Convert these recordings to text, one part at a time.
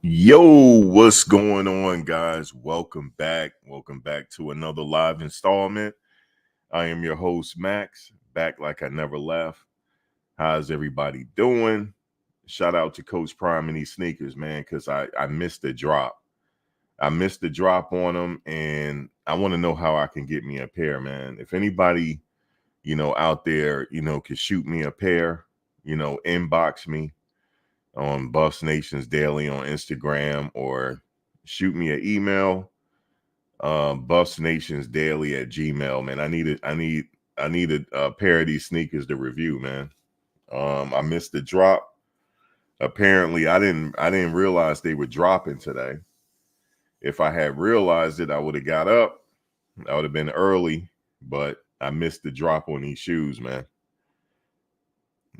Yo, what's going on, guys? Welcome back. Welcome back to another live installment. I am your host, Max, back like I never left. How's everybody doing? Shout out to Coach Prime and these sneakers, man, because I missed the drop. I missed the drop on them, and I want to know how I can get me a pair, man. If anybody, out there, could shoot me a pair, inbox me on Buffs Nations Daily on Instagram or shoot me an email, buffsnationsdaily at Gmail. Man, I needed a pair of these sneakers to review, man. I missed the drop. Apparently, I didn't realize they were dropping today. If I had realized it, I would have got up. I would have been early, but I missed the drop on these shoes, man.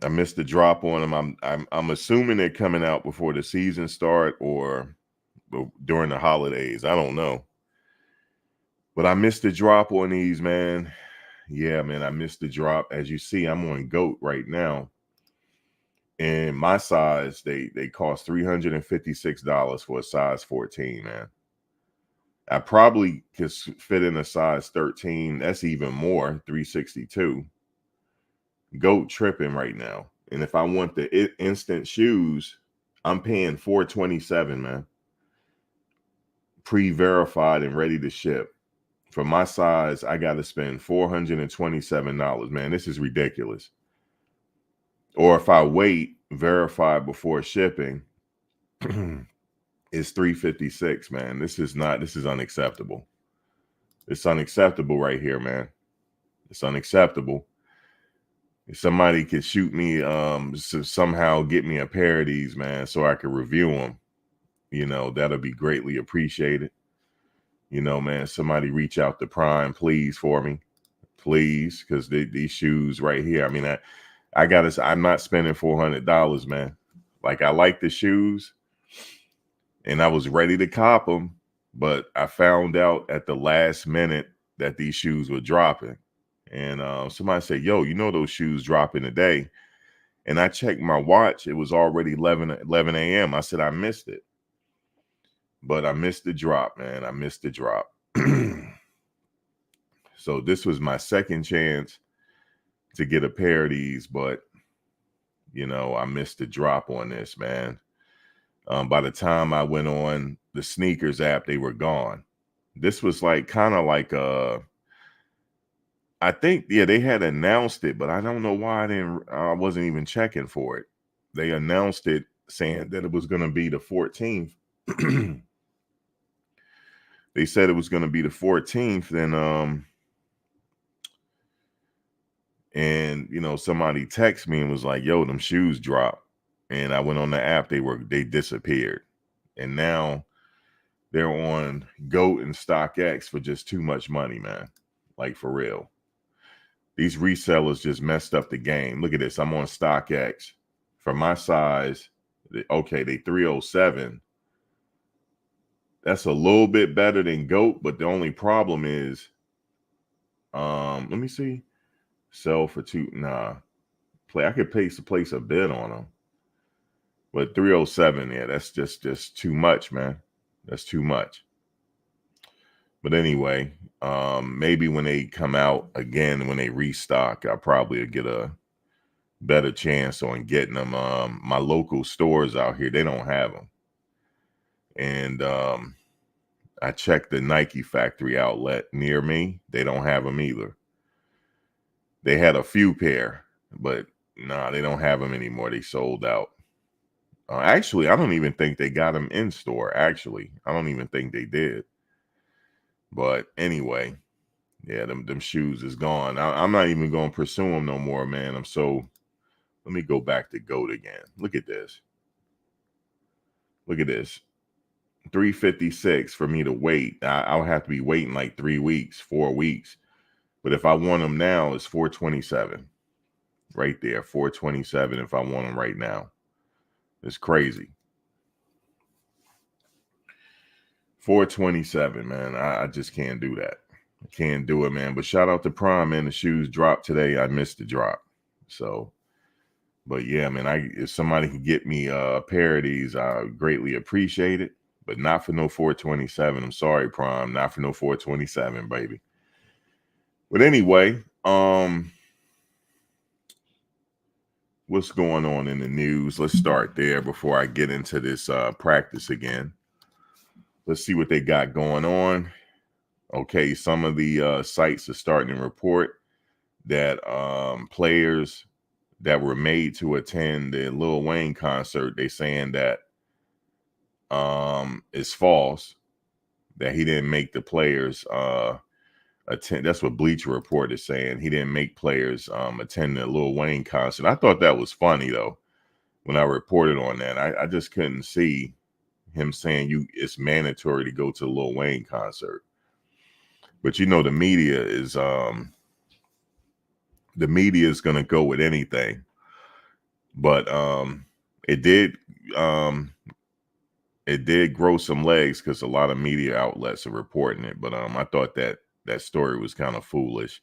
I missed the drop on them. I'm assuming they're coming out before the season start or during the holidays. I don't know. But I missed the drop on these, man. Yeah, man, I missed the drop. As you see, I'm on GOAT right now. And my size, they cost $356 for a size 14, man. I probably could fit in a size 13. That's even more, 362. GOAT tripping right now. And if I want the instant shoes, I'm paying $427, man. Pre-verified and ready to ship. For my size, I got to spend $427, man. This is ridiculous. Or if I wait, verify before shipping, it's $356, man. This is unacceptable. It's unacceptable right here, man. It's unacceptable. If somebody could shoot me, somehow get me a pair of these, man, so I could review them, that'll be greatly appreciated. Man, somebody reach out to Prime, please, for me, please, because these shoes right here. I mean, I'm not spending $400, man. Like, I like the shoes, and I was ready to cop them, but I found out at the last minute that these shoes were dropping, and somebody said, "Yo, those shoes dropping today?" And I checked my watch; it was already 11 a.m. I said I missed it. But I missed the drop, man. I missed the drop. So this was my second chance to get a pair of these, but I missed the drop on this, man. By the time I went on the sneakers app, they were gone. This was kind of like I think, yeah, they had announced it, but I don't know why I wasn't even checking for it. They announced it saying that it was going to be the 14th. They said it was going to be the 14th, and somebody texted me and was like, "Yo, them shoes dropped." And I went on the app, they disappeared. And now they're on GOAT and StockX for just too much money, man. Like, for real. These resellers just messed up the game. Look at this. I'm on StockX. For my size, okay, they 307. That's a little bit better than GOAT, but the only problem is, let me see. Sell for two. Nah. I could place a bid on them. But 307, yeah, that's just too much, man. That's too much. But anyway, maybe when they come out again, when they restock, I'll probably get a better chance on getting them. My local stores out here, they don't have them. And I checked the Nike factory outlet near me. They don't have them either. They had a few pair, but nah, they don't have them anymore. They sold out. Actually, I don't even think they got them in store. Actually, I don't even think they did. But anyway, yeah, them shoes is gone. I'm not even going to pursue them no more, man. Let me go back to GOAT again. Look at this. Look at this. 356 for me to wait. I'll have to be waiting like 3 weeks, 4 weeks. But if I want them now, it's 427. Right there, 427 if I want them right now. It's crazy. 427, man. I just can't do that. I can't do it, man. But shout out to Prime, man. The shoes dropped today. I missed the drop. So But yeah, man, if somebody can get me a pair of these, I would greatly appreciate it. But not for no 427. I'm sorry, Prime. Not for no 427, baby. But anyway, what's going on in the news? Let's start there before I get into this practice again. Let's see what they got going on. Okay, some of the sites are starting to report that players that were made to attend the Lil Wayne concert, they saying that is false, that he didn't make the players attend. That's what Bleacher Report is saying. He didn't make players attend the Lil Wayne concert. I thought that was funny though when I reported on that. I just couldn't see him saying it's mandatory to go to the Lil Wayne concert. But you know the media is gonna go with anything. But it did grow some legs because a lot of media outlets are reporting it. But I thought that story was kind of foolish.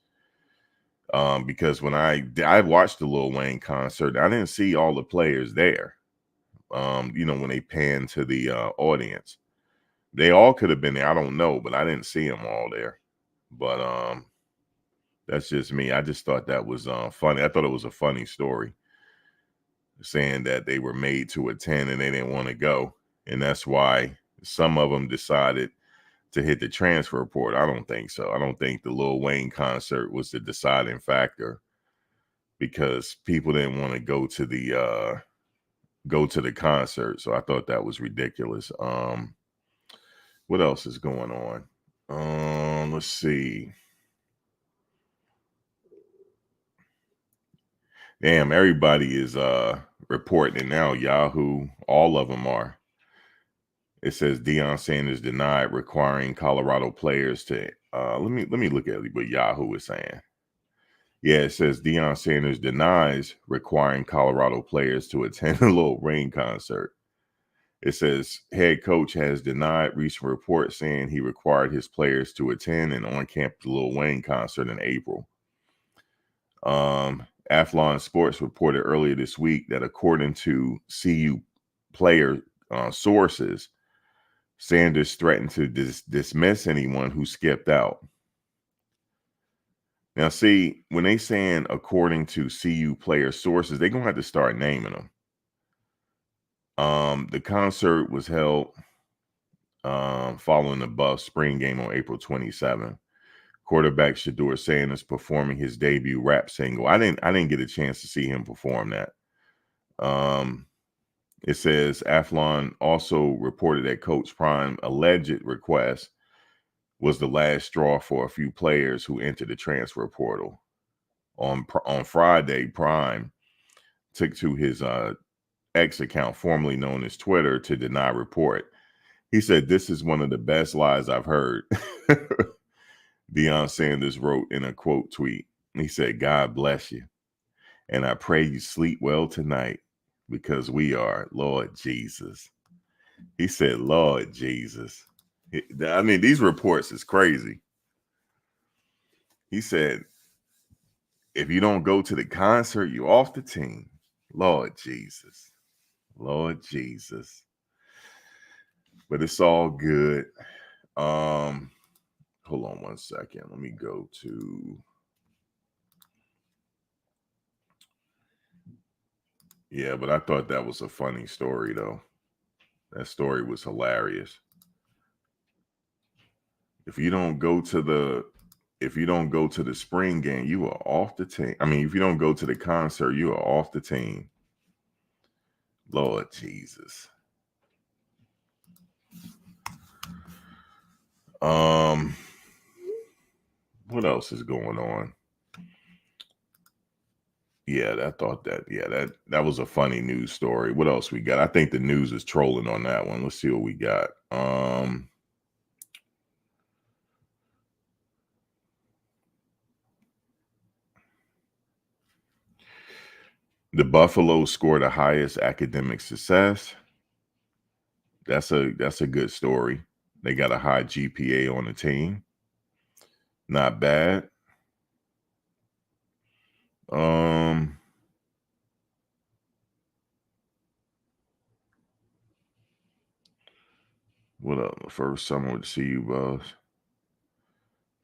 Because when I watched the Lil Wayne concert, I didn't see all the players there. When they panned to the audience, they all could have been there. I don't know, but I didn't see them all there. But that's just me. I just thought that was funny. I thought it was a funny story, saying that they were made to attend and they didn't want to go, and that's why some of them decided to hit the transfer portal. I don't think so. I don't think the Lil Wayne concert was the deciding factor, because people didn't want to go to the concert. So I thought that was ridiculous. What else is going on? Let's see. Damn, everybody is reporting it now. Yahoo, all of them are. It says Deion Sanders denied requiring Colorado players to let me look at what Yahoo is saying. Yeah, it says Deion Sanders denies requiring Colorado players to attend a Lil Wayne concert. It says head coach has denied recent reports saying he required his players to attend an on-campus Lil Wayne concert in April. Athlon Sports reported earlier this week that according to CU player sources, Sanders threatened to dismiss anyone who skipped out. Now, see, when they saying according to CU player sources, they're going to have to start naming them. The concert was held following the Buffs spring game on April 27th. Quarterback Shedeur Sanders performing his debut rap single. I didn't get a chance to see him perform that. It says Athlon also reported that Coach Prime alleged request was the last straw for a few players who entered the transfer portal. On Friday, Prime took to his X account, formerly known as Twitter, to deny report. He said, "This is one of the best lies I've heard." Deion Sanders wrote in a quote tweet. He said, "God bless you, and I pray you sleep well tonight, because we are, Lord Jesus." He said, "Lord Jesus." I mean, these reports is crazy. He said, if you don't go to the concert, you're off the team. Lord Jesus. Lord Jesus. But it's all good. Hold on one second. Let me go to. Yeah, but I thought that was a funny story, though. That story was hilarious. If you don't go to the spring game, you are off the team. I mean, if you don't go to the concert, you are off the team. Lord Jesus. What else is going on? Yeah, that was a funny news story. What else we got? I think the news is trolling on that one. Let's see what we got. The Buffalo scored the highest academic success. That's a good story. They got a high GPA on the team. Not bad. What up? First summer to see you, boss.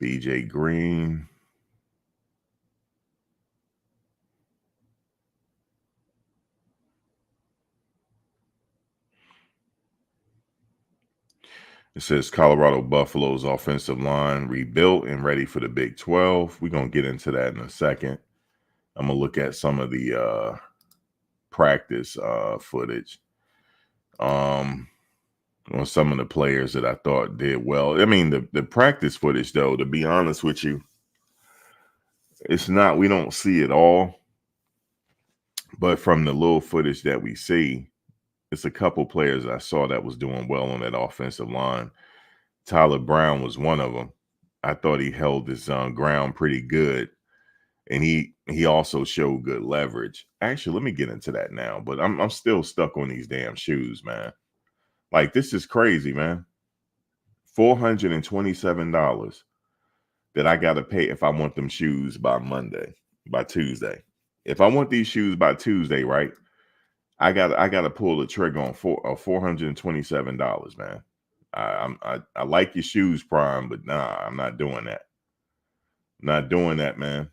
BJ Green. It says Colorado Buffalo's offensive line rebuilt and ready for the Big 12. We're going to get into that in a second. I'm going to look at some of the practice footage on some of the players that I thought did well. I mean, the practice footage, though, to be honest with you, we don't see it all. But from the little footage that we see, it's a couple players I saw that was doing well on that offensive line. Tyler Brown was one of them. I thought he held his ground pretty good. And he also showed good leverage. Actually, let me get into that now. But I'm still stuck on these damn shoes, man. Like, this is crazy, man. $427 that I got to pay if I want them shoes by Tuesday. If I want these shoes by Tuesday, right? I got to pull the trigger on $427, man. I like your shoes, Prime, but nah, I'm not doing that. Not doing that, man.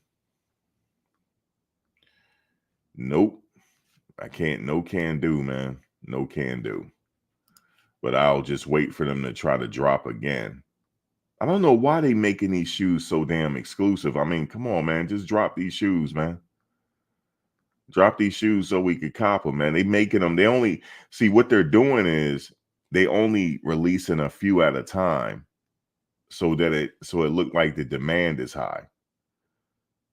Nope. I can't. No can do, man. No can do. But I'll just wait for them to try to drop again. I don't know why they making these shoes so damn exclusive. I mean, come on, man. Just drop these shoes, man. Drop these shoes so we could cop them, man. They making them. They only see what they're doing is they only releasing a few at a time, so it looked like the demand is high.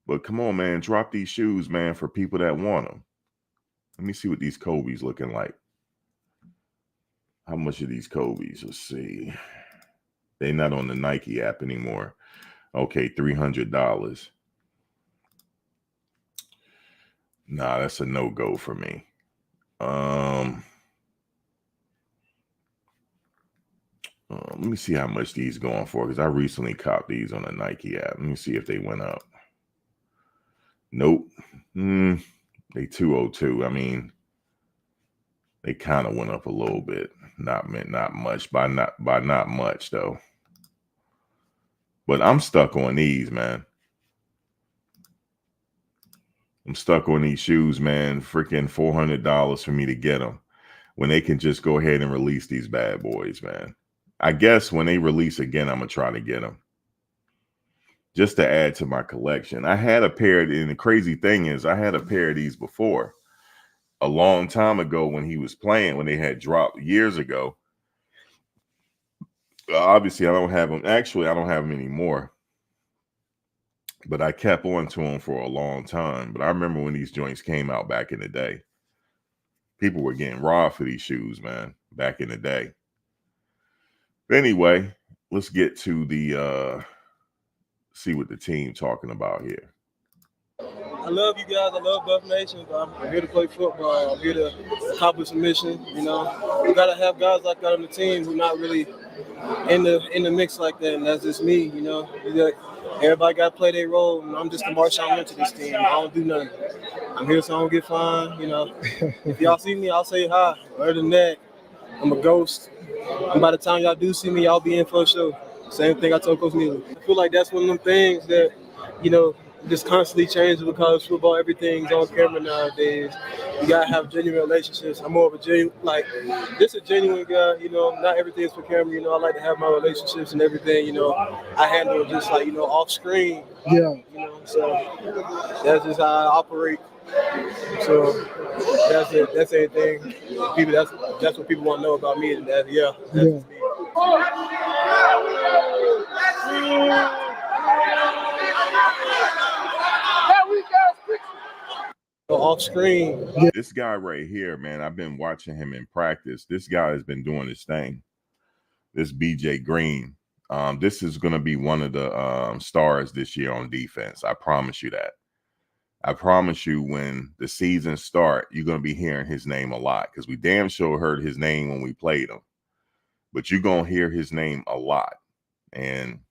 But come on, man. Drop these shoes, man, for people that want them. Let me see what these Kobe's looking like. How much are these Kobe's? Let's see. They're not on the Nike app anymore. Okay, $300. Nah, that's a no-go for me. Let me see how much these going for, because I recently copped these on the Nike app. Let me see if they went up. Nope. They 202. I mean, they kind of went up a little bit. Not much. By not much though. But I'm stuck on these, man. I'm stuck on these shoes, man. Freaking $400 for me to get them when they can just go ahead and release these bad boys, man. I guess when they release again, I'm going to try to get them just to add to my collection. I had a pair, and the crazy thing is I had a pair of these before a long time ago when he was playing, when they had dropped years ago. Obviously, I don't have them. Actually, I don't have them anymore. But I kept on to them for a long time. But I remember when these joints came out back in the day. People were getting robbed for these shoes, man, back in the day. But anyway, let's get to the see what the team talking about here. I love you guys. I love Buff Nation. I'm here to play football. I'm here to accomplish a mission. You know, you gotta have guys like that on the team who not really in the mix like that, and that's just me. You know, everybody got to play their role. And I'm just a Marshawn Lynch to this team. I don't do nothing. I'm here so I don't get fined. You know, if y'all see me, I'll say hi. Other than that, I'm a ghost. And by the time y'all do see me, y'all be in for a show. Same thing I told Coach Neely. I feel like that's one of them things that, you know, just constantly changes with college football. Everything's on camera nowadays. You gotta have genuine relationships. I'm more of a genuine guy. You know, not everything's for camera. You know, I like to have my relationships and everything. You know, I handle it just like, you know, off screen. Yeah. You know, so that's just how I operate. So that's it. That's anything. People, that's what people want to know about me. And that's just me. Off screen. This guy right here, man, I've been watching him in practice. This guy has been doing his thing. This BJ Green. This is going to be one of the stars this year on defense. I promise you that. I promise you when the season start, you're going to be hearing his name a lot because we damn sure heard his name when we played him. But you're going to hear his name a lot. And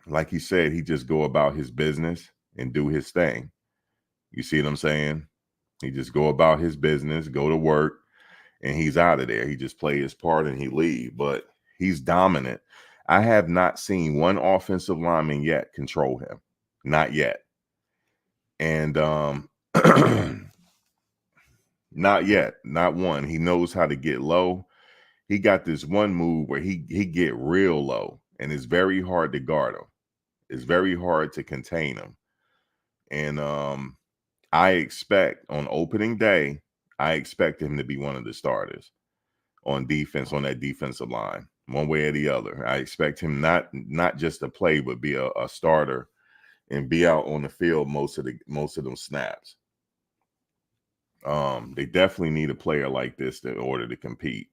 like he said, he just go about his business and do his thing. You see what I'm saying? He just go about his business, go to work, and he's out of there. He just play his part and he leave. But He's dominant. I have not seen one offensive lineman yet control him. Not yet. And not yet. Not one. He knows how to get low. He got this one move where he get real low, and it's very hard to guard him. It's very hard to contain him. And I expect on opening day, I expect him to be one of the starters on defense, on that defensive line, one way or the other. I expect him not just to play, but be a starter and be out on the field most of them snaps. They definitely need a player like this in order to compete.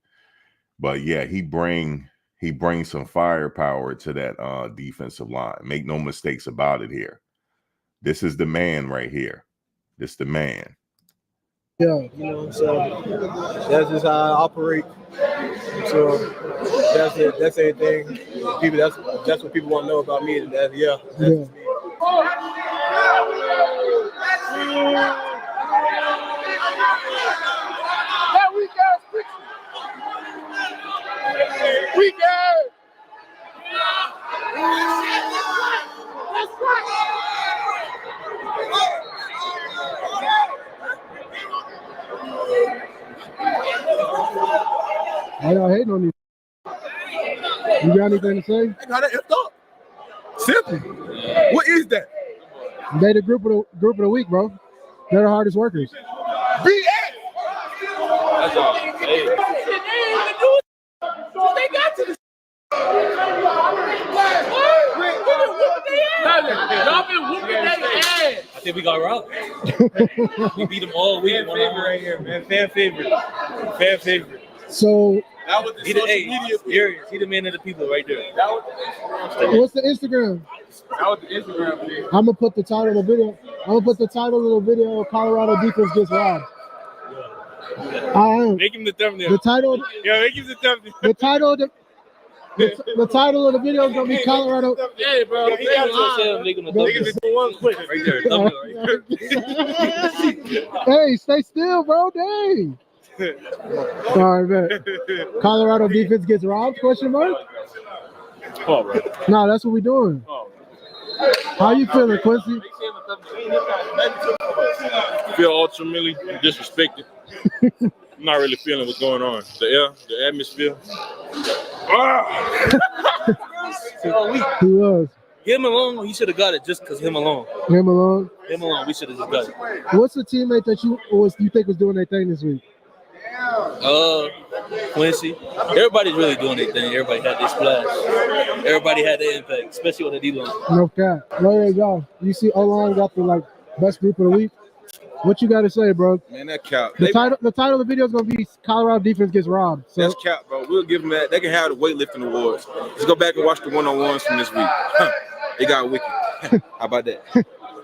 But yeah, he brings some firepower to that defensive line. Make no mistakes about it here. This is the man right here. This the man. Yeah, so that's just how I operate. So that's it. That's anything. People, that's what people want to know about me. And that's me. That weak ass picture. Weak ass. That's right. I don't hate on you. You got anything to say? I got it up. Simple. What is that? They the group of the week, bro. They're the hardest workers. BS. That's all. Hey. They got to the. Y'all been whooping their ass. I think we got robbed. We beat them all week. Fan favorite right here, man. Fan favorite. Fan favorite. So That was the He the, social hey, media. serious. He the man of the people right there. That was what's the Instagram? the Instagram thing. I'm gonna put the title of the video. I'm gonna put the title of the video. Colorado defense gets robbed. I am. Make him the thumbnail. The title. Yeah, make him the thumbnail. The title of the title of the video is gonna be Colorado. Hey, bro. Make him the thumbnail. One quick. Right there. Thumbnail right there. Hey, stay still, bro. Dang. Sorry, man. Colorado defense gets robbed? Question mark? Oh, bro. No, that's what we doing. How you feeling, Quincy? I feel ultimately disrespected. I'm not really feeling what's going on. The air, the atmosphere. He was. Him alone, he should have got it just because him alone. Him alone. Him alone, we should have just got it. What's the teammate that you think was doing their thing this week? Quincy. Everybody's really doing their thing. Everybody had their splash. Everybody had their impact, especially on the D-line. No cap. There you go. You see O-line got the best group of the week. What you got to say, bro? Man, that cap. The title of the video is gonna be Colorado defense gets robbed. So That's cap, bro. We'll give them that. They can have the weightlifting awards. Let's go back and watch the one-on-ones from this week. They got wicked. How about that?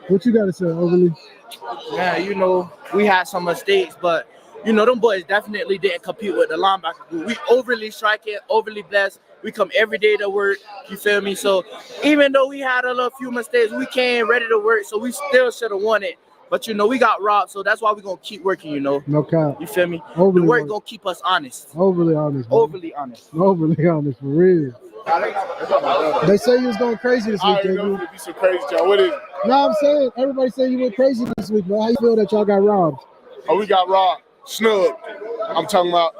what you got to say, Overly? Yeah, we had some mistakes, but them boys definitely didn't compete with the linebacker group. We overly striking, overly blessed. We come every day to work. You feel me? So even though we had a few mistakes, we came ready to work. So we still should have won it. But we got robbed. So that's why we're gonna keep working. No cap. You feel me? Overly the work honest. gonna keep us honest. Overly honest. Bro. Overly honest. Overly honest, for real. They say you was going crazy this week, JB. Be so crazy, John. What is it? No, I'm saying everybody saying you went crazy this week, bro. How you feel that y'all got robbed? Oh, we got robbed. Snubbed. I'm talking about.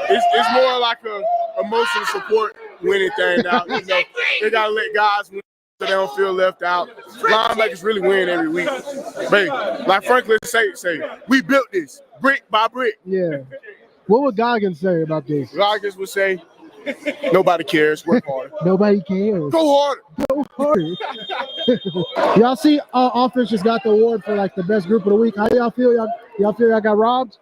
It's more like a emotional support winning thing now. They gotta let guys win so they don't feel left out. Linebackers really win every week. Baby, like Franklin say, we built this brick by brick. Yeah. What would Goggins say about this? Goggins would say, nobody cares. Work harder. Nobody cares. Go harder. Go harder. Y'all see offense just got the award for the best group of the week. How y'all feel? Y'all feel y'all got robbed?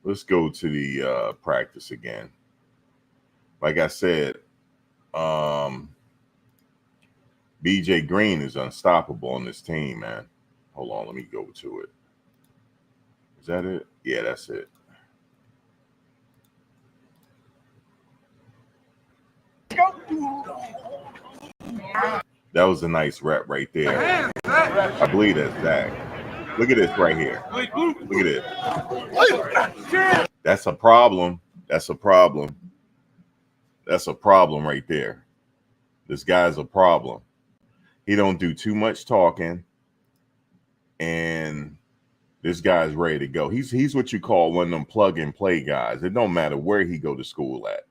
Let's go to the practice again. Like I said, BJ Green is unstoppable on this team, man. Hold on, let me go to it. Is that it? Yeah, that's it. That was a nice rep right there. I believe that's Zach. Look at this right here. Look at this. That's a problem. That's a problem. That's a problem right there. This guy's a problem. He don't do too much talking, and this guy's ready to go. He's what you call one of them plug and play guys. It don't matter where he go to school at.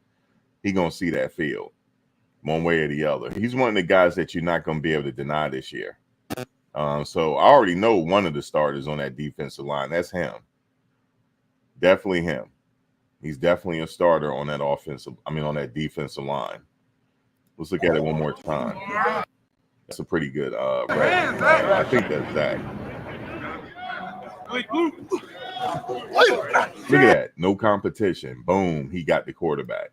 He gonna see that field one way or the other. He's one of the guys that you're not gonna be able to deny this year. So I already know one of the starters on that defensive line. That's him. Definitely him. He's definitely a starter on that on that defensive line. Let's look at it one more time. That's a pretty good rep. I think that's Zach. Look at that. No competition. Boom. He got the quarterback.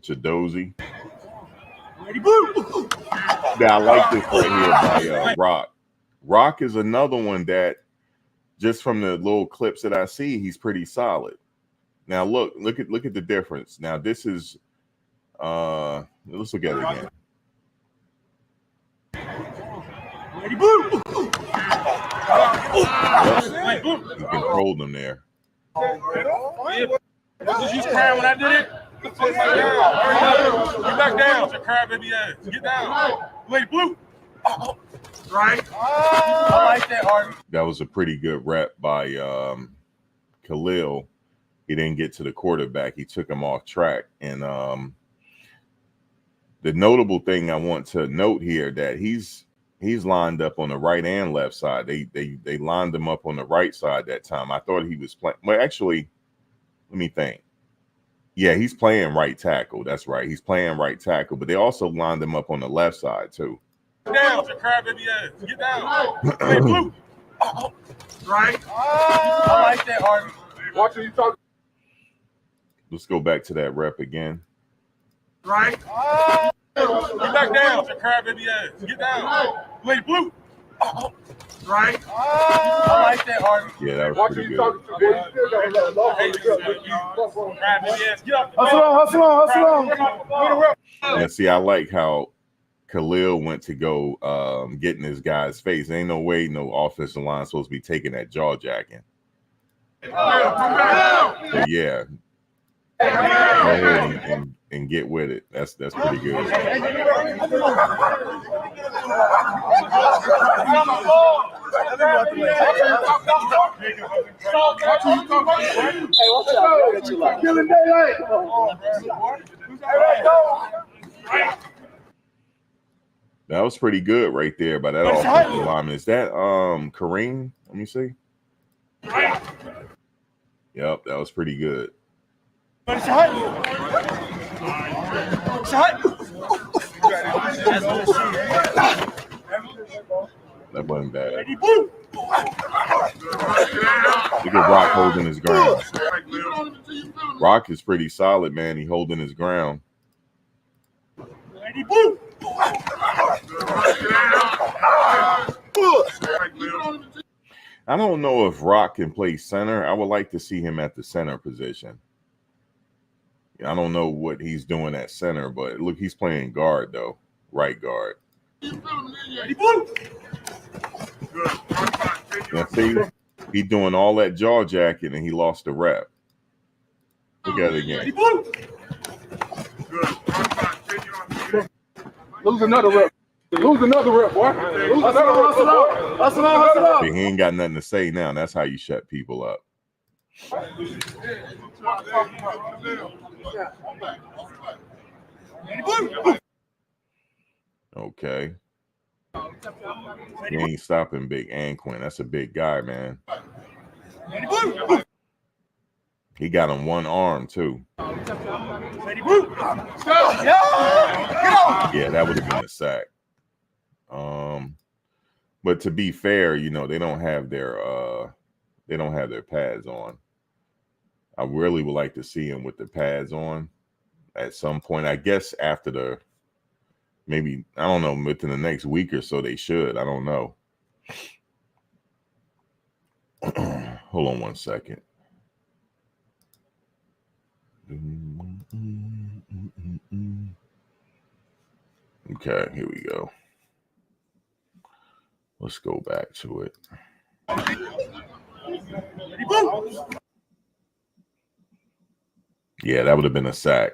Chadozie. Yeah, I like this right here by Rock. Rock is another one that, just from the little clips that I see, he's pretty solid. Now look at the difference. Now this is let's look at it again. Yep. He controlled them there. Was you crying when I did it? Get back down. Your cry baby ass. Get down. Wait, blue. Right. I like that, Harvey. That was a pretty good rep by Khalil. He didn't get to the quarterback. He took him off track. And the notable thing I want to note here that he's lined up on the right and left side. They lined him up on the right side that time. I thought he was playing. Well, actually, let me think. Yeah, he's playing right tackle. That's right. He's playing right tackle. But they also lined him up on the left side too. Get down, your cry baby ass. Get down. Wait, blue. Right. I like that, Harvey. Watch you talk. Let's go back to that rep again. Right. Get back down, your cry baby ass. Get down. Wait, blue. Right. I like that, Harvey. Yeah, that was pretty good. Hustle on. Yeah, see, I like how Khalil went to go get in this guy's face. Ain't no way no offensive line supposed to be taking that jaw jacking. So yeah. Go ahead and get with it. That's pretty good. That was pretty good right there by that offensive lineman. Is that Kareem? Let me see. Yep, that was pretty good. That wasn't bad. Look at Rock holding his ground. Rock is pretty solid, man. He holding his ground. I don't know if Rock can play center. I would like to see him at the center position. I don't know what he's doing at center, but look, he's playing guard though, right guard. Now see, he's doing all that jaw jacking and he lost the rep. Look at it again. Lose another rep. Lose another rep, boy. Lose another rep, boy. Hustle on. See, he ain't got nothing to say now. That's how you shut people up. Okay. He ain't stopping Big Anquin. That's a big guy, man. He got him one arm too. Yeah, that would have been a sack. But to be fair, you know, they don't have their pads on. I really would like to see him with the pads on at some point. I guess after maybe, I don't know, within the next week or so they should. I don't know. Hold on one second. Okay, here we go. Let's go back to it. Yeah, that would have been a sack.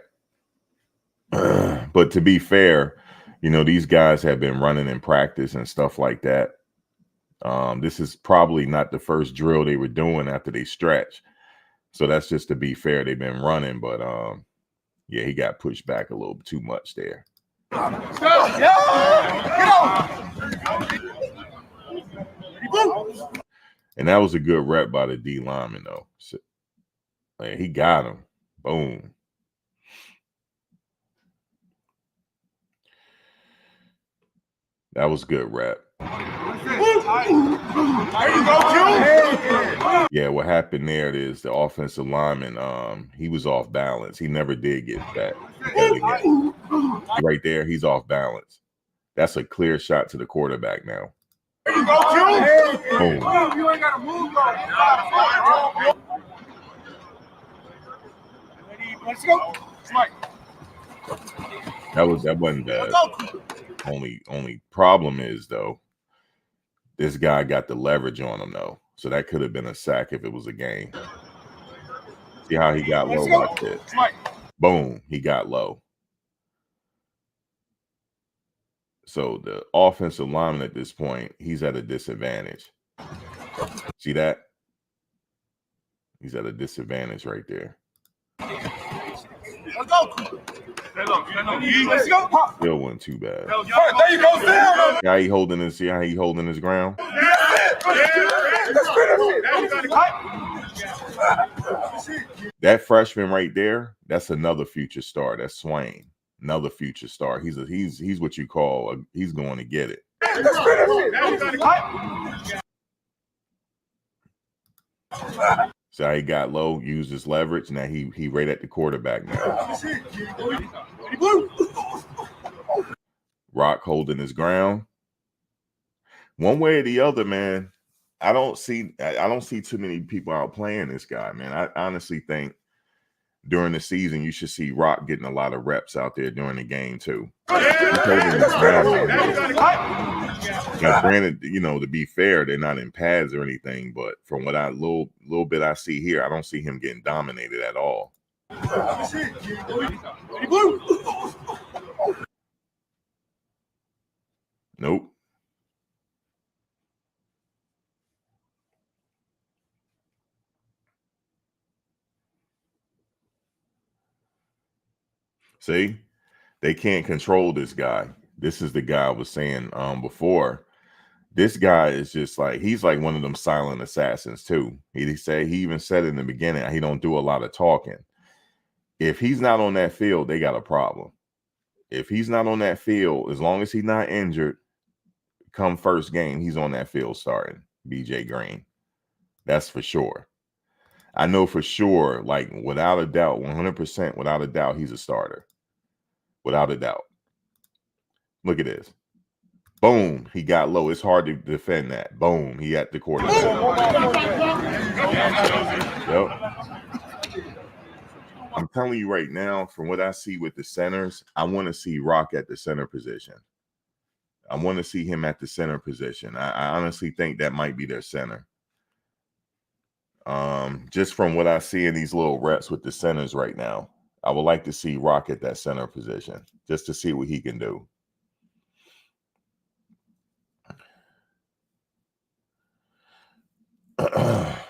But to be fair, you know, these guys have been running in practice and stuff like that. This is probably not the first drill they were doing after they stretch. So that's just to be fair. They've been running, but yeah, he got pushed back a little too much there. And that was a good rep by the D lineman, though. So, man, he got him. Boom. That was good rep. Yeah, what happened there is the offensive lineman, he was off balance. He never did get that. Right there, he's off balance. That's a clear shot to the quarterback now. Boom. You ain't got to move, let's go. That wasn't bad. Only problem is, though, this guy got the leverage on him, though. So that could have been a sack if it was a game. See how he got low? Watch this. Boom, he got low. So the offensive lineman at this point, he's at a disadvantage. See that? He's at a disadvantage right there. Let's go. Still wasn't too bad. There you go. How he holding his? See how he holding his ground? That freshman right there, that's another future star. That's Swain, another future star. He's what you call he's going to get it. So he got low, used his leverage. Now he right at the quarterback now. Rock holding his ground. One way or the other, man. I don't see too many people out playing this guy, man. I honestly think during the season you should see Rock getting a lot of reps out there during the game too. He's holding his ground out here. Now, granted, you know, to be fair, they're not in pads or anything, but from what little bit I see here, I don't see him getting dominated at all. Nope. See, they can't control this guy. This is the guy I was saying before. This guy is just like, he's like one of them silent assassins too. He even said in the beginning, he don't do a lot of talking. If he's not on that field, they got a problem. If he's not on that field, as long as he's not injured, come first game, he's on that field starting. BJ Green. That's for sure. I know for sure, like without a doubt, 100% without a doubt, he's a starter. Without a doubt. Look at this. Boom, he got low. It's hard to defend that. Boom, he at the quarterback. Yep. I'm telling you right now, from what I see with the centers, I want to see Rock at the center position. I want to see him at the center position. I honestly think that might be their center. Just from what I see in these little reps with the centers right now, I would like to see Rock at that center position just to see what he can do.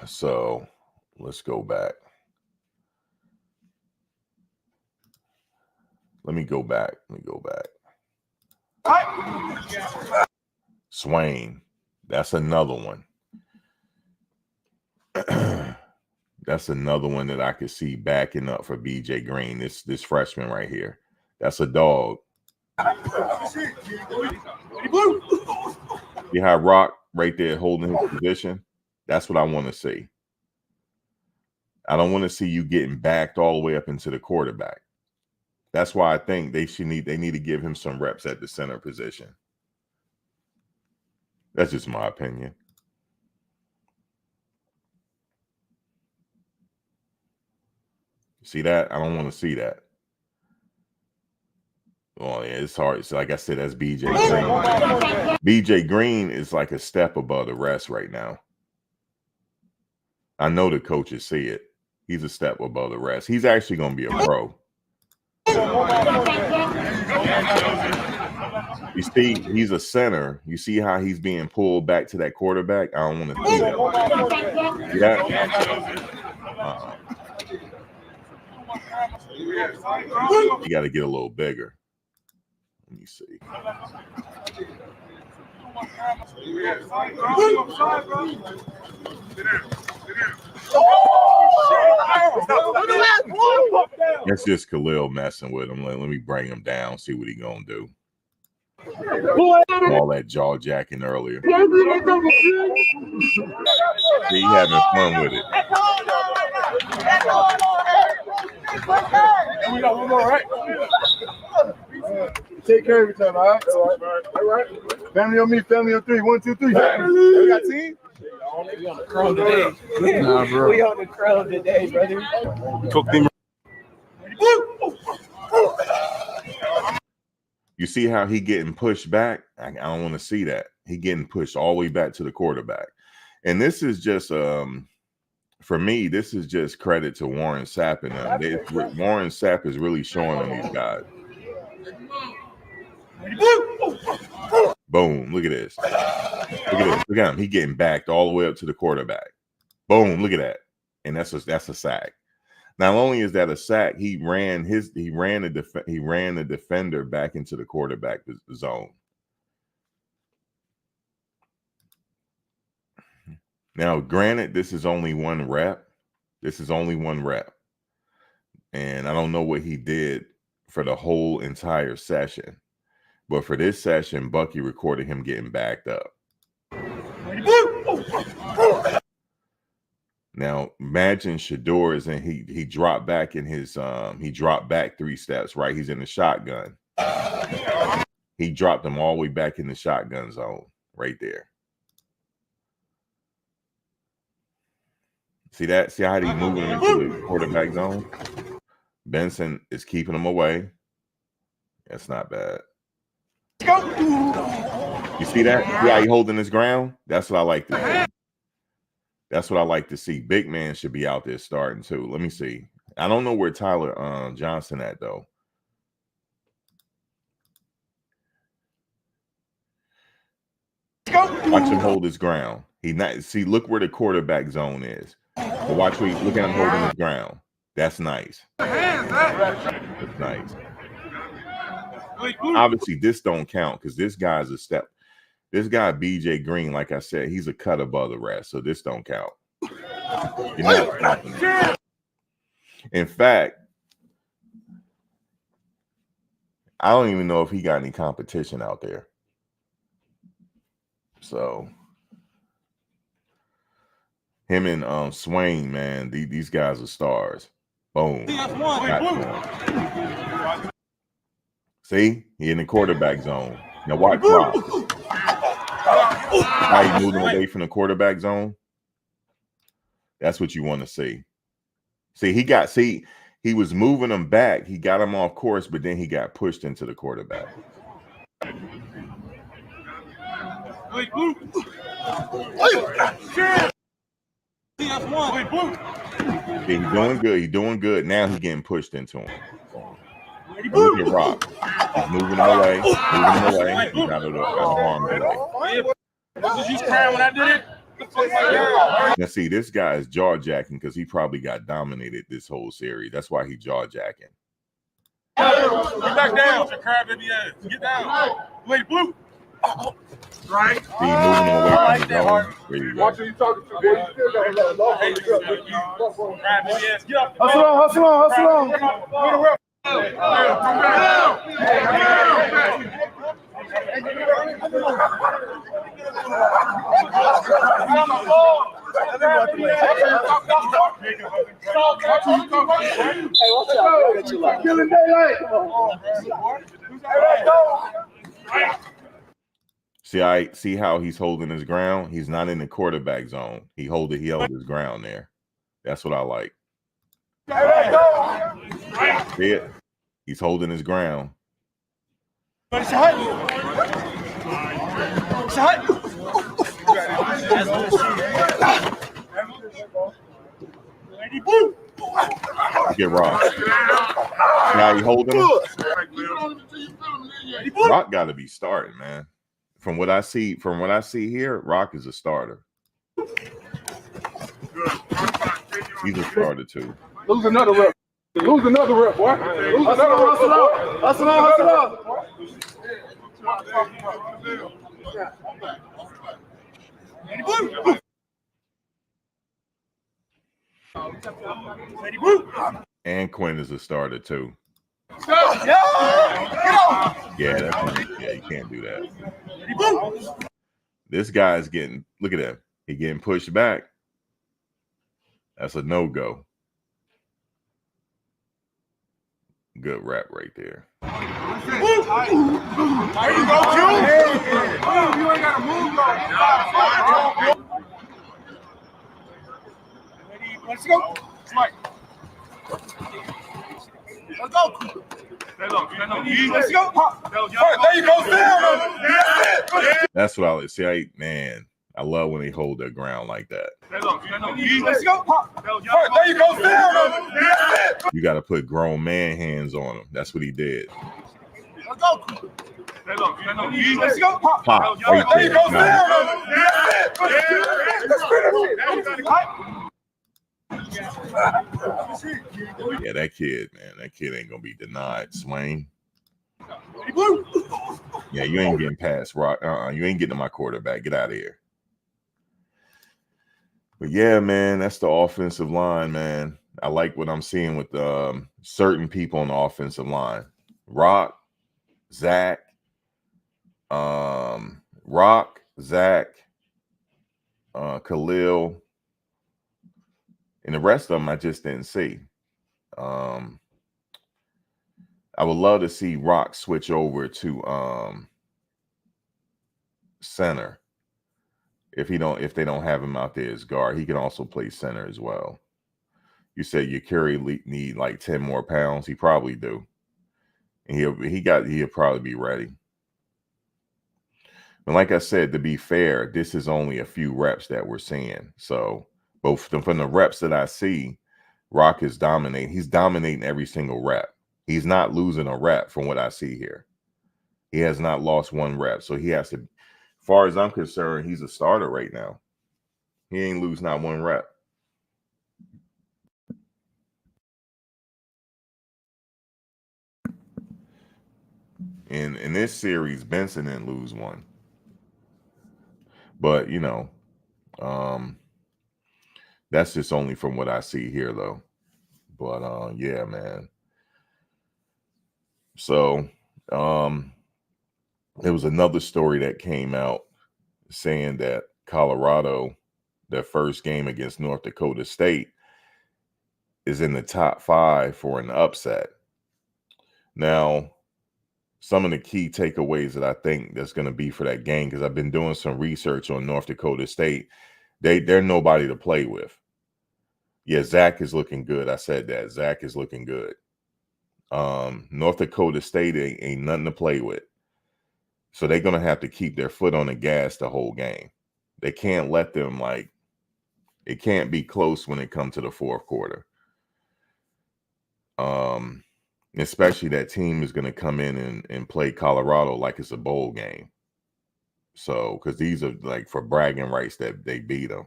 So let's go back. Let me go back. Swain. That's another one. That's another one that I could see backing up for BJ Green. This freshman right here. That's a dog. You have Rock right there holding his position. That's what I want to see. I don't want to see you getting backed all the way up into the quarterback. That's why I think they need to give him some reps at the center position. That's just my opinion. See that? I don't want to see that. Oh yeah, it's hard. So like I said, that's BJ Green. BJ Green is like a step above the rest right now. I know the coaches see it. He's a step above the rest. He's actually going to be a pro. You see, he's a center. You see how he's being pulled back to that quarterback? I don't want to see that. Yeah. You got to get a little bigger. Let me see. That's just Khalil messing with him. Let me bring him down, see what he gonna do. All that jaw jacking earlier. He having fun with it. We got one more, right? Take care of each other, all right? All right. Family on me, family on 3. 1, 2, 3. Family. We got team? We on the crown today. Nah, bro. We on the crown today, brother. Cook them. You see how he getting pushed back? I don't want to see that. He getting pushed all the way back to the quarterback. And this is just for me, this is just credit to Warren Sapp and them. Warren Sapp is really showing on these guys. Boom, look at this. Look at this. Look at him. He getting backed all the way up to the quarterback. Boom, look at that. And that's a sack. Not only is that a sack, he ran the defender back into the quarterback zone. Now, granted, this is only one rep. And I don't know what he did for the whole entire session. But for this session, Bucky recorded him getting backed up. Now, imagine Shador is in, he dropped back in his, he dropped back 3 steps, right? He's in the shotgun. He dropped him all the way back in the shotgun zone right there. See that? See how he's moving into the quarterback zone? Benson is keeping him away. That's not bad. You see that? See how he holding his ground? That's what I like to see. That's what I like to see. Big man should be out there starting too. Let me see. I don't know where Tyler Johnson at though. Watch him hold his ground. He not see. Look where the quarterback zone is. But watch where look at him holding his ground. That's nice. That's nice. Obviously, this don't count because this guy's a step. This guy, BJ Green, like I said, he's a cut above the rest, so this don't count. You're not stopping him. In fact, I don't even know if he got any competition out there. So him and Swain, man, these guys are stars. Boom. See, he in the quarterback zone. Now watch Rob. How he moving away from the quarterback zone. That's what you want to see. See, he was moving him back. He got him off course, but then he got pushed into the quarterback. He's doing good. He's doing good. Now he's getting pushed into him. Look at Rock. He's moving him away. He's out of the harm's way. Was you crying when I did it? Now see, this guy is jaw jacking because he probably got dominated this whole series. That's why he jaw jacking. Get back down, your crybaby ass. Get down. Lady Blue. Right. See, moving him away from the zone. There you go. Watch who you talking to, boy. You still got a lot of love. Crybaby ass. Get up. Hustle on. Killing daylight. See how he's holding his ground? He's not in the quarterback zone. He held his ground there. That's what I like. See it? He's holding his ground. Get Rock. Now he holding him. Rock got to be starting, man. From what I see here, Rock is a starter. He's a starter too. Lose another rep. Lose another rep, boy. Lose another rep. Hustle on. And Quinn is a starter too. Yeah, you can't do that. This guy's getting, look at him. He getting pushed back. That's a no-go. Good rap right there. There you go, Q. You ain't got to move, though. Let's go. Mike. Let's go. Let's go. There you go. That's what I would say. Man, I love when they hold their ground like that. Let's go. There you go. You got to put grown man hands on him. That's what he did. Let's go. Let's go. Pop. There you go. Yeah, that kid, man. That kid ain't gonna be denied. Swain. Yeah, you ain't getting past Rock. You ain't getting to my quarterback. Get out of here. But yeah, man, that's the offensive line, man. I like what I'm seeing with certain people on the offensive line. Rock, Zach, Khalil, and the rest of them I just didn't see. I would love to see Rock switch over to center. If they don't have him out there as guard, he can also play center as well. You said Yakuri need like 10 more pounds. He probably do. And he'll probably be ready. But like I said, to be fair, this is only a few reps that we're seeing. So both from the reps that I see, Rock is dominating. He's dominating every single rep. He's not losing a rep from what I see here. He has not lost one rep. So he has to, as far as I'm concerned, he's a starter right now. He ain't lose not one rep. In this series, Benson didn't lose one. But, that's just only from what I see here, though. But, yeah, man. So, there was another story that came out saying that Colorado, their first game against North Dakota State, is in the top 5 for an upset. Now, some of the key takeaways that I think that's going to be for that game, because I've been doing some research on North Dakota State, they're nobody to play with. Yeah, Zach is looking good. I said that. Zach is looking good. North Dakota State ain't nothing to play with. So they're going to have to keep their foot on the gas the whole game. They can't let them, it can't be close when it comes to the fourth quarter. Especially that team is going to come in and play Colorado like it's a bowl game. So, because these are like for bragging rights that they beat them.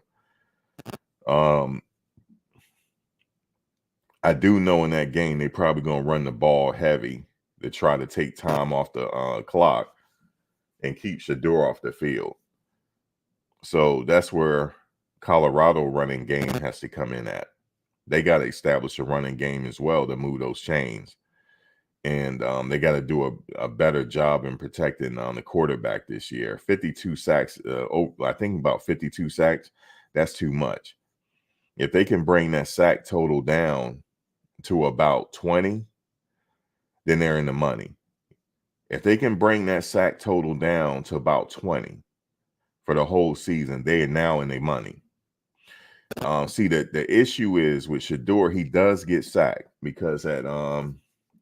I do know in that game they probably going to run the ball heavy to try to take time off the clock and keep Shador off the field. So that's where Colorado running game has to come in at. They got to establish a running game as well to move those chains. And they got to do a better job in protecting the quarterback this year. 52 sacks, I think about 52 sacks, that's too much. If they can bring that sack total down to about 20, then they're in the money. If they can bring that sack total down to about 20 for the whole season, they are now in the money. See, the issue is with Shador, he does get sacked because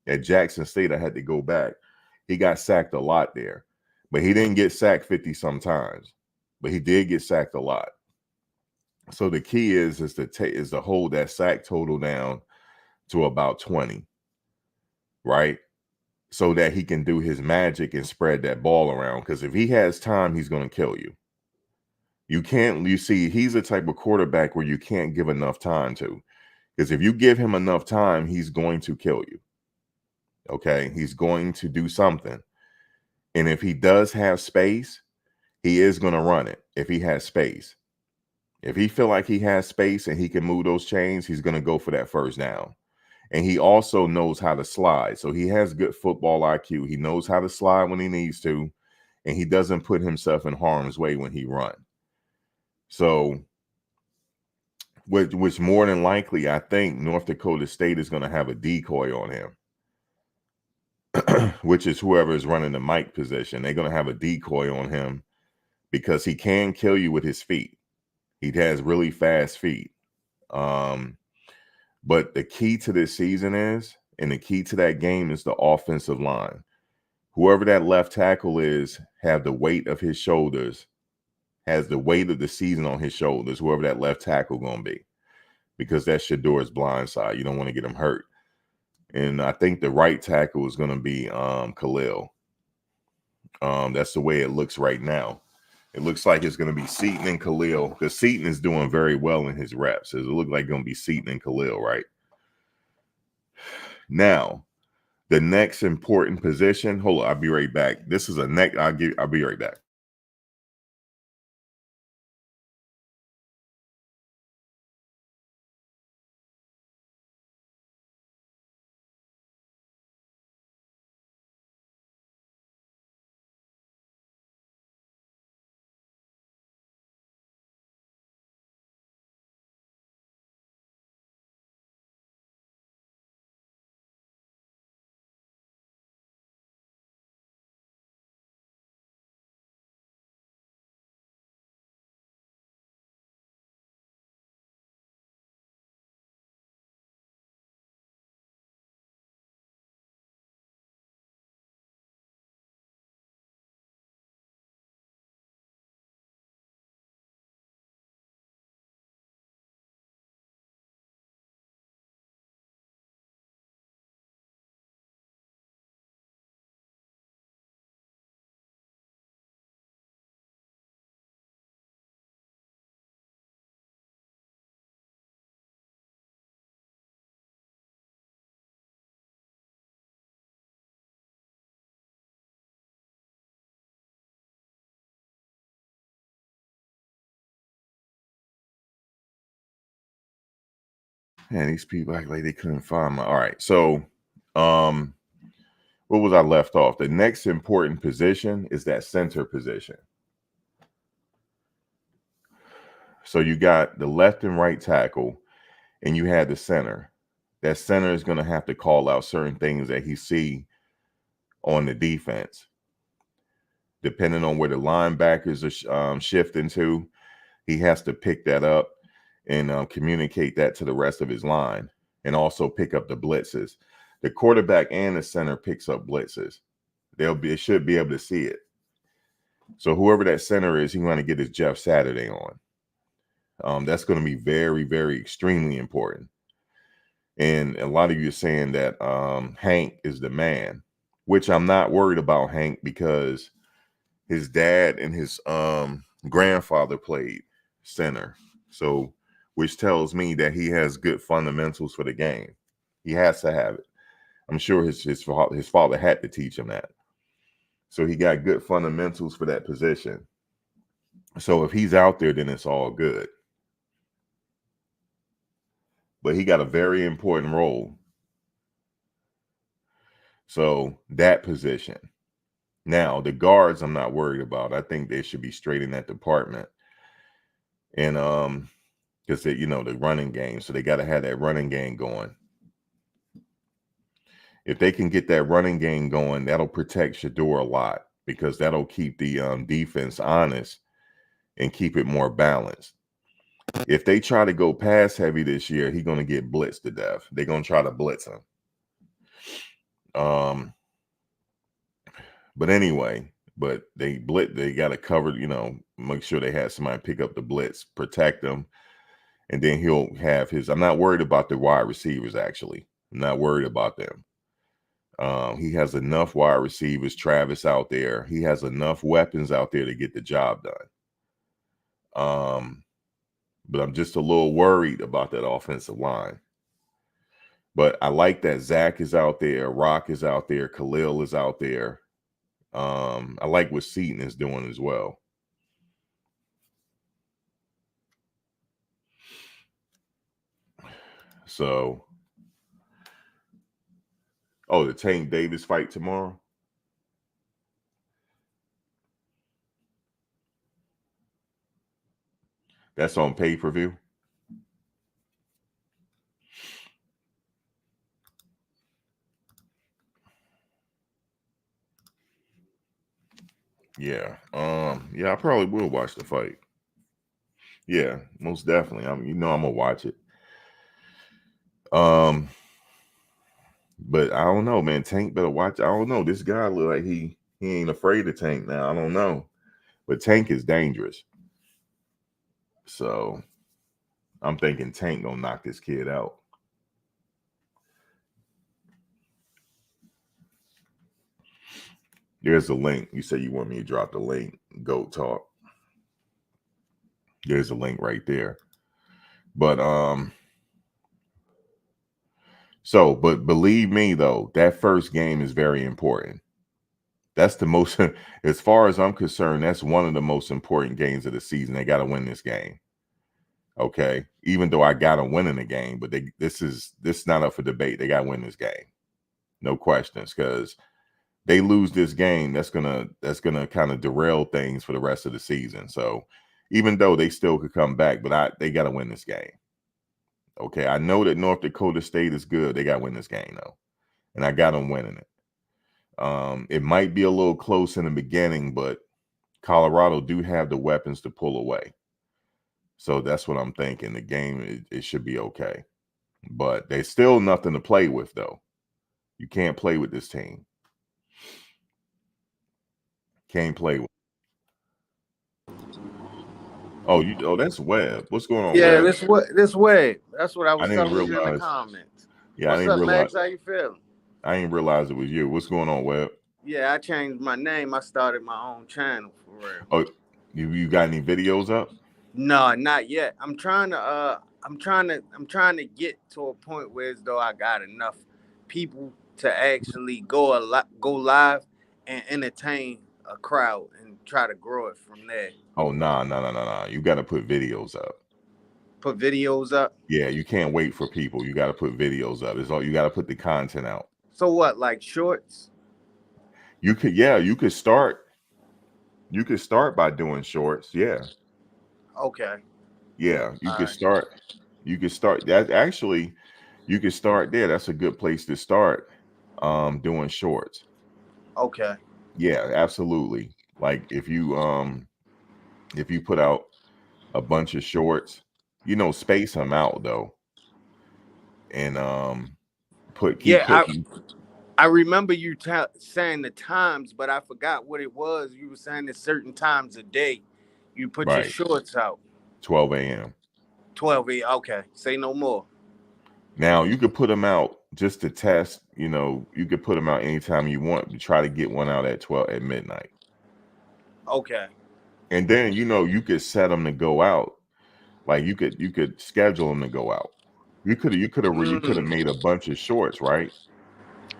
at Jackson State, I had to go back. He got sacked a lot there, but he didn't get sacked 50 sometimes, but he did get sacked a lot. So the key is to hold that sack total down to about 20, right? So that he can do his magic and spread that ball around. Because if he has time, he's going to kill you. You see, he's the type of quarterback where you can't give enough time to. Because if you give him enough time, he's going to kill you. Okay, he's going to do something. And if he does have space, he is going to run it if he has space. If he feel like he has space and he can move those chains, he's going to go for that first down. And he also knows how to slide. So he has good football IQ. He knows how to slide when he needs to, and he doesn't put himself in harm's way when he runs. So, which more than likely, I think North Dakota State is going to have a decoy on him, which is whoever is running the Mike position. They're going to have a decoy on him because he can kill you with his feet. He has really fast feet. But the key to this season is, and the key to that game is the offensive line. Whoever that left tackle is, have the weight of his shoulders, has the weight of the season on his shoulders, whoever that left tackle going to be. Because that's Shador's blind side. You don't want to get him hurt. And I think the right tackle is going to be Khalil. That's the way it looks right now. It looks like it's going to be Seaton and Khalil, because Seaton is doing very well in his reps. It looks like it's going to be Seaton and Khalil, right? Now, the next important position. Hold on, I'll be right back. This is a neck. I'll be right back. Man, these people act like they couldn't find my. All right, so what was I left off? The next important position is that center position. So you got the left and right tackle, and you had the center. That center is going to have to call out certain things that he see on the defense. Depending on where the linebackers are shifting to, he has to pick that up and communicate that to the rest of his line, and also pick up the blitzes. The quarterback and the center picks up blitzes. They should be able to see it. So whoever that center is, he's going to get his Jeff Saturday on. That's going to be very, very extremely important. And a lot of you are saying that Hank is the man, which I'm not worried about Hank, because his dad and his grandfather played center. So, which tells me that he has good fundamentals for the game. He has to have it. I'm sure his father had to teach him that. So he got good fundamentals for that position. So if he's out there, then it's all good. But he got a very important role. So that position. Now, the guards, I'm not worried about. I think they should be straight in that department. And because the running game. So they got to have that running game going. If they can get that running game going, that'll protect Shador a lot, because that'll keep the defense honest and keep it more balanced. If they try to go pass heavy this year, he's going to get blitzed to death. They're going to try to blitz him. But anyway, but they got to cover, make sure they had somebody pick up the blitz, protect them, and then he'll have his. I'm not worried about the wide receivers, actually. I'm not worried about them. He has enough wide receivers, Travis out there. He has enough weapons out there to get the job done. But I'm just a little worried about that offensive line. But I like that Zach is out there, Rock is out there, Khalil is out there. I like what Seaton is doing as well. So, the Tank Davis fight tomorrow. That's on pay-per-view. Yeah. I probably will watch the fight. Yeah, most definitely. I'm gonna watch it. But I don't know, man. Tank better watch. I don't know. This guy look like he ain't afraid of Tank now. I don't know. But Tank is dangerous. So I'm thinking Tank gonna knock this kid out. There's a link. You say you want me to drop the link. Goat Talk. There's a link right there. But but believe me though, that first game is very important. That's the most, as far as I'm concerned, that's one of the most important games of the season. They got to win this game. Okay. Even though I got them winning the game, but this is not up for debate. They got to win this game. No questions. Because they lose this game, that's gonna kind of derail things for the rest of the season. So even though they still could come back, but they got to win this game. Okay, I know that North Dakota State is good. They got to win this game though, and I got them winning it. It might be a little close in the beginning, but Colorado do have the weapons to pull away. So that's what I'm thinking. The game, it should be okay. But there's still nothing to play with, though. You can't play with this team. Can't play with. Oh, that's Webb. What's going on, Yeah, Webb? this Webb. That's what I I was didn't telling you in the realize. comments. Yeah, What's I didn't up, realize. Max? How you feeling? I didn't realize it was you. What's going on, Webb? Yeah, I changed my name. I started my own channel for real. Oh, you got any videos up? No, not yet. I'm trying to get to a point where as though I got enough people to actually go live and entertain a crowd and try to grow it from there. Oh, nah. You got to put videos up. Put videos up. Yeah, you can't wait for people. You got to put videos up. It's all you got to put the content out. So what, like shorts? You could start. You could start by doing shorts. Yeah. Okay. Yeah, you All could right. start. You could start that actually. You could start there. That's a good place to start. Doing shorts. Okay. Yeah, absolutely. Like if you put out a bunch of shorts, space them out though, and keep Yeah, putting. I remember you saying the times, but I forgot what it was. You were saying at certain times a day, you put your Right. shorts out. 12 a.m. 12 a.m. Okay, say no more. Now you could put them out just to test. You could put them out anytime you want. To try to get one out at midnight. Okay. And then you could set them to go out. Like you could schedule them to go out. You could have made a bunch of shorts, right?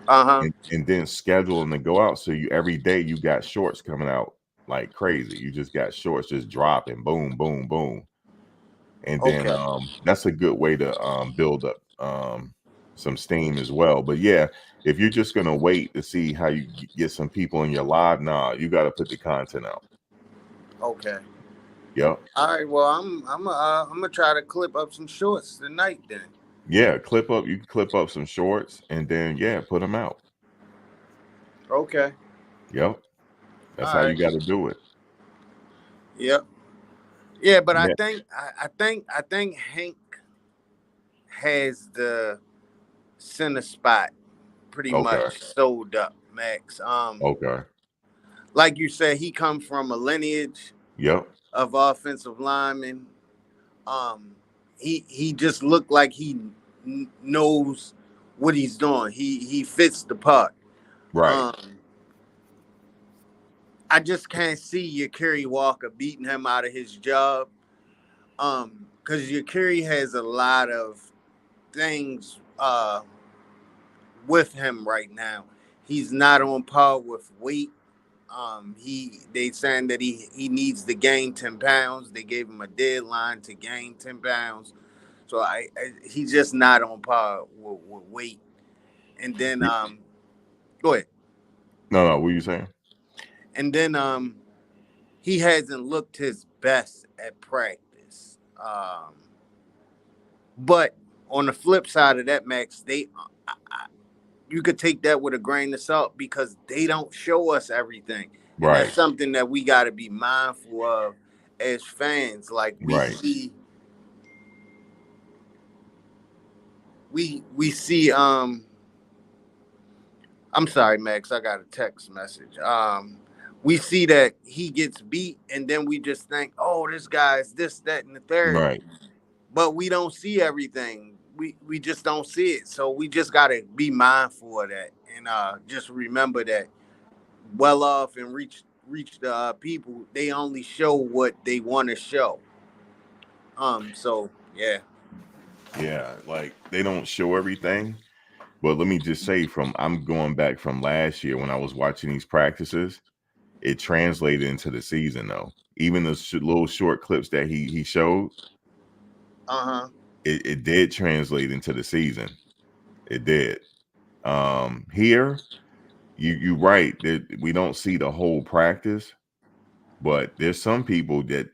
Uh-huh. And then schedule them to go out. So every day you got shorts coming out like crazy. You just got shorts just dropping, boom, boom, boom. And then that's a good way to build up some steam as well. But yeah, if you're just gonna wait to see how you get some people in your live, you got to put the content out. Okay. Yep. All right. Well, I'm gonna try to clip up some shorts tonight then. Yeah, you can clip up some shorts and then put them out. Okay. Yep. That's how you got to do it. Yep. Yeah, but Yeah. I think Hank has the center spot pretty much sold up, Max. Okay. like you said, he come from a lineage Yep. of offensive linemen. Um, he just looked like he knows what he's doing. He fits the part. Right. Um, I just can't see Yakiri Walker beating him out of his job. Because Yakiri has a lot of things with him right now. He's not on par with weight. They saying that he needs to gain 10 pounds. They gave him a deadline to gain 10 pounds. So he's just not on par with weight. And then go ahead. No, what are you saying? And then he hasn't looked his best at practice. But on the flip side of that, Max, you could take that with a grain of salt because they don't show us everything. And Right. that's something that we got to be mindful of as fans. Like Right. we see I'm sorry, Max, I got a text message. We see that he gets beat and then we just think, oh, this guy's this, that, and the third. Right. But we don't see everything. We just don't see it. So we just gotta be mindful of that and just remember that well off and reach the people, they only show what they want to show. So yeah. Yeah, like they don't show everything. But let me just say, I'm going back from last year when I was watching these practices, it translated into the season though. Even those little short clips that he showed, it did translate into the season. It did. Here, you right that we don't see the whole practice, but there's some people that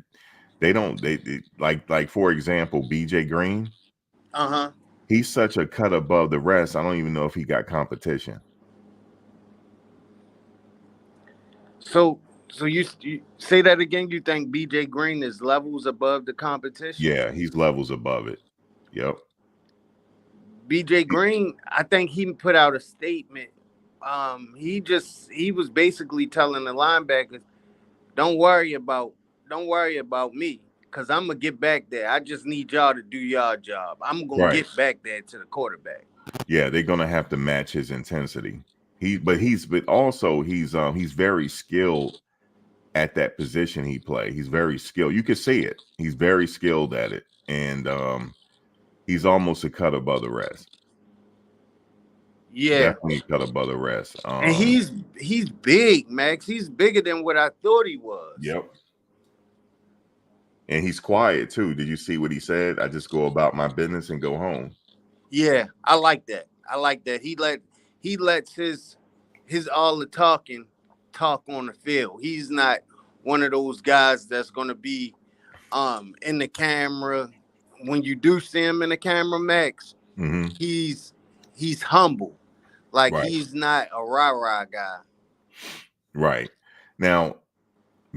they don't they like for example, BJ Green. He's such a cut above the rest. I don't even know if he got competition. So you say that again? You think BJ Green is levels above the competition? Yeah, he's levels above it. Yep. BJ Green, I think he put out a statement. He was basically telling the linebackers, don't worry about me, because I'm gonna get back there. I just need y'all to do y'all job. I'm gonna get back there to the quarterback. Yeah, they're gonna have to match his intensity. But also he's very skilled at that position he play. He's very skilled. You can see it. He's very skilled at it. And he's almost a cut above the rest. Yeah. Definitely a cut above the rest. And he's big, Max. He's bigger than what I thought he was. Yep. And he's quiet too. Did you see what he said? I just go about my business and go home. Yeah, I like that. He lets his all the talk on the field. He's not one of those guys that's gonna be in the camera. When you do see him in the camera, Max, he's humble. Like he's not a rah-rah guy. Right. Now,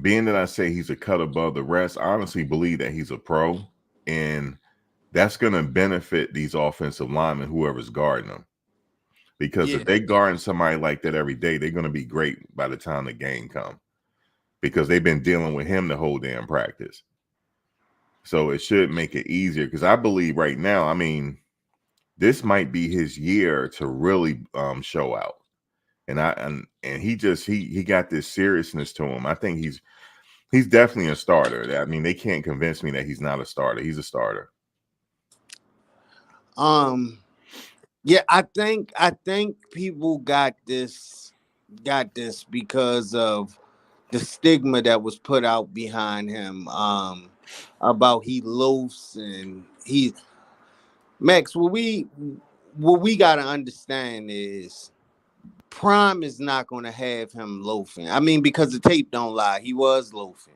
being that I say he's a cut above the rest, I honestly believe that he's a pro, and that's going to benefit these offensive linemen, whoever's guarding them. Because if they guarding somebody like that every day, they're going to be great by the time the game comes. Because they've been dealing with him the whole damn practice. So it should make it easier. Because I believe right now, I mean, this might be his year to really show out. And he got this seriousness to him. I think he's definitely a starter. I mean, they can't convince me that he's not a starter. He's a starter. Yeah, I think people got this because of the stigma that was put out behind him about he loafs and he Max. What we gotta understand is Prime is not gonna have him loafing. I mean, because the tape don't lie, he was loafing.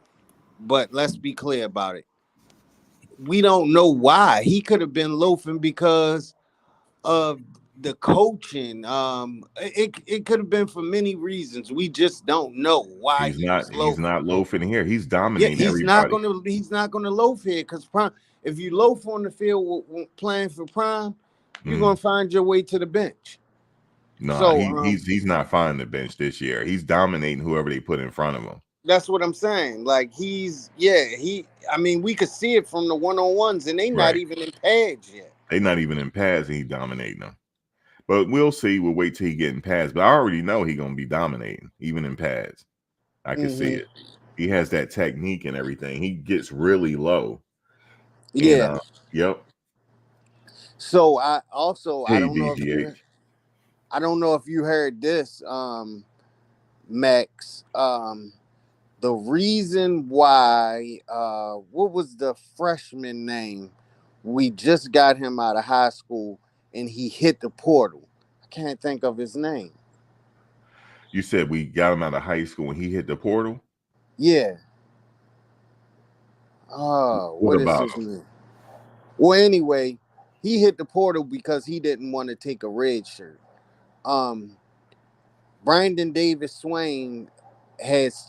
But let's be clear about it. We don't know why. He could have been loafing because of the coaching. It could have been for many reasons. We just don't know why he's not loafing here. He's dominating everybody. He's not gonna loaf here because Prime. If you loaf on the field playing for Prime, you're gonna find your way to the bench. No, So he's not finding the bench this year. He's dominating whoever they put in front of him. that's what I'm saying. Like I mean, we could see it from the one-on-ones, and they not Right. even in pads yet. They're not even in pads, and he's dominating them. But we'll see. We'll wait till he get in pads. But I already know he's gonna be dominating, even in pads. I can see it. He has that technique and everything. He gets really low. And Yeah. yep. So I Hey, don't know if DGH. you heard this, Max. The reason why what was the freshman name? We just got him out of high school and he hit the portal. I can't think of his name. You said we got him out of high school and he hit the portal? Yeah. What What is about his him? name? Well, anyway, he hit the portal because he didn't want to take a red shirt. Brandon Davis Swain has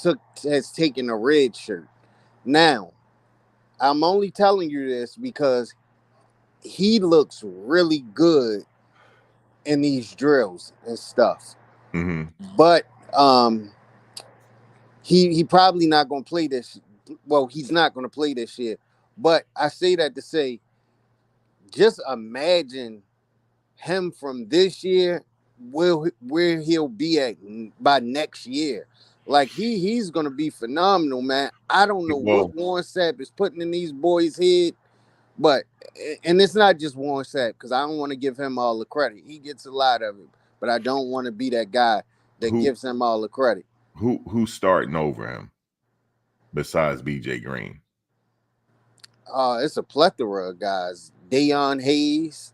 taken a red shirt. Now, I'm only telling you this because he looks really good in these drills and stuff. Mm-hmm. But he probably not gonna play this. Well, he's not gonna play this year. But I say that to say, just imagine him from this year, where he'll be at by next year. Like he's gonna be phenomenal, man. I don't know what Well, Warren Sapp is putting in these boys' head, but and it's not just Warren Sapp, because I don't want to give him all the credit. He gets a lot of it, but I don't want to be that guy that who gives him all the credit. who's starting over him besides BJ Green? It's a plethora of guys. Deion Hayes.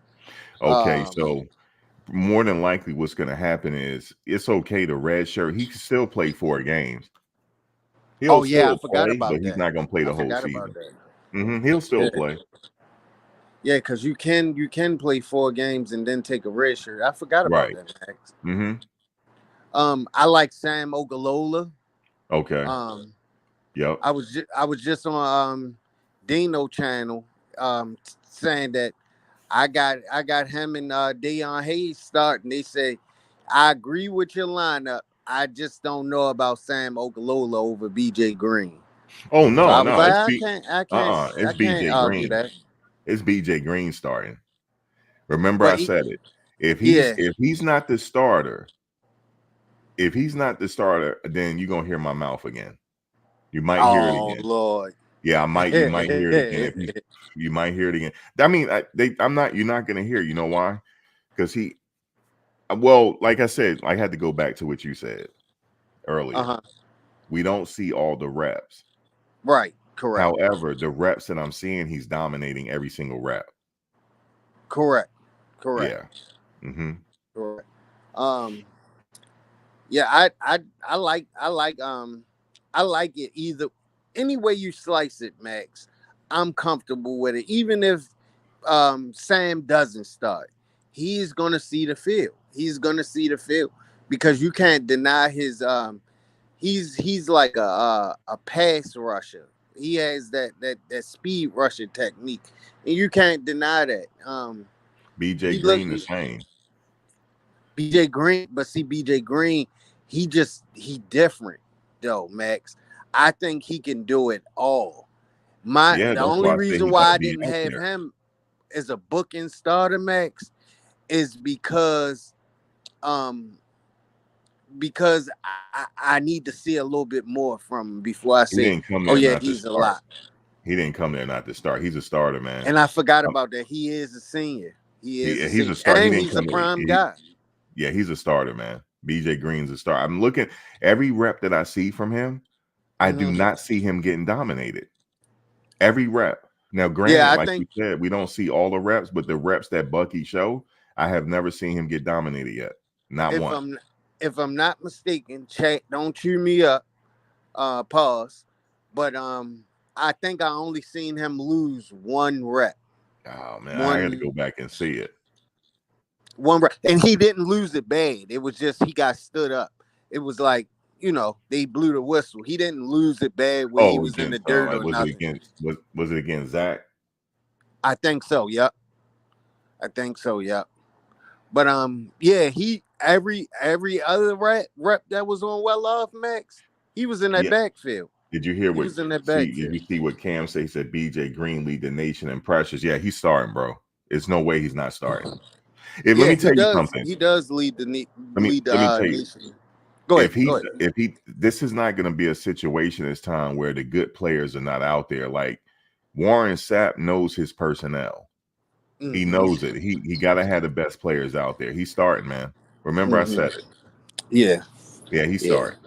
Okay, so more than likely what's going to happen is it's okay to redshirt. He can still play 4 games. He'll Oh yeah, I still forgot play, about but he's that. not going to play I the whole forgot about season. that. He'll still play. Yeah, because you can play 4 games and then take a red shirt. I forgot about Right. that, Max. I like Sam Ogalola. Okay. Yep. I was just on Dino channel saying that I got him and Deion Hayes starting. They say I agree with your lineup. I just don't know about Sam Ogalola over BJ Green. Oh So no, I was no, like, it's I it's can't BJ argue Green. that. It's BJ Green starting. Remember I But said it. If yeah. he's not the starter, then you're gonna hear my mouth again. You might hear it Oh again. Lord. Yeah, you might hear it again. You might hear it again. I mean, you're not gonna hear it. You know why? Because like I said, I had to go back to what you said earlier. We don't see all the reps. Right. Correct. However, the reps that I'm seeing, he's dominating every single rep. Correct. Yeah. Correct. Yeah, I like it either any way you slice it, Max. I'm comfortable with it. Even if Sam doesn't start, he's gonna see the field. He's gonna see the field because you can't deny his he's like a pass rusher. He has that speed rusher technique, and you can't deny that. BJ He look Green the same. BJ Green, but see BJ Green, he different though, Max. I think he can do it all. Yeah, The that's only why I say reason he why got I to be didn't out have there. him as a booking starter, Max, is because I need to see a little bit more from him before I He say, didn't come oh there yeah, not to he's a start. lot. He didn't come there not to start. He's a starter, man. And I forgot about that. He is a senior. He's a start. He And didn't he's a come there. prime guy. Yeah, he's a starter, man. BJ Green's a star. I'm looking every rep that I see from him. I do not see him getting dominated. Every rep. Now, Yeah, granted, I like you think said, we don't see all the reps, but the reps that Bucky show, I have never seen him get dominated yet. Not if once. I'm not mistaken, chat, don't chew me up, pause. But I think I only seen him lose 1 rep. Oh man, I had to One go back and see it. rep. And he didn't lose it bad. It was just he got stood up. It was like, they blew the whistle. He didn't lose it bad where he Oh, was in the against dirt or was it nothing. against was it against Zach? I think so, yep. I think so, yep. But yeah, every other rep that was on well off Max, he was in that Yeah. backfield. Did you hear He what? was in that Did you backfield. see what Cam say? He said B.J. Green lead the nation in pressures. Yeah, he's starting, bro. There's no way he's not starting. Let Yeah, me he tell you does. something. He does lead the Let me tell you. nation. Go ahead. If he this is not going to be a situation this time where the good players are not out there. Like Warren Sapp knows his personnel. He knows it. He got to have the best players out there. He's starting, man. Remember I said it. Yeah, Yeah, he's yeah. starting.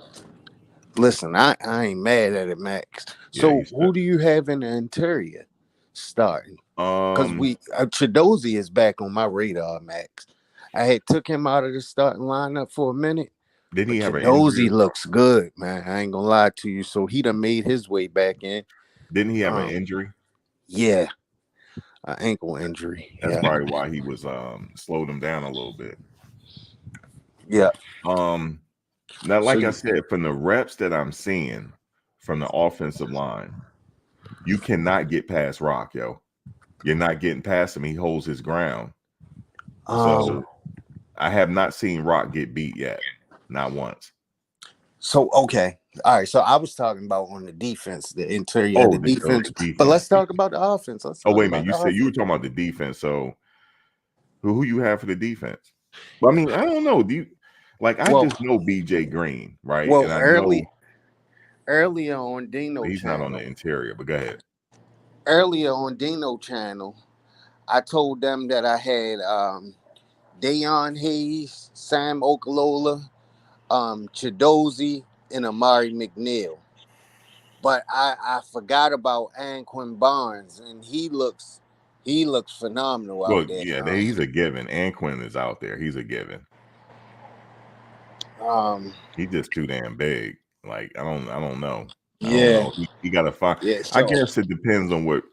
Listen, I ain't mad at it, Max. Yeah, So he's who do you have in the interior starting? Because starting. Chidozie is back on my radar, Max. I had took him out of the starting lineup for a minute, Didn't but he have an injury? Chidozie looks good, man. I ain't gonna lie to you. So he done made his way back in. Didn't he have an injury? Yeah, an ankle injury. That's Yeah, probably why he was slowed him down a little bit. yeah. Now, So like I said, from the reps that I'm seeing from the offensive line, you cannot get past Rock, yo. You're not getting past him. He holds his ground. So I have not seen Rock get beat yet. Not once. So okay. All right. So I was talking about on the defense, the interior of the defense. The But defense. let's talk about the offense. Let's Oh, talk wait a about minute. You the said you were offense. talking about the defense. So who you have for the defense? Well, I mean, I don't know. I just know BJ Green, right? Well, And I know earlier on Dino he's not on the channel. interior, but go ahead. Earlier on Dino channel, I told them that I had Dayon Hayes, Sam Okalola, Chidozie, and Amari McNeil. But I forgot about Anquin Barnes, and he looks phenomenal Well, out there. yeah, he's a given. Anquin is out there. He's a given. He's just too damn big. Like I don't know. I don't know. He got to find. Yeah, I so guess it depends on what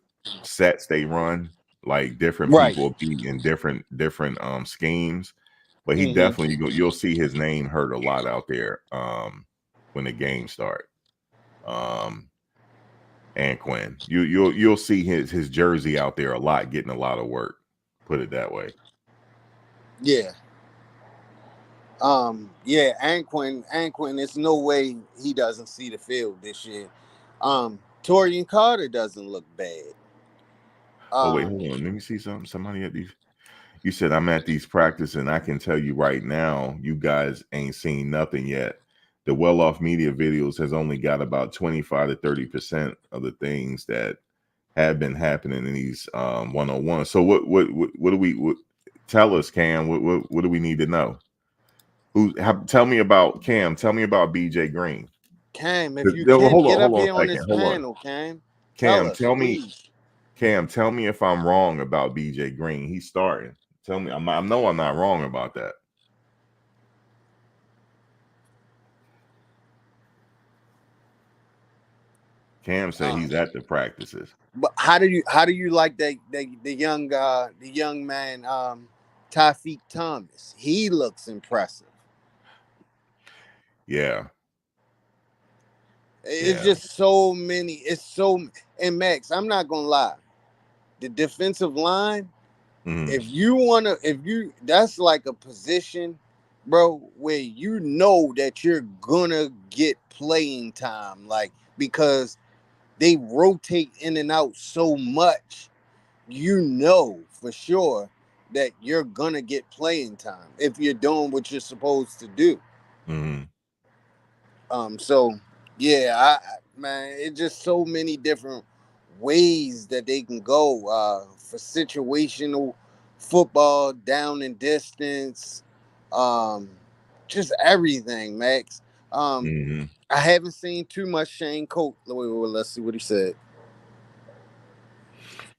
sets they run. Like different right. people be in different schemes, but he Mm-hmm. definitely you'll see his name heard a lot out there when the games start. Anquin, you'll see his jersey out there a lot, getting a lot of work. Put it that way. Yeah. Yeah, Anquin, there's no way he doesn't see the field this year. Torian Carter doesn't look bad. Oh wait, hold on. Let me see something. Somebody at these. You said I'm at these practices, and I can tell you right now, you guys ain't seen nothing yet. The well-off media videos has only got about 25 to 30% of the things that have been happening in these 101. So what do we tell us, Cam? What do we need to know? Tell me about Cam. Tell me about BJ Green. Cam, if you Hold can on, get up hold on here a on second. this Hold on. panel, Cam. Tell Cam, us, please. Cam, tell me if I'm wrong about BJ Green. He's starting. Tell me. I know I'm not wrong about that. Cam said he's at the practices. But how do you like the young man Tafik Thomas? He looks impressive. Yeah. It's just so many. And Max, I'm not gonna lie. The defensive line, that's like a position, bro, where you know that you're gonna get playing time, like because they rotate in and out so much, you know for sure that you're gonna get playing time if you're doing what you're supposed to do. So yeah, man, it's just so many different ways that they can go for situational football, down and distance, just everything, Max. I haven't seen too much Shane Colt. Let's see what he said.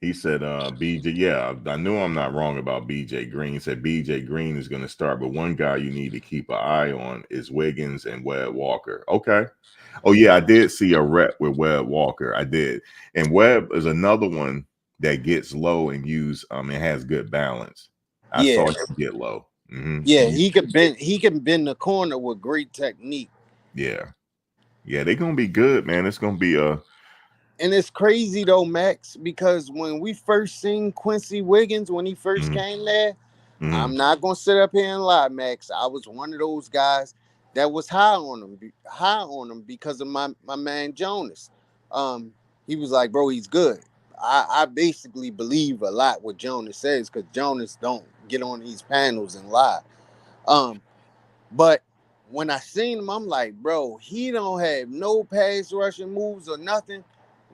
He said, BJ, yeah, I knew I'm not wrong about BJ Green. He said BJ Green is going to start, but one guy you need to keep an eye on is Wiggins and Webb Walker. Okay. Oh, yeah, I did see a rep with Webb Walker. I did. And Webb is another one that gets low and has good balance. I saw him get low. Yeah, he can bend the corner with great technique. Yeah. Yeah, they're going to be good, man. It's going to be And it's crazy though, Max, because when we first seen Quincy Wiggins when he first came there, I'm not gonna sit up here and lie, Max. I was one of those guys that was high on him because of my man Jonas. He was like, bro, he's good. I basically believe a lot what Jonas says because Jonas don't get on these panels and lie. But when I seen him, I'm like, bro, he don't have no pass rushing moves or nothing.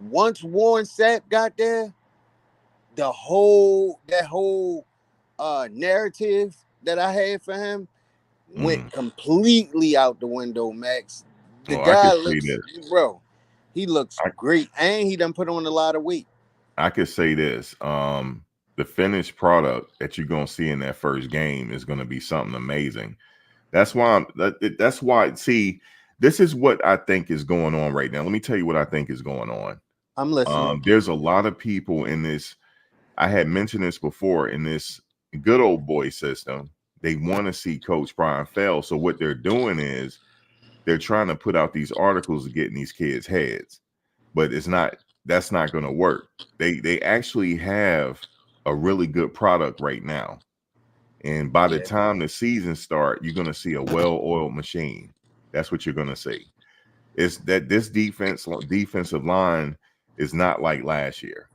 Once Warren Sapp got there, that whole narrative that I had for him went completely out the window, Max. The Well, I could guy say looks, this. bro, he looks I, great, and he done put on a lot of weight. I could say this. The finished product that you're gonna see in that first game is gonna be something amazing. That's why that's why. See, this is what I think is going on right now. Let me tell you what I think is going on. I'm listening. There's a lot of people in this. I had mentioned this before in this good old boy system. They want to see Coach Brian fail. So what they're doing is they're trying to put out these articles to get in these kids' heads, but that's not going to work. They actually have a really good product right now. And by the Yeah. time the season starts, you're going to see a well-oiled machine. That's what you're going to see. It's that this defensive line is not like last year.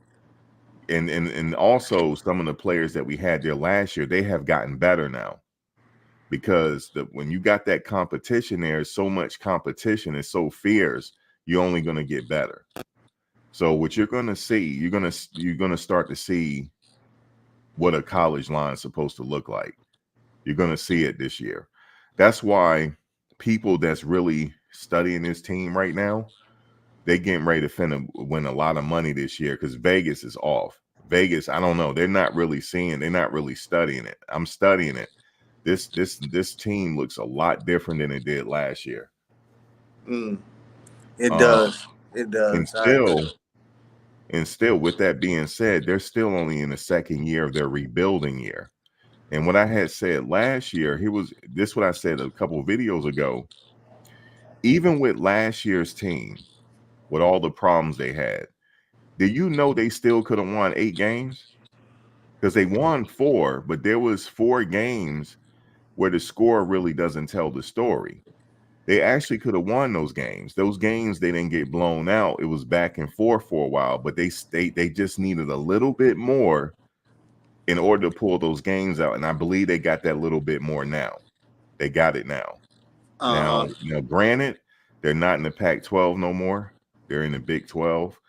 And also some of the players that we had there last year, they have gotten better now. Because when you got that competition, there's so much competition, it's so fierce, you're only going to get better. So what you're going to see, you're going to start to see what a college line is supposed to look like. You're going to see it this year. That's why people that's really studying this team right now, they getting ready to win a lot of money this year because Vegas is off. Vegas, I don't know. They're not really studying it. I'm studying it. This team looks a lot different than it did last year. It does. It And does. still, with that being said, they're still only in the second year of their rebuilding year. And what I had said last year, what I said a couple of videos ago. Even with last year's team, with all the problems they had, did you know they still could have won 8 games? Because they won 4, but there was 4 games where the score really doesn't tell the story. They actually could have won those games. Those games, they didn't get blown out. It was back and forth for a while, but they just needed a little bit more in order to pull those games out. And I believe they got that little bit more now. They got it now. Now, granted, they're not in the Pac-12 no more. They're in the Big 12.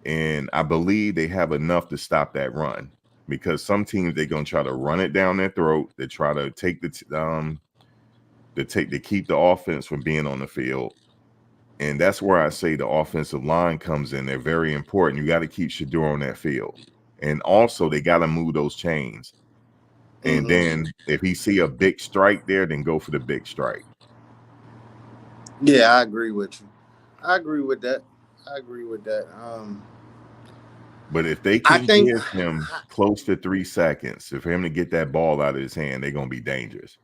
And I believe they have enough to stop that run because some teams, they're going to try to run it down their throat. They try to take to keep the offense from being on the field. And that's where I say the offensive line comes in. They're very important. You got to keep Shedeur on that field. And also they got to move those chains. And then if he see a big strike there, then go for the big strike. Yeah, I agree with you. I agree with that. But if they can give him close to 3 seconds, for him to get that ball out of his hand, they're going to be dangerous.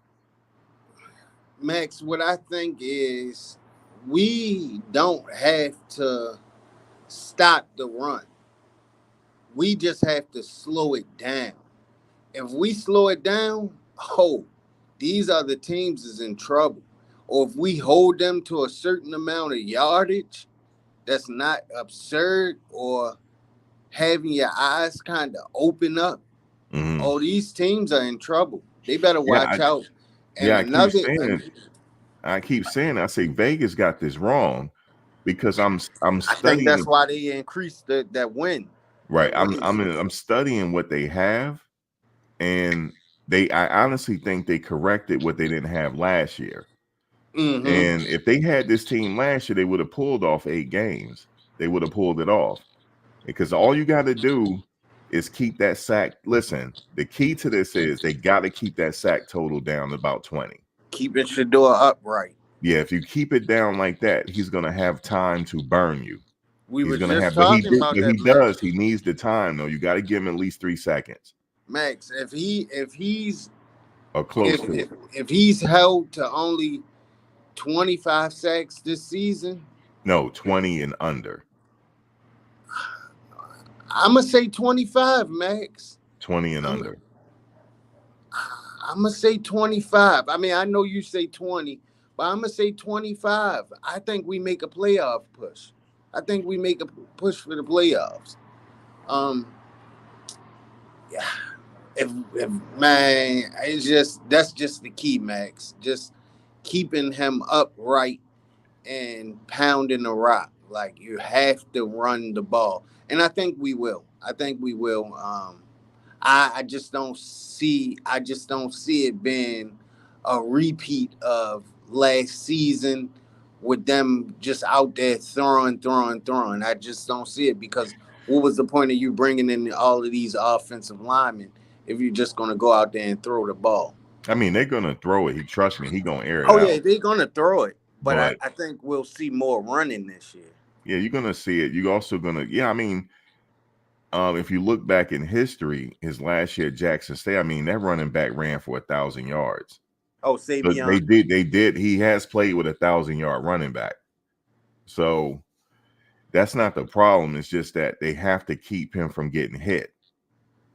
Max, what I think is we don't have to stop the run. We just have to slow it down. If we slow it down, these other teams is in trouble. Or if we hold them to a certain amount of yardage that's not absurd or having your eyes kind of open up, these teams are in trouble. They better watch out. And I keep saying, I say Vegas got this wrong because I'm studying. I think that's why they increased that win. Right. I'm studying what they have, and I honestly think they corrected what they didn't have last year. And if they had this team last year, they would have pulled off 8 games. They would have pulled it off because all you got to do is keep that sack. Listen, the key to this is they got to keep that sack total down to about 20. Keeping Shedeur upright. Yeah, if you keep it down like that, he's going to have time to burn you. He needs the time though. You got to give him at least 3 seconds. Max, if he's close to it. If he's held to only 25 sacks this season, no, 20 and under. I'm gonna say 25, Max. 20 and under. I'm gonna say 25. I mean, I know you say 20, but I'm gonna say 25. I think we make a playoff push. I think we make a push for the playoffs. Um, yeah. If man, it's just that's just the key, Max. Just keeping him upright and pounding the rock. Like you have to run the ball, and I think we will. I think we will. I just don't see. I just don't see it being a repeat of last season with them just out there throwing. I just don't see it because what was the point of you bringing in all of these offensive linemen if you're just going to go out there and throw the ball? I mean, they're gonna throw it. Trust me, he gonna air it Oh yeah, out. they're going to throw it, but But I think we'll see more running this year. yeah, you're gonna see it. You also gonna, yeah. I mean, if you look back in history, his last year at Jackson State, I mean, that running back ran for 1,000 yards. Oh, So they Savion. did. He has played with 1,000-yard running back. So that's not the problem. It's just that they have to keep him from getting hit.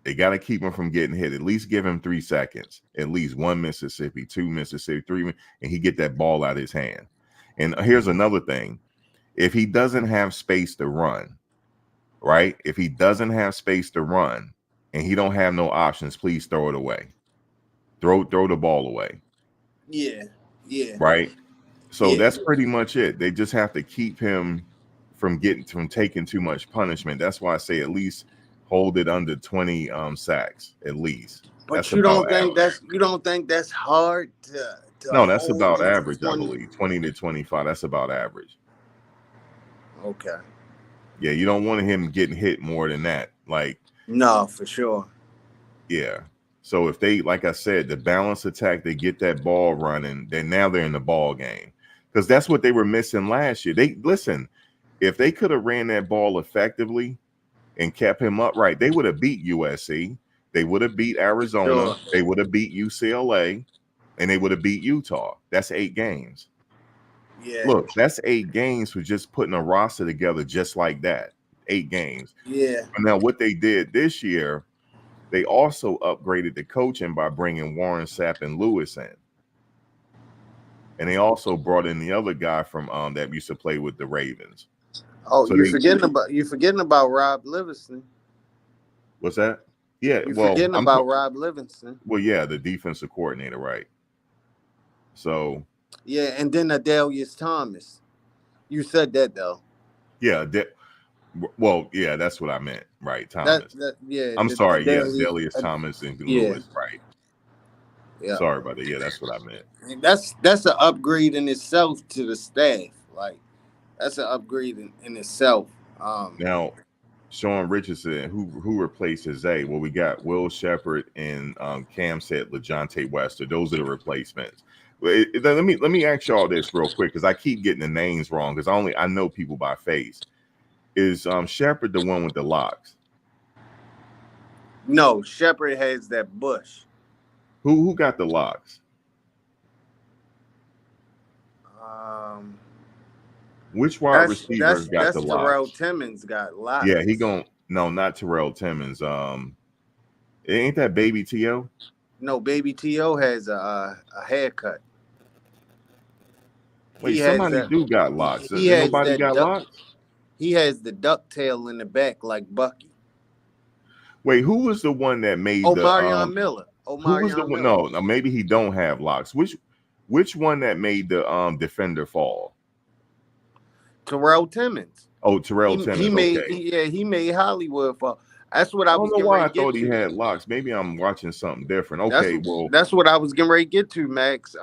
They got to keep him from getting hit. At least give him 3 seconds. At least 1 Mississippi, 2 Mississippi, 3, and he get that ball out of his hand. And here's another thing: if he doesn't have space to run, right? If he doesn't have space to run, and he don't have no options, please throw it away. Throw the ball away. Yeah, yeah, Right. So yeah. that's pretty much it. They just have to keep him from taking too much punishment. That's why I say at least hold it under 20 sacks. At least But that's about average. you don't think that's hard to No, that's hold about in average, I 20? believe. 20 to 25. That's about average. Okay. Yeah, you don't want him getting hit more than that. Like, No, for sure. yeah. So if they, like I said, the balance attack, they get that ball running, then now they're in the ball game. Because that's what they were missing last year. They listen, if they could have ran that ball effectively and kept him upright, they would have beat USC. They would have beat Arizona. Sure. They would have beat UCLA, and they would have beat Utah. That's 8 games. Yeah. Look, that's 8 games for just putting a roster together just like that. 8 games. Yeah. And now what they did this year, they also upgraded the coaching by bringing Warren Sapp and Lewis in. And they also brought in the other guy from that used to play with the Ravens. Oh, So you forgetting about Rob Livingston. what's that? Yeah, You well, forgetting about Rob Livingston. well, yeah, the defensive coordinator, right? So Yeah, and then Adelius Thomas. You said that though. yeah, well, yeah, that's what I meant, right? Thomas. Yeah. I'm sorry, yeah, Adelius, Delius Thomas and yeah. Lewis, right? Yeah. Sorry about that. Yeah, that's what I meant. And that's an upgrade in itself to the staff. Like that's an upgrade in itself. Now, Sean Richardson, who replaces Zay? Well, we got Will Shepherd and Cam said LeJontay Wester. Those are the replacements. Let me ask y'all this real quick because I keep getting the names wrong because I know people by face. Is Shepherd the one with the locks? No, Shepard has that bush. Who got the locks? Which wide receiver got the locks? Terrell Timmons got locks. Yeah, no, not Terrell Timmons. Ain't that Baby T.O.? No, Baby T.O. has a haircut. Wait, somebody got locks. Nobody got locks? He has the ducktail in the back like Bucky. Wait, who was the one that made Omarion Miller. Who was the one? No, maybe he don't have locks. Which one that made the defender fall? Terrell Timmons. Oh, Terrell Timmons. He made Hollywood fall. That's what I was getting ready to get to. I thought he had locks. Maybe I'm watching something different. Okay, that's what I was getting ready to get to, Max.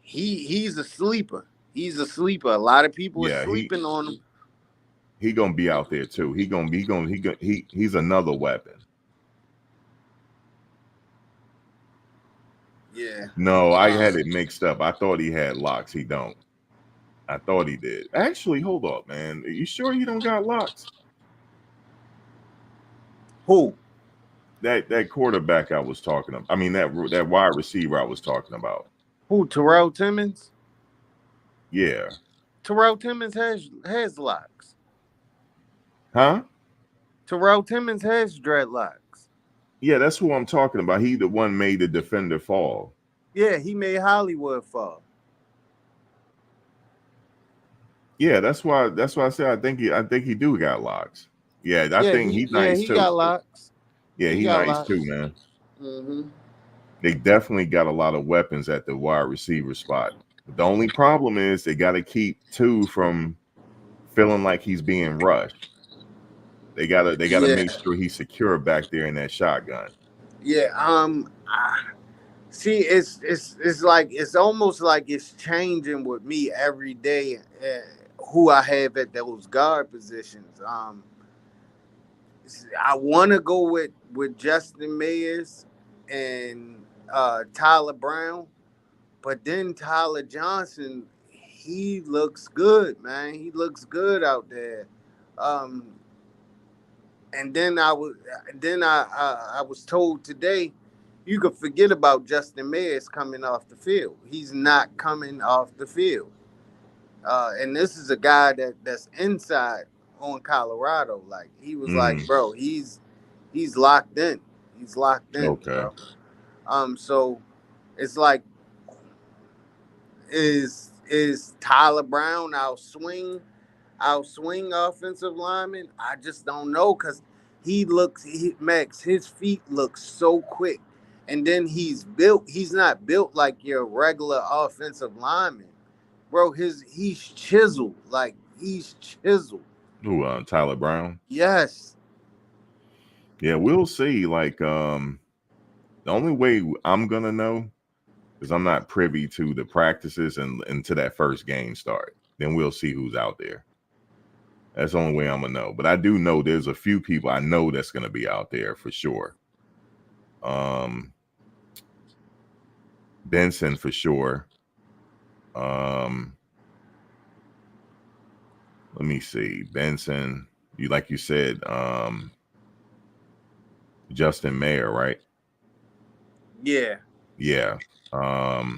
He's a sleeper. He's a sleeper. A lot of people are sleeping on him. He gonna be out there too. He's another weapon. Yeah. No, I had it mixed up. I thought he had locks. He don't. I thought he did. Actually, hold up, man. Are you sure he don't got locks? Who? That quarterback I was talking about. I mean that wide receiver I was talking about. Who? Terrell Timmons? Yeah. Terrell Timmons has locks. Huh? Terrell Timmons has dreadlocks. Yeah, that's who I'm talking about. He the one made the defender fall. Yeah, he made Hollywood fall. Yeah, that's why I said I think he do got locks. Yeah, I Yeah, think he he's yeah nice he too. got locks. Yeah, He he got nice locks. too, man. Mm-hmm. They definitely got a lot of weapons at the wide receiver spot. But the only problem is they got to keep two from feeling like he's being rushed. They gotta Yeah, make sure he's secure back there in that shotgun. yeah. See, it's like it's almost like it's changing with me every day. Who I have at those guard positions. I want to go with Justin Mayers and Tyler Brown, but then Tyler Johnson, he looks good, man. He looks good out there. Um, and then I was told today, you could forget about Justin Mayers coming off the field. He's not coming off the field. And this is a guy that's inside on Colorado. Like he was like, Mm, bro, he's locked in. He's locked in, okay. bro. So it's like, is Tyler Brown outswing offensive lineman? I just don't know because Max, his feet look so quick. And then he's not built like your regular offensive lineman. Bro, he's chiseled. Like he's chiseled. Who? Tyler Brown. Yes. Yeah, we'll see. Like, the only way I'm gonna know is I'm not privy to the practices and to that first game start. Then we'll see who's out there. That's the only way I'm gonna know. But I do know there's a few people I know that's gonna be out there for sure. Benson for sure. Let me see. Benson, you said, Justin Mayer, right? Yeah. Yeah. I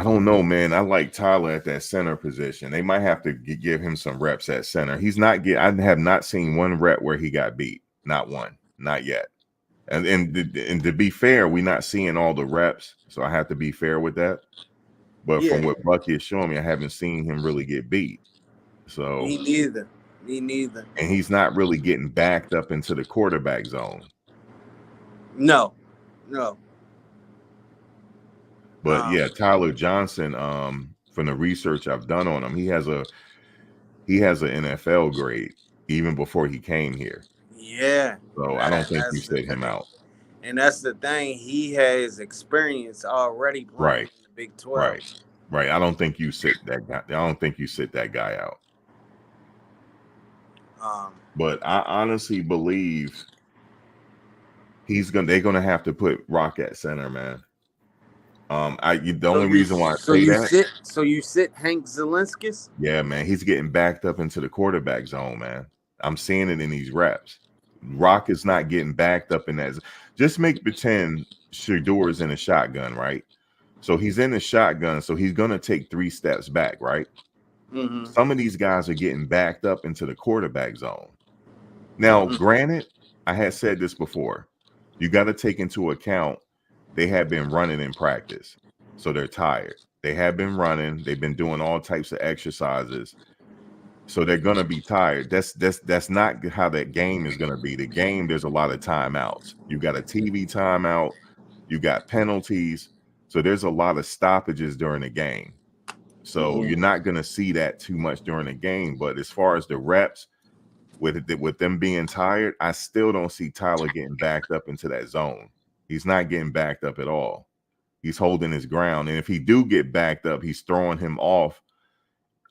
don't know, man. I like Tyler at that center position. They might have to give him some reps at center. I have not seen one rep where he got beat. Not one. Not yet. And to be fair, we're not seeing all the reps, so I have to be fair with that. But from Yeah. what Bucky is showing me, I haven't seen him really get beat. So, Me neither. Me neither. and he's not really getting backed up into the quarterback zone. No. No. But yeah, Tyler Johnson, from the research I've done on him, he has an NFL grade even before he came here. Yeah. So I don't think you That's the sit him thing. out. And that's the thing. He has experience already playing Right. in the Big 12. Right. I don't think you sit that guy. I don't think you sit that guy out. But I honestly believe they're gonna have to put Rock at center, man. The only reason why I say that, So you sit Hank Zelinskis? yeah, man, he's getting backed up into the quarterback zone, man. I'm seeing it in these reps. Rock is not getting backed up in that. Just pretend Shador is in a shotgun, right? So he's in the shotgun, so he's gonna take 3 steps back, right? Mm-hmm. Some of these guys are getting backed up into the quarterback zone. Now, granted, I had said this before. You got to take into account they have been running in practice, so they're tired. They have been running. They've been doing all types of exercises, so they're gonna be tired. That's not how that game is gonna be. The game, there's a lot of timeouts. You got a TV timeout. You got penalties. So there's a lot of stoppages during the game. So you're not gonna see that too much during the game. But as far as the reps, with them being tired, I still don't see Tyler getting backed up into that zone. He's not getting backed up at all. He's holding his ground. And if he do get backed up, he's throwing him off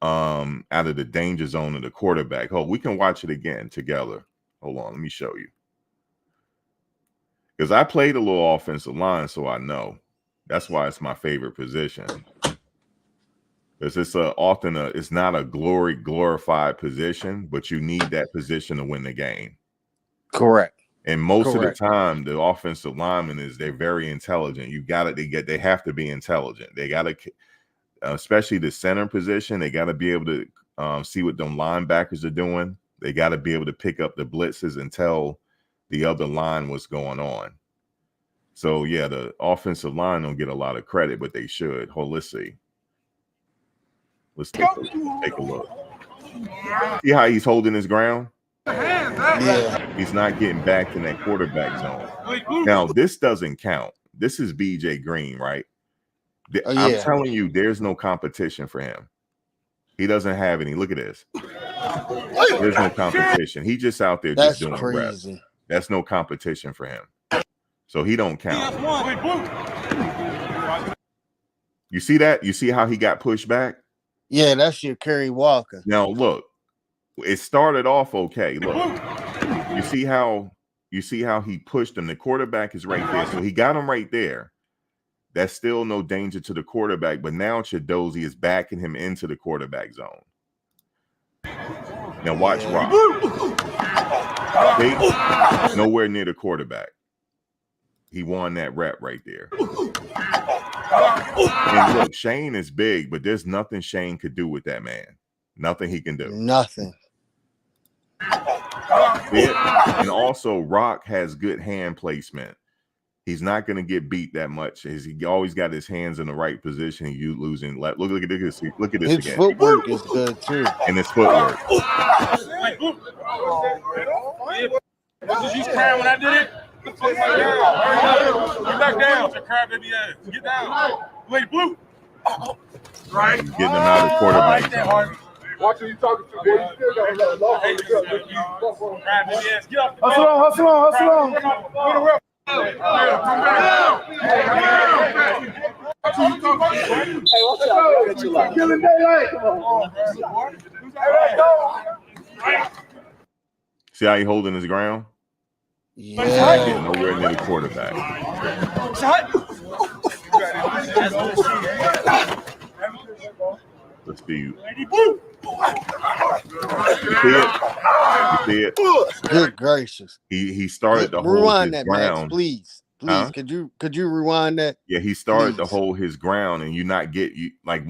out of the danger zone of the quarterback. We can watch it again together. Hold on, let me show you. Because I played a little offensive line, so I know. That's why it's my favorite position. Because it's not a glorified position, but you need that position to win the game. Correct. And most of the time, the offensive lineman they're very intelligent. They have to be intelligent. They got to, especially the center position, they got to be able to see what them linebackers are doing. They got to be able to pick up the blitzes and tell the other line was going on. So yeah, the offensive line don't get a lot of credit, but they should. Hold, let's see. Let's take a look. See how he's holding his ground? Yeah. He's not getting back in that quarterback zone. Now, this doesn't count. This is BJ Green, right? Oh, I'm yeah. telling you, there's no competition for him. He doesn't have any. Look at this. There's no competition. He's just out there just doing reps. That's no competition for him. So he don't count. You see that? You see how he got pushed back? Yeah, that's your Curry Walker. Now look, it started off okay. Look, you see how he pushed him. The quarterback is right there. So he got him right there. That's still no danger to the quarterback, but now Chidozie is backing him into the quarterback zone. Now watch Rock. See? Nowhere near the quarterback. He won that rep right there. And look, Shane is big, but there's nothing Shane could do with that man. Nothing he can do. Nothing. And also, Rock has good hand placement. He's not going to get beat that much. He always got his hands in the right position. You losing. Look at this. Look at this his again. Footwork is good too. And his footwork. Was you crying when I did it? Get back down, your crybaby ass. Get down. Lady Blue. Right. He's getting him out of the quarterback zone. Watch who you talking to, boy. You still got that love on the Crybaby ass. Get up. Hustle on. Hey, watch out. Killing daylight. See how he holding his ground? Yeah. Getting nowhere near the quarterback. Let's see. You see it? Good gracious. He started to hold rewind his that, ground. Max, please. Huh? Could you rewind that? Yeah, he started to hold his ground, and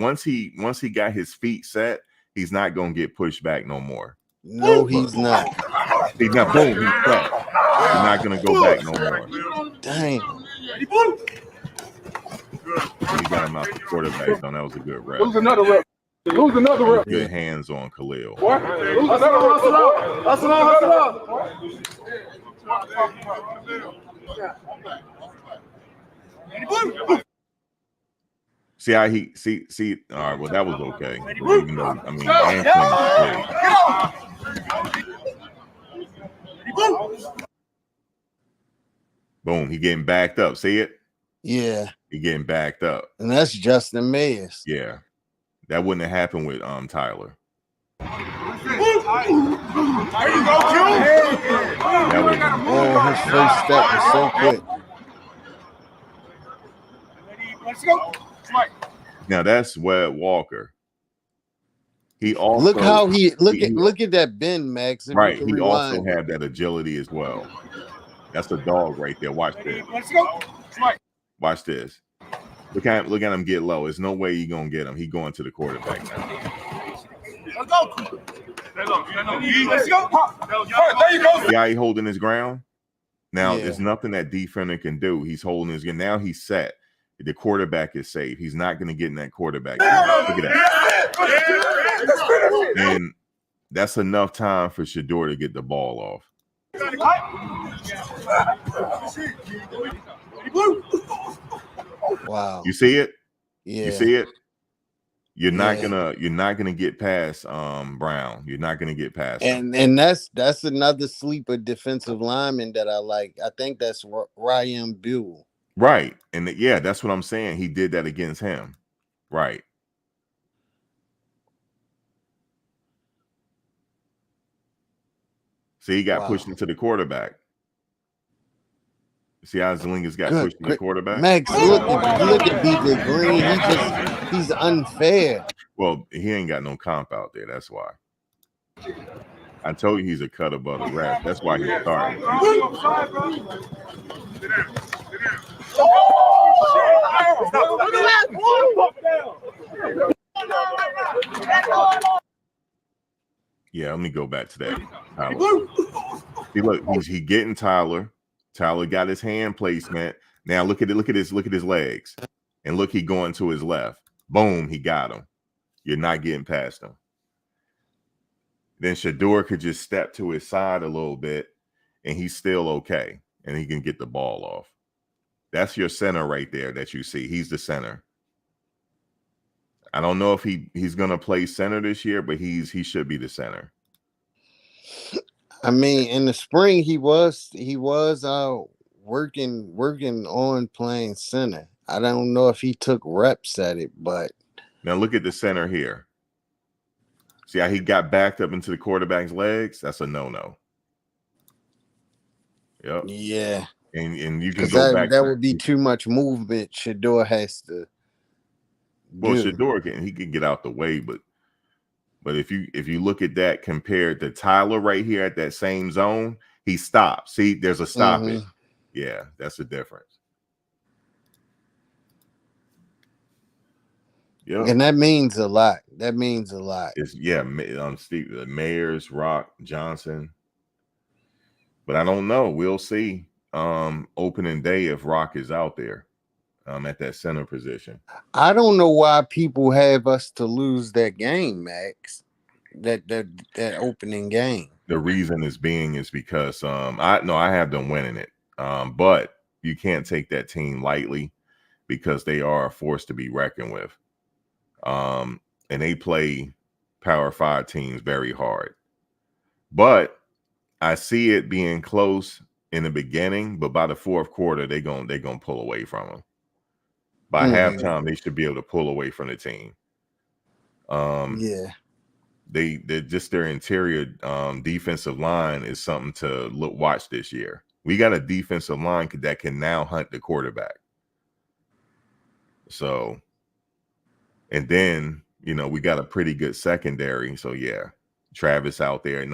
once he got his feet set, he's not gonna get pushed back no more. No, he's not. He's not. Boom, he's set. He's not gonna go back no more. Dang. He got him out the quarterback zone. That was a good rep. Lose another rep. Good hands on Khalil. Hustle on. See how he see. All right, well that was okay. Even though Anthony was big. Boom, he getting backed up. See it? Yeah. He getting backed up. And that's Justin Mayers. Yeah. That wouldn't have happened with Tyler. His first step was so quick. Let's go. Now that's Webb Walker. He also Look how look at that bend, Max. Right. He also had that agility as well. That's a dog right there. Watch this. Let's go. Watch this. Look at him get low. There's no way you're gonna get him. He going to the quarterback now. Let's go. Let's go. There you go. See how he holding his ground? Now there's nothing that defender can do. He's holding his ground. Now he's set. The quarterback is safe. He's not going to get in that quarterback. Look at that. And that's enough time for Shedeur to get the ball off. Wow. You see it? Yeah. You see it? You're not gonna get past Brown. You're not gonna get past him. And that's another sleeper defensive lineman that I like. I think that's Ryan Buell. Right. And that's what I'm saying. He did that against him. Right. See, he got pushed into the quarterback. See how Zelingas got pushed into the quarterback? Max, look at BJ Green. He's unfair. Well, he ain't got no comp out there. That's why. I told you he's a cut above the rest. That's why he's starting. Yeah, let me go back to that. See, look, he getting Tyler. Tyler got his hand placement. Now look at it. Look at his legs, and look, he going to his left. Boom, he got him. You're not getting past him. Then Shador could just step to his side a little bit, and he's still okay, and he can get the ball off. That's your center right there that you see. He's the center. I don't know if he's gonna play center this year, but he should be the center. I mean, in the spring he was working on playing center. I don't know if he took reps at it, but Now look at the center here. See how he got backed up into the quarterback's legs? That's a no-no. Yep. yeah, And you can because go back that to, would be too much movement. Shador has to well, do. Shador he can get out the way, but if you look at that compared to Tyler right here at that same zone, he stopped. See, there's a stoppage. Yeah, that's the difference. Yep. And that means a lot. That means a lot. It's Steve Mayers, Rock, Johnson. But I don't know. We'll see. Opening day if Rock is out there at that center position. I don't know why people have us to lose that game, Max. That opening game. The reason is because I have them winning it. But you can't take that team lightly because they are a force to be reckoned with. And they play Power 5 teams very hard. But I see it being close in the beginning, but by the fourth quarter, they're gonna pull away from them. By halftime, they should be able to pull away from the team. Yeah. They just their interior defensive line is something to watch this year. We got a defensive line that can now hunt the quarterback. So, and then we got a pretty good secondary. So yeah, Travis out there.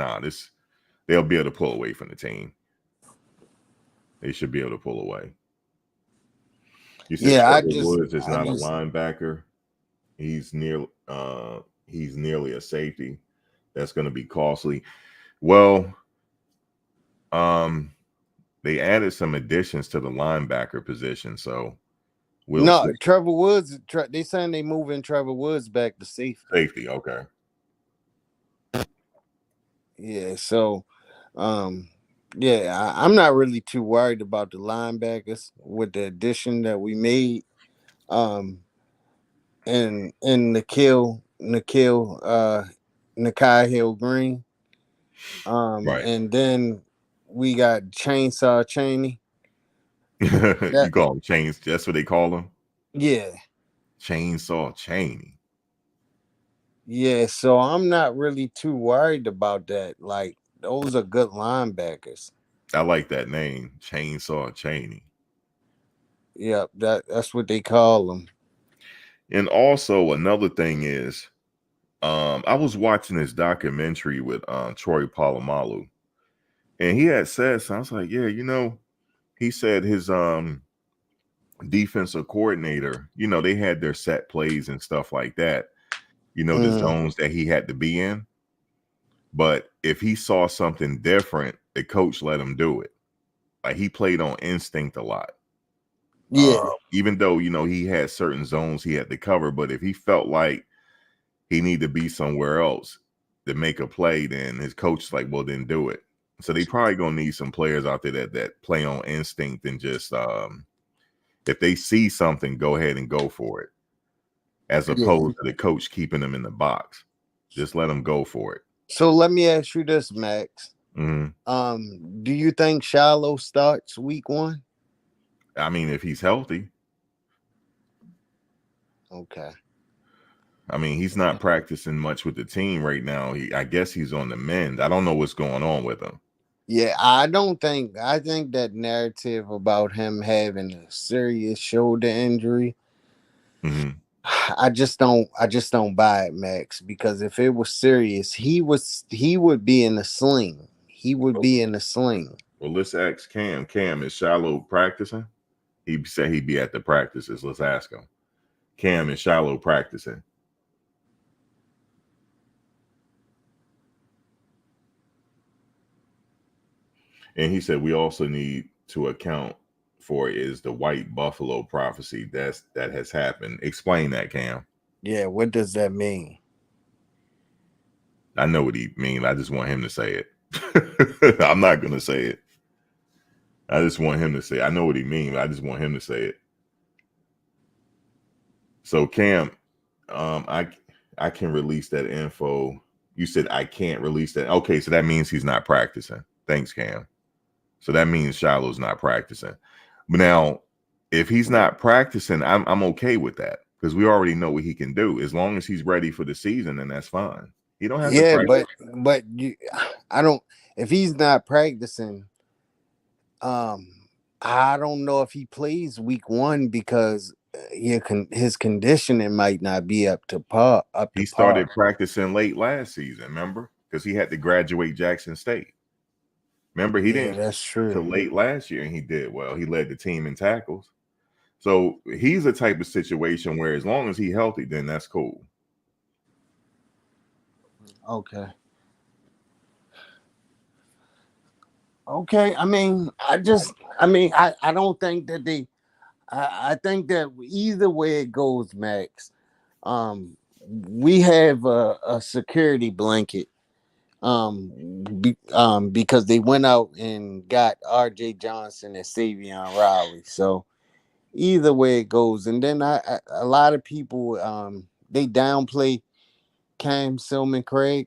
They'll be able to pull away from the team. They should be able to pull away. You said Trevor Woods is not a linebacker. He's nearly a safety. That's going to be costly. Well, they added some additions to the linebacker position, so we'll see. Trevor Woods. They saying they moving Trevor Woods back to safety. Safety, okay. Yeah, so, yeah, I'm not really too worried about the linebackers with the addition that we made. And Nikhil Nakai Hill Green. Right. And then we got Chainsaw Chaney. You call him Chains? That's what they call him? Yeah. Chainsaw Chaney. Yeah, so I'm not really too worried about that. Like, those are good linebackers. I like that name, Chainsaw Chaney. Yep, that's what they call them. And also another thing is, I was watching this documentary with Troy Polamalu, and he had said something. I was like, yeah, he said his defensive coordinator, they had their set plays and stuff like that, the zones that he had to be in. But if he saw something different, the coach let him do it. Like, he played on instinct a lot. Yeah. Even though, he had certain zones he had to cover, but if he felt like he needed to be somewhere else to make a play, then his coach is like, well, then do it. So they probably gonna need some players out there that play on instinct and just if they see something, go ahead and go for it, as opposed to the coach keeping them in the box. Just let them go for it. So let me ask you this, Max. Mm-hmm. Do you think Shiloh starts week 1? I mean, if he's healthy. Okay. I mean, he's not practicing much with the team right now. I guess he's on the mend. I don't know what's going on with him. Yeah, I think that narrative about him having a serious shoulder injury, I just don't buy it, Max, because if it was serious, he would be in a sling. He would be in a sling. Well, let's ask Cam. Cam, is Shiloh practicing? He said he'd be at the practices. Let's ask him. Cam, is Shiloh practicing? And he said we also need to account for is the white buffalo prophecy that has happened. Explain that, Cam. Yeah, what does that mean? I know what he means. I just want him to say it. I'm not gonna say it. I just want him to say it. I know what he means. I just want him to say it. So Cam, I can release that info. You said I can't release that. Okay, so that means he's not practicing. Thanks, Cam. So that means Shiloh's not practicing. But now, if he's not practicing, I'm okay with that because we already know what he can do. As long as he's ready for the season, then that's fine. He don't have to Yeah, practice. but you, I don't. If he's not practicing, um, I don't know if he plays week 1 because his conditioning might not be up to par. Up He to par. started practicing late last season, remember? Because he had to graduate Jackson State. Remember, he Yeah, didn't that's true. till late last year, and he did well. He led the team in tackles. So he's a type of situation where as long as he's healthy, then that's cool. Okay. Okay. I don't think that I think that either way it goes, Max, we have a security blanket because they went out and got R.J. Johnson and Savion Riley. So either way it goes, and then a lot of people they downplay Cam Silman Craig.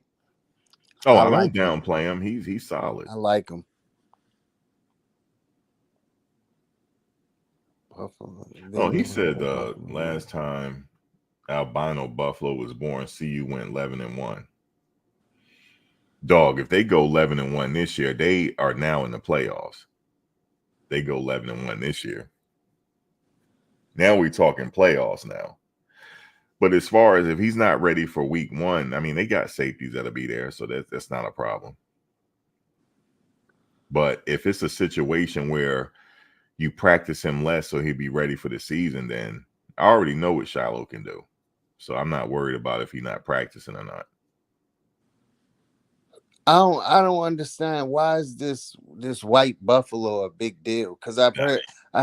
Oh, I I don't like him. downplay him. He's solid. I like him. Buffalo. Oh, he said last time albino Buffalo was born, CU went 11-1. Dog, if they go 11-1 this year, they are now in the playoffs. They go 11-1 this year. Now we're talking playoffs now. But as far as if he's not ready for week 1, I mean, they got safeties that'll be there, so that's not a problem. But if it's a situation where you practice him less so he'll be ready for the season, then I already know what Shiloh can do. So I'm not worried about if he's not practicing or not. I don't understand why is this white buffalo a big deal? Because I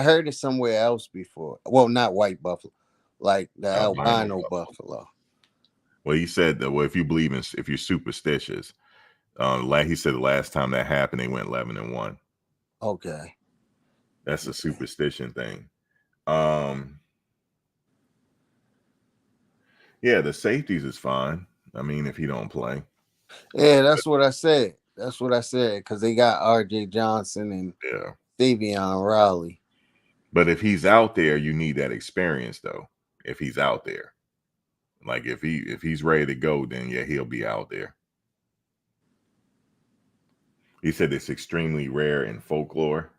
heard it somewhere else before. Well, not white buffalo, like the albino buffalo. Well, he said that. Well, if you believe in, if you're superstitious, he said the last time that happened, they went 11-1. Okay, that's a superstition thing. Yeah, the safeties is fine. I mean, if he don't play. Yeah, that's what I said. That's what I said because they got R.J. Johnson and Savion Riley. But if he's out there, you need that experience, though. If he's out there, like if he's ready to go, then yeah, he'll be out there. He said it's extremely rare in folklore,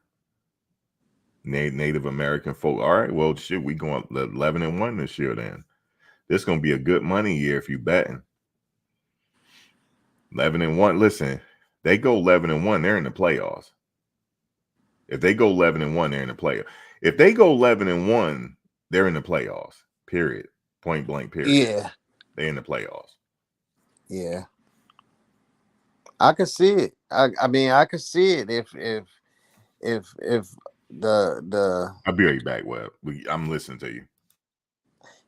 Native American folk. All right, well, shit, we going 11-1 this year. Then this gonna be a good money year if you betting. 11-1. Listen, they go 11-1, they're in the playoffs. If they go 11-1, they're in the playoffs. If they go 11-1, they're in the playoffs. Period. Point blank. Period. Yeah, they're in the playoffs. Yeah, I could see it. I mean, I could see it if the. I'll be right back, Webb. I'm listening to you.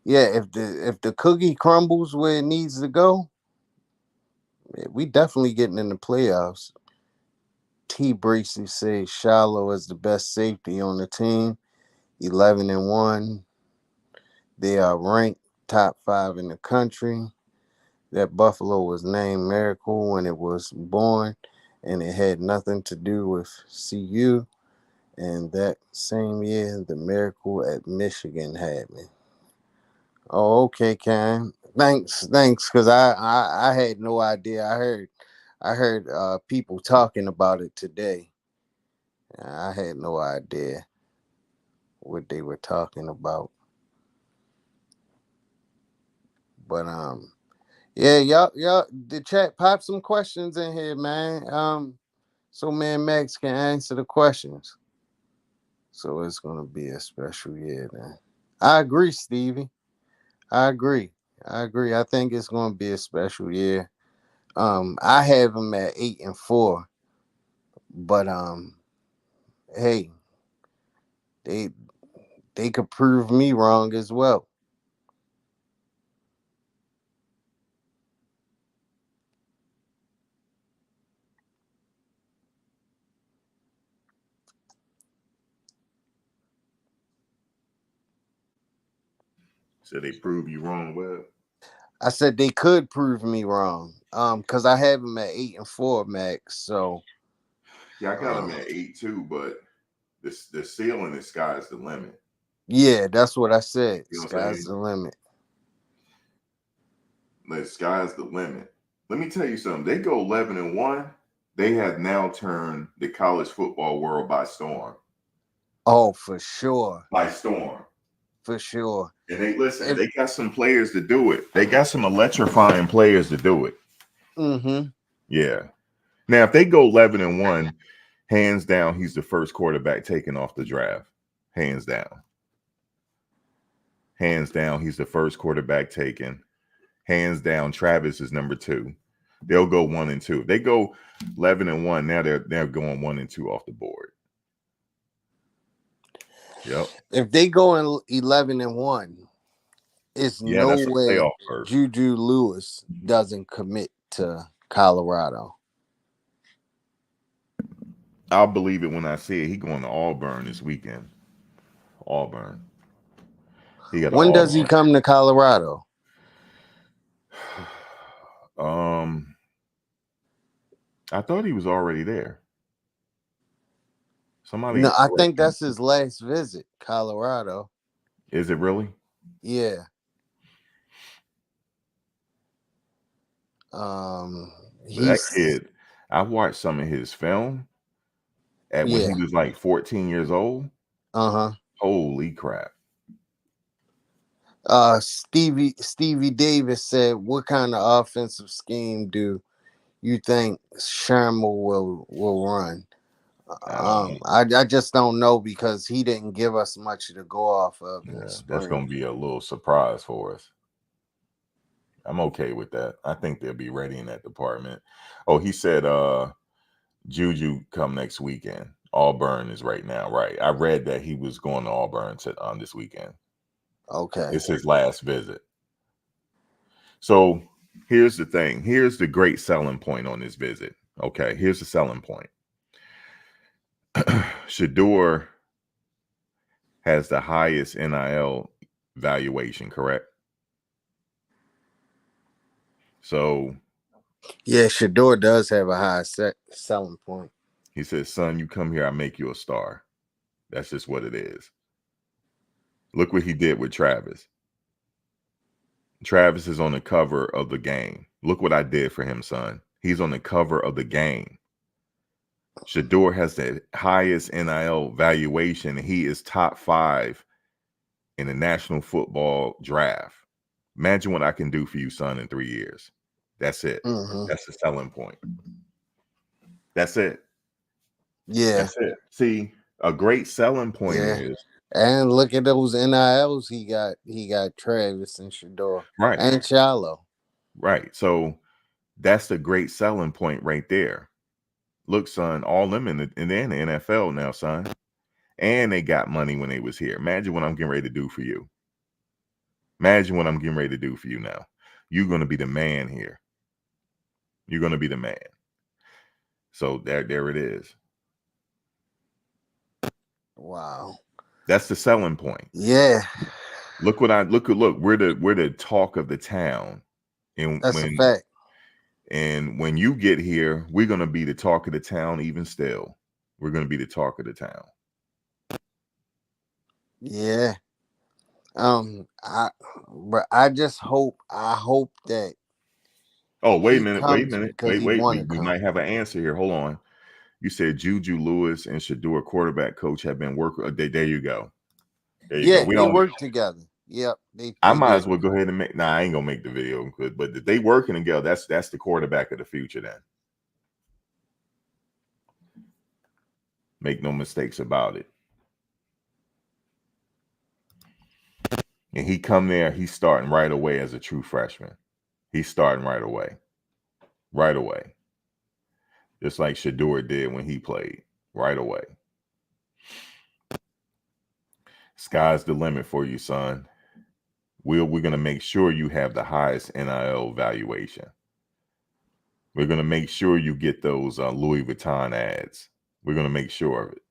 Yeah, if the cookie crumbles where it needs to go, we definitely getting in the playoffs. T. Bracey says Shiloh is the best safety on the team, 11-1. They are ranked top 5 in the country. That Buffalo was named Miracle when it was born, and it had nothing to do with CU. And that same year, the Miracle at Michigan had me. Oh, okay, Cam. Thanks, because I had no idea. I heard people talking about it today. I had no idea what they were talking about. But yeah, y'all, the chat pop some questions in here, man. So man Max can answer the questions. So it's gonna be a special year, man. I agree, Stevie. I agree. I think it's gonna be a special year. I have them at 8-4. But hey, they they could prove me wrong as well. So they prove you wrong, Webb. I said they could prove me wrong. Because I have them at 8-4, Max. So Yeah, I got them at 8 too, but the ceiling is sky's the limit. yeah, that's what I said. You know what I'm Sky's saying? the limit. The sky's the limit. Let me tell you something. They go 11-1. They have now turned the college football world by storm. Oh, for sure. By storm. For sure. And they listen, they got some players to do it. They got some electrifying players to do it. Mm-hmm. Yeah. Now, if they go 11-1, hands down, he's the first quarterback taken off the draft. Hands down. Hands down, he's the first quarterback taken. Hands down, Travis is number 2. They'll go 1-2. They go 11-1. Now they're going 1-2 off the board. Yep. If they go in 11-1, it's Yeah, no that's a way playoff first. Juju Lewis doesn't commit to Colorado. I'll believe it when I see it. He going to Auburn this weekend. Auburn. He got When does he come to Colorado? I thought he was already there. Somebody. No, I think that's his last visit, Colorado. Is it really? Yeah. That kid, I watched some of his film when he was like 14 years old. Uh-huh. Holy crap. Stevie Davis said, what kind of offensive scheme do you think Shermer will run? I just don't know because he didn't give us much to go off of in the spring. That's going to be a little surprise for us. I'm okay with that. I think they'll be ready in that department. Oh, he said Juju come next weekend. Auburn is right now, right? I read that he was going to Auburn this weekend. Okay. It's his last visit. So here's the thing. Here's the great selling point on this visit. Okay, here's the selling point. Shador has the highest NIL valuation, correct? So yeah, Shador does have a high selling point. He says, son, you come here, I make you a star. That's just what it is. Look what he did with Travis. Travis is on the cover of the game. Look what I did for him, son. He's on the cover of the game. Shador has the highest NIL valuation. He is top 5 in the National Football Draft. Imagine what I can do for you, son, in 3 years. That's it. Mm-hmm. That's the selling point. That's it. Yeah. That's it. See, a great selling point is. And look at those NILs he got. He got Travis and Shador. Right. And Shallow. Right. So that's the great selling point right there. Look, son, all them in the NFL now, son. And they got money when they was here. Imagine what I'm getting ready to do for you. Imagine what I'm getting ready to do for you now. You're going to be the man here. You're going to be the man. So there it is. Wow. That's the selling point. Yeah. Look. We're the talk of the town. And that's a fact. And when you get here, we're going to be the talk of the town even still. We're going to be the talk of the town. Yeah. I just hope that. Oh, wait a minute. Wait. We come. might have an answer here. Hold on. You said Juju Lewis and Shador, quarterback coach, have been working. There you go. There you go. We don't work together. Yep. I might as well go ahead and make. Nah, I ain't gonna make the video, but if they working together, that's the quarterback of the future. Then make no mistakes about it. And he come there, he's starting right away as a true freshman. He's starting right away. Right away. just like Shador did when he played right away. Sky's the limit for you, son. We're going to make sure you have the highest NIL valuation. We're going to make sure you get those Louis Vuitton ads. We're going to make sure of it.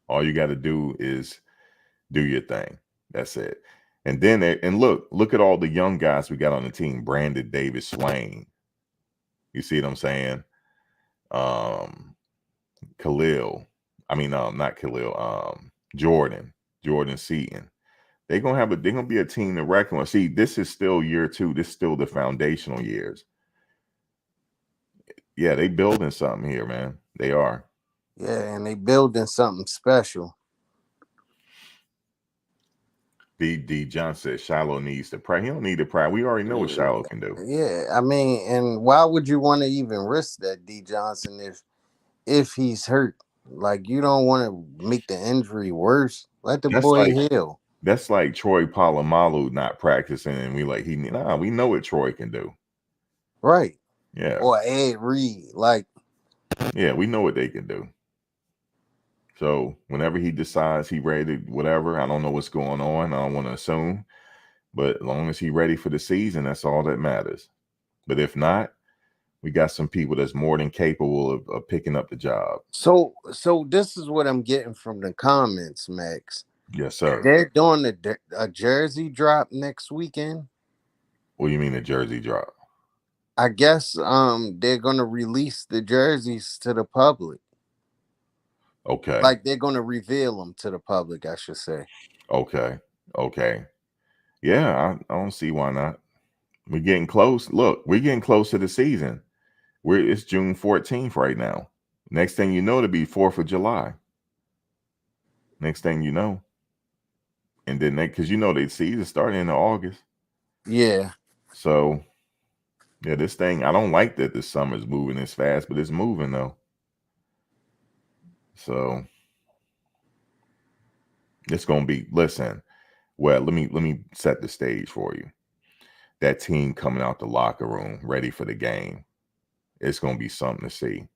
All you got to do is do your thing. That's it. And then, and look at all the young guys we got on the team. Brandon Davis Swain. You see what I'm saying? Khalil. I mean, not Khalil. Jordan Seaton. They're gonna be a team to reckon with. See, this is still year 2. This is still the foundational years. Yeah, they building something here, man. They are. Yeah, and they building something special. D. John said Shiloh needs to pray. He don't need to pray. We already know what Shiloh can do. Yeah, I mean, and why would you want to even risk that, D. Johnson, if he's hurt? Like, you don't want to make the injury worse. Let the boy heal. That's like Troy Polamalu not practicing, and we know what Troy can do. Right. Yeah. Or Ed Reed. Like, yeah, we know what they can do. So whenever he decides he ready to whatever, I don't know what's going on. I don't want to assume. But as long as he's ready for the season, that's all that matters. But if not, we got some people that's more than capable of picking up the job. So this is what I'm getting from the comments, Max. Yes, sir. They're doing a jersey drop next weekend. What do you mean a jersey drop? I guess they're gonna release the jerseys to the public. Okay. Like they're gonna reveal them to the public, I should say. Okay. Yeah, I don't see why not. We're getting close. Look, we're getting close to the season. It's June 14th right now. Next thing you know, it'll be 4th of July. Next thing you know. And then because the season starting in August. Yeah. So, yeah, this thing, I don't like that this summer's moving this fast, but it's moving though. So, it's going to be, listen, well, let me set the stage for you. That team coming out the locker room ready for the game. It's going to be something to see.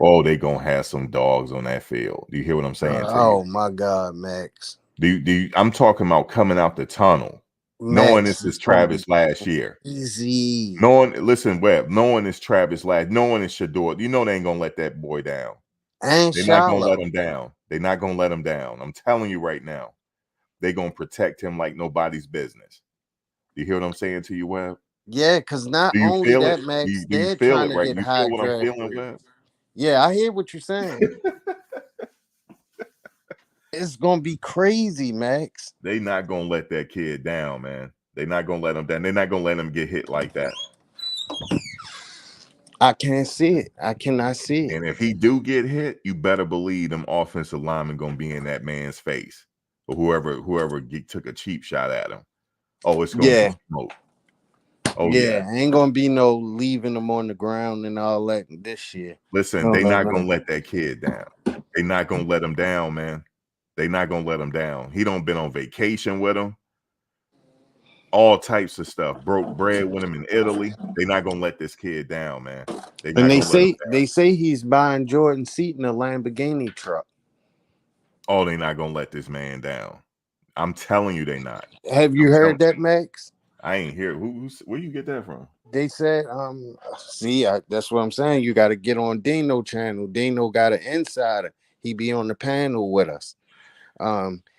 Oh, they going to have some dogs on that field. Do you hear what I'm saying to you? Oh, my God, Max. I'm talking about coming out the tunnel. Max, knowing this is Travis last year. Easy. Listen, Webb, knowing it's Travis last, knowing it's Shador, they ain't going to let that boy down. And They're not going to let him down. They're not going to let him down. I'm telling you right now. They're going to protect him like nobody's business. You hear what I'm saying to you, Webb? Yeah, because not only that, Max, they're trying to get high draft. You feel what I'm feeling, Webb? Yeah, I hear what you're saying. It's going to be crazy, Max. They're not going to let that kid down, man. They're not going to let him down. They're not going to let him get hit like that. I can't see it. I cannot see it. And if he do get hit, you better believe them offensive linemen going to be in that man's face. Or whoever took a cheap shot at him. Oh, it's going to be smoke. Oh, yeah. Ain't going to be no leaving them on the ground and all that this year. Listen, they're not going to let that kid down. They're not going to let him down, man. They're not going to let him down. He don't been on vacation with him. All types of stuff. Broke bread with him in Italy. They're not going to let this kid down, man. And they say he's buying Jordan Seaton a Lamborghini truck. Oh, they're not going to let this man down. I'm telling you they're not. Have you heard that, Max? I ain't hear. Where you get that from? They said, that's what I'm saying. You got to get on Dino channel. Dino got an insider. He be on the panel with us.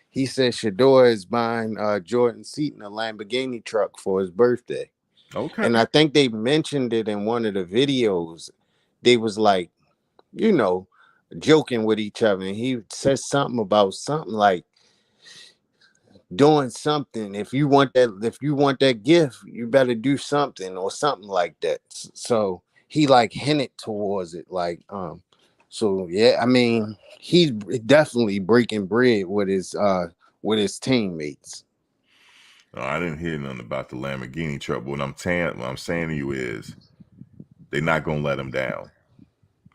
He said Shador is buying Jordan Seaton a Lamborghini truck for his birthday. Okay. And I think they mentioned it in one of the videos. They was like, joking with each other. And he said something about something like doing something. If you want that gift, you better do something or something like that. So he like hinted towards it. Like, so yeah, I mean, he's definitely breaking bread with his teammates. No, I didn't hear nothing about the Lamborghini truck. But what I'm saying to you is they're not gonna let him down.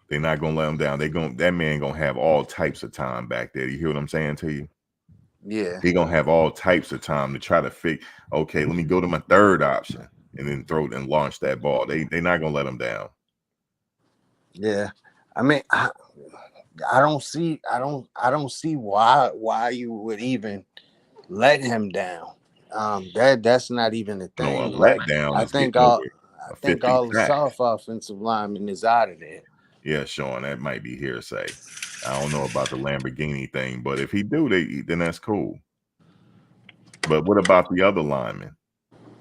They're not gonna let him down. That man gonna have all types of time back there. You hear what I'm saying to you? Yeah. He gonna have all types of time to try to fix. Okay, let me go to my third option and then throw it and launch that ball. They're not gonna let him down. Yeah, I mean, I don't see why you would even let him down. That's not even a No, a thing. Like letdown I is think getting over all I a think 50 all the sack. soft offensive linemen is out of there. Yeah, Sean, that might be hearsay. I don't know about the Lamborghini thing, but if he do, then that's cool. But what about the other linemen?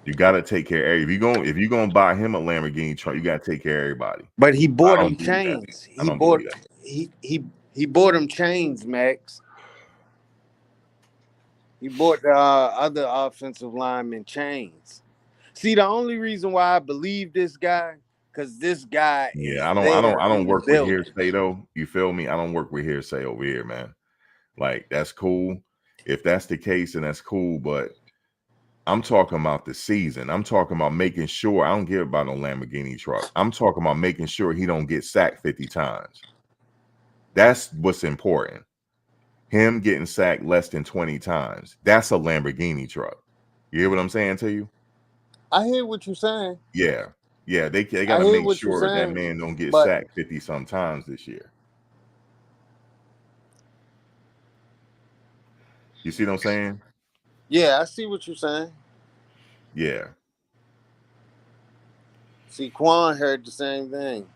You got to take care of if you're gonna buy him a Lamborghini truck, you got to take care of everybody. But he I bought don't him believe that. chains. I don't believe that. He bought him chains, Max. He bought the other offensive lineman chains. See, the only reason why I believe this guy, because this guy Yeah, is there I in don't the work with building. hearsay though. You feel me? I don't work with hearsay over here, man. Like that's cool. If that's the case, then that's cool. But I'm talking about the season. I'm talking about making sure I don't care about no Lamborghini truck. I'm talking about making sure he don't get sacked 50 times. That's what's important. Him getting sacked less than 20 times. That's a Lamborghini truck. You hear what I'm saying to you? I hear what you're saying. Yeah. Yeah, they got I to hear make what you're sure that saying. man don't get But sacked 50 sometimes this year. You see what I'm saying? yeah, I see what you're saying. Yeah. See, Quan heard the same thing.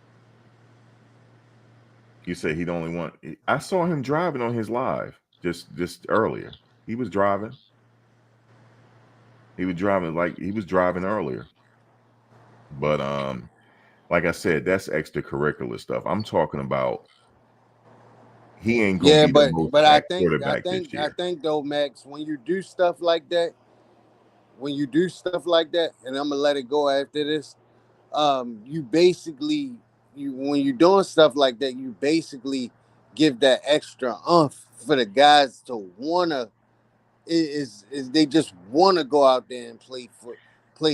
You said he'd only want. I saw him driving on his live just earlier. He was driving. He was driving earlier. But like I said, that's extracurricular stuff. I'm talking about he ain't gonna Yeah, be the but most but sacked quarterback this I year. think though, Max, when you do stuff like that, and I'm gonna let it go after this. You basically when you're doing stuff like that, you basically give that extra umph for the guys to wanna is they just wanna go out there and play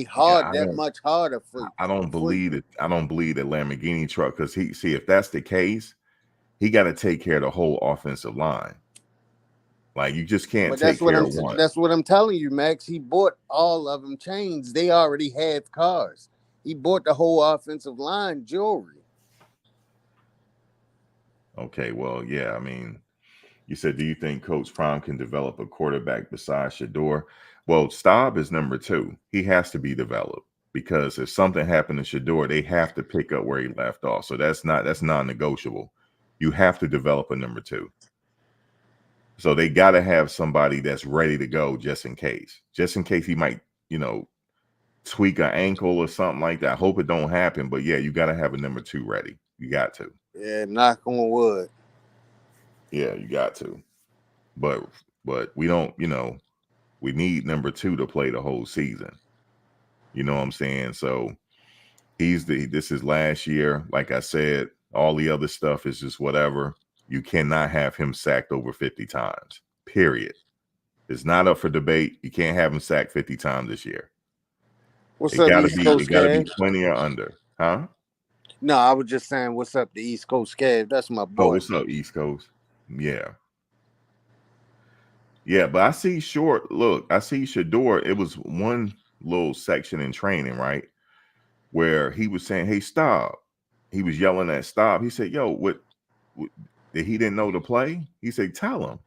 Yeah, hard that much harder I don't for you. believe it. I don't believe the Lamborghini truck because if that's the case, he got to take care of the whole offensive line. Like you just can't But take care of one. that's what I'm telling you, Max. He bought all of them chains. They already have cars. He bought the whole offensive line jewelry. Okay, well, yeah, I mean, you said, do you think Coach Prime can develop a quarterback besides Shador? Well, Staub is number 2. He has to be developed because if something happened to Shador, they have to pick up where he left off. So that's non-negotiable. You have to develop a number 2. So they got to have somebody that's ready to go just in case he might, tweak an ankle or something like that. I hope it don't happen, but yeah, you got to have a number 2 ready. You got to. Yeah, knock on wood. Yeah, you got to. But we don't, we need number 2 to play the whole season. You know what I'm saying? So this is last year. Like I said, all the other stuff is just whatever. You cannot have him sacked over 50 times. Period. It's not up for debate. You can't have him sacked 50 times this year. What's up, East Coast It gotta be Cav? 20 or under. Huh? No, I was just saying, what's up, the East Coast Cav? That's my Oh, boy. what's up, East Coast? Yeah. Yeah, but I see I see Shador. It was one little section in training, right? Where he was saying, "Hey, stop." He was yelling at stop. He said, "Yo, what did he didn't know the play?" He said, "Tell him."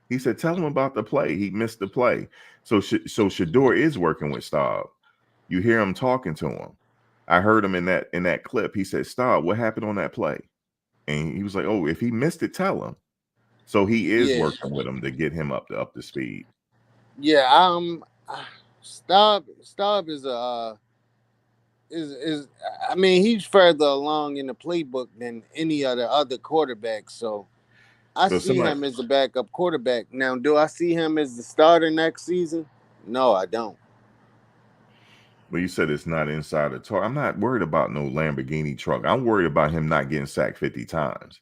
He said, "Tell him about the play. He missed the play." So Shador is working with Staub. You hear him talking to him. I heard him in that clip. He said, "Staub, what happened on that play?" And he was like, "Oh, if he missed it, tell him." So he is Yeah, working with him to get him up to speed. yeah. Staub is a is I mean, he's further along in the playbook than any of the other quarterbacks. So I So see somebody, him as the backup quarterback. Now, do I see him as the starter next season? No, I don't. well, you said it's not inside the talk. I'm not worried about no Lamborghini truck. I'm worried about him not getting sacked 50 times.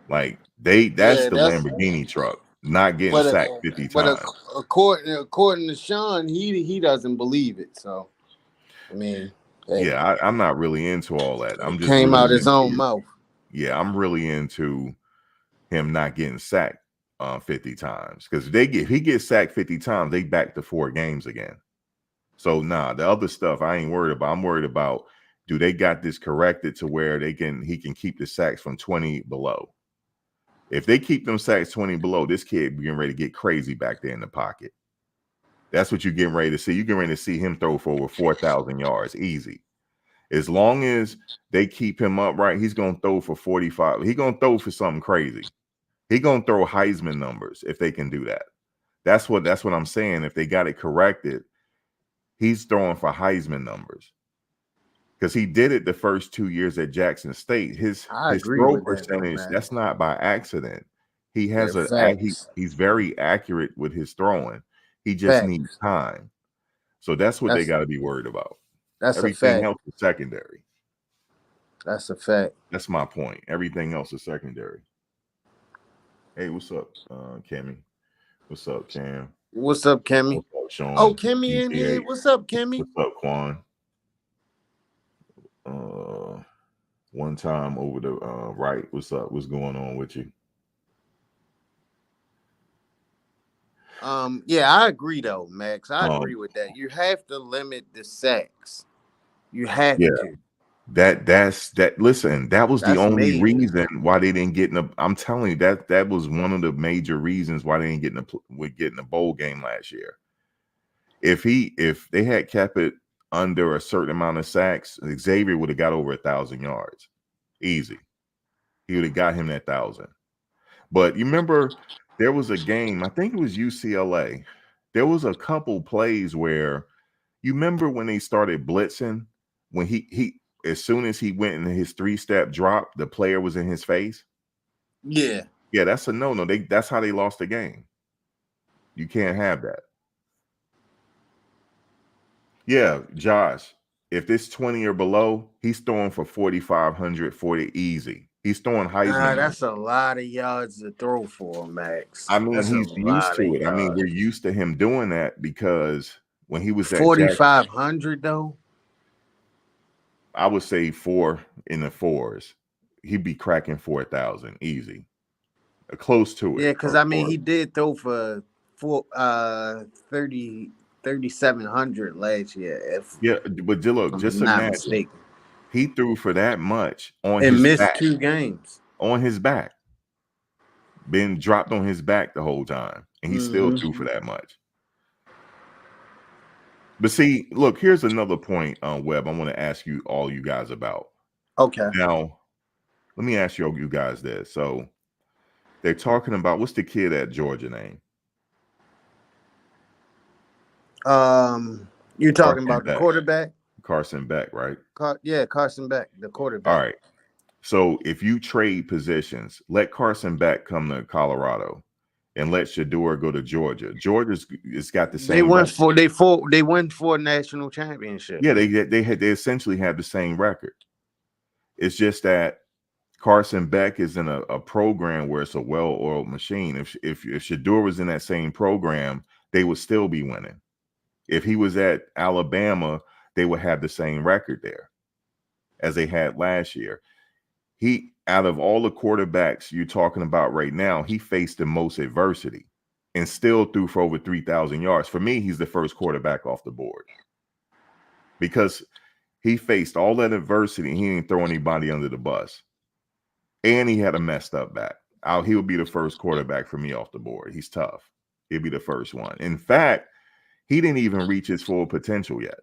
Like that's Yeah, the that's Lamborghini truck, not getting but sacked 50 but times. according to Sean, he doesn't believe it. So I mean, hey, Yeah, I'm not really into all that. I'm it just came out really his own into, mouth. yeah, I'm really into him not getting sacked 50 times. Because if he gets sacked 50 times, they back to 4 games again. So nah, the other stuff I ain't worried about. I'm worried about do they got this corrected to where he can keep the sacks from 20 below? If they keep them sacks 20 below, this kid getting ready to get crazy back there in the pocket. That's what you're getting ready to see. You're getting ready to see him throw for over 4,000 yards easy. As long as they keep him upright, he's going to throw for 45. He's going to throw for something crazy. He's going to throw Heisman numbers if they can do that. That's what I'm saying. If they got it corrected, he's throwing for Heisman numbers. Because he did it the first 2 years at Jackson State. His throw percentage, that's not by accident. He has he's very accurate with his throwing. He just needs time. So that's what they got to be worried about. Everything else is secondary. That's a fact. That's my point. Everything else is secondary. Hey, what's up, Kimmy? What's up, Cam? What's up, Kimmy? What's up, Sean? Oh, Kimmy in here. What's up, Kimmy? What's up, Quan? One time over the right. What's up? What's going on with you? Yeah, I agree though, Max. I agree with that. You have to limit the sacks. You have to. Listen, that was the only major. reason why they didn't get in the. I'm telling you that was one of the major reasons why they didn't get in the bowl game last year. If they had kept it under a certain amount of sacks, Xavier would have got over 1,000 yards, easy. He would have got him that 1,000. But you remember there was a game, I think it was UCLA. There was a couple plays where you remember when they started blitzing, when he as soon as he went into his 3-step drop, the player was in his face. Yeah, that's a no. That's how they lost the game. You can't have that. Yeah, Josh, if this 20 or below, he's throwing for 4,500, 40 easy. He's throwing Heisman. That's a lot of yards to throw for, Max. I mean, he's used to it. I mean, we're used to him doing that because when he was at 4,500 though. I would say 4 in the 4s. He'd be cracking 4,000 easy, close to it. Yeah, because I mean, he did throw for 3,700 last year. But look, just imagine he threw for that much on his missed back. 2 games on his back, been dropped on his back the whole time, and he still threw for that much. But see, look, here's another point, Webb, I want to ask you all you guys about. Okay. Now, let me ask you guys this. So they're talking about, what's the kid at Georgia name? You're talking about the quarterback? Carson Beck, right? Carson Beck, the quarterback. All right. So if you trade positions, let Carson Beck come to Colorado and let Shador go to Georgia. Georgia's got the same. They won 4 national championships. Yeah, they essentially have the same record. It's just that Carson Beck is in a program where it's a well-oiled machine. If Shador was in that same program, they would still be winning. If he was at Alabama, they would have the same record there as they had last year. He, out of all the quarterbacks you're talking about right now, he faced the most adversity and still threw for over 3,000 yards. For me, he's the first quarterback off the board because he faced all that adversity and he didn't throw anybody under the bus. And he had a messed up back. He would be the first quarterback for me off the board. He's tough. He'll be the first one. In fact, he didn't even reach his full potential yet.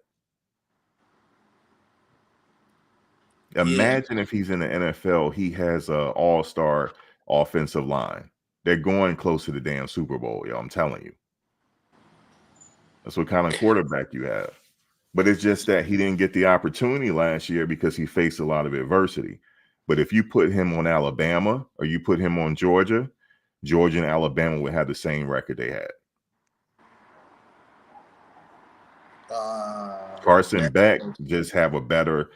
Imagine if he's in the NFL, he has an all-star offensive line. They're going close to the damn Super Bowl, yo. I'm telling you. That's what kind of quarterback you have. But it's just that he didn't get the opportunity last year because he faced a lot of adversity. But if you put him on Alabama or you put him on Georgia, Georgia and Alabama would have the same record they had. Carson Beck just had a better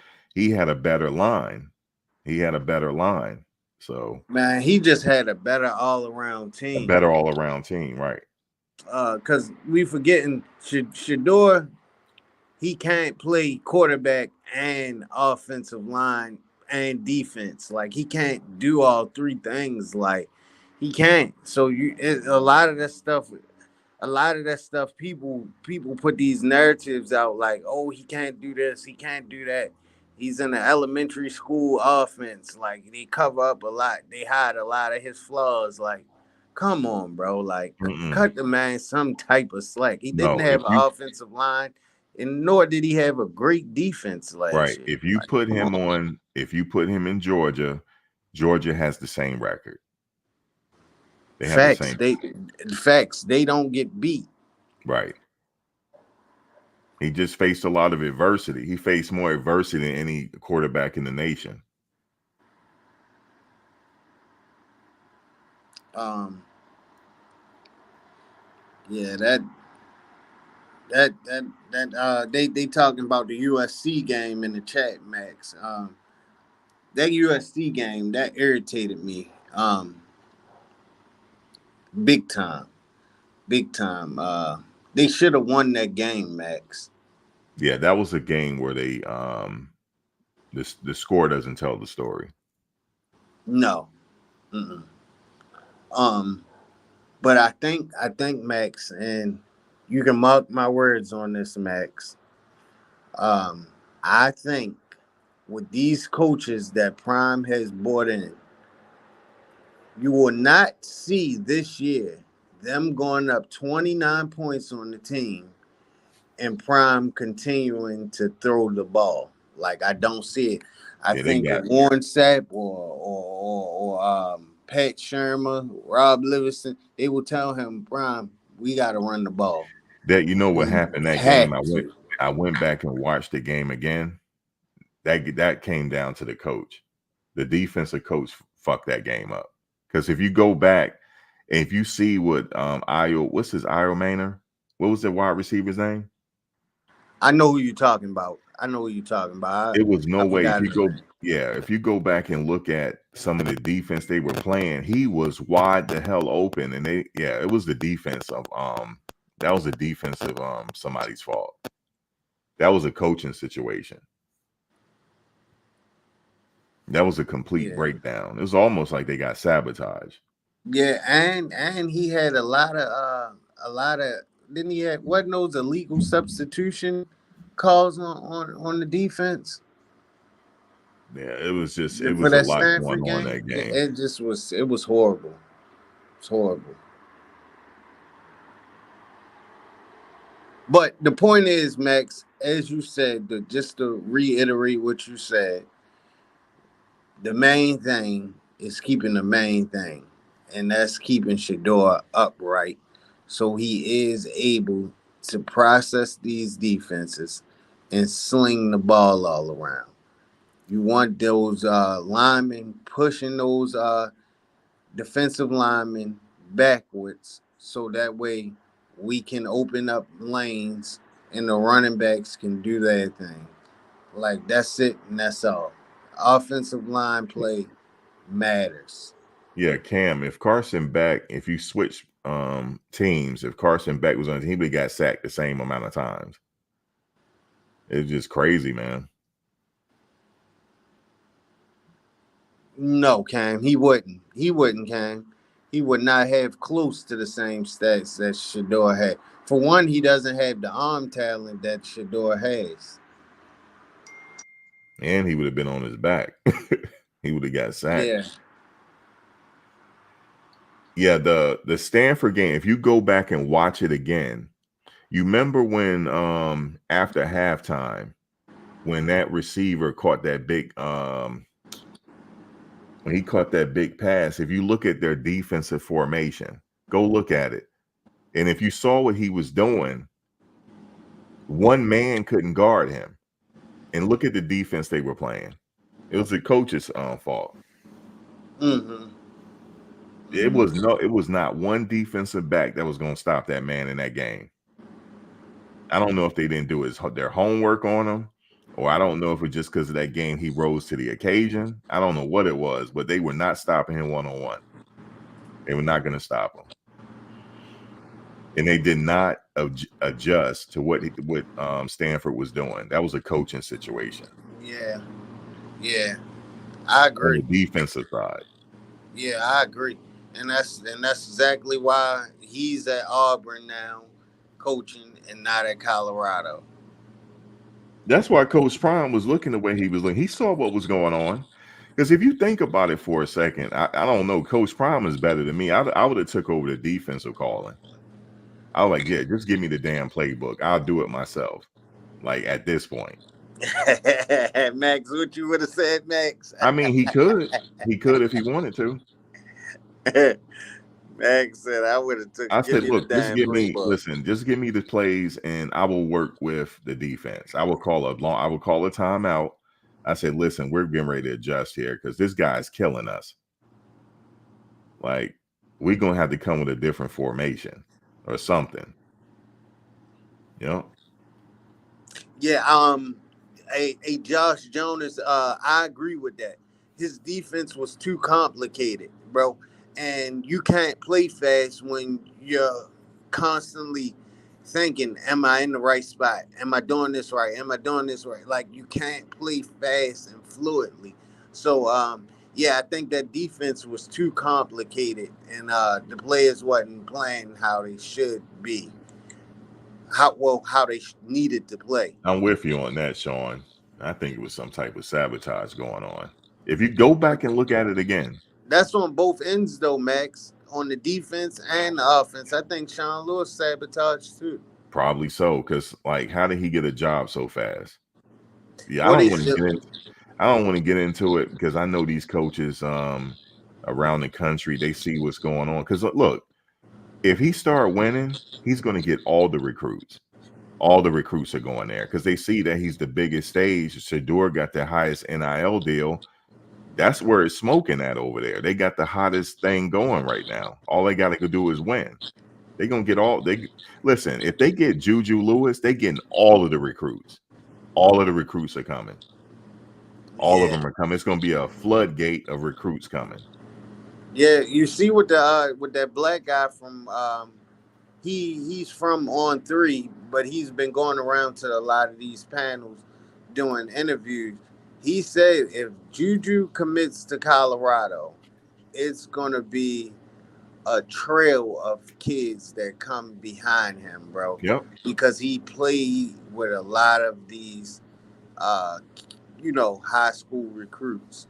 line. He had a better line. So man, he just had a better all-around team. Right. Because we forgetting Shador, he can't play quarterback and offensive line and defense. Like he can't do all 3 things. Like he can't. So a lot of that stuff, people put these narratives out like, oh, he can't do this, he can't do that. He's in an elementary school offense. Like they cover up a lot. They hide a lot of his flaws. Like, come on, bro. Like, Mm-mm. cut the man some type of slack. He didn't No, have an offensive line, and nor did he have a great defense last year. if you Like, put come him on. on, if you put him in Georgia, Georgia has the same record. They have the Facts. same They don't get beat. right. He just faced a lot of adversity. He faced more adversity than any quarterback in the nation. Um, yeah, they talking about the USC game in the chat, Max. That USC game that irritated me. Big time, big time. They should have won that game, Max. Yeah, that was a game where they the score doesn't tell the story. No. Mm-mm. But I think Max, and you can mark my words on this, Max. Um, I think with these coaches that Prime has brought in, you will not see this year them going up 29 points on the team and Prime continuing to throw the ball. Like, I don't see it. I Yeah, they think got Warren Sapp or Pat Shermer, Rob Livingston, they will tell him, Prime, we got to run the ball. that. You know what We happened that game? have to. I went back and watched the game again. That came down to the coach. The defensive coach fucked that game up. Because if you go back and if you see what what's his Io Manor? What was the wide receiver's name? I know who you're talking about. I It was no way. If forgot you his go, name. yeah, if you go back and look at some of the defense they were playing, he was wide the hell open, and it was the defense of that was the defense of somebody's fault. That was a coaching situation. That was a complete Yeah. breakdown. It was almost like they got sabotaged. Yeah, and he had a lot of didn't he have wasn't those illegal substitution calls on the defense Yeah, it for was a that lot going Stanford on game? that It, game. it just was it was horrible. It's horrible. But the point is, Max, as you said, just to reiterate what you said, the main thing is keeping the main thing, and that's keeping Shador upright so he is able to process these defenses and sling the ball all around. You want those linemen pushing those defensive linemen backwards so that way we can open up lanes and the running backs can do their thing. Like, that's it and that's all. Offensive line play matters. Yeah, Cam, if you switch teams, if Carson Beck was on the team, he would have got sacked the same amount of times. It's just crazy, man. No, Cam, he wouldn't. He wouldn't, Cam. He would not have close to the same stats that Shador had. For one, he doesn't have the arm talent that Shador has. And he would have been on his back. He would have got sacked. Yeah. Yeah, the Stanford game, if you go back and watch it again, you remember when after halftime, when that receiver caught that big when he caught that big pass, if you look at their defensive formation, go look at it. And if you saw what he was doing, one man couldn't guard him. And look at the defense they were playing. It was the coach's fault. Mm-hmm. It was not one defensive back that was going to stop that man in that game. I don't know if they didn't do their homework on him, or I don't know if it was just because of that game he rose to the occasion. I don't know what it was, but they were not stopping him one-on-one. They were not going to stop him. And they did not adjust to what Stanford was doing. That was a coaching situation. Yeah. Yeah. I On agree. the defensive side. Yeah, I agree. And that's exactly why he's at Auburn now, coaching, and not at Colorado. That's why Coach Prime was looking the way he was looking. He saw what was going on. Because if you think about it for a second, I don't know. Coach Prime is better than me. I would have took over the defensive calling. I was like, yeah, just give me the damn playbook. I'll do it myself. Like at this point. Max, what you would have said, Max? I mean, he could. He could if he wanted to. Max said I would have took. I Give said, me the look, just damn give me, playbook. listen, just give me the plays and I will work with the defense. I will call a timeout. I said, listen, we're getting ready to adjust here because this guy's killing us. Like, we're going to have to come with a different formation or something. You know? Yeah, a Josh Jonas, I agree with that. His defense was too complicated, bro. And you can't play fast when you're constantly thinking, am I in the right spot? Am I doing this right? Am I doing this right? Like you can't play fast and fluidly. So yeah, I think that defense was too complicated and the players wasn't playing how they should be. How they needed to play. I'm with you on that, Sean. I think it was some type of sabotage going on. If you go back and look at it again. That's on both ends, though, Max. On the defense and the offense, I think Sean Lewis sabotaged too. Probably so, because like, how did he get a job so fast? Yeah, What I they don't want to get into it because I know these coaches around the country, they see what's going on. Because look, if he start winning, he's going to get all the recruits. All the recruits are going there because they see that he's the biggest stage. Shador got the highest NIL deal. That's where it's smoking at over there. They got the hottest thing going right now. All they got to do is win. They're going to get listen, if they get Juju Lewis, they getting all of the recruits. All of the recruits are coming. All of them are coming. It's going to be a floodgate of recruits coming. Yeah, you see with that black guy from he's from On3, but he's been going around to a lot of these panels doing interviews. He said if Juju commits to Colorado, it's gonna be a trail of kids that come behind him, bro. Yep. Because he played with a lot of these, high school recruits.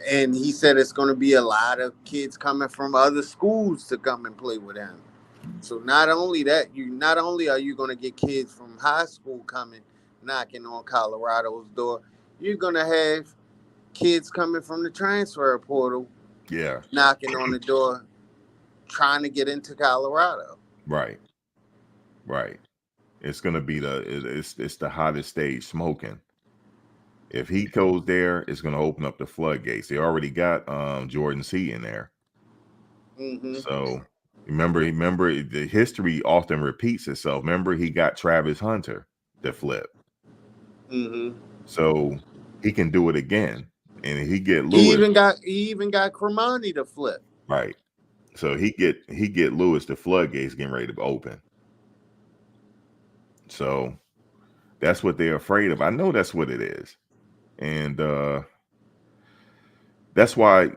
And he said it's going to be a lot of kids coming from other schools to come and play with him. So not only are you going to get kids from high school coming knocking on Colorado's door, you're going to have kids coming from the transfer portal. Yeah. Knocking on the door, trying to get into Colorado. Right. It's gonna be it's the hottest stage smoking. If he goes there, it's gonna open up the floodgates. They already got Jordan C in there. Mm-hmm. So remember, the history often repeats itself. Remember, he got Travis Hunter to flip. Mm-hmm. So he can do it again. And he get Lewis. He even got Cremani to flip. Right. So he get Lewis, the floodgates getting ready to open. So that's what they're afraid of. I know that's what it is. And that's why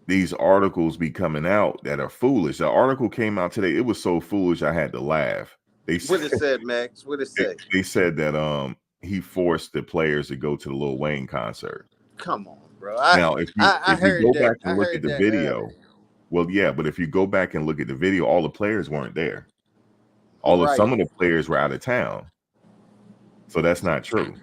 these articles be coming out that are foolish. The article came out today. It was so foolish I had to laugh. What it said, Max? What it said? They said that he forced the players to go to the Lil Wayne concert. Come on, bro. Now, if you go back and look at the video, well, yeah, but if you go back and look at the video, all the players weren't there. Some of the players were out of town. So that's not true.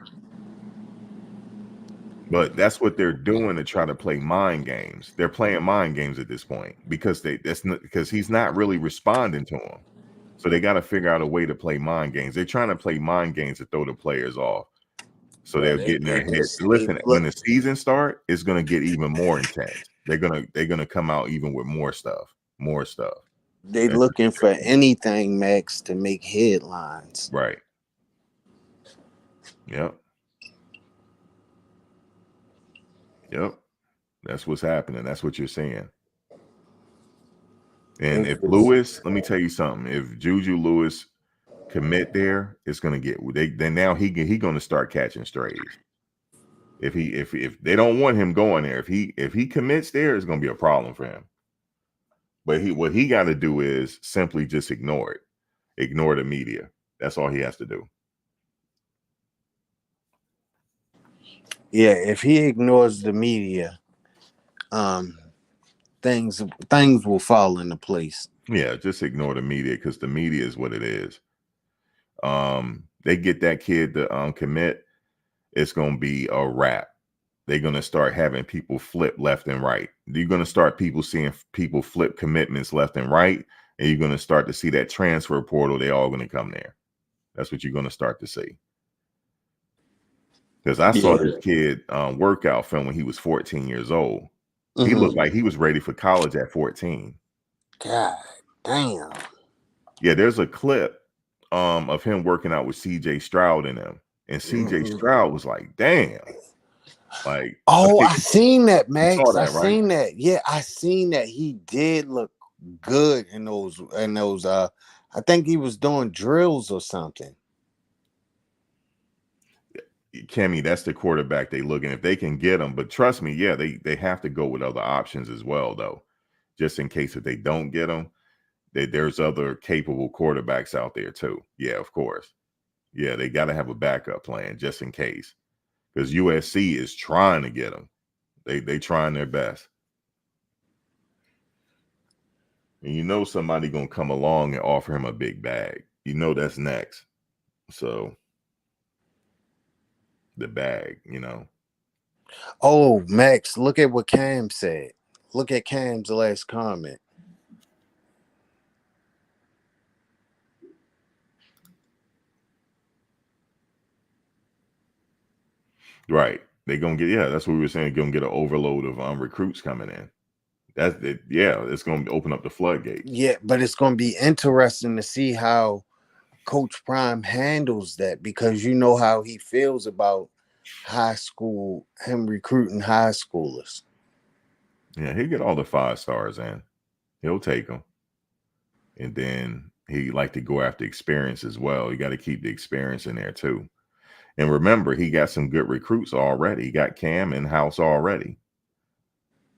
But that's what they're doing to try to play mind games. They're playing mind games at this point because he's not really responding to them. So they got to figure out a way to play mind games. They're trying to play mind games to throw the players off. So they're getting their heads. Listen, when the season starts, it's gonna get even more intense. They're gonna come out even with more stuff. They looking for anything, Max, to make headlines. Right. Yep. That's what's happening. That's what you're seeing. And if Lewis, let me tell you something. If Juju Lewis commit there, it's gonna get now he gonna start catching strays. If they don't want him going there, if he commits there, it's gonna be a problem for him. But what he got to do is simply just ignore it. Ignore the media. That's all he has to do. Yeah, if he ignores the media, um, things will fall into place. Yeah, just ignore the media because the media is what it is. They get that kid to commit, it's gonna be a wrap. They're gonna start having people flip left and right. You're gonna start seeing people flip commitments left and right, and you're gonna start to see that transfer portal. They all gonna come there. That's what you're gonna start to see. Because I saw Yeah. this kid workout film when he was 14 years old. He Mm-hmm. looked like he was ready for college at 14. God damn. Yeah, there's a clip of him working out with CJ Stroud in them. And CJ Mm-hmm. Stroud was like, damn. Like, Oh, okay, I seen that, you saw Max. I that, right? seen that. Yeah, I seen that. He did look good in those. I think he was doing drills or something. Kimmy, that's the quarterback they looking if they can get him. But trust me, yeah, they have to go with other options as well, though, just in case if they don't get him, there's other capable quarterbacks out there too. Yeah, of course. Yeah, they got to have a backup plan just in case, because USC is trying to get him. They trying their best, and you know somebody gonna come along and offer him a big bag. You know that's next. So the bag, you know. Oh, Max, look at what Cam said. Look at Cam's last comment. Right. They're gonna get, yeah, that's what we were saying, gonna get an overload of recruits coming in. That's it, yeah, it's gonna open up the floodgates. Yeah, but it's going to be interesting to see how Coach Prime handles that, because you know how he feels about high school, him recruiting high schoolers. Yeah, he'll get all the 5 stars in. He'll take them. And then he like to go after experience as well. You got to keep the experience in there too. And remember, he got some good recruits already. He got Cam in house already.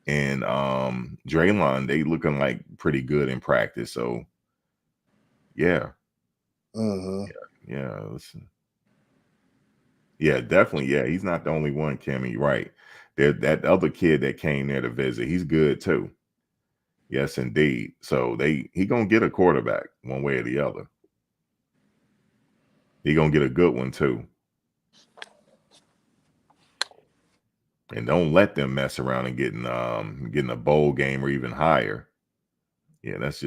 And Draylon, they looking like pretty good in practice. So yeah. Mm-hmm. Yeah. Yeah, definitely. Yeah, he's not the only one, Kimmy. Right. That other kid that came there to visit, he's good too. Yes, indeed. So he gonna get a quarterback one way or the other. He gonna get a good one too. And don't let them mess around and getting a bowl game or even higher. Yeah, that's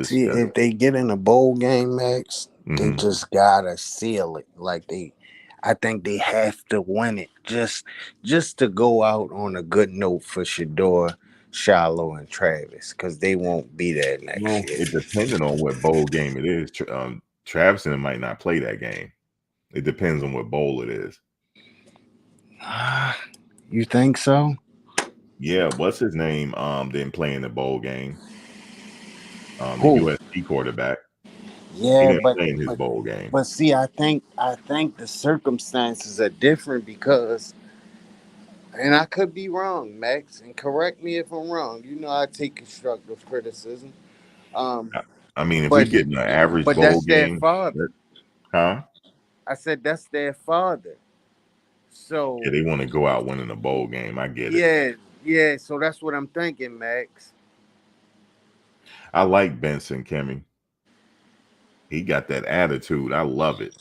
See, if they get in a bowl game, Max, they mm-hmm. just gotta seal it. I think they have to win it just to go out on a good note for Shador, Shiloh, and Travis, because they won't be there next Well, year. it depending on what bowl game it is. Travis and might not play that game. It depends on what bowl it is. You think so? Yeah, what's his name? Didn't play in the bowl game. The Who? USC quarterback. He Yeah, didn't play in his bowl game. but see, I think the circumstances are different because, and I could be wrong, Max, and correct me if I'm wrong. You know, I take constructive criticism. Um, I mean, if we but get an average bowl that's their game, father. huh? I said that's their father. Yeah, So they want to go out winning a bowl game. I get it. yeah. So that's what I'm thinking, Max. I like Benson, Kimmy. He got that attitude. I love it.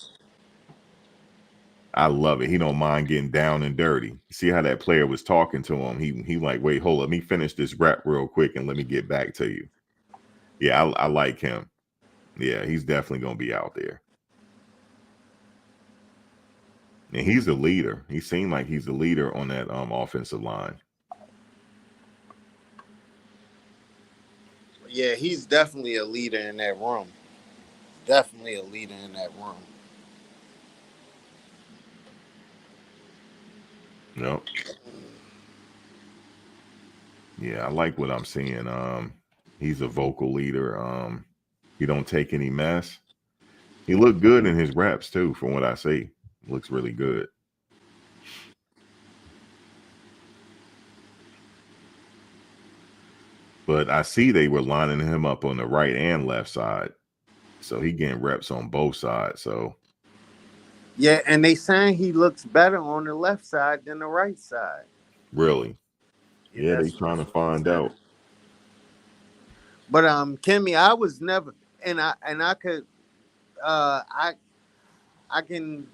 I love it. He don't mind getting down and dirty. See how that player was talking to him. He like, wait, hold up. Let me finish this rap real quick and let me get back to you. Yeah, I like him. Yeah, he's definitely gonna be out there. And he's a leader. He seemed like he's a leader on that offensive line. Yeah, he's definitely a leader in that room. Definitely a leader in that room. Yep. Yeah, I like what I'm seeing. He's a vocal leader. He don't take any mess. He looked good in his reps too, from what I see. Looks really good. But I see they were lining him up on the right and left side. So he getting reps on both sides. So Yeah, and they saying he looks better on the left side than the right side. Really? Yeah, Yeah, they that's trying what to they find saying. out. But Kimmy, I was never, and I could, I can,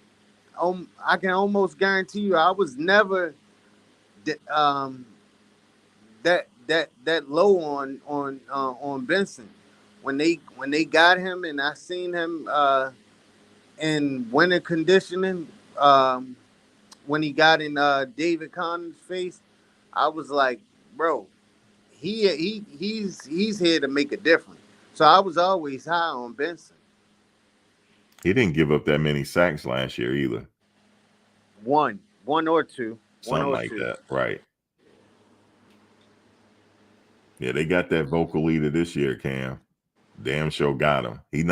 I can almost guarantee you, I was never, that low on Benson. When they got him and I seen him in winter conditioning, when he got in David Connor's face, I was like, bro, he's here to make a difference. So I was always high on Benson. He didn't give up that many sacks last year either. One or two, one Something or like two. that, right? Yeah, they got that vocal leader this year, Cam. Damn sure got him. He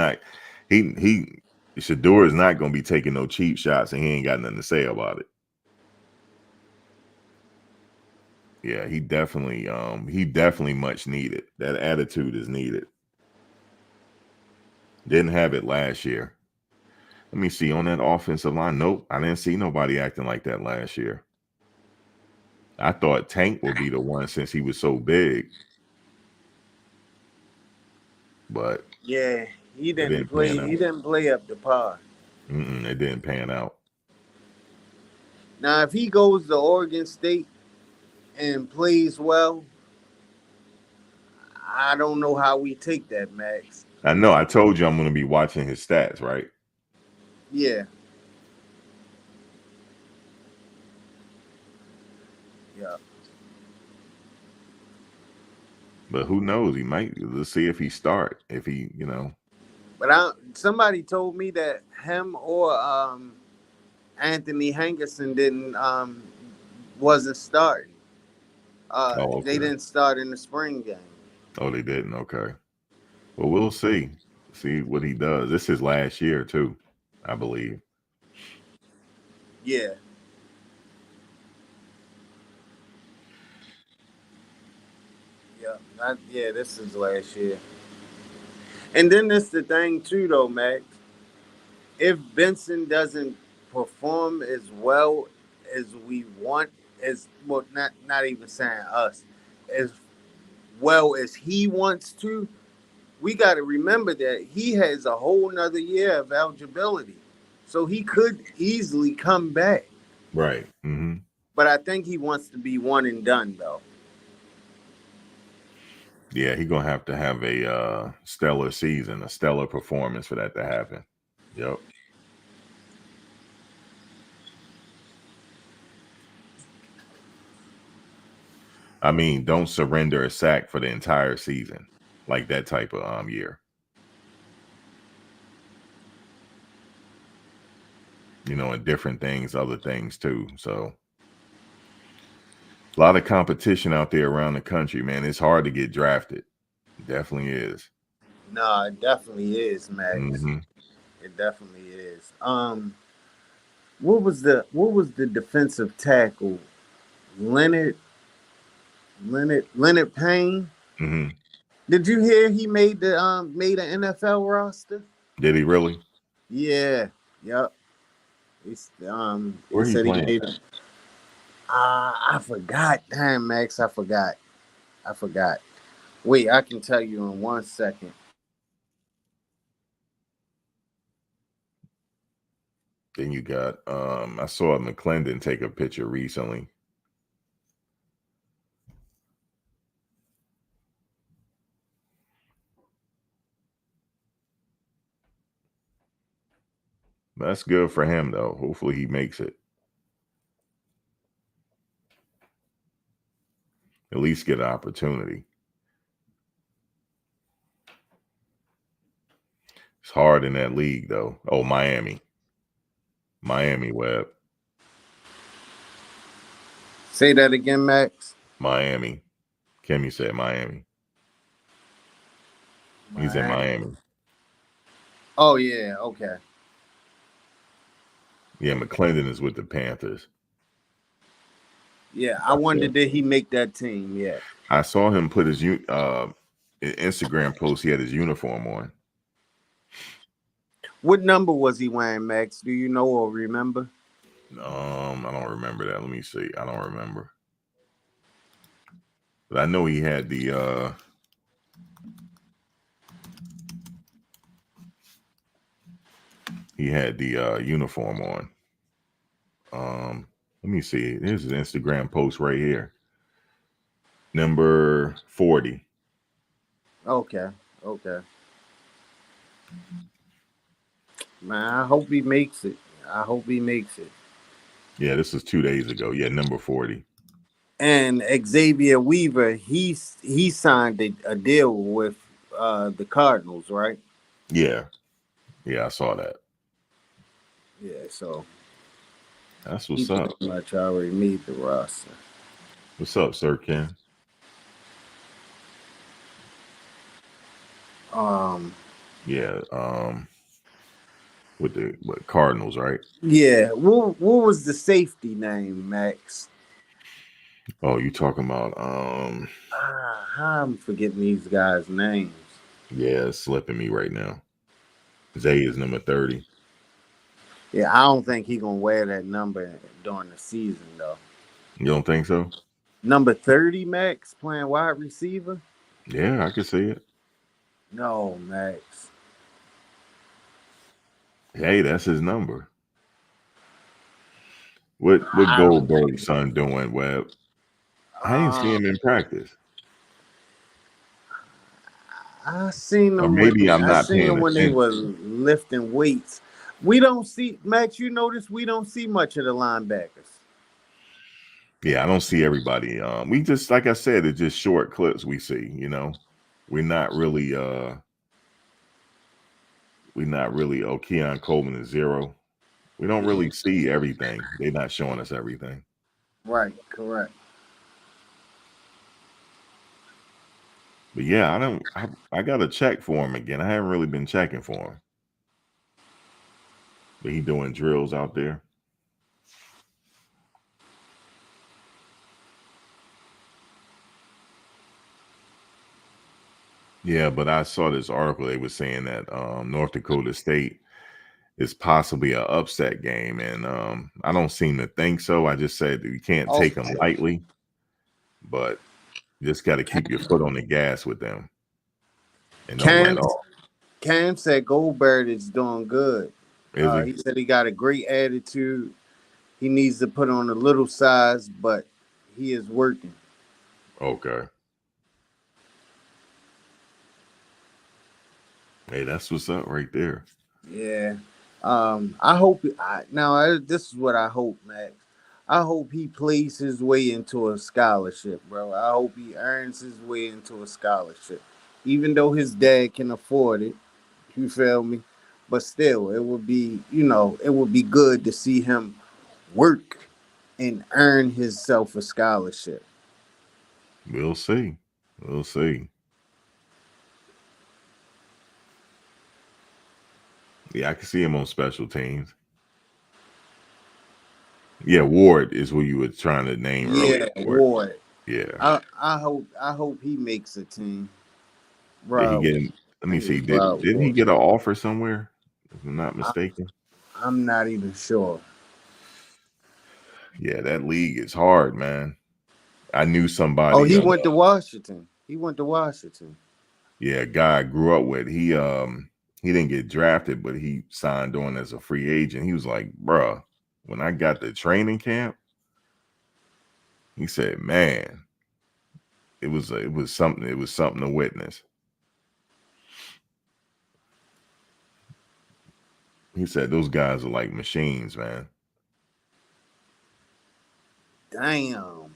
Shador is not going to be taking no cheap shots, and he ain't got nothing to say about it. Yeah, he definitely much needed. That attitude is needed. Didn't have it last year. Let me see on that offensive line. Nope, I didn't see nobody acting like that last year. I thought Tank would be the one since he was so big, but Yeah, he it didn't didn't play. pan He out. didn't play up to par. It didn't pan out. Now, if he goes to Oregon State and plays well, I don't know how we take that, Max. I know. I told you I'm going to be watching his stats, right? Yeah. Yeah. But who knows? He might. Let's see if he start. If he, But somebody told me that him or Anthony Hankerson didn't wasn't starting. Oh, They okay. didn't start in the spring game. Oh, they didn't. Okay. Well, we'll see. See what he does. This is last year too, I believe. Yeah. Yeah. This is last year. And then this the thing too, though, Max. If Benson doesn't perform as well as we want, as well, not even saying us, as well as he wants to, we got to remember that he has a whole nother year of eligibility, so he could easily come back. Right. Mm-hmm. But I think he wants to be one and done, though. Yeah, he's gonna have to have a stellar season, a stellar performance for that to happen. Yep. I mean, don't surrender a sack for the entire season, like that type of year. And different things, other things too. So a lot of competition out there around the country, man. It's hard to get drafted. It definitely is. No, it definitely is, Max. Mm-hmm. It definitely is. What was the defensive tackle? Leonard Leonard Payne. Mm-hmm. Did you hear he made an NFL roster? Did he really? Yeah. Yep. He Where he said he playing? made it. I forgot. Damn, Max, I forgot. Wait, I can tell you in 1 second. Then you got I saw McClendon take a picture recently. That's good for him though. Hopefully he makes it. At least get an opportunity. It's hard in that league though. Oh, Miami Web. Say that again, Max. Miami. Kimmy said Miami. He's in Miami. Oh yeah, okay. Yeah, McClendon is with the Panthers. Yeah, I wondered did he make that team yet? I saw him put his Instagram post. He had his uniform on. What number was he wearing, Max? Do you know or remember? I don't remember that. Let me see. I don't remember. But I know he had the uniform on. Let me see. There's an Instagram post right here. Number 40. Okay. Okay. Man, I hope he makes it. I hope he makes it. Yeah, this is 2 days ago. Yeah, number 40. And Xavier Weaver, he signed a deal with the Cardinals, right? Yeah. Yeah, I saw that. Yeah, so That's he what's up. pretty much already made the roster. What's up, Sir Ken? Yeah, with the Cardinals, right? Yeah. What was the safety name, Max? Oh, you talking about I'm forgetting these guys' names. yeah, it's slipping me right now. Zay is number 30. Yeah, I don't think he gonna wear that number during the season though. You don't think so? Number 30, Max, playing wide receiver? Yeah, I can see it. No, Max. Hey, that's his number. What I don't Goldberg's think. son doing, Webb? I ain't see Um, him in practice. I seen Or them when maybe I'm I not seen paying them when they were attention. lifting weights. We don't see Max. You notice we don't see much of the linebackers. Yeah, I don't see everybody. We just, like I said, it's just short clips we see, We're not really oh, Keon Coleman is 0. We don't really see everything. They're not showing us everything. Right, correct. But yeah, I gotta check for him again. I haven't really been checking for him. But he doing drills out there. Yeah, but I saw this article. They were saying that North Dakota State is possibly an upset game, and I don't seem to think so. I just said that you can't take them Okay. lightly, but you just got to keep your foot on the gas with them and don't let Cam off. Cam said Goldberg is doing good. Is he? He said he got a great attitude. He needs to put on a little size, but he is working. Okay. Hey, that's what's up right there. Yeah. This is what I hope, Max. I hope he plays his way into a scholarship, bro. I hope he earns his way into a scholarship. Even though his dad can afford it, you feel me? But still, it would be, it would be good to see him work and earn himself a scholarship. We'll see. We'll see. Yeah, I can see him on special teams. Yeah, Ward is who you were trying to name earlier. Yeah, Ward. Yeah. I hope he makes a team. Did he Bro, get? Let me see. Rod Didn't he Ward. get an offer somewhere? If I'm not I, mistaken. I'm not even sure. Yeah, that league is hard, man. I knew Oh, somebody. he went to Washington. He went to Washington. Yeah, a guy I grew up with. He didn't get drafted, but he signed on as a free agent. He was like, "Bruh, when I got to training camp," he said, "Man, it was something. It was something to witness." He said those guys are like machines, man. Damn.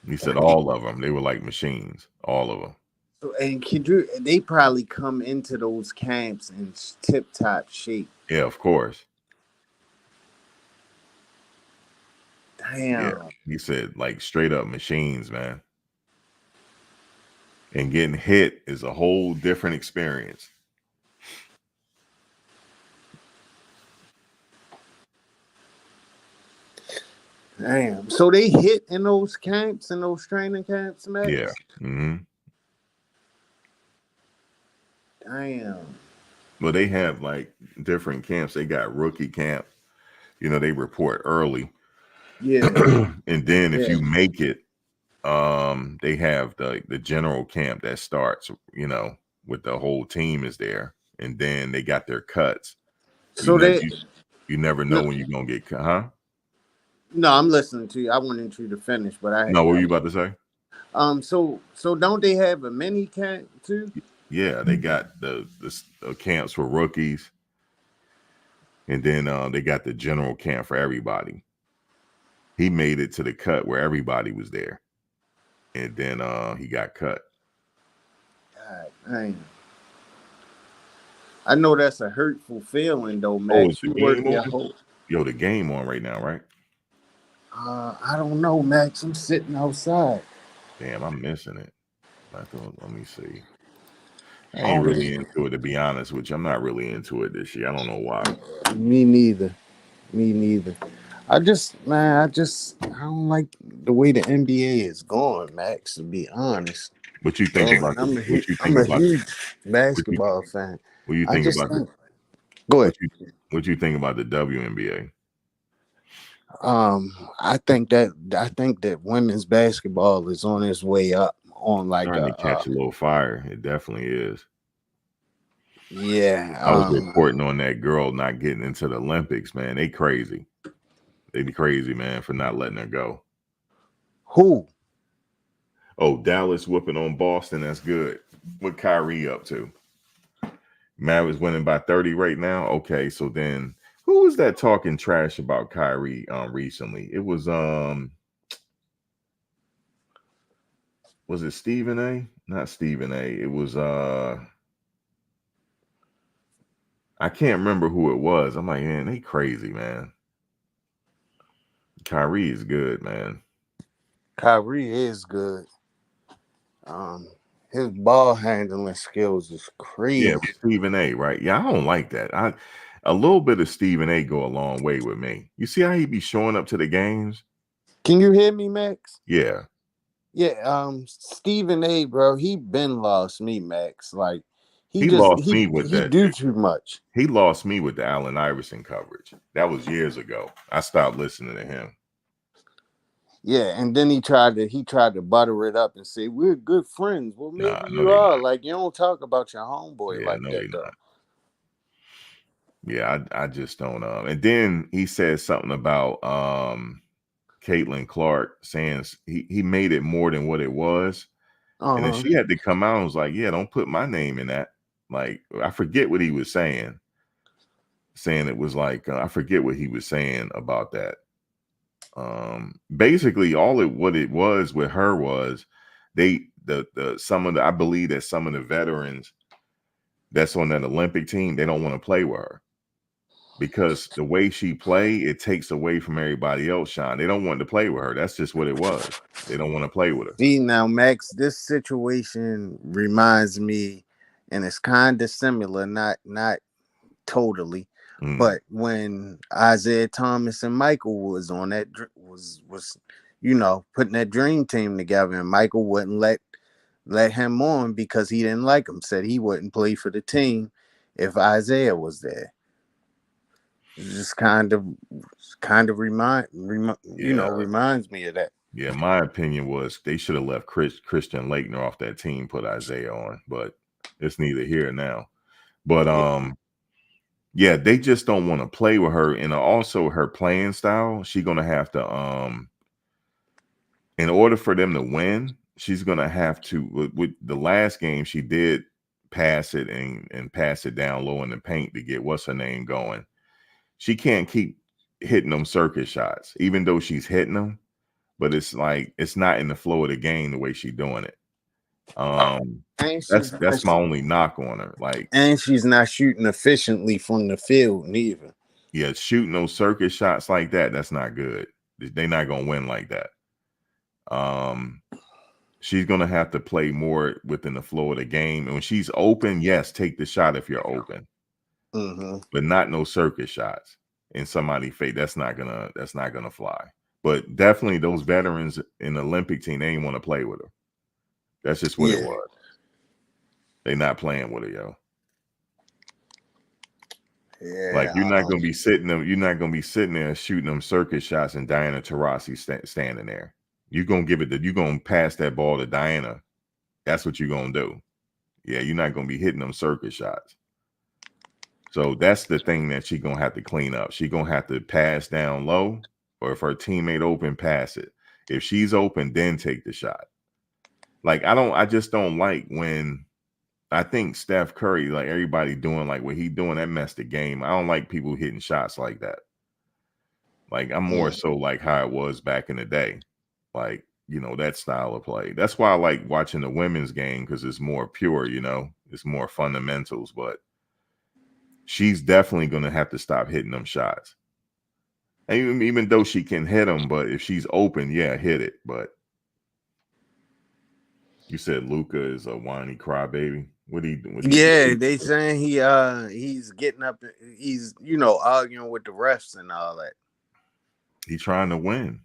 He said all of them. They were like machines, all of them. So, and they probably come into those camps in tip top shape. Yeah, of course. Yeah, Damn. he said like straight up machines, man. And getting hit is a whole different experience. Damn. So they hit in those camps, in those training camps, Max? Yeah. Mm-hmm. Damn. Well, they have like different camps. They got rookie camp. You know, they report early. Yeah, And then if yeah. you make it, they have the general camp that starts, you know, with the whole team is there. And then they got their cuts. You So never they you never know no, when you're gonna get cut, huh? no, I'm listening to you. I wanted you to finish, but No, what were you about to say? so don't they have a mini camp too? Yeah, they got the camps for rookies, and then they got the general camp for everybody. He made it to the cut where everybody was there, and then he got cut. God, dang. I know that's a hurtful feeling though, Oh, is Max. the You work game your on? whole. Yo, the game on right now, right? I don't know, Max. I'm sitting outside. Damn, I'm missing it. Let me see. I ain't Oh, really into it, to be honest with you. I'm not really into it this year. I don't know why. me neither. Me neither. I don't like the way the NBA is going, Max. To be honest, What you think and about the? What you I'm think a about? huge What you basketball fan. what you I think just about? think. Go ahead. What you what you think about the WNBA? I think that women's basketball is on its way up. On like Starting a to catch a little fire. It definitely is. yeah. I was reporting on that girl not getting into the Olympics, man. They crazy. They be crazy, man, for not letting her go. Who? Oh, Dallas whooping on Boston. That's good. What Kyrie up to? Mavericks winning by 30 right now. Okay, so then who was that talking trash about Kyrie recently? It was it Stephen A? Not Stephen A. It was I can't remember who it was. I'm like, man, they crazy, man. Kyrie is good, man. Kyrie is good. Um, his ball handling skills is Yeah, crazy. Stephen A, right? Yeah, I don't like that. A little bit of Stephen A go a long way with me. You see how he be showing up to the games? Can you hear me, Max? Yeah. Yeah, Stephen A, bro, he been lost me, Max. Like He lost me with he that. do too much. He lost me with the Allen Iverson coverage. That was years ago. I stopped listening to him. Yeah, and then he tried to butter it up and say we're good friends. Well, Nah, maybe no, you they are. not. Like you don't talk about your homeboy Yeah, like no, that they though. not. Yeah, I just don't. And then he said something about Caitlin Clark saying he made it more than what it was. And then Uh-huh. she had to come out and was like, yeah, don't put my name in that. Like, I forget what he was saying. Saying it was like, I forget what he was saying about that. Basically, what it was with her was some of the, I believe that some of the veterans that's on that Olympic team, they don't want to play with her because the way she play, it takes away from everybody else, Sean. They don't want to play with her. That's just what it was. They don't want to play with her. See now, Max, this situation reminds me, and it's kind of similar, not totally, Mm. but when Isaiah Thomas and Michael was on that was putting that dream team together, and Michael wouldn't let him on because he didn't like him. Said he wouldn't play for the team if Isaiah was there. It just kind of Yeah. reminds me of that. Yeah, my opinion was they should have left Christian Laettner off that team, put Isaiah on, but it's neither here now. But Yeah. yeah, they just don't want to play with her, and also her playing style. She's gonna have to in order for them to win, she's gonna have to. With the last game, she did pass it and pass it down low in the paint to get what's her name going. She can't keep hitting them circus shots, even though she's hitting them. But it's like it's not in the flow of the game the way she's doing it. And That's my only knock on her. Like, she's not shooting efficiently from the field neither. yeah, shooting those circus shots like that, that's not good. They're not gonna win like that. She's gonna have to play more within the flow of the game. And when she's open, yes, take the shot if you're open, but not no circus shots in somebody's face. That's not gonna fly. But definitely those veterans in the Olympic team, they ain't want to play with her. That's just what it Yeah. was. They not playing with her, yo. Yeah, Like you're not gonna be sitting them. You're not gonna be sitting there shooting them circus shots and Diana Taurasi standing there. You're gonna give it. You're gonna pass that ball to Diana. That's what you're gonna do. Yeah, you're not gonna be hitting them circus shots. So that's the thing that she's gonna have to clean up. She's gonna have to pass down low, or if her teammate open, pass it. If she's open, then take the shot. Like I just don't like when I think Steph Curry, like everybody doing like what he doing, that messed the game. I don't like people hitting shots like that. Like I'm more so like how it was back in the day. Like, that style of play. That's why I like watching the women's game, because it's more pure, it's more fundamentals, but she's definitely going to have to stop hitting them shots. And even though she can hit them, but if she's open, yeah, hit it. But you said Luka is a whiny crybaby. What he doing? Yeah, they saying he's getting up, he's arguing with the refs and all that. He's trying to win.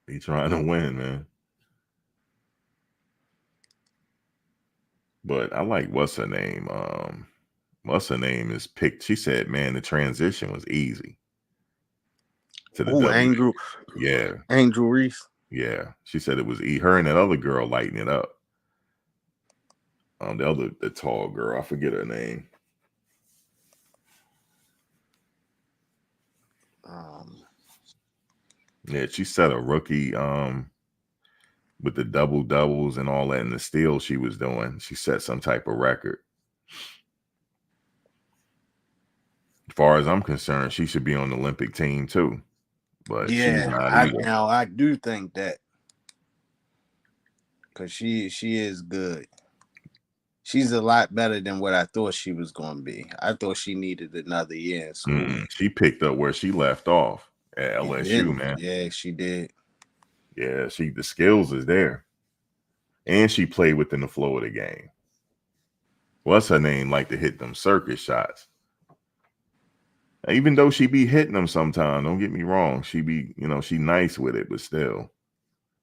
He's trying to win, man. But I like what's her name? What's her name is picked. She said, man, the transition was easy. To the Angel. Yeah. Angel Reese. Yeah. She said it was her and that other girl lighting it up. The tall girl, I forget her name. Yeah, she set a rookie with the double doubles and all that, and the steal she was doing. She set some type of record. As far as I'm concerned, she should be on the Olympic team too. But she's not either. Now I do think that, because she is good. She's a lot better than what I thought she was going to be. I thought she needed another year in school. She picked up where she left off at LSU, man. Yeah, she did. Yeah, the skills is there. And she played within the flow of the game. What's her name? Like to hit them circus shots. Even though she be hitting them sometimes, don't get me wrong. She be, she nice with it, but still,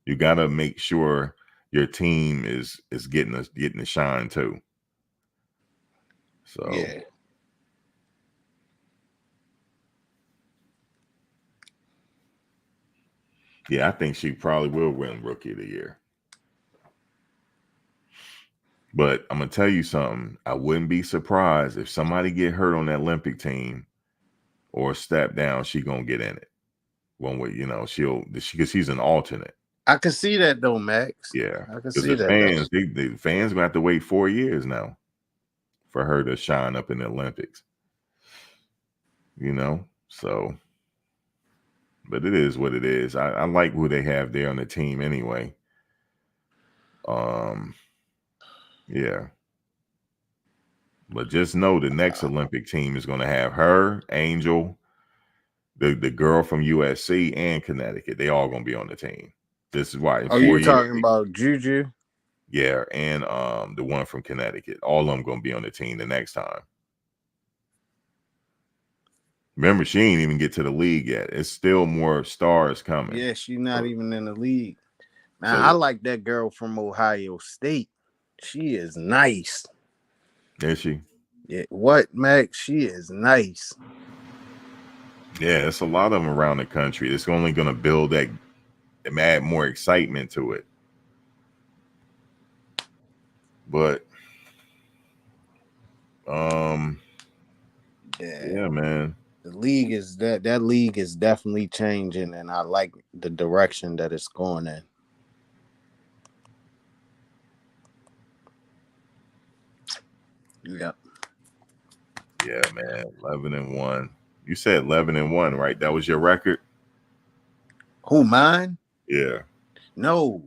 you got to make sure your team is getting the shine too. So yeah, I think she probably will win Rookie of the Year. But I'm gonna tell you something. I wouldn't be surprised if somebody get hurt on that Olympic team or step down. She gonna get in it. One way, because she's an alternate. I can see that though, Max. Yeah, I can see that. The fans gonna have to wait 4 years now for her to shine up in the Olympics. So, but it is what it is. I like who they have there on the team anyway. Yeah. But just know the next Olympic team is going to have her, Angel, the girl from USC, and Connecticut. They all going to be on the team. This is why. Are you talking about Juju? Yeah, and the one from Connecticut. All of them going to be on the team the next time. Remember, she ain't even get to the league yet. It's still more stars coming. Yeah, she's not even in the league. Now, I like that girl from Ohio State. She is nice. Is she? Yeah. What, Max? She is nice. Yeah, it's a lot of them around the country. It's only going to build that, add more excitement to it. But, yeah, man. The league is that league is definitely changing, and I like the direction that it's going in. Yep. Yeah, man. 11-1. You said 11-1, right? That was your record? Who, mine? Yeah. No.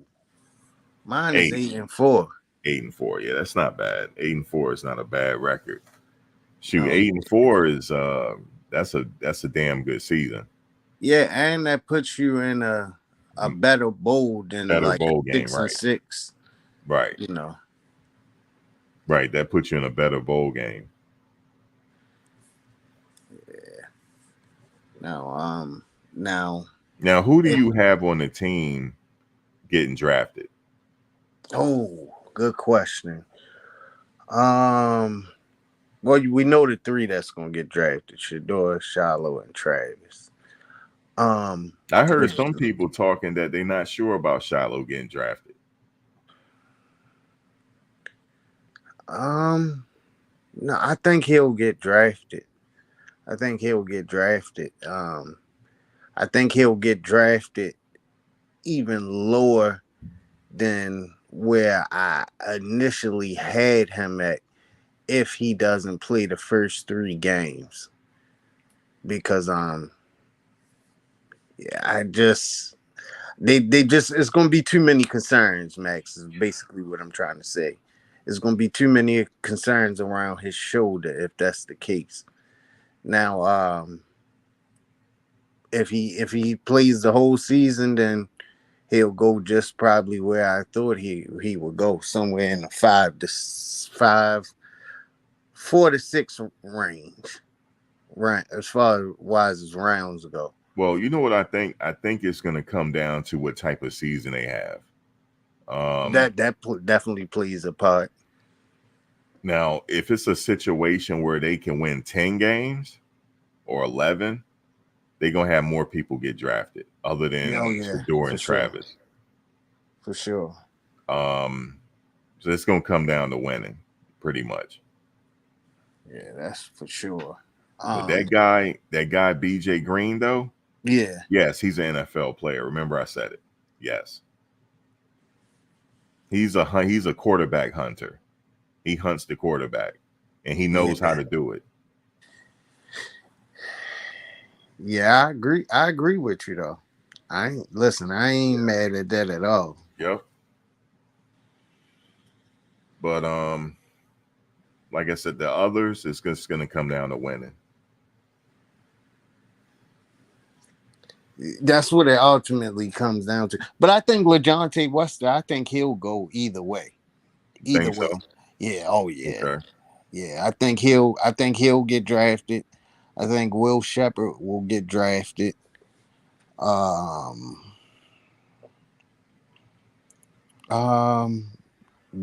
Mine is 8-4. 8-4. Yeah, that's not bad. 8-4 is not a bad record. Shoot, 8-4 is that's a damn good season. Yeah, and that puts you in a better bowl than like bowl game, 6-6. Right. Right. That puts you in a better bowl game. Yeah. Now who do you have on the team getting drafted? Oh, good question. Well, we know the three that's gonna get drafted: Shador, Shiloh, and Travis. I heard If, some people talking that they're not sure about Shiloh getting drafted. no, I think he'll get drafted. I think he'll get drafted. I think he'll get drafted even lower than where I initially had him at if he doesn't play the first 3 games. Because yeah, they just it's gonna be too many concerns, Max, is basically what I'm trying to say. It's gonna be too many concerns around his shoulder if that's the case. Now, if he plays the whole season, then he'll go just probably where I thought he would go, somewhere in the 4 to 6 range, right? As far as rounds go. Well, you know what I think? I think it's going to come down to what type of season they have. That definitely plays a part. Now, if it's a situation where they can win 10 games or 11, they're going to have more people get drafted other than Oh yeah, Shador for and sure, Travis. for sure. So it's going to come down to winning pretty much. Yeah, that's for sure. But that guy, BJ Green, though, Yeah, yes, he's an NFL player. Remember I said it. Yes. He's a quarterback hunter. He hunts the quarterback, and he knows how to do it. yeah, I agree with you though. I ain't mad at that at all. Yep. But like I said, the others, it's just going to come down to winning. That's what it ultimately comes down to. But I think LeJohntay Wester, I think he'll go either way. Either Think way. so? Yeah, oh yeah. Okay. Yeah, I think he'll get drafted. I think Will Shepard will get drafted. Um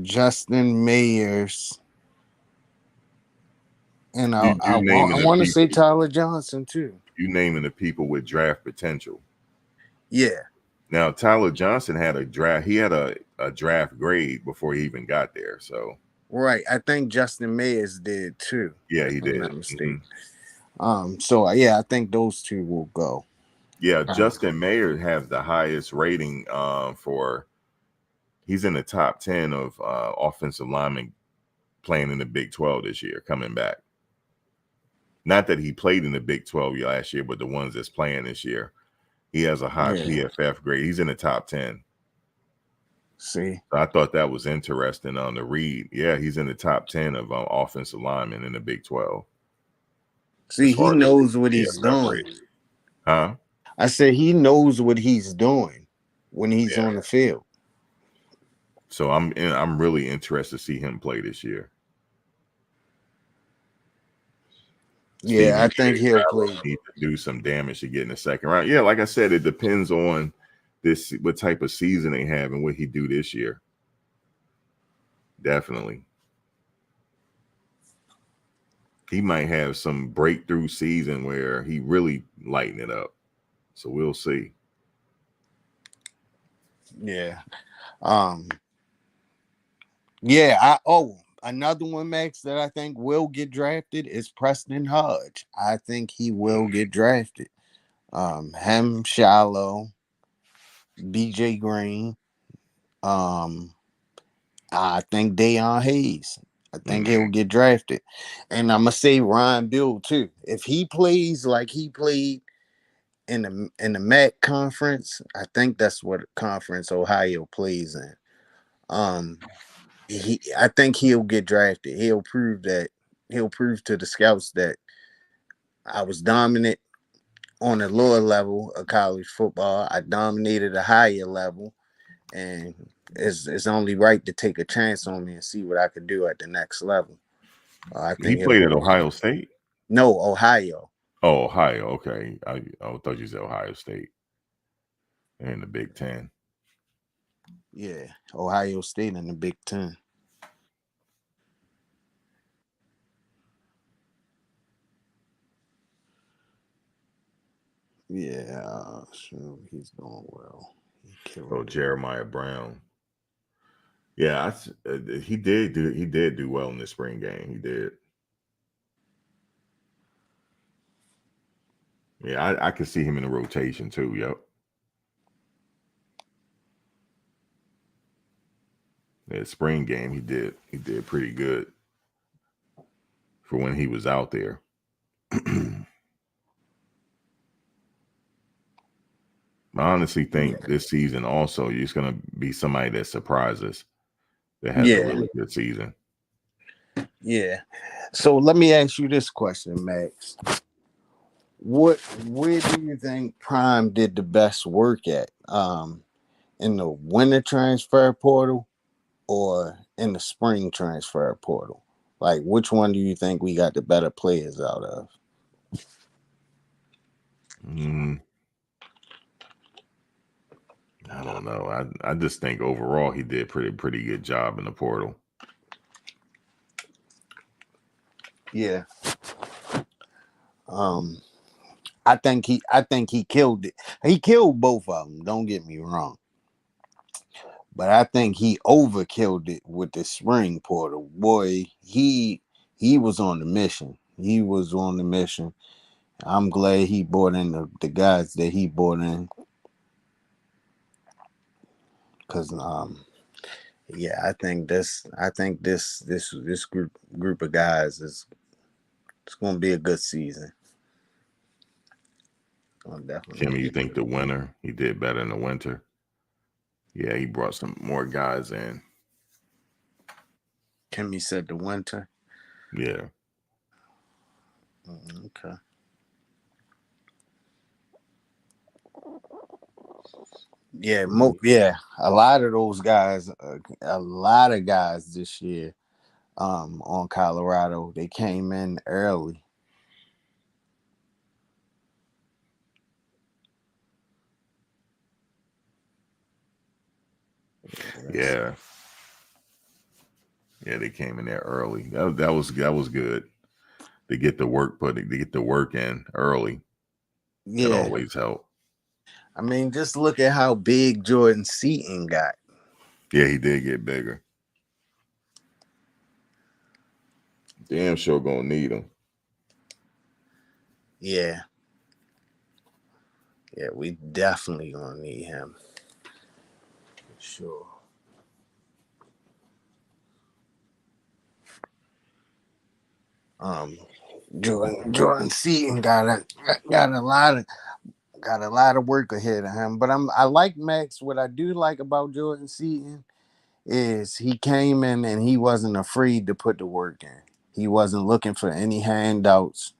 Justin Mayers. And I naming the want to say people. Tyler Johnson too. You naming the people with draft potential. Yeah. Now Tyler Johnson had a draft. He had a draft grade before he even got there. So Right. I think Justin Mayers did too. yeah, If he I'm did. not mistaken. So yeah, I think those two will go. Yeah, Justin Mayer has the highest rating for. He's in the top 10 of offensive linemen playing in the Big 12 this year, coming back. Not that he played in the Big 12 last year, but the ones that's playing this year. He has a high PFF grade. He's in the top 10. See, So I thought that was interesting on the read. Yeah, he's in the top 10 of offensive linemen in the Big 12. see, he knows what he's doing. Huh? I said he knows what he's doing when he's on the field. So I'm really interested to see him play this year. Yeah, I think he'll play. Need to do some damage to get in the second round. Yeah, like I said, it depends on what type of season they have and what he do this year. Definitely. He might have some breakthrough season where he really lighten it up. So we'll see. Yeah. Another one, Max, that I think will get drafted is Preston Hodge. I think he will get drafted. Him, Shiloh, BJ Green. I think Deion Hayes. I think he'll get drafted. And I'm gonna say Ryan Bill too. If he plays like he played in the MAC conference, I think that's what conference Ohio plays in. I think he'll get drafted. He'll prove to the scouts that I was dominant on a lower level of college football. I dominated a higher level, and it's only right to take a chance on me and see what I could do at the next level. I He think played at Ohio State. No, Ohio. Oh, Ohio. Okay, I thought you said Ohio State in the Big 10. Yeah, Ohio State in the Big 10. Yeah, sure, he's doing well. He Oh, killed it. Jeremiah Brown. Yeah, he did do well in the spring game. He did. Yeah, I could see him in the rotation too. Yep. Yeah, spring game he did pretty good for when he was out there. I honestly think this season also he's going to be somebody that surprises that has a Yeah, really good season. yeah. So let me ask you this question, Max. Where do you think Prime did the best work at? In the winter transfer portal or in the spring transfer portal? Like, which one do you think we got the better players out of? Mm, I don't know. I just think overall he did pretty good job in the portal. Yeah. Um, I think he killed it. He killed both of them. Don't get me wrong. But I think he overkilled it with the spring portal. Boy, he was on the mission. He was on the mission. I'm glad he brought in the guys that he brought in. Cause yeah, I think this group of guys is it's gonna be a good season. Gonna definitely Kimmy, be you a think good the winter he did better in the winter? Yeah, he brought some more guys in. Kimmy said the winter. Yeah. Okay. Yeah, yeah. A lot of those guys, a lot of guys this year, on Colorado, they came in early. Yes. Yeah. Yeah, they came in there early. That was good. To get the work in early. That Yeah. always help. I mean, just look at how big Jordan Seaton got. Yeah, he did get bigger. Damn sure gonna need him. Yeah. Yeah, we definitely gonna need him. For sure. Um, Jordan Seaton got a lot of work ahead of him. But I like Max. What I do like about Jordan Seaton is he came in and he wasn't afraid to put the work in. He wasn't looking for any handouts.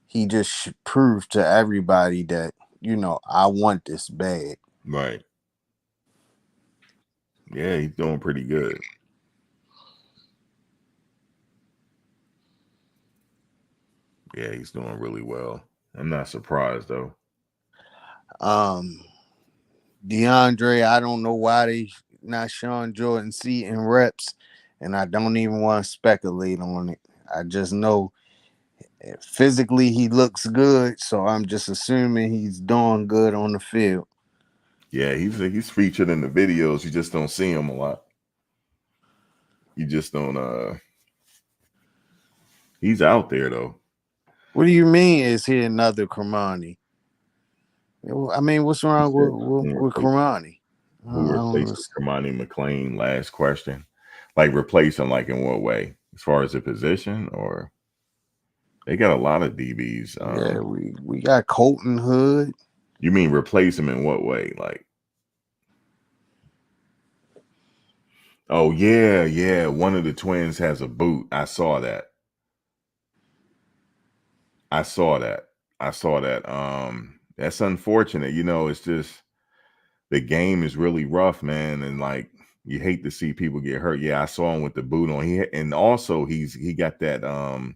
He just proved to everybody that, I want this bag. Right. Yeah, he's doing pretty good. Yeah, he's doing really well. I'm not surprised though. Um, DeAndre, I don't know why they not showing Jordan Seaton reps, and I don't even want to speculate on it. I just know physically he looks good, so I'm just assuming he's doing good on the field. Yeah, he's featured in the videos. You just don't see him a lot. You just don't. He's out there though. What do you mean? Is he another Cremani? I mean, what's You wrong said with Cremani? I who don't replaces understand. Kamani McLean? Last question. Like replace him, like in what way? As far as the position, or they got a lot of DBs. Yeah, we got Colton Hood. You mean replace him in what way? Like, oh yeah. One of the twins has a boot. I saw that. I saw that. I saw that. That's unfortunate. It's just the game is really rough, man, and like you hate to see people get hurt. Yeah, I saw him with the boot on. And also he got that.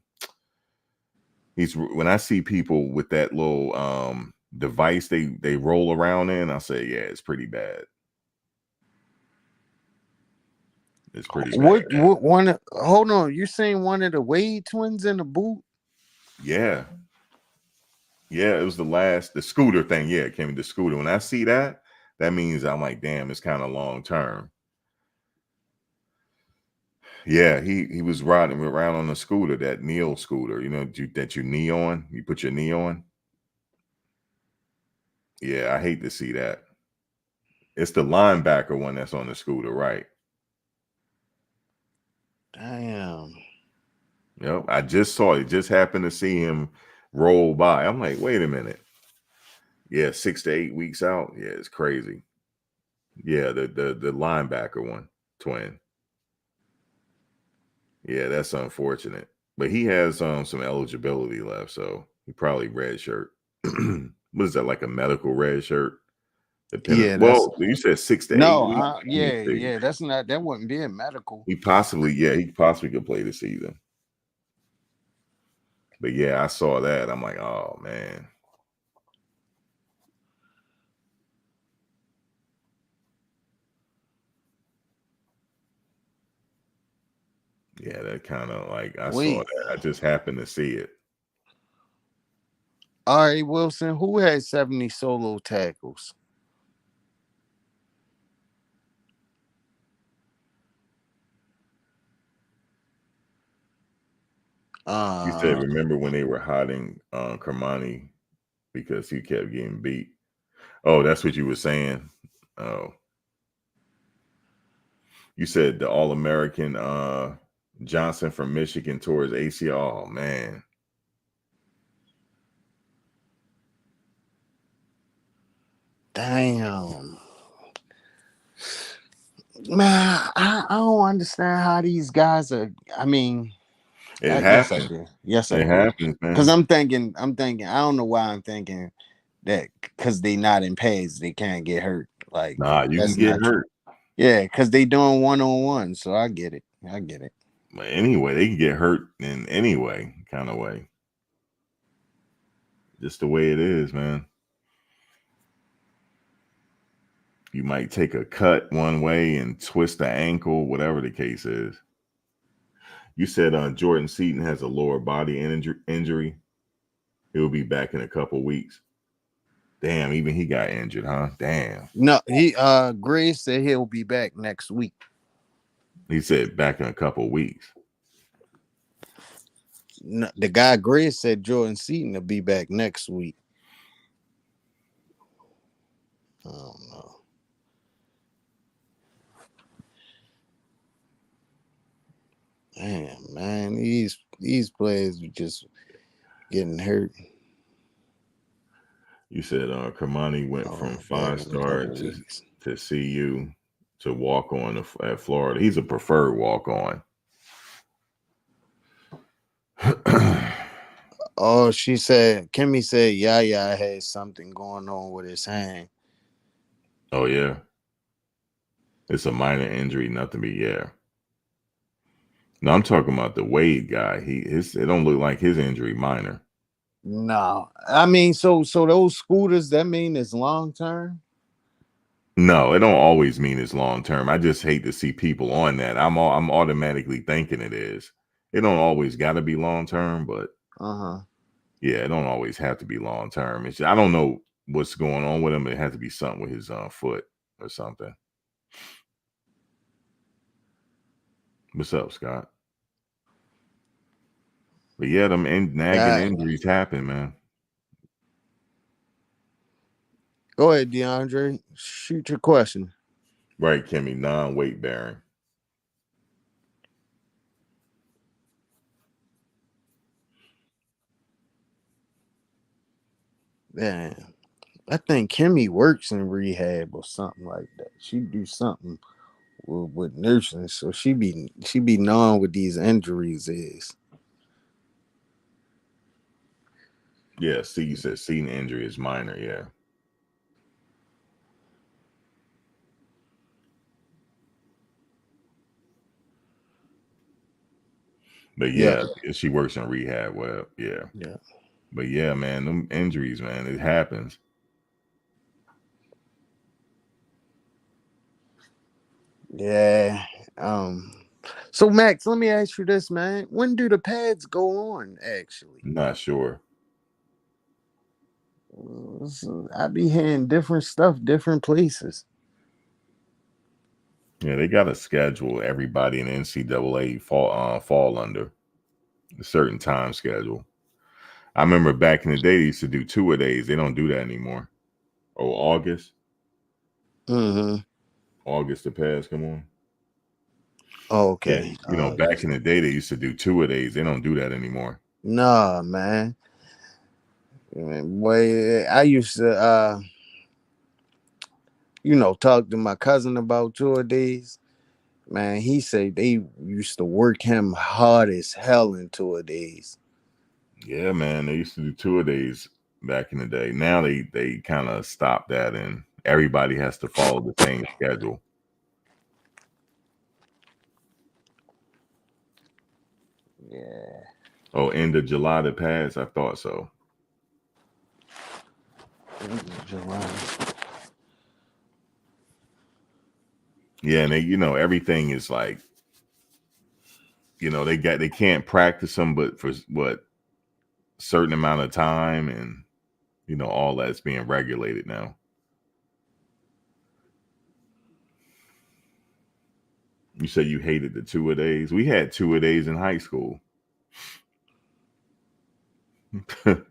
He's when I see people with that little device they roll around in, I say, yeah, it's pretty bad. It's pretty bad. What one? Hold on, you saying one of the Wade twins in the boot? Yeah. Yeah, it was the scooter thing. Yeah, it came with the scooter. When I see that, that means I'm like, damn, it's kind of long term. Yeah, he was riding around on a scooter, that Neil scooter, that you knee on. You put your knee on. Yeah, I hate to see that. It's the linebacker one that's on the scooter, right? Damn. Yep, I just saw it. Just happened to see him roll by. I'm like, wait a minute. Yeah, 6 to 8 weeks out. Yeah, it's crazy. Yeah, the linebacker one, twin. Yeah, that's unfortunate. But he has some eligibility left, so he probably red shirt. What is that, like a medical red shirt? Depending. Yeah, that's Well, you said 6 to 8 no, weeks. Let me yeah, see. yeah. That's not that wouldn't be a medical. He possibly could play the season. But yeah, I saw that. I'm like, oh man. Yeah, that kind of like I saw Wait. that. I just happened to see it. All right, Wilson, who had 70 solo tackles? You said, Uh remember when they were hiding Kermani because he kept getting beat? Oh, that's what you were saying. Oh, you said the All American Johnson from Michigan tore his ACL. Oh man, damn. Man, I don't understand how these guys are. I mean, it yes, I happens. do. Yes, I It do. happens, Because man. I'm thinking. I don't know why I'm thinking that because they not in pads, they can't get hurt. Like Nah, you can that's get not true. hurt. Yeah, because they doing 1-on-1, so I get it. I get it. But anyway, they can get hurt in any way, kind of way. Just the way it is, man. You might take a cut one way and twist the ankle, whatever the case is. You said Jordan Seaton has a lower body injury. He'll be back in a couple weeks. Damn, even he got injured, huh? Damn. No, Gray said he'll be back next week. He said back in a couple weeks. No, the guy Gray said Jordan Seaton will be back next week. I don't know. Damn, man, these players are just getting hurt. You said Kermani went from Back in a 5-star couple weeks. to CU to walk on at Florida. He's a preferred walk on. Oh, Kimmy said Yaya had something going on with his hand. Oh yeah, it's a minor injury, nothing but yeah. No, I'm talking about the Wade guy. It don't look like his injury minor. No, I mean, so those scooters, that mean it's long term. No, it don't always mean it's long term. I just hate to see people on that. I'm automatically thinking it is. It don't always got to be long term, but yeah, it don't always have to be long term. I don't know what's going on with him. It has to be something with his foot or something. What's up, Scott? But yeah, them nagging injuries happen, man. Go ahead, DeAndre. Shoot your question. Right, Kimmy, non-weight bearing. Man, I think Kimmy works in rehab or something like that. She do something with nursing, so she be knowing what these injuries is. Yeah, see, you said seating injury is minor, yeah. But yeah, she works in rehab. Well, yeah. Yeah. But yeah, man, them injuries, man, it happens. Yeah. So Max, let me ask you this, man. When do the pads go on, actually? I'm not sure. I be hearing different stuff, different places. Yeah, they got to schedule everybody in the NCAA fall under a certain time schedule. I remember back in the day they used to do 2-a-days. They don't do that anymore. Oh, August. Mm-hmm. August the past. Come on. Yeah, Okay. back in the day they used to do 2-a-days. They don't do that anymore. Nah, man. Boy, I used to talk to my cousin about 2-a-days. Man, he said they used to work him hard as hell in 2-a-days. Yeah, man, they used to do 2-a-days back in the day. Now they kind of stopped that, and everybody has to follow the same schedule. Yeah. Oh, end of July that passed. I thought so. July. Yeah, and everything is like, they can't practice them, but for what certain amount of time, and all that's being regulated now. You say you hated the 2-a-days. We had 2-a-days in high school. I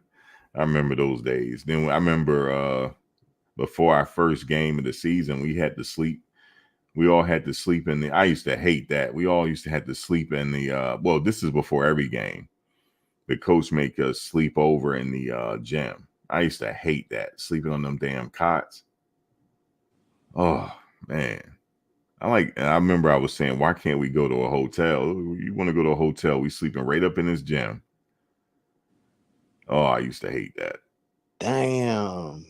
remember those days. Then I remember before our first game of the season, we had to sleep. We all had to sleep in the. I used to hate that. We all used to have to sleep in the. Well, this is before every game. The coach make us sleep over in the gym. I used to hate that, sleeping on them damn cots. Oh man, I remember I was saying, why can't we go to a hotel? You want to go to a hotel? We sleeping right up in this gym. Oh, I used to hate that. Damn.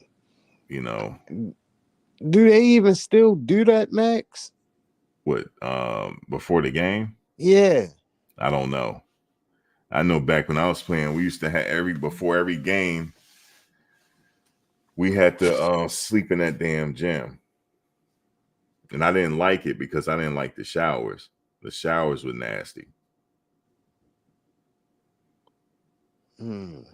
Do they even still do that, Max? What? Before the game? Yeah. I don't know. I know back when I was playing, we used to have before every game, we had to sleep in that damn gym. And I didn't like it because I didn't like the showers. The showers were nasty. Damn.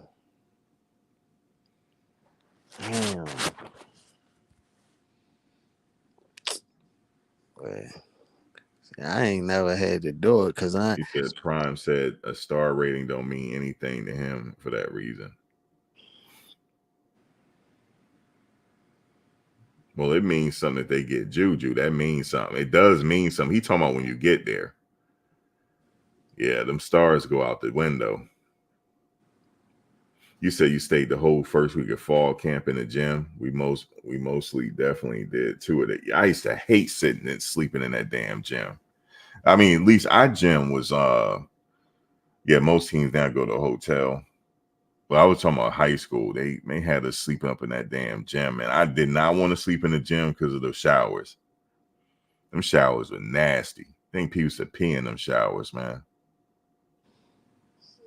Well, I ain't never had to do it because He said Prime said a star rating don't mean anything to him for that reason. Well, it means something that they get juju. That means something. It does mean something. He talking about when you get there. Yeah, them stars go out the window. You said you stayed the whole first week of fall camp in the gym. We mostly definitely did 2 of it. I used to hate sitting and sleeping in that damn gym. I mean, at least our gym was most teams now go to a hotel. But I was talking about high school. They had us sleeping up in that damn gym, and I did not want to sleep in the gym because of the showers. Them showers were nasty. I think people used to pee in them showers, man.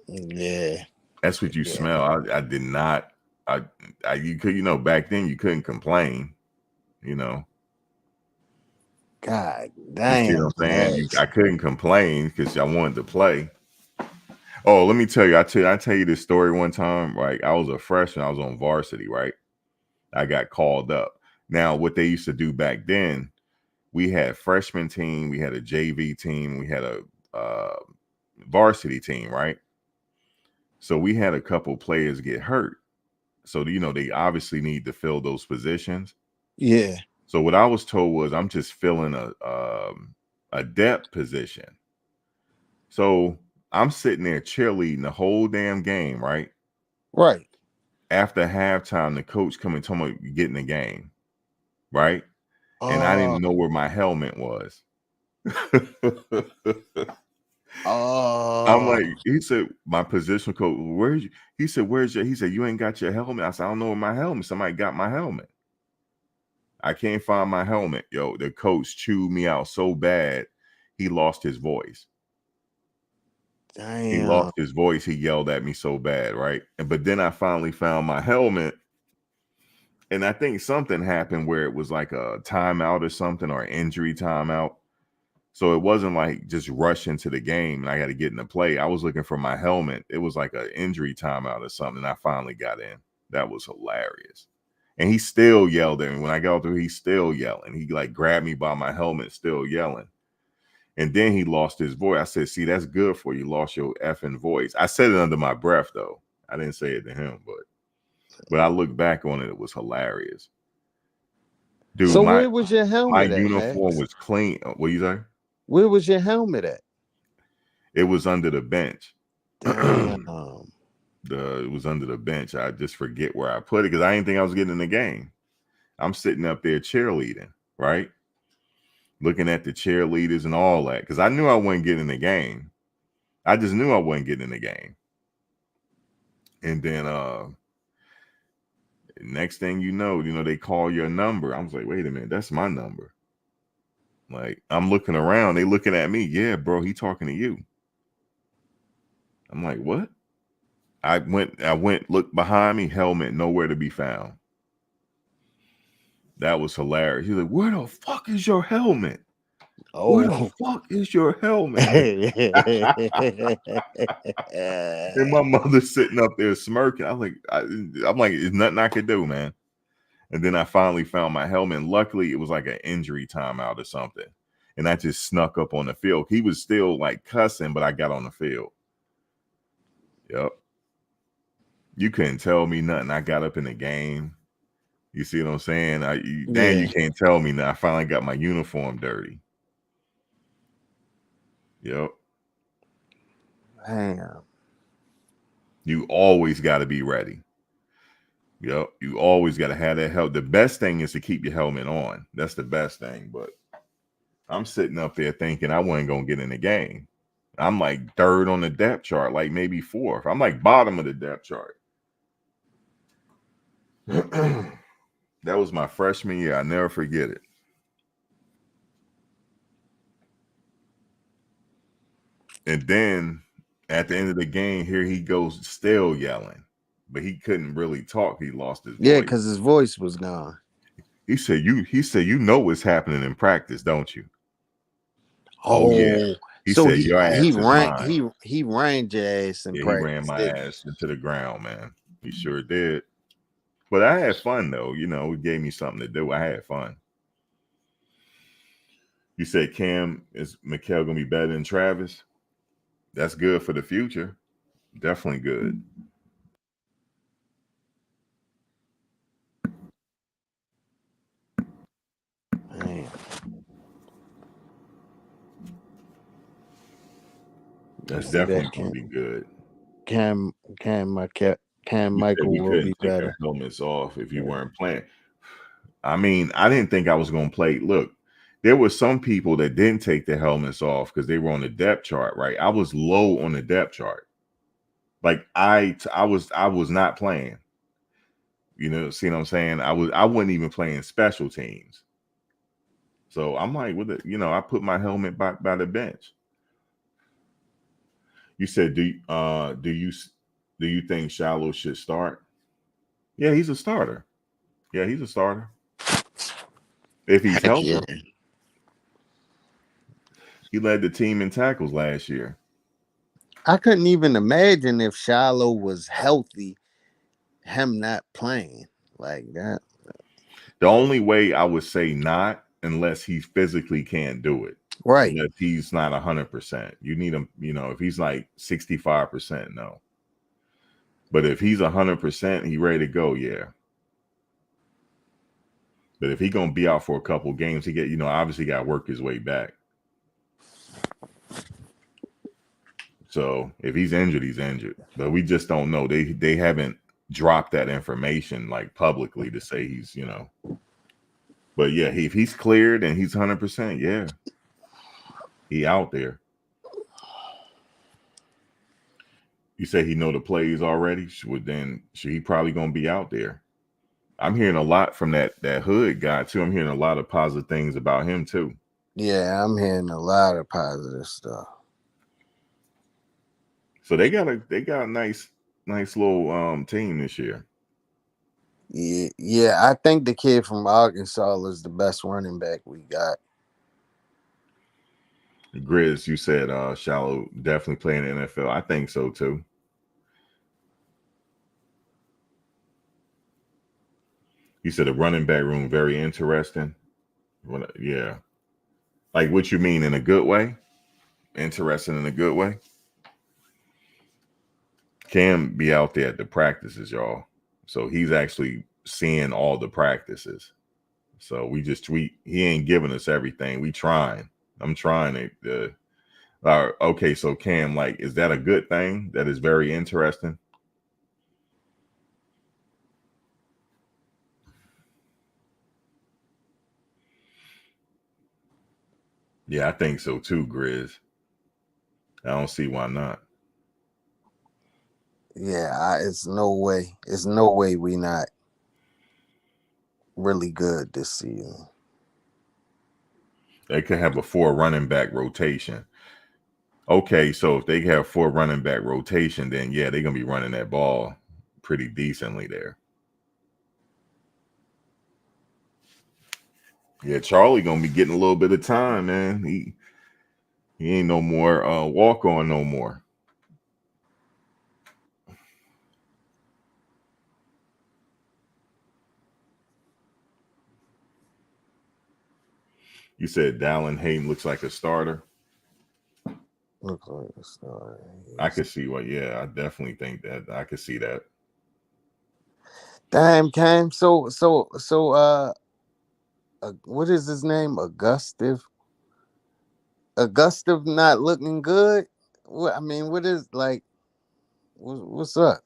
Yeah. That's what you smell. I did not. You could, back then you couldn't complain, God damn. You see what I'm saying? I couldn't complain because I wanted to play. Oh, let me tell you. I tell you this story one time. Right, I was a freshman. I was on varsity. Right, I got called up. Now, what they used to do back then, we had freshman team, we had a JV team, we had a varsity team. Right. So we had a couple players get hurt. So, they obviously need to fill those positions. Yeah. So what I was told was I'm just filling a depth position. So I'm sitting there cheerleading the whole damn game, right? Right. After halftime, the coach come and told me get in the game, right? And I didn't know where my helmet was. I'm like, he said, my position coach, where's you? He said, he said, you ain't got your helmet. I said, I don't know where my helmet. Somebody got my helmet. I can't find my helmet. Yo, the coach chewed me out so bad, he lost his voice. Damn. He lost his voice. He yelled at me so bad, right? But then I finally found my helmet. And I think something happened where it was like a timeout or something, or injury timeout. So it wasn't like just rush into the game and I got to get in the play. I was looking for my helmet. It was like an injury timeout or something. And I finally got in. That was hilarious. And he still yelled at me. When I got through, he's still yelling. He like grabbed me by my helmet, still yelling. And then he lost his voice. I said, see, that's good for you. Lost your effing voice. I said it under my breath, though. I didn't say it to him, but I look back on it, it was hilarious. Dude, So where was your helmet at, uniform Max? was clean. What you say? Where was your helmet at? It was under the bench. Damn. It was under the bench. I just forget where I put it because I didn't think I was getting in the game. I'm sitting up there cheerleading, right? Looking at the cheerleaders and all that because I knew I wasn't getting in the game. I just knew I wasn't getting in the game. And then next thing you know, they call your number. I was like, wait a minute, that's my number. Like, I'm looking around, they looking at me. Yeah, bro, he talking to you. I'm like, what? I went, looked behind me, helmet nowhere to be found. That was hilarious. He's like, where the fuck is your helmet? Oh. Where the fuck is your helmet? And my mother's sitting up there smirking. I'm like, there's nothing I could do, man. And then I finally found my helmet. And luckily, it was like an injury timeout or something. And I just snuck up on the field. He was still like cussing, but I got on the field. Yep. You couldn't tell me nothing. I got up in the game. You see what I'm saying? You can't tell me now. I finally got my uniform dirty. Yep. Damn. You always got to be ready. Yep. You always got to have that helmet. The best thing is to keep your helmet on. That's the best thing. But I'm sitting up there thinking I wasn't going to get in the game. I'm like third on the depth chart, like maybe fourth. I'm like bottom of the depth chart. That was my freshman year. I never forget it. And then at the end of the game, here he goes still yelling. But he couldn't really talk. He lost his voice. Yeah, because his voice was gone. He said, you know what's happening in practice, don't you? Oh yeah. He so said, your ass is mine. He ran your ass in practice. He ran my ass into the ground, man. He sure did. But I had fun though. It gave me something to do. I had fun. You said is Mikal gonna be better than Travis? That's good for the future. Definitely good. Man. That's definitely gonna be good. Michael will be better. Helmets off if you weren't playing. I mean, I didn't think I was gonna play. Look, there were some people that didn't take their helmets off because they were on the depth chart, right? I was low on the depth chart. Like I was not playing. See what I'm saying? I wasn't even playing special teams. So I'm like, I put my helmet by the bench. You said, do you think Shallow should start? Yeah, he's a starter. Yeah, he's a starter. If he's healthy. Yeah. He led the team in tackles last year. I couldn't even imagine if Shallow was healthy, him not playing like that. The only way I would say not, unless he physically can't do it. Right. Unless he's not 100%. You need him, if he's like 65%, no. But if he's 100%, he ready to go, yeah. But if he gonna be out for a couple games, he obviously got to work his way back. So if he's injured, he's injured. But we just don't know. They haven't dropped that information like publicly to say he's, But yeah, if he's cleared and he's 100%, yeah, he out there. You say he know the plays already? Should he probably gonna be out there? I'm hearing a lot from that Hood guy too. I'm hearing a lot of positive things about him too. Yeah, I'm hearing a lot of positive stuff. So they got a nice little team this year. Yeah, I think the kid from Arkansas is the best running back we got. Grizz, you said Shallow definitely playing in the NFL. I think so too. He said a running back room very interesting. Yeah, like what you mean in a good way? Interesting in a good way. Cam be out there at the practices, y'all. So he's actually seeing all the practices. So we just tweet. He ain't giving us everything. We trying. I'm trying to. Okay, so Cam, like, is that a good thing? That is very interesting. Yeah, I think so too, Grizz. I don't see why not. Yeah, it's no way. It's no way we not really good this season. They could have a 4 running back rotation. Okay, so if they have 4 running back rotation, then yeah, they're gonna be running that ball pretty decently there. Yeah, Charlie gonna be getting a little bit of time, man. He ain't no more walk on no more. You said Dallin Hayden looks like a starter. Looks like a starter. I could see what. Yeah, I definitely think that. I could see that. Damn, Cam. What is his name? Augustive not looking good. What I mean, what is like? What's up?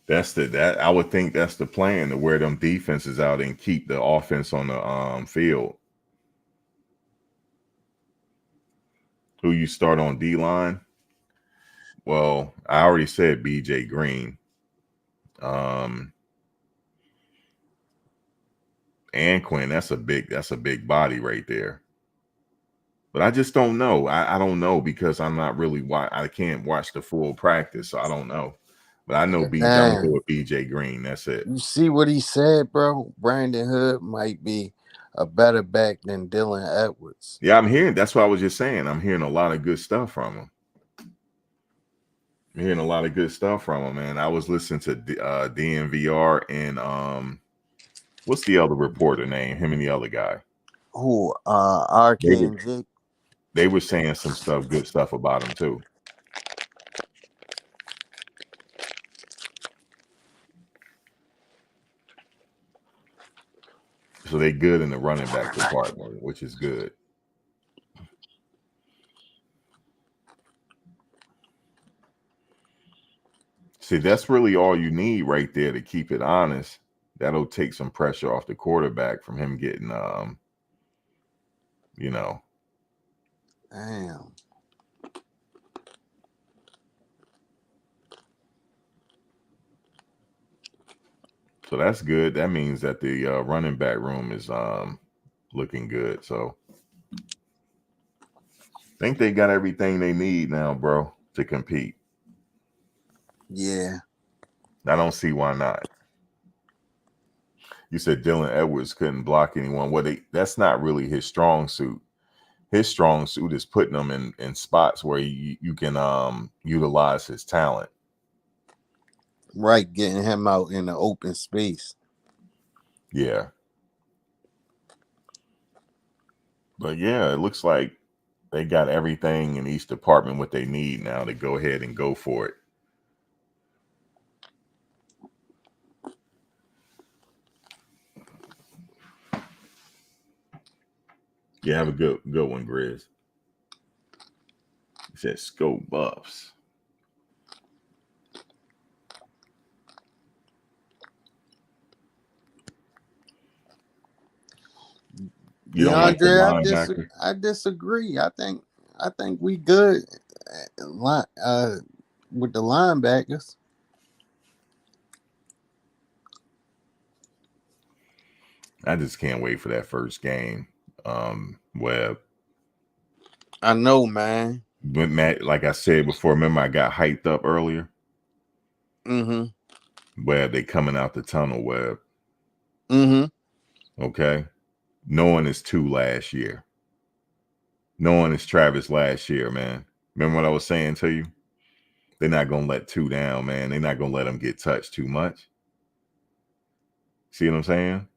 That I would think that's the plan, to wear them defenses out and keep the offense on the field. Who you start on D line? Well, I already said BJ Green. And Quinn, that's a big body right there. But I just don't know. I don't know because I'm not really I can't watch the full practice, so I don't know. But I know BJ. I'm gonna go with BJ Green. That's it. You see what he said, bro? Brandon Hood might be a better back than Dylan Edwards. Yeah, I'm hearing. That's what I was just saying. I'm hearing a lot of good stuff from him. I'm hearing a lot of good stuff from him, man. I was listening to DNVR and what's the other reporter name? Him and the other guy. Who? Arcane Jake. They were saying some good stuff about him too. So they good in the running back department, which is good. See, that's really all you need right there to keep it honest. That'll take some pressure off the quarterback from him getting Damn. So that's good. That means that the running back room is looking good. So I think they got everything they need now, bro, to compete. Yeah. I don't see why not. You said Dylan Edwards couldn't block anyone. Well, that's not really his strong suit. His strong suit is putting them in spots where you can utilize his talent. Right, getting him out in the open space. Yeah. But yeah, it looks like they got everything in each department what they need now to go ahead and go for it. Yeah, have a good one, Grizz. He said scope buffs. You don't like the linebacker? I disagree. I think we good with the linebackers. I just can't wait for that first game. Webb. I know, man. But Matt, like I said before, remember I got hyped up earlier? Mm-hmm. Webb, they coming out the tunnel, Webb. Mm-hmm. Okay. No one is 2 last year. No one is Travis last year, man. Remember what I was saying to you? They're not gonna let two down, man. They're not gonna let them get touched too much. See what I'm saying?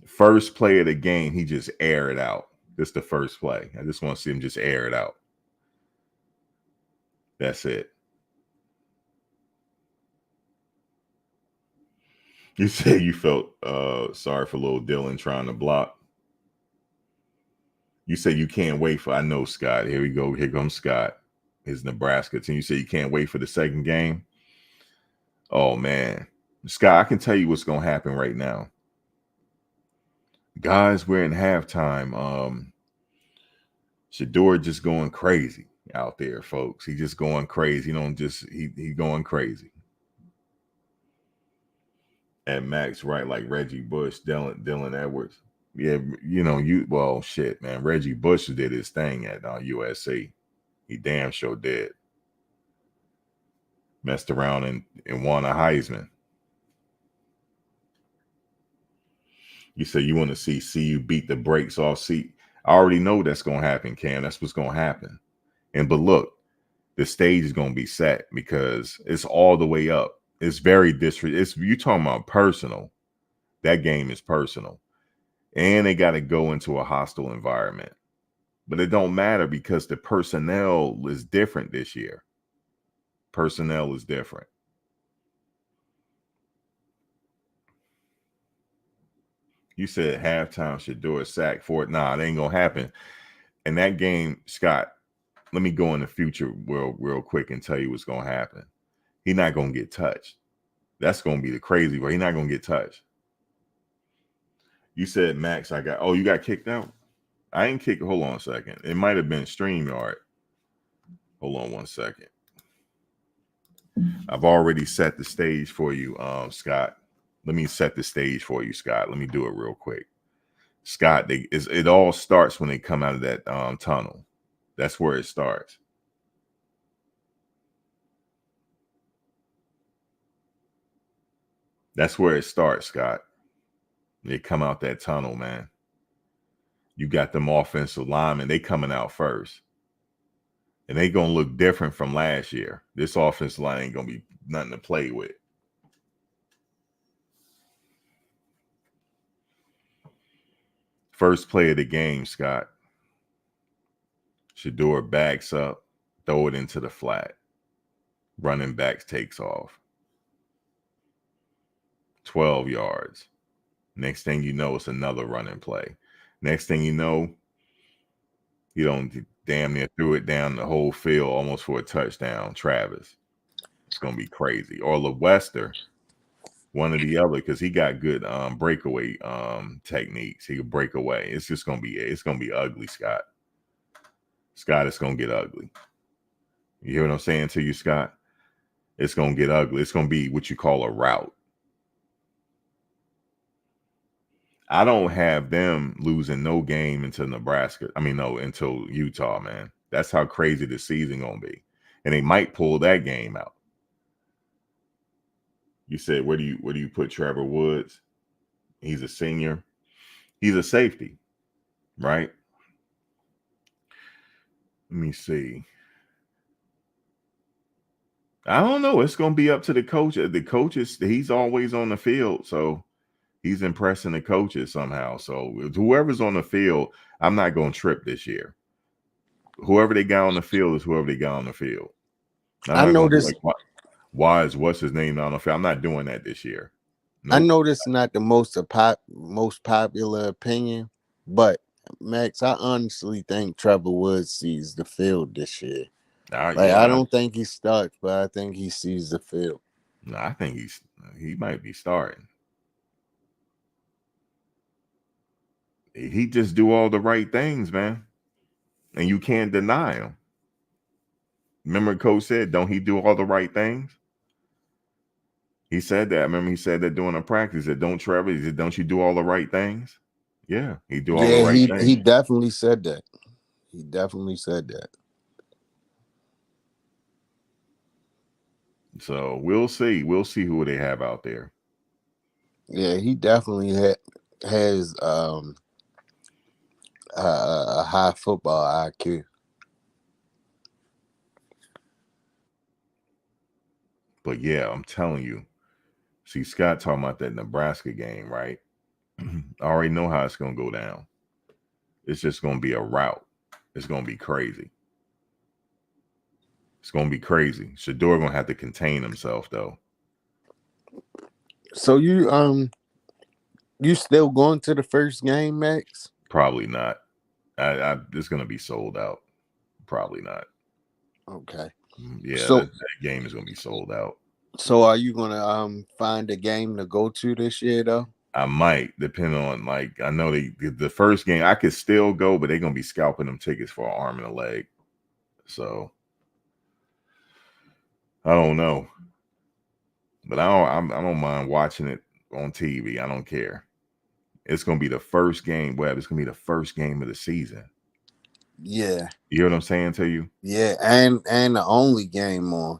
First play of the game, he just air it out. This is the first play. I just want to see him just air it out. That's it. You say you felt sorry for little Dylan trying to block. You say you can't wait for, I know Scott. Here we go. Here comes Scott. His Nebraska team. You say you can't wait for the second game. Oh man. Scott, I can tell you what's gonna happen right now. Guys, we're in halftime. Shador just going crazy out there, folks. He just going crazy. He going crazy. And Max, right, like Reggie Bush, Dylan Edwards. Yeah, shit, man. Reggie Bush did his thing at USC. He damn sure did. Messed around and won a Heisman. You say you want to see you beat the brakes off. See, I already know that's gonna happen, Cam. That's what's gonna happen. But look, the stage is gonna be set because it's all the way up. It's very It's you talking about personal. That game is personal, and they got to go into a hostile environment. But it don't matter because the personnel is different this year. Personnel is different. You said halftime should do a sack for it. Nah, it ain't gonna happen. And that game, Scott, let me go in the future real quick and tell you what's gonna happen. He's not gonna get touched. That's gonna be the crazy part. He's not gonna get touched. You said Max, you got kicked out? I ain't kicked. Hold on a second. It might have been StreamYard. Hold on one second. I've already set the stage for you, Scott. Let me set the stage for you, Scott. Let me do it real quick. Scott, it all starts when they come out of that tunnel. That's where it starts. That's where it starts, Scott. They come out that tunnel, man. You got them offensive linemen. They coming out first. And they going to look different from last year. This offensive line ain't going to be nothing to play with. First play of the game, Scott. Shador backs up, throw it into the flat. Running back takes off. 12 yards. Next thing you know, it's another running play. Next thing you know, he don't damn near threw it down the whole field almost for a touchdown. Travis. It's going to be crazy. Or LeWester, one or the other, because he got good breakaway techniques. He could break away. It's going to be ugly, Scott. Scott, it's going to get ugly. You hear what I'm saying to you, Scott? It's going to get ugly. It's going to be what you call a rout. I don't have them losing no game until Nebraska. Until Utah, man. That's how crazy the season going to be. And they might pull that game out. You said, where do you put Trevor Woods? He's a senior. He's a safety, right? Let me see. I don't know. It's going to be up to the coach. The coaches, he's always on the field, so he's impressing the coaches somehow. So whoever's on the field, I'm not going to trip this year. Whoever they got on the field is whoever they got on the field. I noticed. What's his name on the field? I'm not doing that this year. Nope. I know this is not the most popular opinion, but Max, I honestly think Trevor Woods sees the field this year. I don't think he starts, but I think he sees the field. No, I think he might be starting. He just do all the right things, man, and you can't deny him. Remember, Coach said, "Don't he do all the right things?" He said that. Remember, he said that during a practice. He said, "Don't Trevor." He said, "Don't you do all the right things?" Yeah, he do all the right things. He definitely said that. He definitely said that. So we'll see. We'll see who they have out there. Yeah, he definitely has a high football IQ. But yeah, I'm telling you. See, Scott talking about that Nebraska game, right? I already know how it's gonna go down. It's just gonna be a rout. It's gonna be crazy. It's gonna be crazy. Shador gonna have to contain himself though. So you still going to the first game, Max? Probably not. It's gonna be sold out. Probably not. Okay. Yeah, So that game is gonna be sold out. so are you gonna find a game to go to this year though? I might, depend on like I know the first game I could still go, but they're gonna be scalping them tickets for an arm and a leg. So I don't know. But I don't mind watching it on TV. I don't care. It's gonna be the first game, Webb. It's gonna be the first game of the season. Yeah. You hear what I'm saying to you? Yeah, and the only game on.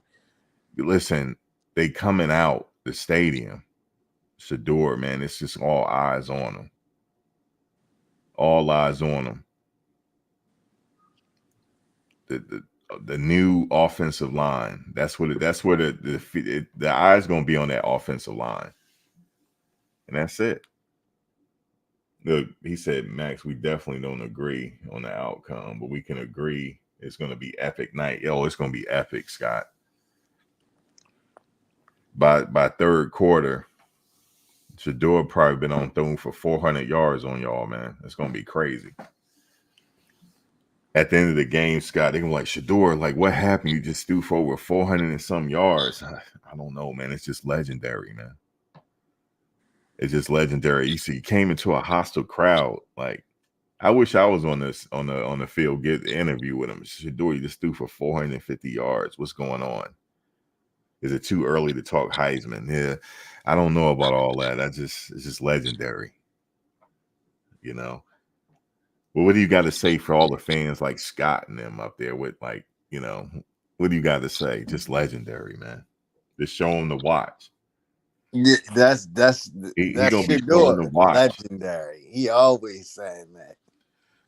Listen, they coming out the stadium. Shador, man, it's just all eyes on them. All eyes on them. The new offensive line. That's where the eyes gonna be on that offensive line, and that's it. Look, he said, Max, we definitely don't agree on the outcome, but we can agree it's going to be epic night. Yo, it's going to be epic, Scott. By third quarter, Shador probably been on thrown for 400 yards on y'all, man. It's going to be crazy. At the end of the game, Scott, they can be like, Shador, like, what happened? You just threw for over 400 and some yards. I don't know, man. It's just legendary, man. It's just legendary. You see, he came into a hostile crowd. Like, I wish I was on the field, get the interview with him. Shador, you just threw for 450 yards. What's going on? Is it too early to talk Heisman? Yeah, I don't know about all that. It's just legendary. You know. Well, what do you got to say for all the fans like Scott and them up there with like, you know, what do you got to say? Just legendary, man. Just show them to watch. Yeah, that's He gonna be showing Shador, to watch. legendary. He always saying that.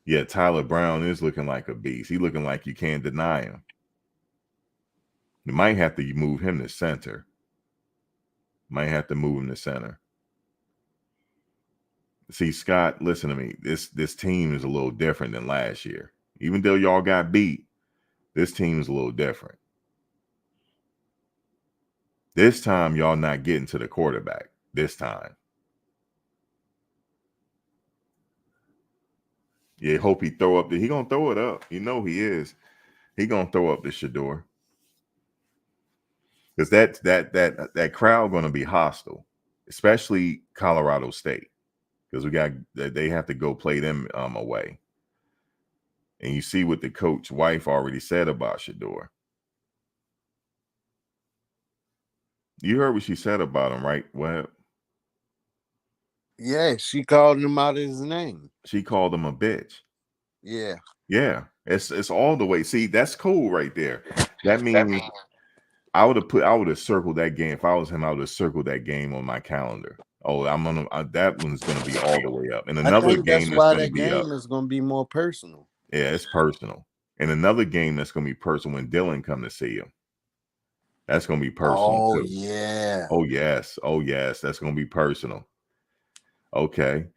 Yeah, Tyler Brown is looking like a beast. He looking like you can't deny him. You might have to move him to center. Might have to move him to center. See, Scott, listen to me. This team is a little different than last year. Even though y'all got beat, this team is a little different. This time, y'all not getting to the quarterback. This time. Yeah, hope he throw up. He gonna throw it up. You know he is. He gonna throw up the Shador. Because that crowd gonna be hostile, especially Colorado State. Because they have to go play them away. And you see what the coach wife already said about Shador. You heard what she said about him, right? Well, Yeah, she called him out his name. she called him a bitch. Yeah. Yeah, it's all the way. See, that's cool right there. That means I would have circled that game if I was him. I would have circled that game on my calendar. Oh, that one's gonna be all the way up. And I another think that's game that's why gonna that be up. game is gonna be more personal. Yeah, it's personal. And another game that's gonna be personal when Dylan come to see him. That's gonna be personal Oh too. yeah. Oh yes, that's gonna be personal. Okay.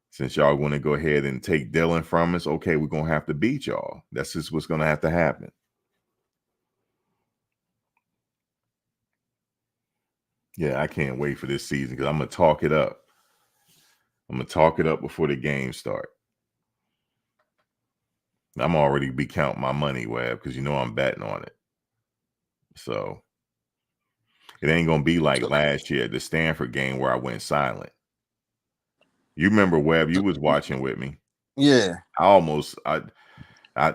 Since y'all want to go ahead and take Dylan from us, okay, we're gonna have to beat y'all. That's just what's gonna have to happen. Yeah, I can't wait for this season because I'm gonna talk it up. I'm gonna talk it up before the games start. I'm already be counting my money, Webb, because you know I'm betting on it. So it ain't gonna be like last year, the Stanford game where I went silent. You remember, Webb, you was watching with me. Yeah.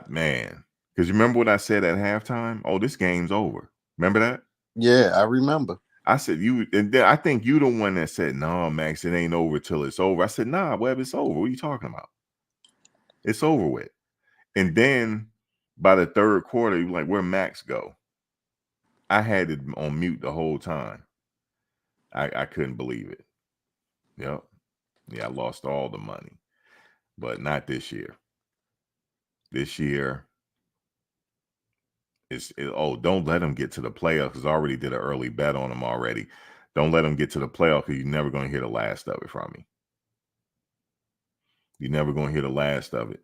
Man, because you remember what I said at halftime? Oh, this game's over. Remember that? Yeah, I remember. I said and then I think you the one that said, no, Max, it ain't over till it's over. I said, nah, Webb, it's over. What are you talking about? It's over with. And then by the third quarter, you like, where Max go? I had it on mute the whole time. I couldn't believe it. Yep. Yeah, I lost all the money. But not this year. This year, Don't let him get to the playoffs, because I already did an early bet on him already. Don't let him get to the playoffs, because you're never going to hear the last of it from me. You're never going to hear the last of it.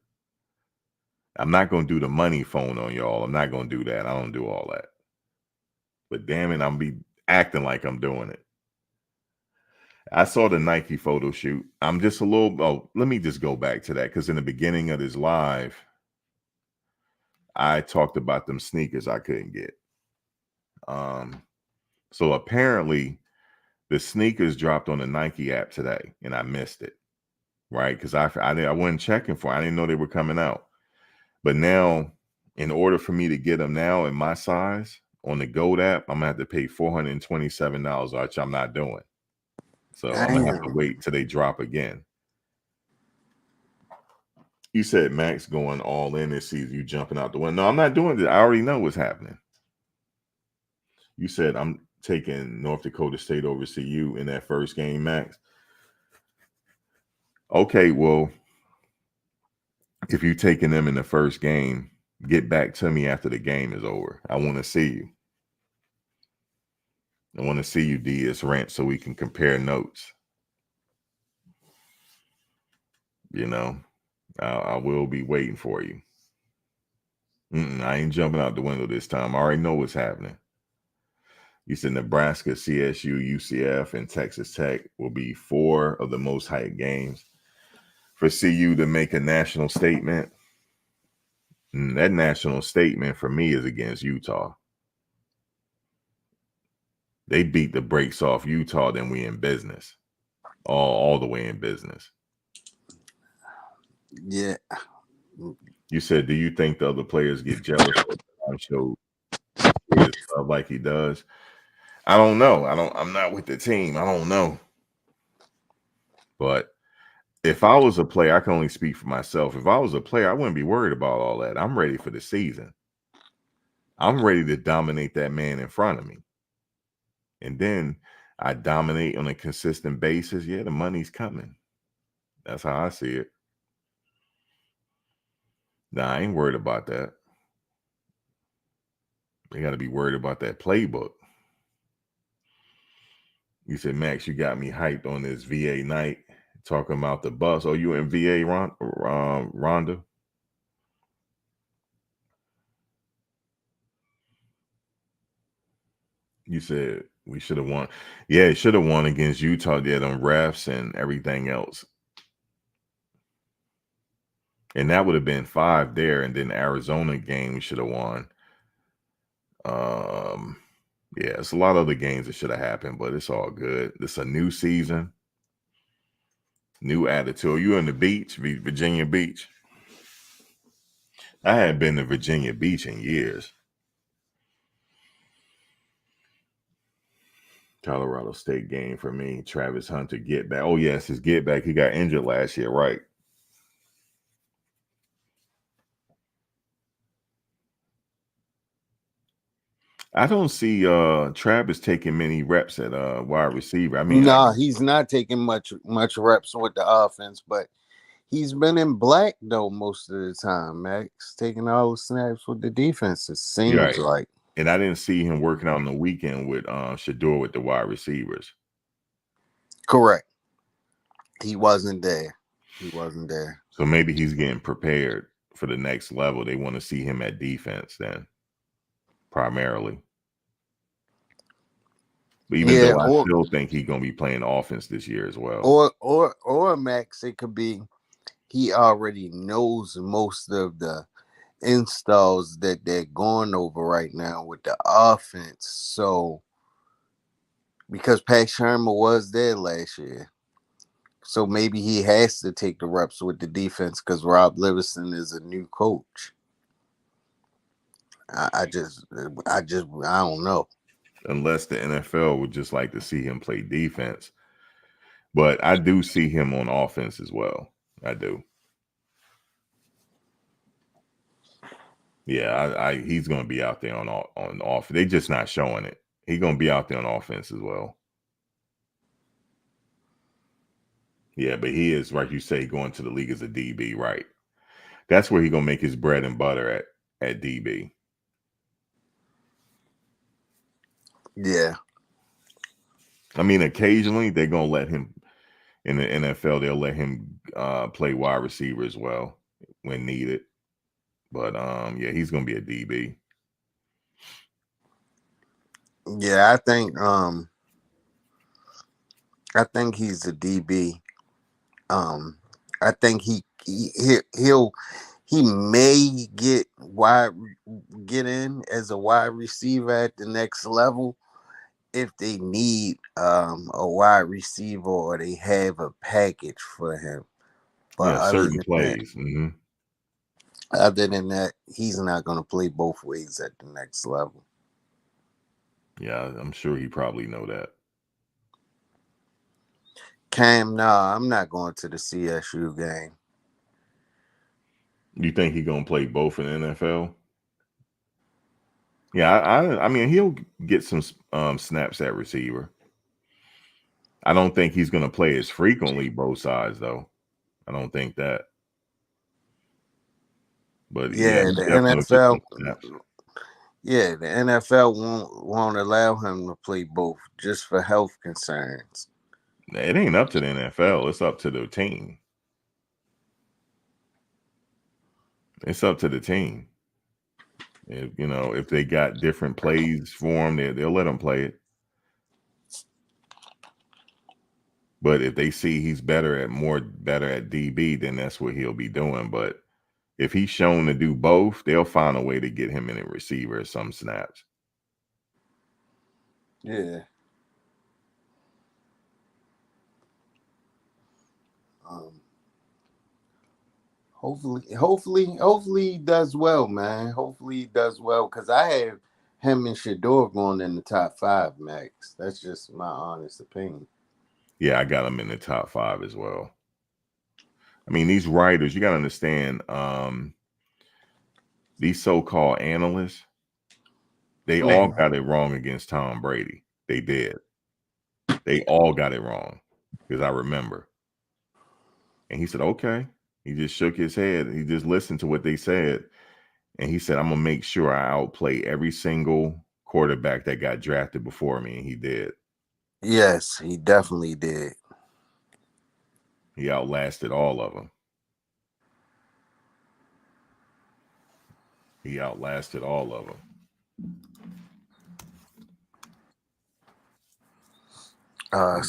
I'm not going to do the money phone on y'all. I'm not going to do that. I don't do all that. But damn it, I'm be acting like I'm doing it. I saw the Nike photo shoot. I'm just a little, let me just go back to that, because in the beginning of this live, I talked about them sneakers I couldn't get. So apparently the sneakers dropped on the Nike app today, and I missed it, right? Because I wasn't checking for it. I didn't know they were coming out. But now, in order for me to get them now in my size on the Gold app, I'm gonna have to pay $427, which I'm not doing. So I'm gonna have to wait till they drop again. You said Max going all in this season, you jumping out the window. No, I'm not doing it. I already know what's happening. You said I'm taking North Dakota State over CU in that first game, Max. Okay, well, if you're taking them in the first game, get back to me after the game is over. I want to see you. I want to see you, DS Rent, so we can compare notes. You know, I will be waiting for you. I ain't jumping out the window this time. I already know what's happening. You said Nebraska, CSU, UCF, and Texas Tech will be 4 of the most hyped games. For CU to make a national statement, that national statement for me is against Utah. They beat the brakes off Utah, then we in business. All the way in business. Yeah. You said, do you think the other players get jealous when show stuff like he does? I don't know. I'm not with the team. I don't know. But if I was a player, I can only speak for myself. If I was a player, I wouldn't be worried about all that. I'm ready for the season. I'm ready to dominate that man in front of me. And then I dominate on a consistent basis. Yeah, the money's coming. That's how I see it. Nah, I ain't worried about that. They got to be worried about that playbook. You said, Max, you got me hyped on this VA night, talking about the bus. Oh, you in VA, Rhonda? You said we should have won. Yeah, it should have won against Utah. They had on refs and everything else. And that would have been 5 there. And then Arizona game, we should have won. Yeah, it's a lot of other games that should have happened, but it's all good. It's a new season, new attitude. You in the beach, Virginia Beach? I hadn't been to Virginia Beach in years. Colorado State game for me. Travis Hunter get back. Oh, yes, his get back. He got injured last year, right? I don't see Travis taking many reps at wide receiver. I mean, no, he's not taking much reps with the offense, but he's been in black though most of the time. Max taking all the snaps with the defense. It seems like. And I didn't see him working out on the weekend with Shador with the wide receivers. Correct. He wasn't there. He wasn't there. So maybe he's getting prepared for the next level. They want to see him at defense then, primarily. But even though I still think he's gonna be playing offense this year as well. Or Max, it could be he already knows most of the installs that they're going over right now with the offense. So because Pat Shermer was there last year. So maybe he has to take the reps with the defense because Rob Livingston is a new coach. I don't know. Unless the NFL would just like to see him play defense. But I do see him on offense as well. I do. Yeah, he's going to be out there on offense. They're just not showing it. He's going to be out there on offense as well. Yeah, but he is, like you say, going to the league as a DB, right? That's where he's going to make his bread and butter at DB. Yeah. I mean, occasionally they're gonna let him in the NFL. They'll let him play wide receiver as well when needed. But yeah, he's gonna be a DB. Yeah, I think he's a DB. I think he may get in as a wide receiver at the next level if they need a wide receiver or they have a package for him. But Yeah, certain plays. other than that, he's not going to play both ways at the next level. Yeah, I'm sure he probably know that. Cam, nah, I'm not going to the CSU game. You think he gonna play both in the NFL? Yeah, I mean he'll get some snaps at receiver. I don't think he's gonna play as frequently both sides though. I don't think that. But yeah, Yeah, he the definitely get NFL. some snaps. Yeah, the NFL won't allow him to play both just for health concerns. It ain't up to the NFL. It's up to the team. It's up to the team. If they got different plays for him, they'll let him play it. But if they see he's better at DB, then that's what he'll be doing. But if he's shown to do both, they'll find a way to get him in a receiver at some snaps. Yeah. Hopefully he does well, man. Hopefully he does well because I have him and Shador going in the top 5, Max. That's just my honest opinion. Yeah, I got him in the top 5 as well. I mean, these writers, you got to understand, these so-called analysts, they all got it wrong against Tom Brady. They did. They all got it wrong because I remember. And he said, okay. He just shook his head. He just listened to what they said. And he said, I'm going to make sure I outplay every single quarterback that got drafted before me. And he did. Yes, he definitely did. He outlasted all of them. He outlasted all of them.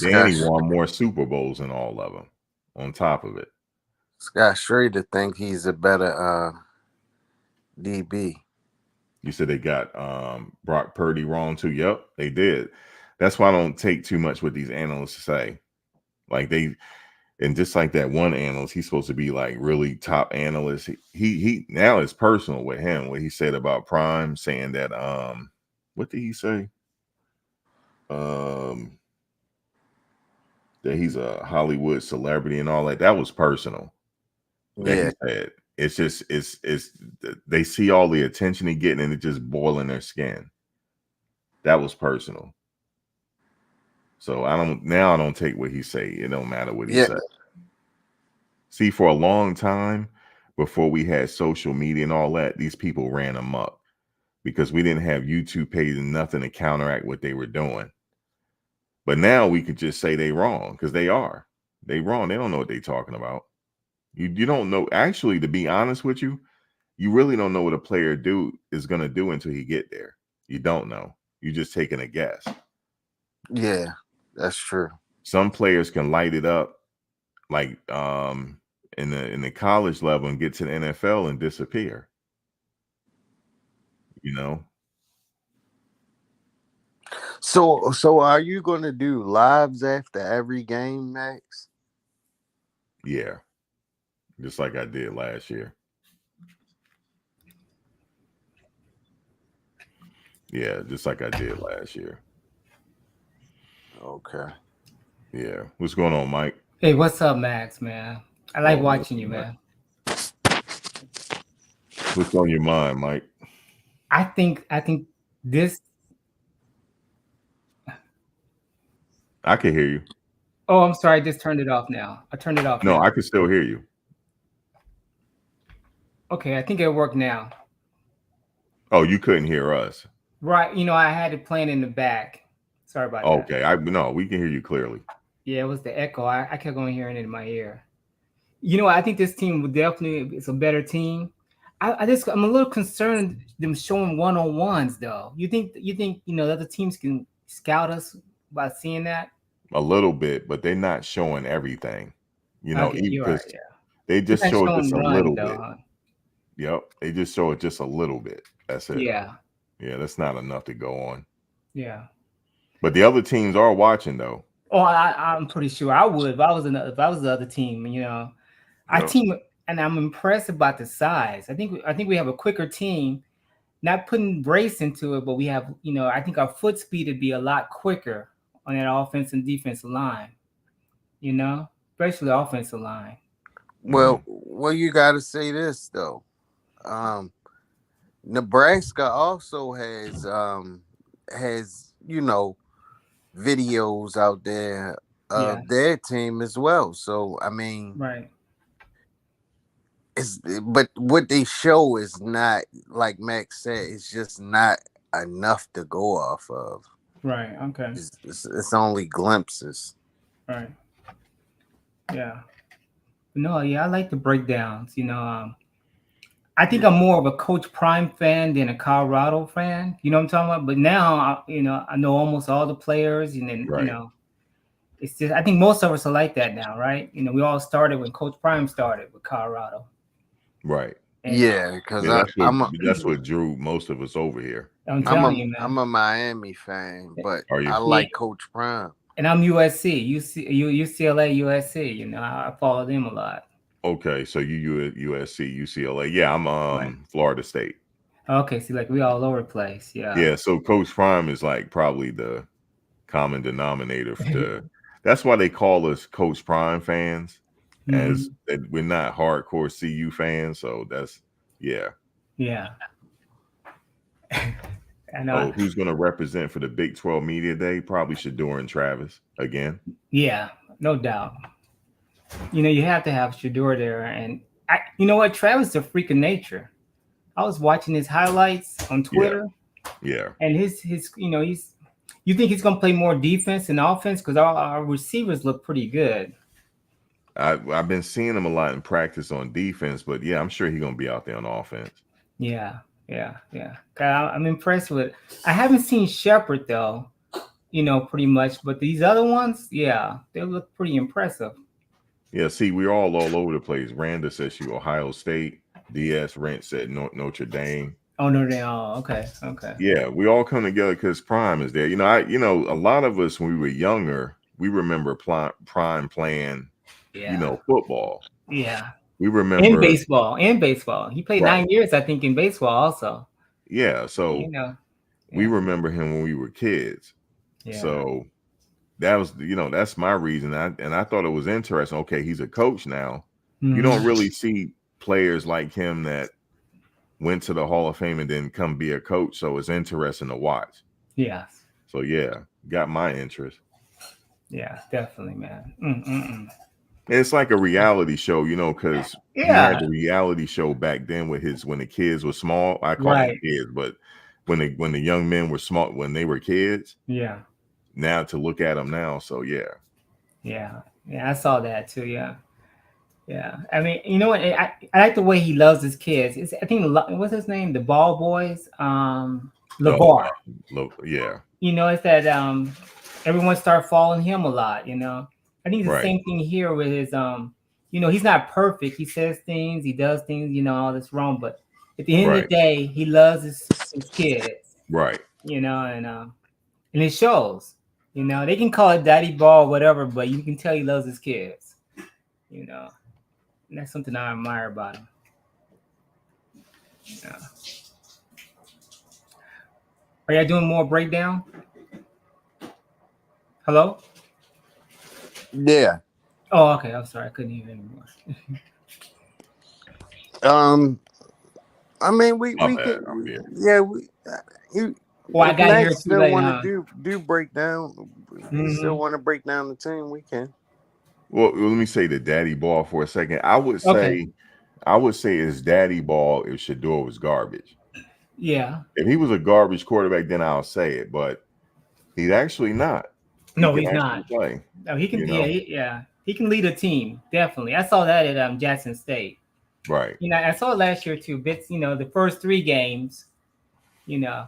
Danny won more Super Bowls than all of them on top of it. Scott Schrader think he's a better DB. You said they got Brock Purdy wrong too. Yep, they did. That's why I don't take too much what these analysts say. Like and just like that one analyst, he's supposed to be like really top analyst. He now it's personal with him. What he said about Prime, saying that what did he say? That he's a Hollywood celebrity and all that. That was personal. That he said. It's just it's they see all the attention he getting and it just boiling their skin. That was personal. So I don't take what he say. It don't matter what he said. See, for a long time before we had social media and all that, these people ran amok because we didn't have YouTube pages and nothing to counteract what they were doing. But now we could just say they wrong because they are. They wrong. They don't know what they're talking about. You don't know. Actually, to be honest with you, you really don't know what a player is going to do until he get there. You don't know. You're just taking a guess. Yeah, that's true. Some players can light it up like in the college level and get to the NFL and disappear. So are you going to do lives after every game, Max? Yeah. Just like I did last year. Yeah, just like I did last year. Okay. Yeah. What's going on, Mike? Hey, what's up, Max, man? I like watching you, man. What's on your mind, Mike? I think this. I can hear you. Oh, I'm sorry. I just turned it off now. I turned it off. No, I can still hear you. Okay, I think it'll work now. Oh, you couldn't hear us. Right. I had it playing in the back. Sorry about that. Okay, no, we can hear you clearly. Yeah, it was the echo. I kept on hearing it in my ear. I think this team would definitely it's a better team. I'm a little concerned them showing one-on-ones though. You think the other teams can scout us by seeing that? A little bit, but they're not showing everything. Okay, you're right. Because Yeah, they they're just not show it showing just a run little though, bit. huh? Yep, they just show it just a little bit. That's it. Yeah, Yeah, that's not enough to go on. yeah. But the other teams are watching though. Oh, I'm pretty sure I would if I was the other team. Our Yep. team, and I'm impressed about the size. I think we have a quicker team. Not putting race into it, but we have, I think our foot speed would be a lot quicker on that offense and defensive line, especially the offensive line. Well, you got to say this though. Nebraska also has videos out there Yeah, of their team as well. So I mean, right, but what they show is not, like Max said, it's just not enough to go off of. right, okay, It's only glimpses. right, yeah. No, yeah, I like the breakdowns. I think I'm more of a Coach Prime fan than a Colorado fan. You know what I'm talking about? But now, I know almost all the players, and then Right. it's just I think most of us are like that now, right? We all started when Coach Prime started with Colorado. Right. And, Yeah, because Yeah, I'm that's what drew most of us over here. I'm telling you, man. I'm a Miami fan, but Are you? I like Coach Prime. And I'm USC, UCLA, USC. I follow them a lot. Okay, so you USC, UCLA. Yeah, I'm Right. Florida State. Okay, see, like we all over the place. Yeah. Yeah, so Coach Prime is like probably the common denominator that's why they call us Coach Prime fans, as that we're not hardcore CU fans. So that's yeah. Yeah. I know. Oh, who's gonna represent for the Big 12 Media Day? Probably Shador and Travis again. Yeah, no doubt. You have to have Shador there, and you know what? Travis is a freak of nature. I was watching his highlights on Twitter. Yeah. And he's you think he's gonna play more defense and offense because our receivers look pretty good. I've been seeing him a lot in practice on defense, but yeah, I'm sure he's gonna be out there on offense. Yeah. I'm impressed with. I haven't seen Shepard though, pretty much, but these other ones, yeah, they look pretty impressive. Yeah, see, we're all over the place. Randa says she Ohio State. DS Rent said Notre Dame. Oh no, they all okay. Yeah, we all come together because Prime is there. A lot of us when we were younger, we remember Prime playing, football. Yeah. We remember in baseball. He played 9 years, I think, in baseball also. Yeah, so we remember him when we were kids. Yeah. So that was, that's my reason. I thought it was interesting. Okay, he's a coach now. You don't really see players like him that went to the Hall of Fame and then come be a coach. So it's interesting to watch. Yeah. So yeah, got my interest. Yeah, definitely, man. It's like a reality show, because you had the reality show back then when the kids were small. I call them kids, but when the young men were small, when they were kids. Yeah. Now to look at them now, so yeah. Yeah, I saw that too. Yeah. I mean, you know what? I like the way he loves his kids. I think what's his name? The Ball Boys. LeVar. Yeah. It's that everyone started following him a lot. I think it's the same thing here with his he's not perfect. He says things, he does things, all that's wrong. But at the end of the day, he loves his kids. Right. And it shows. They can call it daddy ball, whatever, but you can tell he loves his kids. And that's something I admire about him. Yeah. Are y'all doing more breakdown? Hello? Yeah. Oh, okay. I'm sorry. I couldn't hear anymore. I mean, we can. Yeah, I got here too still late, want to do breakdown. Still want to break down the team. We can. Well, let me say the daddy ball for a second. I would say, it's daddy ball if Shador was garbage. Yeah. If he was a garbage quarterback, then I'll say it, but he's actually not. He No, can he's actually not. play. No, he can. You Yeah, know, yeah. He can lead a team definitely. I saw that at Jackson State. right? You know, I saw it last year too. Bits. You know, the first 3 games. You know,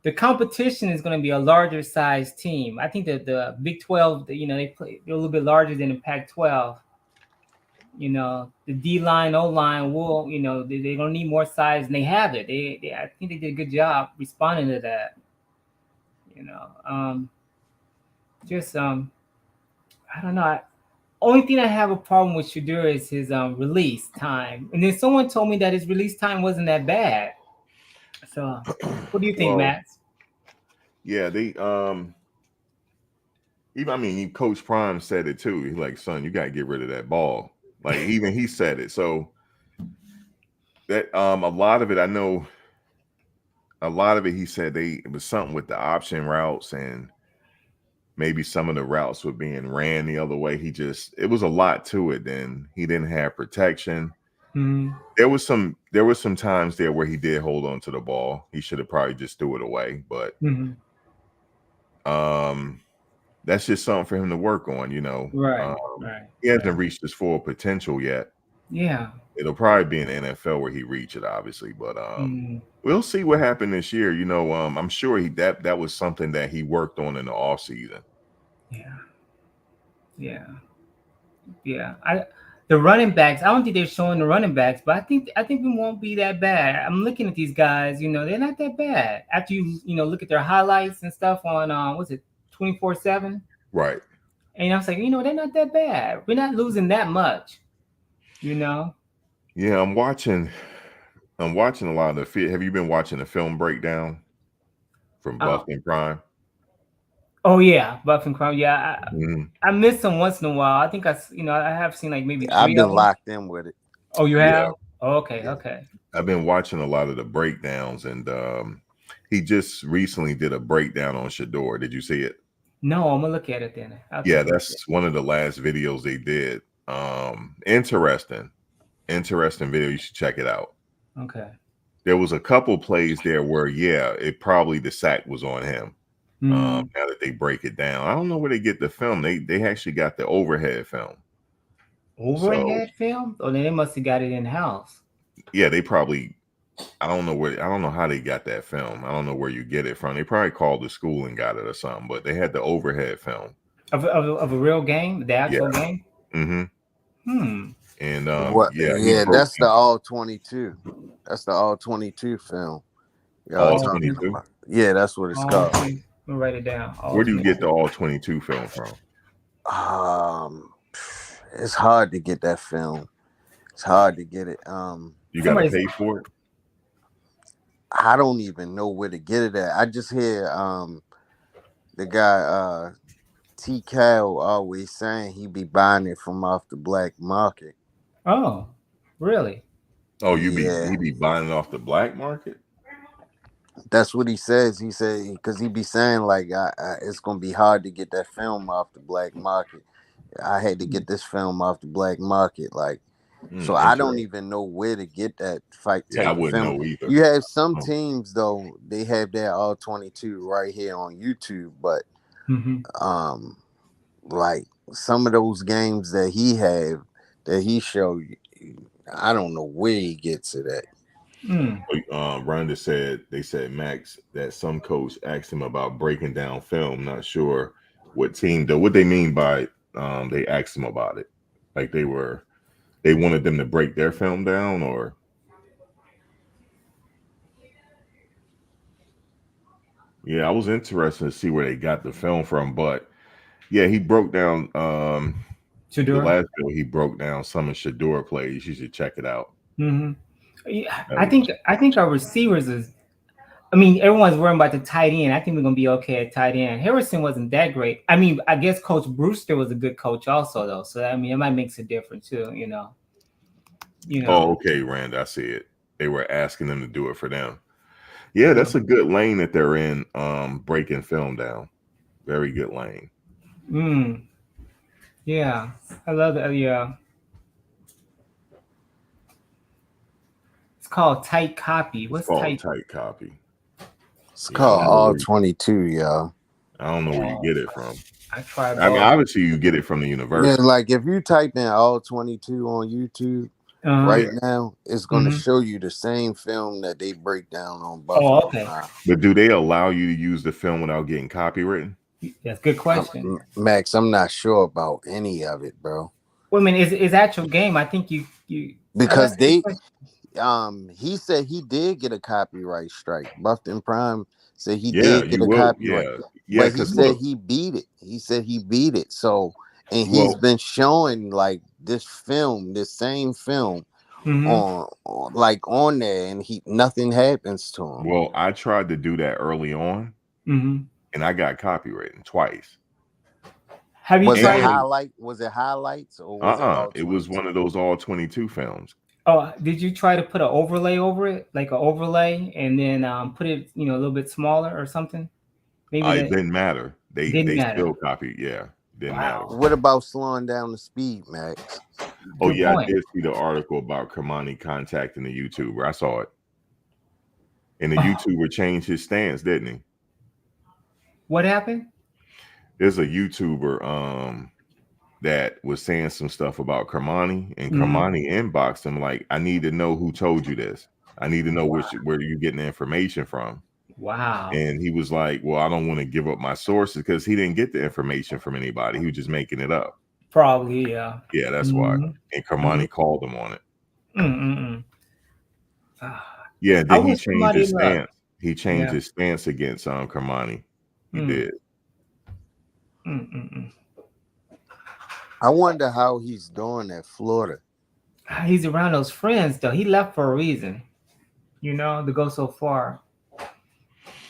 the competition is going to be a larger size team. I think that the Big 12. You know, they're a little bit larger than the Pac-12. You know, the D line, O line will. You know, they're going to need more size, and they have it. I think they did a good job responding to that. You know, just I don't know. Only thing I have a problem with Shadur is his release time. And then someone told me that his release time wasn't that bad. So, what do you think, Well, Matt? yeah, they even I mean, Coach Prime said it too. He's like, son, you got to get rid of that ball. Like even he said it. So that a lot of it, I know. A lot of it, he said it was something with the option routes and maybe some of the routes were being ran the other way. It was a lot to it. Then he didn't have protection. Mm-hmm. There was some times there where he did hold on to the ball. He should have probably just threw it away, but Mm-hmm. that's just something for him to work on. Right, right, He hasn't right. reached his full potential yet. Yeah. It'll probably be in the NFL where he reach it, obviously, but Mm, we'll see what happened this year. I'm sure that was something that he worked on in the off season. yeah. Yeah. Yeah. The running backs, I don't think they're showing the running backs, but I think we won't be that bad. I'm looking at these guys, they're not that bad. After you look at their highlights and stuff on what's it, 24/7? Right. And I was like, they're not that bad. We're not losing that much, you know. Yeah, I'm watching a lot of have you been watching the film breakdown from Oh, Buff and Prime? oh yeah, Buff and Crumb. Yeah, Mhm. I miss them once in a while. I think I have seen like maybe I've 3 been of them. locked in with it. Oh, you Yeah. have? Oh, okay, Yeah. okay. I've been watching a lot of the breakdowns, and he just recently did a breakdown on Shador. Did you see it? No, I'm gonna look at it then. I'll Yeah, take a look at that's one of the last videos they did. Interesting video. You should check it out. it. Okay. There was a couple plays there where, yeah, it probably the sack was on him. Mm. Now that they break it down, I don't know where they get the film. They actually got the overhead film. So Overhead film? Oh, then they must have got it in house. yeah, they probably. I don't know how they got that film. I don't know where you get it from. They probably called the school and got it or something. But they had the overhead film. Of a real game, the Yeah. actual game. Mm-hmm. Hmm. And What? yeah, he Yeah, broke that's the all 22. That's the all 22 film. Y'all all Oh, talking 22. about? Yeah, that's what it's oh, called. okay. Let me write it down. All Where do you get 22. the all 22 film from? It's hard to get that film. It's hard to get it. You got to Somebody's. pay for it. I don't even know where to get it at. I just hear the guy T Cal always saying he be buying it from off the black market. Oh, really? Oh, Yeah, he be buying it off the black market. that's what he says. He said because he be saying like it's gonna be hard to get that film off the black market. I had to get this film off the black market, like. So I don't Interesting. even know where to get that fight Yeah, I type of wouldn't film. know either. You have some Oh. teams though, they have their all 22 right here on YouTube, but Mm-hmm. like some of those games that he showed you, I don't know where he gets it at. Mm. Rhonda said they said Max that some coach asked him about breaking down film. Not sure what team though. What they mean by they asked him about it, like they wanted them to break their film down, or yeah, I was interested to see where they got the film from, but yeah, he broke down the Shador. last video. He broke down some of Shador plays. You should check it out. Mm-hmm. Yeah, That I was- think our receivers is. I mean, everyone's worrying about the tight end. I think we're gonna be okay at tight end. Harrison wasn't that great. I mean, I guess Coach Brewster was a good coach also, though. So I mean, it might make a difference too. Oh, okay, Rand, I see it. They were asking them to do it for them. Yeah, Yeah. that's a good lane that they're in, breaking film down. Very good lane. Mm. Yeah, I love that. Yeah, called tight copy. It's What's called tight? tight copy. It's Yeah, I called don't know All where 22, y'all. I don't know where you Oh, get it from. I tried I mean, both. obviously you get it from the Yeah, university. like if you type in All 22 on YouTube right now, it's going to show you the same film that they break down on Buffalo. Oh, okay. But do they allow you to use the film without getting copywritten? That's a good question. Max, I'm not sure about any of it, bro. Well, I mean, is actual game? I think you Because that's a good they question. he said he did get a copyright strike. Buffton Prime said he Yeah, did get you a will. copyright, Yeah, but he because said look, he beat it. He said he beat it. So, and he's well, been showing like this same film on there, and nothing happens to him. well, I tried to do that early on, and I got copywritten twice. Have you Was it tried? Was it highlights or was it all? It was one of those all 22 films. Oh, did you try to put an overlay over it, like an overlay, and then put it, a little bit smaller or something? Maybe It that didn't matter. didn't They matter. still copied. Yeah, didn't matter. Wow. What about slowing down the speed, Max? Oh Good yeah, point. I did see the article about Kamani contacting the YouTuber. I saw it, and the YouTuber changed his stance, didn't he? What happened? There's a YouTuber that was saying some stuff about Kamani, and Kamani inboxed him like, "I need to know who told you this. I need to know where you're getting the information from." Wow. And he was like, "Well, I don't want to give up my sources," because he didn't get the information from anybody. He was just making it up. Probably, yeah. Yeah, that's why. And Kamani called him on it. Yeah, then he changed his stance. He changed his stance against Kamani. He did. I wonder how he's doing at Florida. He's around those friends, though. He left for a reason, to go so far.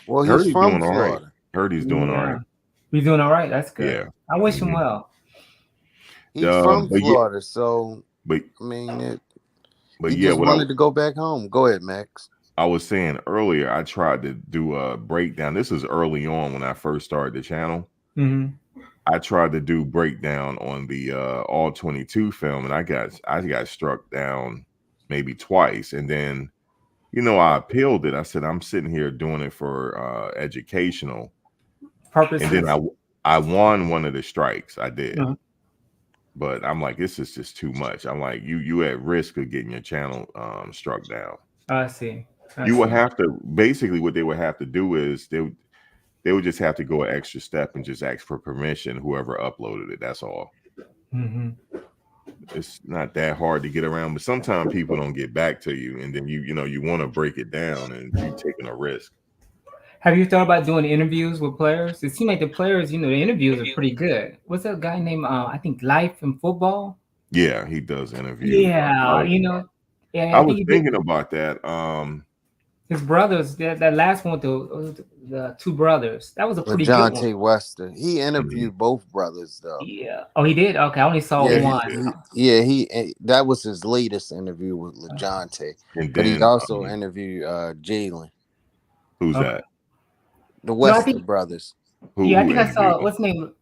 Well, he's from Florida. All right. Heard he's doing all right. He's doing all right. That's good. Yeah. I wish him well. He's from Florida, so I mean, he just wanted to go back home. Go ahead, Max. I was saying earlier, I tried to do a breakdown. This is early on when I first started the channel. I tried to do breakdown on the all 22 film, and I got struck down maybe twice. And then, I appealed it. I said, I'm sitting here doing it for educational purposes. And then I won one of the strikes. I did. But I'm like, this is just too much. I'm like, you at risk of getting your channel struck down. I see. You would have to, basically what they would have to do is they would just have to go an extra step and just ask for permission, whoever uploaded it. That's all. It's not that hard to get around, but sometimes people don't get back to you, and then you want to break it down, and you're taking a risk. Have you thought about doing interviews with players? It seems like the players, the interviews are pretty good. What's that guy named? I think Life in Football. Yeah, he does interviews. Yeah, I was thinking about that. His brothers, that last one, the two brothers, that was a pretty good one. LeJohntay Wester. He interviewed both brothers, though. Yeah. Oh, he did? Okay, I only saw one. That was his latest interview with LeJohntay. But he also interviewed Jalen. Who's that? The Wester brothers. I think I saw, what's his name?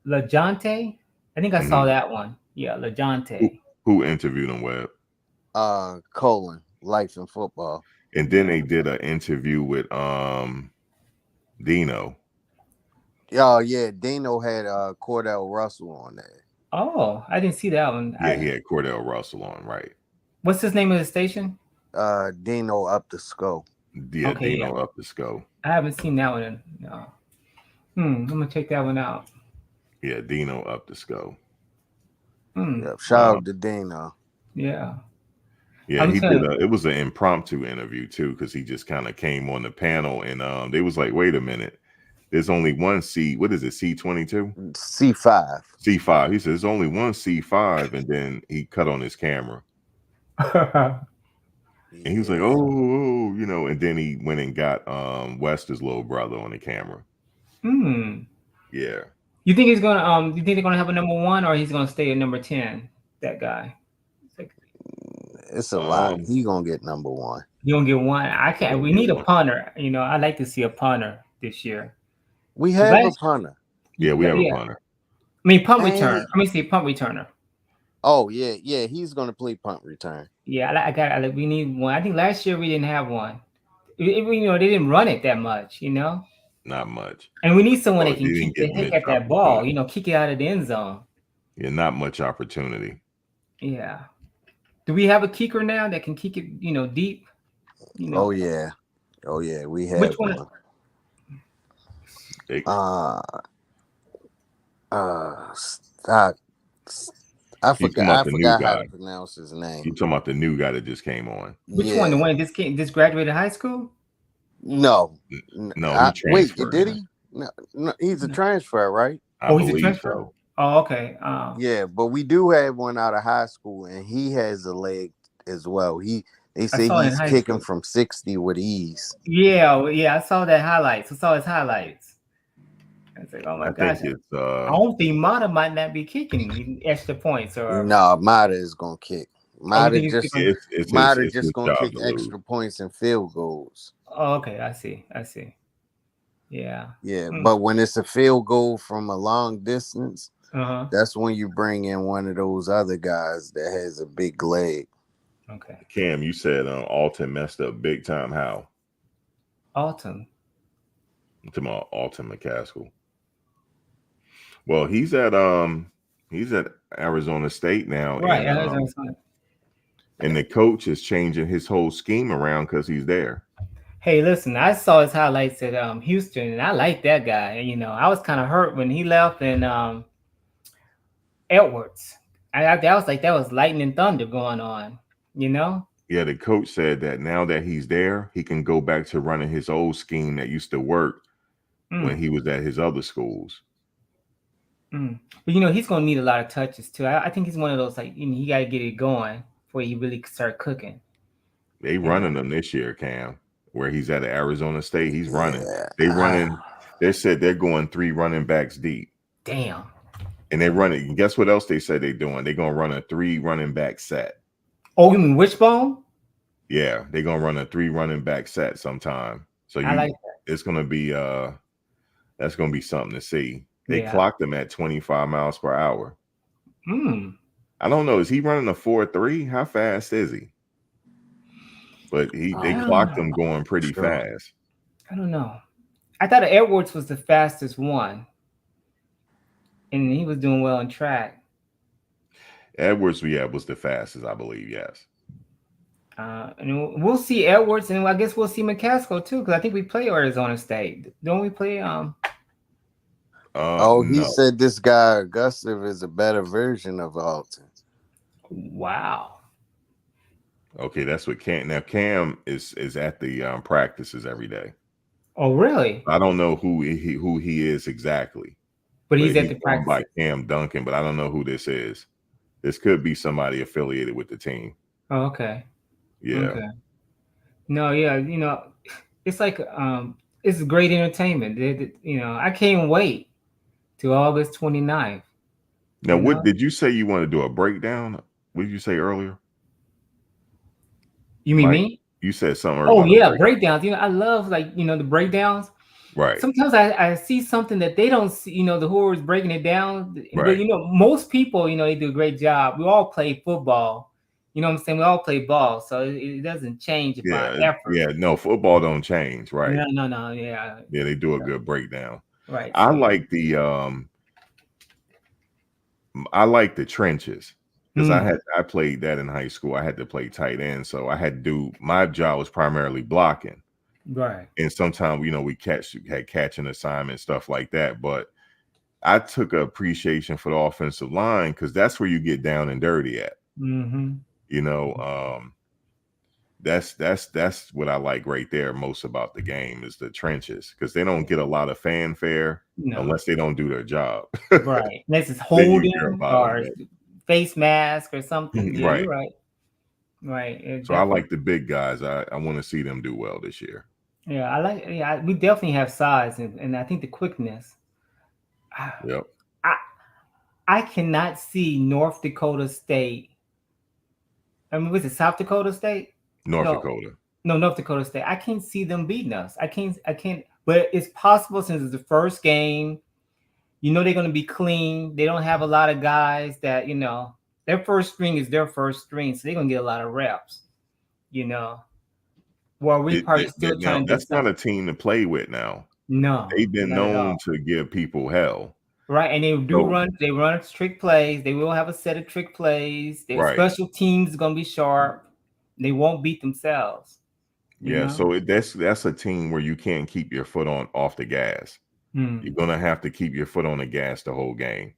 LeJohntay? I think I saw that one. Yeah, LeJohntay. Who interviewed him, Webb? Colin, Life in Football. And then they did an interview with Dino. Oh yeah, Dino had Cordell Russell on there. Oh, I didn't see that one. Yeah, he had Cordell Russell on, right? What's his name of the station? Dino Up the Scope. Yeah, okay, Dino Up the Scope. I haven't seen that one. No. I'm gonna check that one out. Yeah, Dino Up the Scope. Yep, shout out to Dino. Yeah. Yeah, he did. It was an impromptu interview too, because he just kind of came on the panel, and they was like, "Wait a minute, there's only one C. What is it? C22? C5. C5." He says there's only one C5, and then he cut on his camera, and he was like, "Oh," and then he went and got Wester's little brother on the camera. Yeah. You think he's gonna? You think they're gonna have a number 1, or he's gonna stay at number 10? That guy. It's a lot. He gonna get number 1. You gonna get one? I can't. We need a punter. I'd like to see a punter this year. We have a punter. Yeah, we have a punter. I mean, punt return. Let me see, punt returner. Oh yeah, he's gonna play punt return. Yeah, we need one. I think last year we didn't have one. They didn't run it that much, Not much. And we need someone Well, that he can didn't kick the get heck much at that ball, opportunity. kick it out of the end zone. Yeah, not much opportunity. Yeah. Do we have a kicker now that can kick it, deep? Oh yeah, we Which have one? one. They, Uh, uh, I, I you talking forgot. about I the new forgot how guy? to pronounce his name. You talking about the new guy that just came on? Which one? The Yeah. one this graduated high school? No. No, he Wait, transferred. did he? No, he's a transfer, right? I Oh, he's a believe transfer. so. Oh, okay. Yeah, but we do have one out of high school, and he has a leg as well. They I say saw it in he's high kicking school. from 60 with ease. Yeah. I saw that highlights. I saw his highlights. I was like, oh my I think gosh. it's I don't think Mata might not be kicking extra points or. No, Mata is gonna kick. Oh, you think he's kicking? Mata it's his just gonna job kick to lose. extra points and field goals. Oh, okay. I see. Yeah. Yeah, but when it's a field goal from a long distance, that's when you bring in one of those other guys that has a big leg. Okay. Cam, you said Alton messed up big time. How? Alton. I'm talking about Alton McCaskill. Well, he's at Arizona State now, Right. and the coach is changing his whole scheme around because he's there. Hey, listen, I saw his highlights at Houston, and I like that guy. I was kind of hurt when he left, and Edwards. That was like that was lightning and thunder going on. Yeah, the coach said that now that he's there, he can go back to running his old scheme that used to work when he was at his other schools. But he's gonna need a lot of touches too. I think he's one of those he got to get it going before he really start cooking. They running them this year, Cam. Where he's at Arizona State, he's running. They running. They said they're going 3 running backs deep. Damn. And they run it. And guess what else they said they're doing? They're gonna run a 3 running back set. Oh, you mean Wishbone? Yeah, they're gonna run a 3 running back set sometime. So I like that. It's gonna be that's gonna be something to see. They clocked him at 25 miles per hour. I don't know. Is he running a 4.3? How fast is he? But they clocked him going pretty fast. I don't know. I thought Edwards was the fastest one, and he was doing well on track. Edwards, was the fastest, I believe. Yes. And we'll see Edwards, and I guess we'll see McCaskill too, because I think we play Arizona State. Don't we play? He said this guy Gustav is a better version of Alton. Wow. Okay, that's what Cam. Now Cam is at the practices every day. Oh, really? I don't know who he is exactly, but he's at the practice by Cam Duncan. But I don't know who this is. This could be somebody affiliated with the team. Oh, okay. Yeah. Okay. No, yeah, it's like it's great entertainment. I can't wait till August 29th. Now, what did you say you want to do a breakdown? What did you say earlier? You mean me? You said something. Oh yeah, breakdowns. I love the breakdowns. Right. Sometimes I see something that they don't see. The who is breaking it down. Right. But most people, they do a great job. We all play football. You know what I'm saying? We all play ball, so it doesn't change my effort. Yeah, no, football don't change, right? No, yeah. Yeah, they do a good breakdown. Right. I like the trenches because I played that in high school. I had to play tight end, so I had to do my job was primarily blocking. Right. And sometimes we had catching assignments, stuff like that. But I took an appreciation for the offensive line because that's where you get down and dirty at. Mm-hmm. That's what I like right there most about the game is the trenches because they don't get a lot of fanfare unless they don't do their job. Right. Unless it's holding or face mask or something. Yeah, right. You're right. Right. So I like the big guys. I want to see them do well this year. Yeah, we definitely have size and I think the quickness. Yep. I cannot see North Dakota State. I mean, was it South Dakota State? North Dakota. No, North Dakota State. I can't see them beating us. I can't. But it's possible since it's the first game. They're going to be clean. They don't have a lot of guys that their first string is their first string, so they're gonna get a lot of reps. You know, while we probably still Now trying to that's not decide. a team to play with. Now No, they've been not at known all. to give people hell. Right, and they do So run. They run trick plays. They will have a set of trick plays. Their right, special teams is gonna be sharp. They won't beat themselves. You yeah. know. So that's a team where you can't keep your foot on off the gas. You're gonna have to keep your foot on the gas the whole game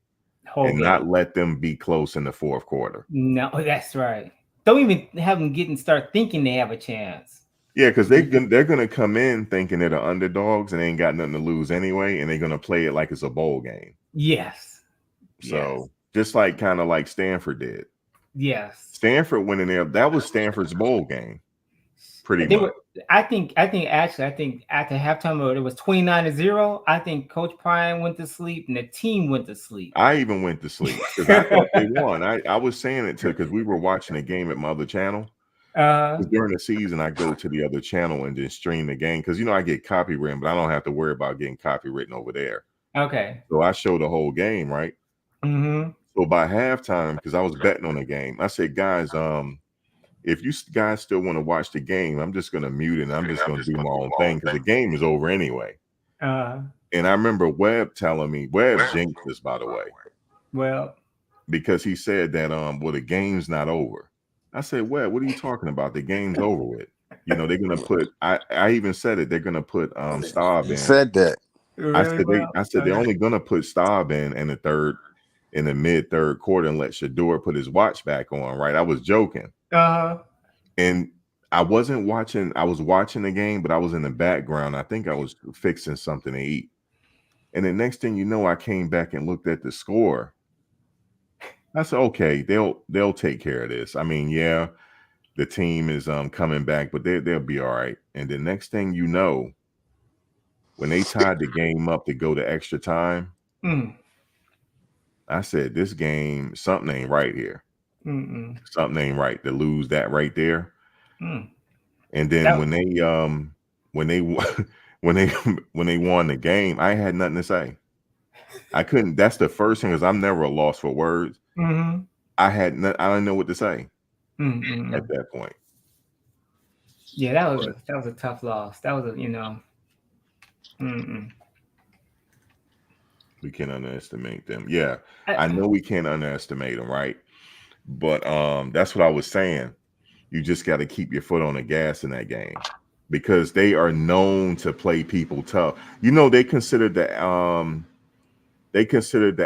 Whole and not game. let them be close in the fourth quarter. No, that's right. Don't even have them start thinking they have a chance. Yeah, because they're gonna come in thinking they're the underdogs and they ain't got nothing to lose anyway, and they're gonna play it like it's a bowl game. Yes. So just like kind of like Stanford did. Yes. Stanford went in there. That was Stanford's bowl game, pretty They much. were. I think after halftime it was 29-0. I think Coach Prime went to sleep and the team went to sleep. I even went to sleep because I thought they won. I was saying it because we were watching a game at my other channel. During the season, I go to the other channel and just stream the game because I get copywritten, but I don't have to worry about getting copywritten over there. Okay. So I show the whole game, right? Mm-hmm. So by halftime, because I was betting on the game, I said, guys, if you guys still want to watch the game, I'm just gonna mute it and I'm just gonna do my own thing because the game is over anyway. And I remember Webb telling me, Webb jinxed this, by the way. Well, because he said that well, the game's not over. I said, Webb, what are you talking about? The game's over with. They're gonna put I even said it, they're gonna put Staub in. Said that. I said they're only gonna put Staub in the mid third quarter and let Shador put his watch back on, right? I was joking. And I wasn't watching, I was watching the game, but I was in the background. I think I was fixing something to eat. And the next thing you know, I came back and looked at the score. I said, okay, they'll take care of this. I mean, yeah, the team is coming back, but they'll be all right. And the next thing you know, when they tied the game up to go to extra time, I said, this game, something ain't right here. Something ain't right to lose that right there. And then when they when they won the game, I had nothing to say. I couldn't. That's the first thing, because I'm never a loss for words. I didn't know what to say at that point. Yeah, that was a tough loss. That was We can't underestimate them. Yeah, I know we can't underestimate them, right? But that's what I was saying. You just got to keep your foot on the gas in that game because they are known to play people tough. They considered the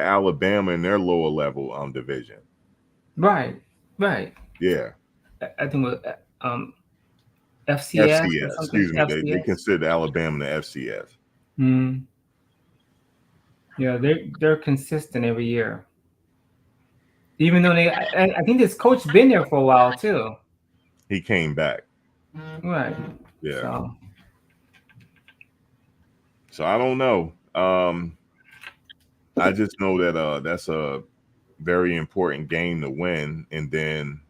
Alabama in their lower level division. Right. Yeah. I think it was FCS. or something. Excuse me. They consider Alabama the FCS. Yeah, they're consistent every year. Even though I think this coach been there for a while too. He came back. Right. Yeah. So I don't know. I just know that that's a very important game to win, and then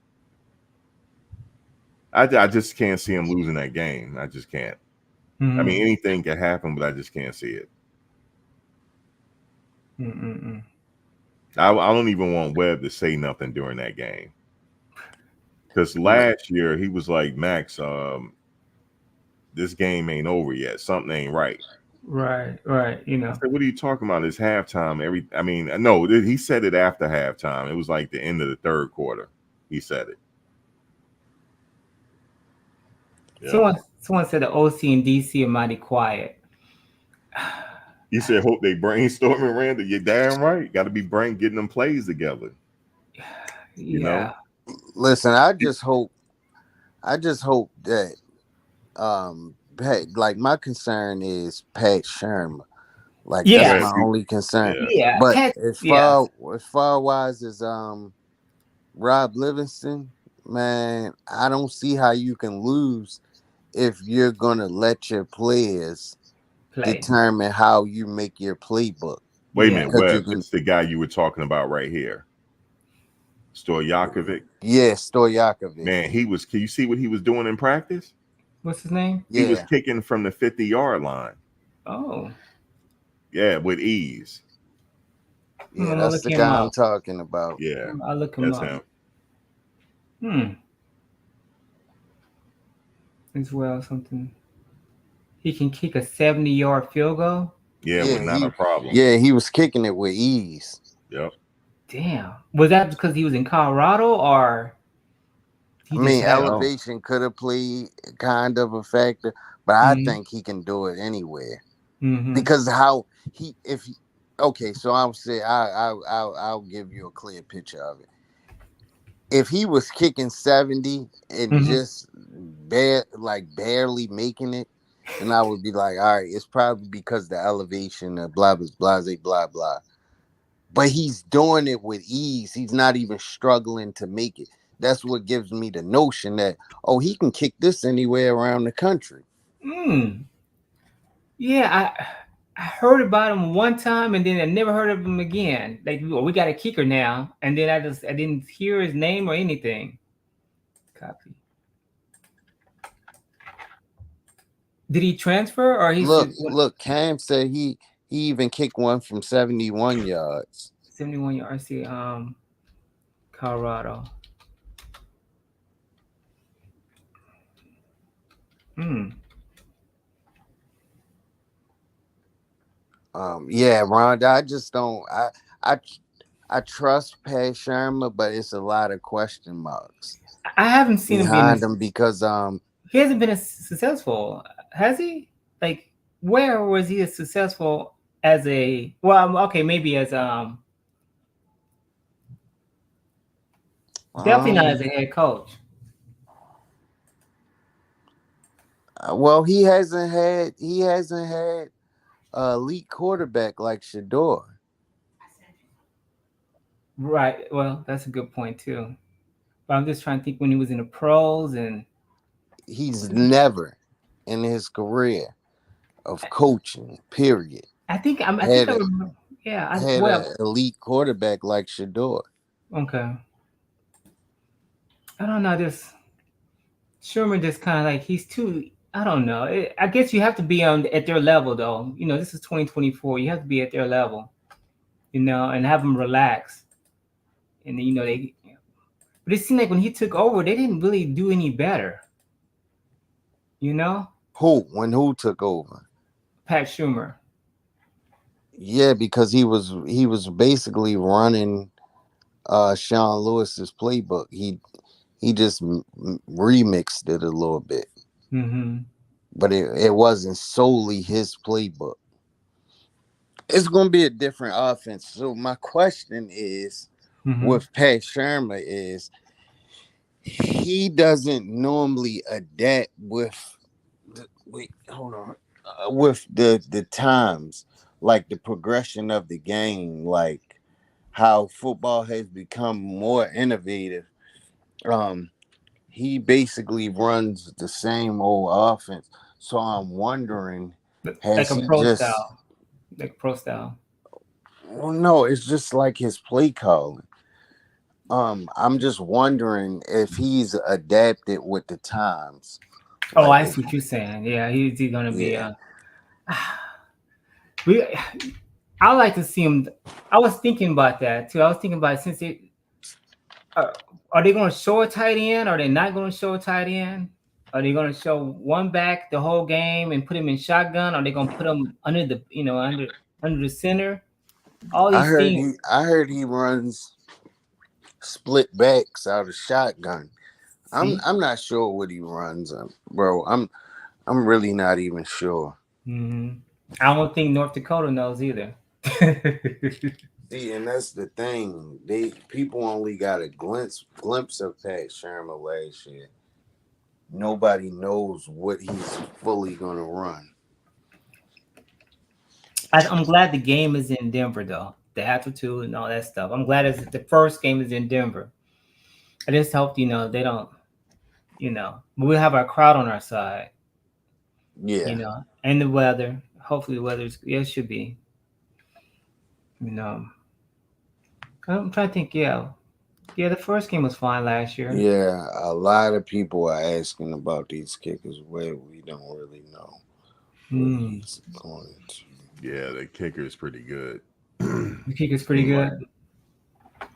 I just can't see him losing that game. I just can't. I mean, anything can happen, but I just can't see it. I don't even want Webb to say nothing during that game. Because last year he was like, Max, this game ain't over yet. Something ain't right. Right. I said, what are you talking about? It's halftime. No, he said it after halftime. It was like the end of the third quarter. He said it. Yeah. Someone said the OC and DC are mighty quiet. You said, hope they brainstorming, Randall. You're damn right. Got to be getting them plays together. You know? Listen, I just hope that like my concern is Pat Shermer. Like that's my only concern. Yeah. But as far wise as Rob Livingston, man, I don't see how you can lose if you're gonna let your players determine how you make your playbook. Wait a minute, Webb. It's the guy you were talking about right here. Stojakovic. Yeah, Stojakovic. Man, can you see what he was doing in practice? What's his name? He was kicking from the 50-yard line. Oh. Yeah, with ease. Yeah, I'm gonna that's look the him guy I'm up. talking about. Yeah, I'll look him that's up. him. As well, something. He can kick a 70-yard field goal. Yeah, Yeah, with not a problem. he was kicking it with ease. Yep. Damn. Was that because he was in Colorado or he I just mean, had? elevation could have played kind of a factor, but I Mm-hmm. think he can do it anywhere Mm-hmm. because how he if he, okay, so I'll say I'll give you a clear picture of it. If he was kicking 70 and Mm-hmm. just barely making it, then I would be like, all right, it's probably because the elevation of blah blah blah blah blah. But he's doing it with ease. He's not even struggling to make it. That's what gives me the notion that, oh, he can kick this anywhere around the country. Yeah, I heard about him one time and then I never heard of him again. Like, oh, we got a kicker now, and then I didn't hear his name or anything. Copy. Did he transfer or he's Look, Cam said he even kicked one from 71 yards. 71 yards? See, Colorado. Yeah, Rhonda, I just don't I I trust Pat Shermer, but it's a lot of question marks I haven't seen him being behind him because he hasn't been as successful, has he? Like, where was he as successful as a okay, maybe as definitely not as a head coach. well, he hasn't had a elite quarterback like Shador. Right. Well, that's a good point too. But I'm just trying to think when he was in the pros and He's never in his career of coaching, period, I think had I a remember. Yeah. had a elite quarterback like Shador. Okay. I don't know. This Sherman just kind of like he's too. I don't know. I guess you have to be on at their level though. You know, this is 2024. You have to be at their level. You know, and have them relax. And you know they. But it seemed like when he took over, they didn't really do any better. You know, Who took over? Pat Schumer. Yeah, because he was basically running Sean Lewis's playbook. He just remixed it a little bit, Mm-hmm. but it wasn't solely his playbook. It's going to be a different offense. So my question is, Mm-hmm. with Pat Shermer is he doesn't normally adapt with wait, hold on. With the times, like the progression of the game, like how football has become more innovative. Um, he basically runs the same old offense. So I'm wondering, Like has a he pro just? style. Like pro style. Well, no, it's just like his play calling. I'm just wondering if he's adapted with the times. Oh, Like, I see what you're saying. Yeah, he's gonna be yeah, we I like to see him. I was thinking about that too. I was thinking about since it are they going to show a tight end? Are they not going to show a tight end? Are they going to show one back the whole game and put him in shotgun? Are they going to put him under the under the center? All I these heard things. he runs split backs out of shotgun. I'm See, I'm not sure what he runs, bro. I'm really not even sure. I don't think North Dakota knows either. See, and that's the thing. People only got a glimpse of Pat Shermer last year. Nobody knows what he's fully gonna run. I'm glad the game is in Denver though. The altitude and all that stuff. I'm glad the first game is in Denver. I just hope they don't but we'll have our crowd on our side. Yeah, And the weather. Hopefully, the weather's it should be. You know, I'm trying to think. Yeah, the first game was fine last year. yeah. A lot of people are asking about these kickers where we don't really know what he's going to. Yeah, the kicker is pretty good. The kicker's pretty good.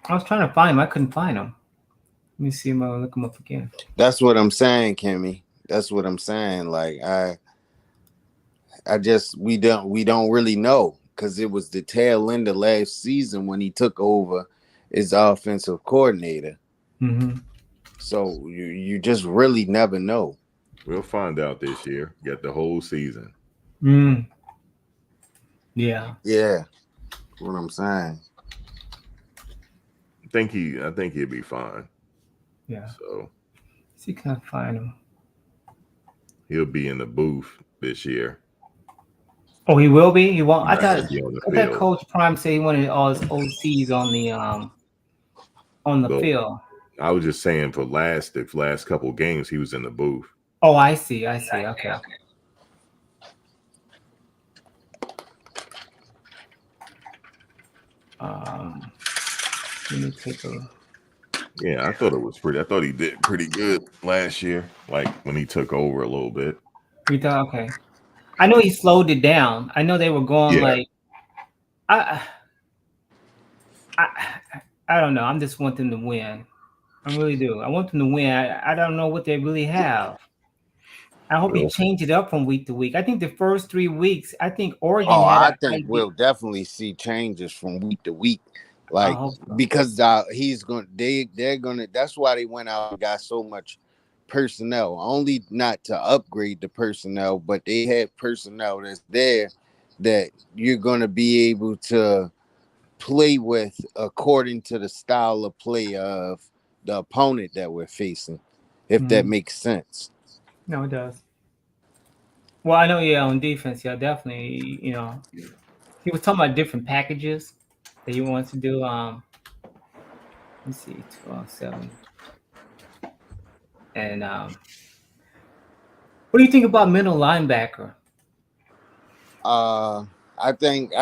I was trying to find him. I couldn't find him. Let me see if I look him up again. That's what I'm saying, Kimmy. That's what I'm saying. Like I just we don't really know because it was the tail end of last season when he took over as offensive coordinator. Mm-hmm. So you just really never know. We'll find out this year. Got the whole season. Mm. Yeah. Yeah, that's what I'm saying. I think he'll be fine. Yeah. So See, can I find him? he'll be in the booth this year. Oh, he will be. He won't. He's not gonna be on the I thought field. Coach Prime said he wanted all his OCs on the But field. I was just saying for the last couple games he was in the booth. Oh, I see. Okay. Let me take a. Yeah, I thought he did pretty good last year, like when he took over a little bit. You thought okay. I know he slowed it down. I know they were going Yeah. like. I don't know. I'm just want them to win. I really do. I want them to win. I don't know what they really have. I hope he Well, change it up from week to week. I think the first 3 weeks, I think Oregon Oh, had I a think idea. we'll definitely see changes from week to week. I Like hope so. because they're gonna that's why they went out and got so much personnel. Only not to upgrade the personnel, but they have personnel that's there that you're gonna be able to play with according to the style of play of the opponent that we're facing, if that Mhm. makes sense. No, it does. Well, I know, yeah, on defense, yeah, definitely. He was talking about different packages that he wants to do. Let's see, 12-7. And what do you think about middle linebacker? Uh I think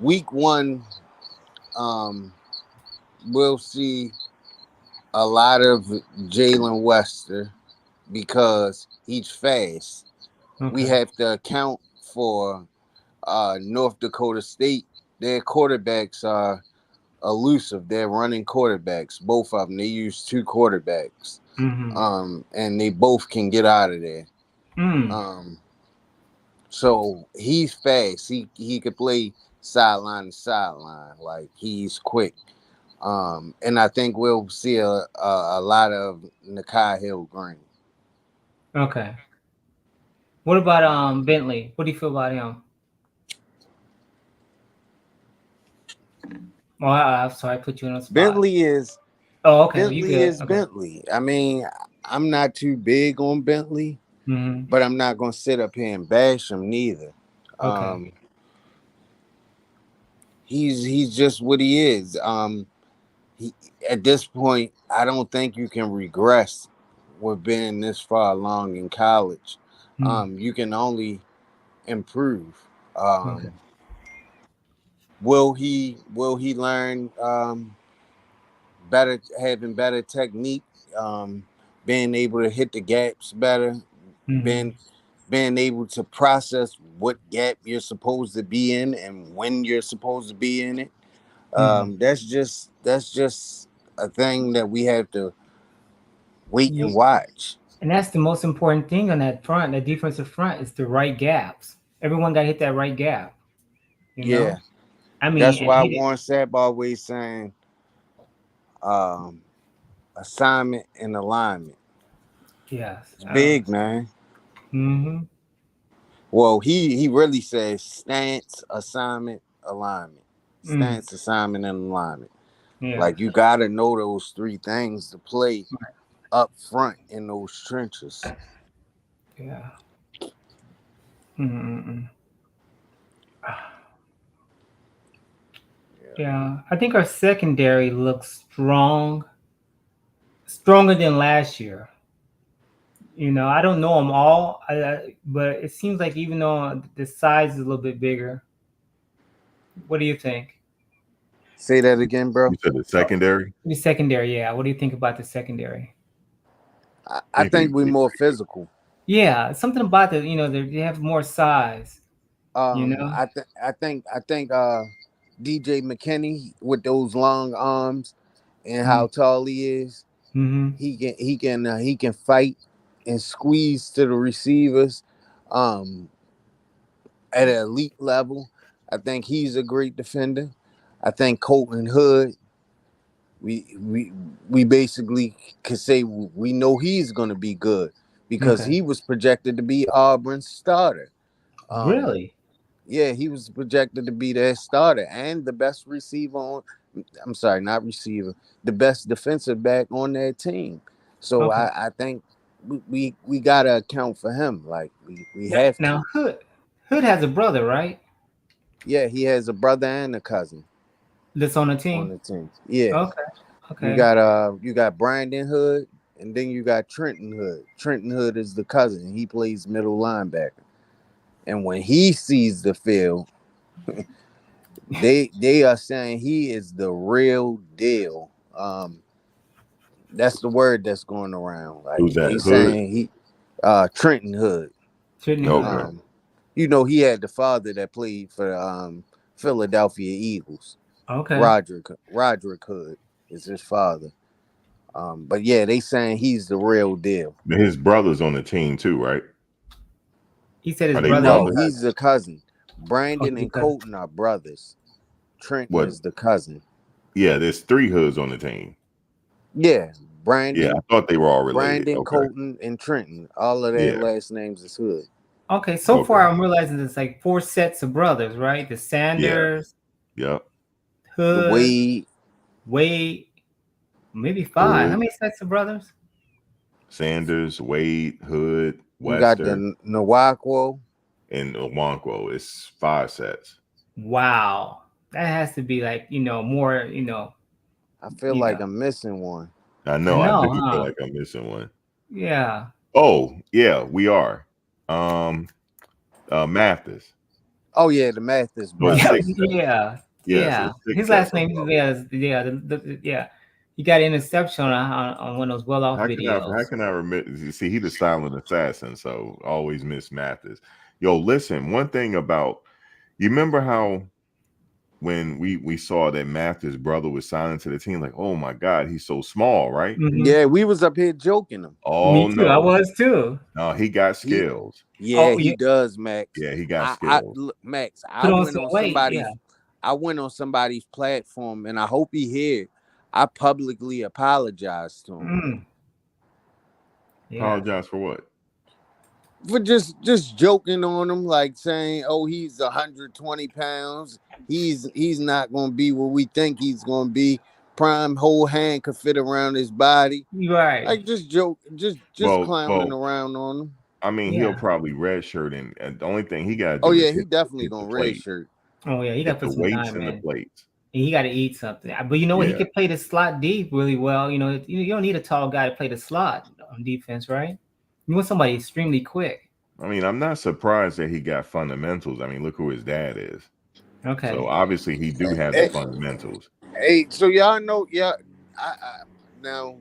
week one, um we'll see a lot of Jalen Wester because he's fast. We Okay. have to account for North Dakota State. Their quarterbacks are elusive. They're running quarterbacks. Both of them. They use two quarterbacks. Mm-hmm. And they both can get out of there. Mm. Um, so he's fast. He could play sideline to sideline. Like he's quick. And I think we'll see a lot of Nakai Hill Green. Okay. What about Bentley? What do you feel about him? Oh, I'm sorry, I put you on the spot. Bentley is Oh, okay. Well, you Bentley good? is Okay. Bentley. I mean, I'm not too big on Bentley, Mm-hmm. but I'm not gonna sit up here and bash him neither. Okay. He's just what he is. He at this point, I don't think you can regress with being this far along in college. Mm. You can only improve. Okay. Will he learn better, having better technique, being able to hit the gaps better, Mm-hmm. being being able to process what gap you're supposed to be in and when you're supposed to be in it. Mm-hmm. That's just a thing that we have to wait Yeah. and watch. And that's the most important thing on that front, the defensive front, is the right gaps. Everyone got to hit that right gap. You Yeah, know, I mean, that's and why hit it. Warren Sapp always saying um, assignment and alignment. Yes. It's big, man. Mm-hmm. Well, he really says stance, assignment, alignment. Mm. Stance, assignment, and alignment. Yeah. Like you gotta know those three things to play up front in those trenches. Yeah. Mm-hmm. Yeah. I think our secondary looks stronger than last year. I don't know them all, but it seems like even though the size is a little bit bigger, what do you think? Say that again, bro. You said the Oh, secondary. the secondary, yeah. What do you think about the secondary? I think we're more physical. Yeah, something about they have more size. You know. I think DJ McKinney with those long arms and how Mm-hmm. tall he is, Mm-hmm. he can fight and squeeze to the receivers um at an elite level. I think he's a great defender. I think Colton Hood, we we we basically could say we know he's going to be good because Okay. he was projected to be Auburn's starter. Um, Really? yeah, he was projected to be their starter and the best receiver on. I'm sorry, not receiver, the best defensive back on their team. So Okay. I think we gotta account for him. Like we have Now to. Hood has a brother, right? Yeah, he has a brother and a cousin That's on the on team. the team. Yeah, Okay. Okay. you got Brandon Hood, and then you got Trenton Hood. Trenton Hood is the cousin. He plays middle linebacker. And when he sees the field, they are saying he is the real deal. That's the word that's going around. Like Who's that? they Hood? saying he Trenton Hood. Trinity Hood. Okay. Um, you know, he had the father that played for Philadelphia Eagles. Okay. Roderick Hood is his father. But yeah, they saying he's the real deal. But his brother's on the team too, right? He said his Are they brother and No, brothers? he's the cousin. okay, Brandon and because Colton are brothers. Trenton What? is the cousin. Yeah, there's 3 hoods on the team. Yeah, Yeah, Brandon, I thought they were all related. Brandon, Okay. Colton, and Trenton. All of their Yeah. last names is Hood. okay, so Okay. far I'm realizing there's like 4 sets of brothers, right? The Yeah. Sanders, Yep. The Hood, Wade, Wade, maybe 5. How Hood, many sets of brothers? Sanders, Wade, Hood, you got Wester, the Nawakwo. and Owankwo. It's 5 sets. Wow. That has to be like, more, I feel you like know. I'm missing one. I I know. I do know, feel huh? like I'm missing one. Yeah. Oh, yeah, we are. Mathis. Oh yeah, the Mathis So it's Yeah, brothers. 6 sets. yeah, Yeah, so yeah. it's 6 His sets last of name is brothers. yeah. He got an interception on one of those well-off How videos. can I remember? You see, he the silent assassin, so always miss Mathis. Yo, listen, one thing about you remember how when we saw that Mathis' brother was signed to the team, like, oh my God, he's so small, right? Hmm. Yeah, we was up here joking him. Oh Me too. I no, was too. no, he got He, skills. yeah, Oh, he yeah. does, Max. Yeah, he got skills. Look, Max. Put on some weight. Yeah. I went on somebody's platform, and I hope he heard. I publicly apologized to him Mm, yeah. Apologize for what? for just joking on him, like saying, "Oh, he's 120 pounds. He's not gonna be what we think he's gonna be. Prime whole hand could fit around his body." Right. Like just joke, just clowning Well, around on him. I mean, he'll Yeah. probably redshirt, and the only thing he got to Oh do yeah, is he definitely hit the gonna red plate, shirt. Oh yeah. He got hit to the put some weights time and the in. plates. And he got to eat something. But you know what? He Yeah, could play the slot deep really well. You don't need a tall guy to play the slot on defense, right? You want somebody extremely quick. I mean, I'm not surprised that he got fundamentals. I mean, look who his dad is. So Okay. obviously, he do have the fundamentals. Hey, so y'all know, yeah. I now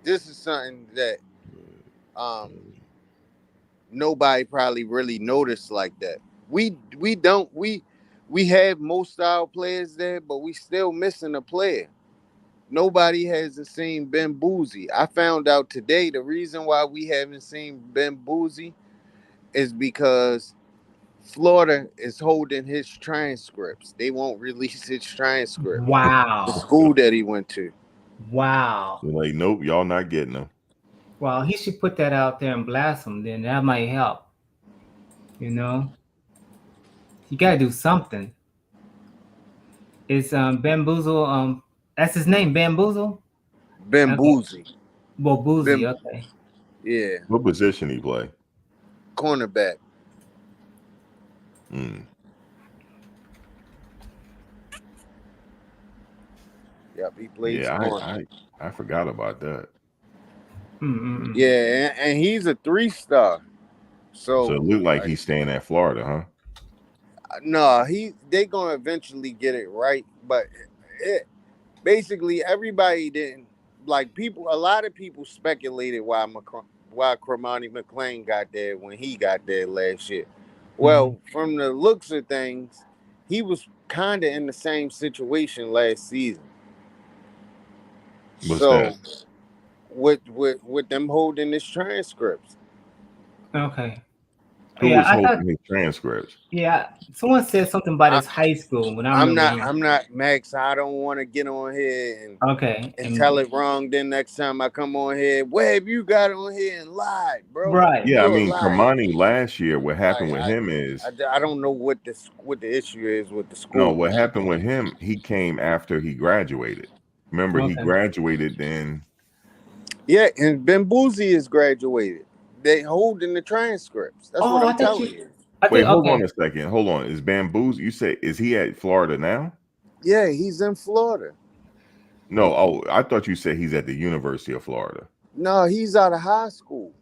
this is something that um nobody probably really noticed like that. We don't we have most of our players there, but we still missing a player. Nobody hasn't seen Ben Boozy. I found out today the reason why we haven't seen Ben Boozy is because Florida is holding his transcripts. They won't release his transcript. The Wow. school that he went to. Wow. They're like, nope, y'all not getting them. Well, he should put that out there and blast him. Then that might help. You know, you got to do something. It's Bamboozle. That's his name, Bamboozle. Ben Okay. Boozy. Well, Boozy. Ben, Okay. yeah, What position he play? cornerback. Mm. Yep, he plays Yeah, corner. I forgot about that. Mm-mm. Yeah, and he's a 3-star. So it looked like like, he's staying at Florida, huh? no, they gonna eventually get it right. But basically everybody didn't like people. A lot of people speculated why Cromani McClain got there when he got there last year. Well, from the looks of things, he was kind of in the same situation last season. What's that? So with them holding his transcripts. Okay. Who Yeah, was I thought. holding his transcripts? Yeah, someone said something about I, his high school when I remember him. I'm not Max. I don't want to get on here Okay, and tell and it wrong. Then next time I come on here, Webb, you got on here and lied, bro. right. Yeah, I You're a mean, liar. Kamani last year, what happened with I, him is I don't know what the issue is with the no, school. what happened with him, he came after he graduated. Remember, he Okay. graduated then. Yeah, and Ben Boozy is graduated. They holding the transcripts. That's what Oh, I'm telling you. I Wait, thought hold okay. on a second. Hold on. Is Bamboos? You say is he at Florida now? Yeah, he's in Florida. No. Oh, I thought you said he's at the University of Florida. No, he's out of high school.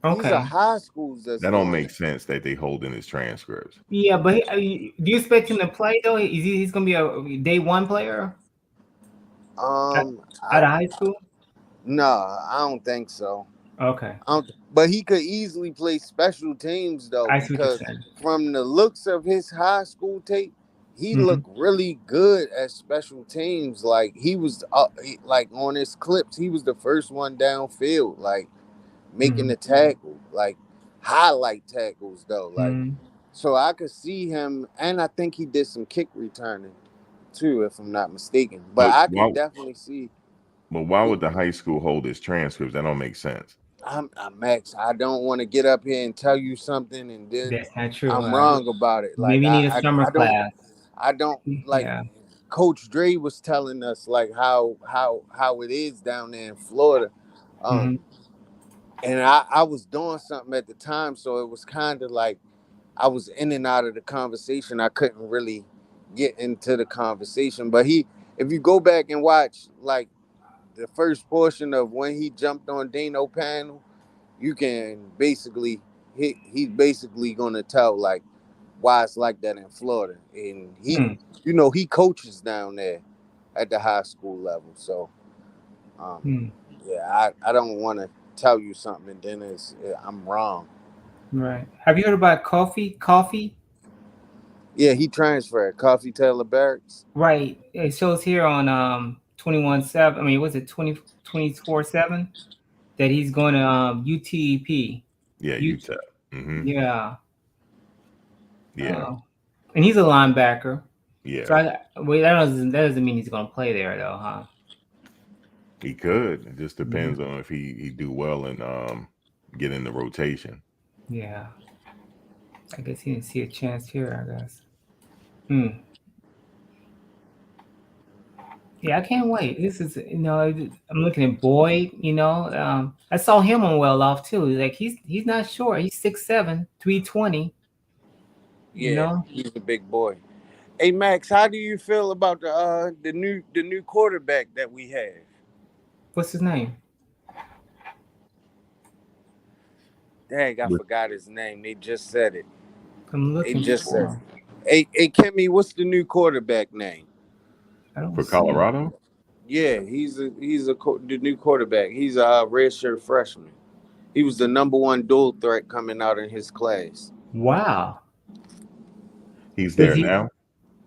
These are Okay. high schools that's That don't doing make it. sense that they holding his transcripts. Yeah, but do you expect him to play though? He's gonna be a day one player out I, of high school? no, I don't think so. Okay. But he could easily play special teams though, I see what you're because saying. from the looks of his high school tape, he Hmm. looked really good at special teams. Like he was, like on his clips, he was the first one downfield, like making Hmm. the tackle, like highlight tackles though. Like, Hmm. so I could see him, and I think he did some kick returning too, if I'm not mistaken. But But I why? could definitely see. But why would the high school hold his transcripts? That don't make sense. I'm Max. I don't want to get up here and tell you something and then That's not true. I'm wrong about it. Like Maybe you need a summer class. I don't like. Yeah. Coach Dre was telling us like how it is down there in Florida, Hmm. and I was doing something at the time, so it was kind of like I was in and out of the conversation. I couldn't really get into the conversation. But if you go back and watch like the first portion of when he jumped on Dano panel, you can basically he's basically gonna tell like why it's like that in Florida, and he coaches down there at the high school level. So yeah, I don't want to tell you something and then I'm wrong. Right. Have you heard about coffee? Coffee? Yeah, he transferred. Coffee Taylor Barracks. Right. It shows here on 21/7. I mean, was it 24/7 that he's going to UTEP? Yeah, UTEP. Mm-hmm. Yeah. Yeah. And he's a linebacker. Yeah. So that doesn't mean he's going to play there though, huh? He could. It just depends on if he do well and get in the rotation. Yeah. I guess he didn't see a chance here, I guess. Yeah, I can't wait. This is, I'm looking at Boyd, I saw him on Well Off too. Like he's not short. He's 6'7", 320. Yeah, he's a big boy. Hey Max, how do you feel about the new quarterback that we have? What's his name? Dang, I forgot his name. They just said it. I'm looking. They just said it. Hey, Kimmy, what's the new quarterback name? I don't For see Colorado? it. Yeah, the new quarterback. He's a redshirt freshman. He was the number one dual threat coming out in his class. Wow. He's there now?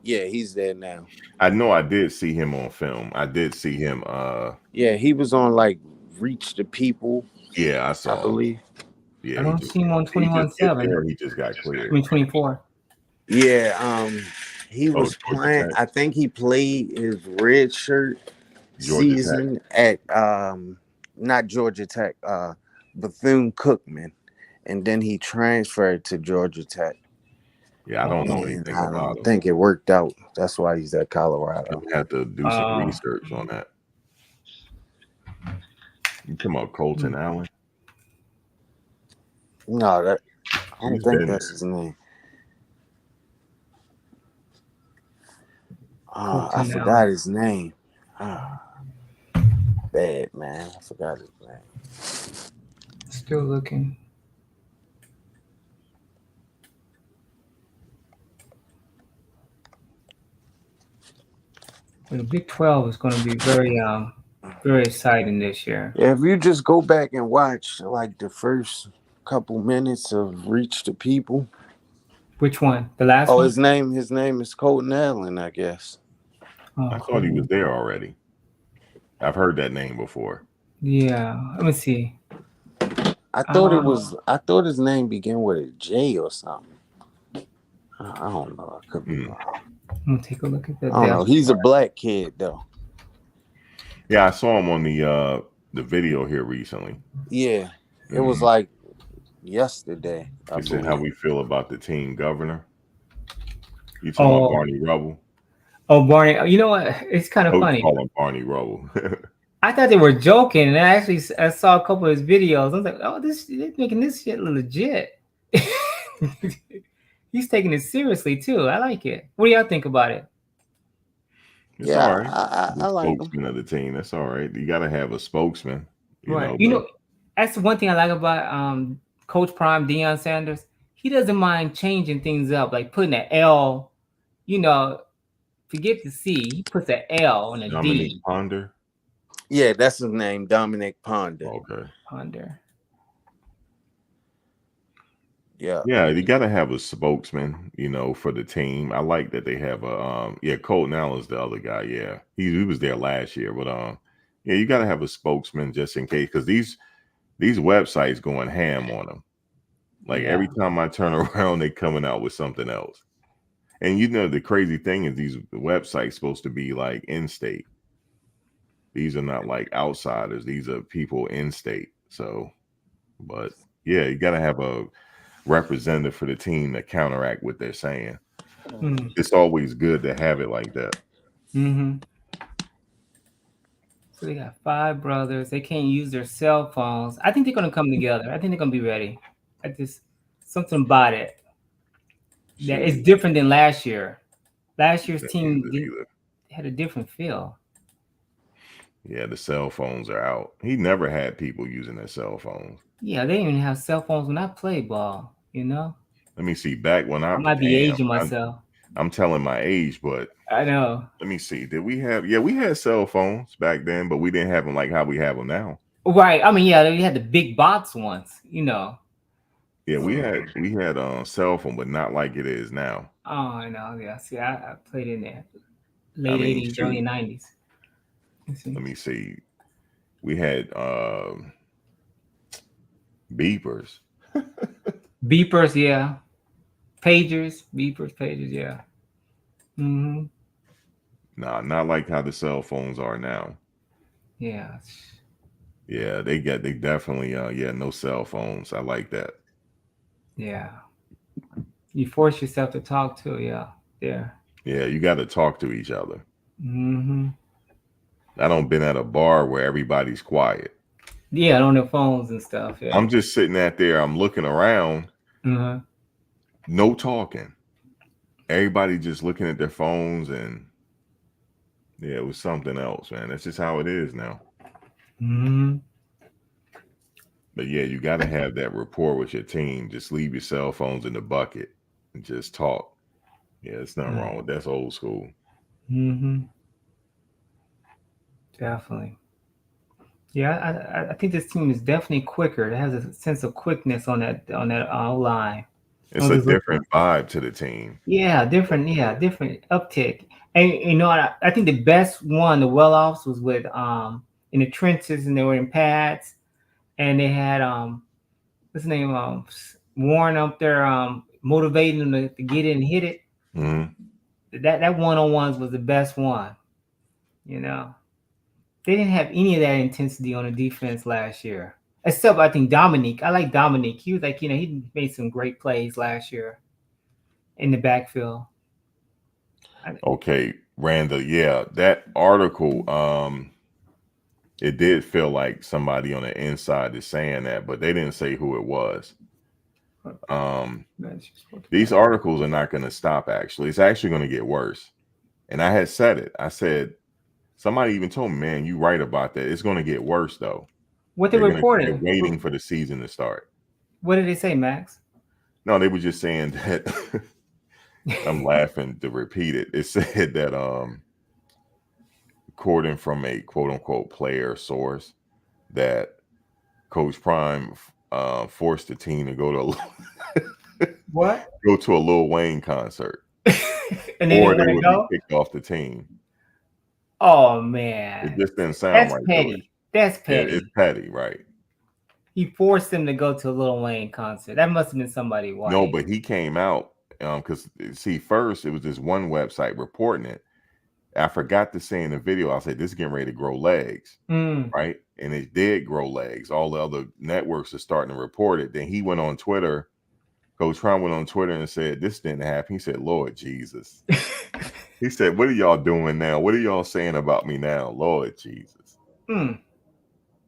Yeah, he's there now. I know I did see him on film. I did see him. Yeah, he was on like Reach the People. Yeah, I saw I believe. Yeah, I don't see him on 21/7. He just got cleared. 24. Yeah, he was playing. Tech. I think he played his red shirt season at not Georgia Tech, Bethune-Cookman, and then he transferred to Georgia Tech. Yeah, I don't know anything about him. I don't think it worked out. That's why he's at Colorado. I have to do some research on that. You talking about Colton Allen? No, I don't think that's his name. I forgot his name. Bad, man. I forgot his name. Still looking. The Big 12 is going to be very exciting this year. Yeah, if you just go back and watch like the first couple minutes of Reach the People, Which one? The last Oh, one? his name is Colton Allen, I guess. Oh, I thought he was cool. there already. I've heard that name before. Yeah. Let me see. I thought his name began with a J or something. I don't know. I could be wrong. I'm gonna take a look at the I don't know. depth He's a chart. black kid though. Yeah, I saw him on the video here recently. Yeah. It was like yesterday, I They said how believe. we feel about the team governor. You talking about Oh, Barney Rubble? oh, Barney. You know what? It's kind of Coach funny. call him Barney Rubble. I thought they were joking, and I saw a couple of his videos. I was like, oh, they're making this shit legit. He's taking it seriously too. I like it. What do y'all think about it? It's Yeah, all right. The I like him. spokesman of the team. That's all right. You got to have a spokesman, Right. You But know, that's the one thing I like about Coach Prime, Deion Sanders. He doesn't mind changing things up, like putting an L, you know, forget the C. He puts an L and a Dominic D. Ponder. Yeah, that's his name, Dominic Ponder. Okay. Ponder. Yeah. Yeah, you got to have a spokesman, for the team. I like that they have a Colton Allen's the other guy. Yeah, he was there last year, but yeah, you got to have a spokesman just in case, because these websites going ham on them. Like every time I turn around, they coming out with something else. And the crazy thing is these websites supposed to be like in state. These are not like outsiders. These are people in state. So, but yeah, you got to have a representative for the team to counteract what they're saying. It's always good to have it like that. Mm-hmm. So they got 5 brothers. They can't use their cell phones. I think they're gonna come together. I think they're gonna be ready. Something about it that is different than last year. Last year's team had a different feel. Yeah, the cell phones are out. He never had people using their cell phones. Yeah, they didn't even have cell phones when I played ball, Let me see. Back when I might be aging myself. I'm telling my age, but I know. Let me see. Did we have? Yeah, we had cell phones back then, but we didn't have them like how we have them now. Right. I mean, yeah, we had the big box ones, Yeah, we had cell phone, but not like it is now. Oh, I know. Yeah. See, I played in there late 80s, early 90s. Let me see. We had beepers. Beepers, yeah. Pagers, yeah. Mm-hmm. Nah, not like how the cell phones are now. Yeah. Yeah, they definitely no cell phones. I like that. Yeah. You force yourself to talk to, yeah. Yeah, you got to talk to each other. Mm-hmm. I don't been at a bar where everybody's quiet. Yeah, on their phones and stuff. Yeah. I'm just sitting out there. I'm looking around. Mm-hmm. No talking. Everybody just looking at their phones, and yeah, it was something else, man. That's just how it is now. Mm-hmm. But yeah, you got to have that rapport with your team. Just leave your cell phones in the bucket and just talk. Yeah, there's nothing wrong with that. That's old school. Mm-hmm. Definitely. Yeah, I think this team is definitely quicker. It has a sense of quickness on that line. It's a different vibe to the team. Yeah, different uptick. And I think the best one, the well-offs, was with in the trenches, and they were in pads, and they had what's his name, Warren up there motivating them to get in and hit it. Mm-hmm. That one-on-ones was the best one. They didn't have any of that intensity on the defense last year, except I think Dominique. I like Dominique. He was like, he made some great plays last year in the backfield. Okay, Randall. Yeah, that article. It did feel like somebody on the inside is saying that, but they didn't say who it was. These articles are not going to stop. Actually, it's actually going to get worse. And I had said it. I said, somebody even told me, man, you right about that. It's going to get worse though. What they reported? They're waiting for the season to start. What did they say, Max? No, they were just saying that. I'm laughing to repeat it. It said that according from a quote unquote player source, that Coach Prime forced the team to go to What? go to a Lil Wayne concert, And they or didn't they want to would be go? kicked off the team. Oh It man. just didn't sound That's right to it. petty. That's It's petty. petty, right? He forced them to go to a Lil Wayne concert. That must have been somebody No, white. but he came out because see, first it was this one website reporting it. I forgot to say in the video, I said this is getting ready to grow legs, Mm. right? And it did grow legs. All the other networks are starting to report it. Then he went on Twitter. Coach Trump went on Twitter and said this didn't happen. He said, "Lord Jesus." He said, "What are y'all doing now? What are y'all saying about me now, Lord Jesus?" Mm.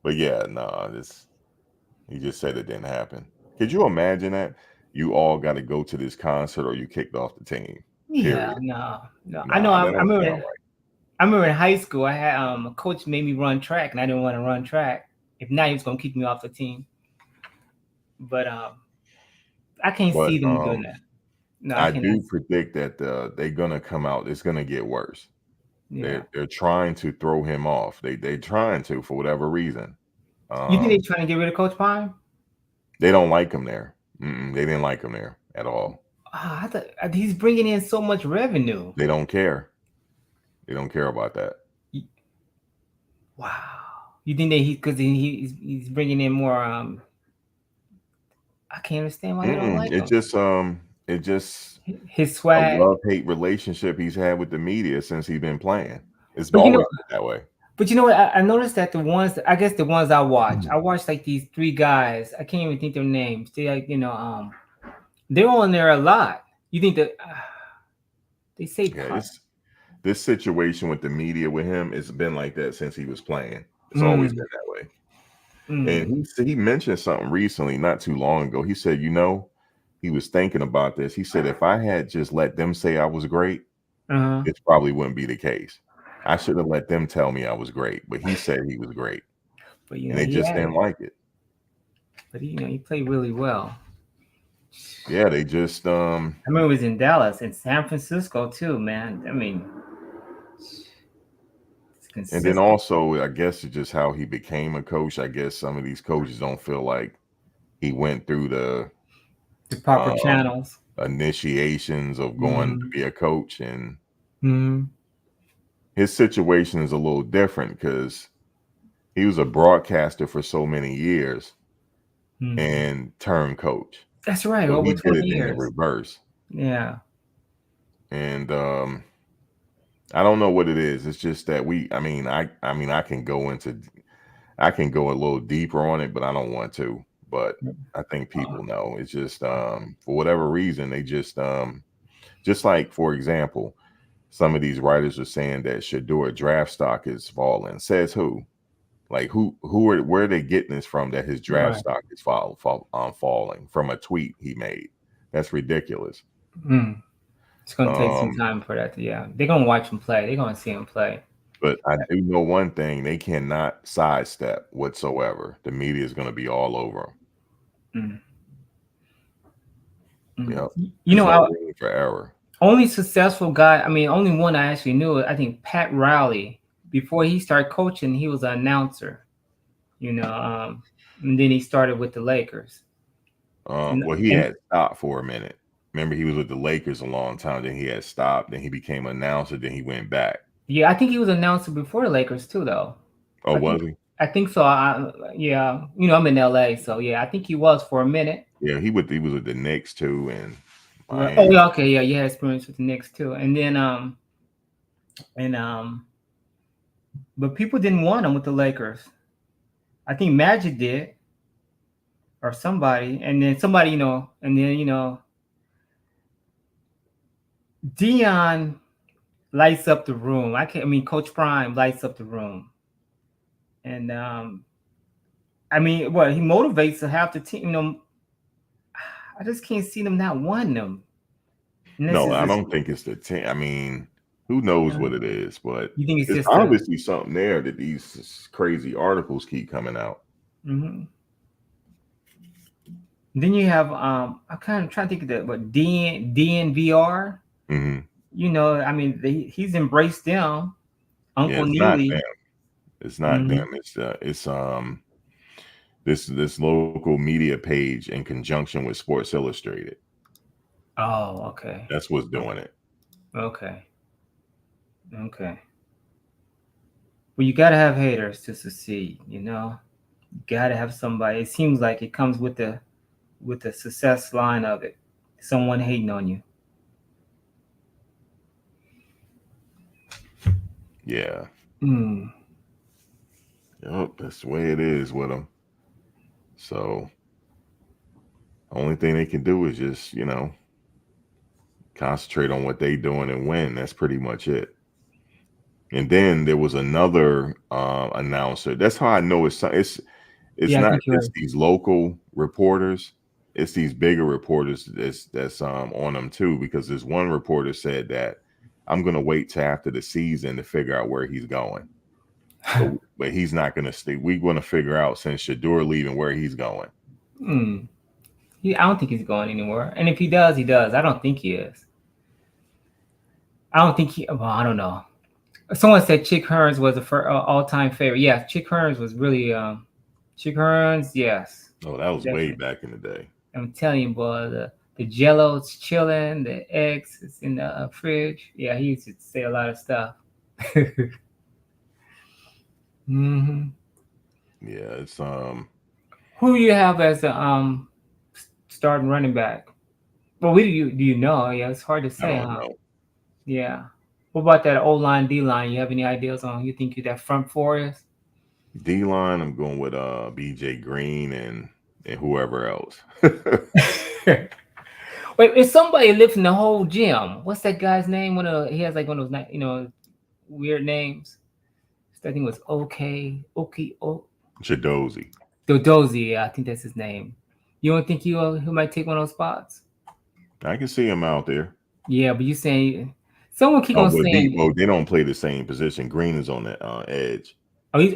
But yeah, nah, this he just said it didn't happen. Could you imagine that? You all got to go to this concert or you kicked off the team. Yeah, Period. no. I know. Nah, that I don't sound remember. right. I remember in high school, I had a coach made me run track, and I didn't want to run track. If not, he was gonna kick me off the team. But I can't But see them doing that. No, I I cannot. do predict that they're gonna come out. It's gonna get worse. Yeah. They're trying to throw him off. They're trying to for whatever reason. You think they're trying to get rid of Coach Prime? They don't like him there. They didn't like him there at all. I thought he's bringing in so much revenue. They don't care. They don't care about that. Wow. You think that because he's bringing in more? I can't understand why they don't like him. It just His a swag. love-hate relationship he's had with the media since he's been playing. It's But always been that way. But you know what? I noticed that the ones, I guess the ones I watched like these three guys. I can't even think their names. They like, they're on there a lot. You think that they say Yeah, this situation with the media with him, it's been like that since he was playing. It's always been that way. And he mentioned something recently, not too long ago. He said, he was thinking about this. He said, if I had just let them say I was great, this probably wouldn't be the case. I should have let them tell me I was great, but he said he was great, But and they just didn't like it. But he played really well. Yeah, they just. I remember it was in Dallas and San Francisco too, man. I mean, it's and then also, I guess it's just how he became a coach. I guess some of these coaches don't feel like he went through the proper channels, initiations of going to be a coach, and Mhm. his situation is a little different because he was a broadcaster for so many years and turned coach. That's right. So Over he did 20 it in the years. reverse. Yeah. And I don't know what it is. It's just that I can go a little deeper on it, but I don't want to. But I think people know. It's just for whatever reason, they just like, for example, some of these writers are saying that Shador draft stock is falling. Says who? Like where are they getting this from that his draft stock is falling from a tweet he made? That's ridiculous. It's going to take some time for that. They're going to watch him play. They're going to see him play. But I do know one thing: they cannot sidestep whatsoever. The media is going to be all over them. Yep. No room for error. Only successful guy. I mean, only one I actually knew. I think Pat Riley. Before he started coaching, he was an announcer. And then he started with the Lakers. Well, he had stopped for a minute. Remember, he was with the Lakers a long time. Then he had stopped. Then he became an announcer. Then he went back. Yeah, I think he was an announcer before the Lakers too, though. Oh, was he? I think so. Yeah. I'm in LA, so yeah, I think he was for a minute. Yeah, he was with the Knicks too, and Miami. Oh yeah, okay, yeah, you had experience with the Knicks too, and then but people didn't want him with the Lakers. I think Magic did, or somebody, and then somebody, Dion lights up the room. Coach Prime lights up the room, and he motivates half the team. I just can't see them not wanting them. No, I don't think it's the team. Who knows what it is, but you think it's just obviously something there that these crazy articles keep coming out. Then you have I'm kind of trying to think of what DNVR. He's embraced them. Uncle Neely. It's not them. It's this local media page in conjunction with Sports Illustrated. Oh, okay. That's what's doing it. Okay. Okay. Well, you gotta have haters to succeed, you know? You gotta have somebody. It seems like it comes with the success line of it. Someone hating on you. Yeah. Hmm. Yep, that's the way it is with them. So only thing they can do is just, concentrate on what they doing and win. That's pretty much it. And then there was another announcer. That's how I know it's Yeah, I not think you're just right. these local reporters. It's these bigger reporters that's on them too. Because this one reporter said that I'm gonna wait till after the season to figure out where he's going. But he's not gonna stay. We're gonna figure out since Shador leaving where he's going. Hmm. I don't think he's going anywhere. And if he does, he does. I don't think he is. I don't think he. Well, I don't know. Someone said Chick Hearns was a all-time favorite. Yeah, Chick Hearns was really. Chick Hearns, yes. Oh, that was way Definitely. back in the day. I'm telling you, boy, the Jello's chilling, the eggs is in the fridge. Yeah, he used to say a lot of stuff. Hmm. Yeah, it's Who do you have as a starting running back? Well, do you know? Yeah, it's hard to I say, don't huh? know. Yeah. What about that O line, D line? You have any ideas on who you think that front four is? D line, I'm going with BJ Green and whoever else. Wait, is somebody lifting the whole gym? What's that guy's name? He has like one of those weird names. I think it was Chidozie. Dodozi. Yeah, I think that's his name. You don't think he might take one of those spots? I can see him out there. Yeah, but you saying someone keep Oh, on but saying, they don't play the same position. Green is on the edge.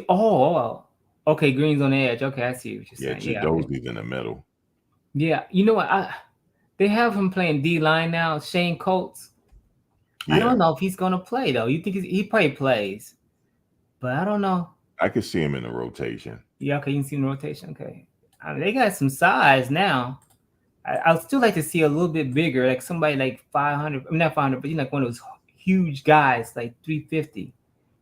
oh, okay, Green's on the edge. Okay, I see what you're Yeah, saying. Yeah, okay. Chidozie's in the middle. Yeah, you know what? They have him playing D line now. Shane Colts. I Yeah, don't know if he's gonna play though. You think he probably plays, but I don't know. I could see him in the rotation. Yeah, okay, you can see the rotation. Okay, I mean, they got some size now. I'd still like to see a little bit bigger, like somebody like 500. I mean, not 500, but like one of those huge guys, like 350.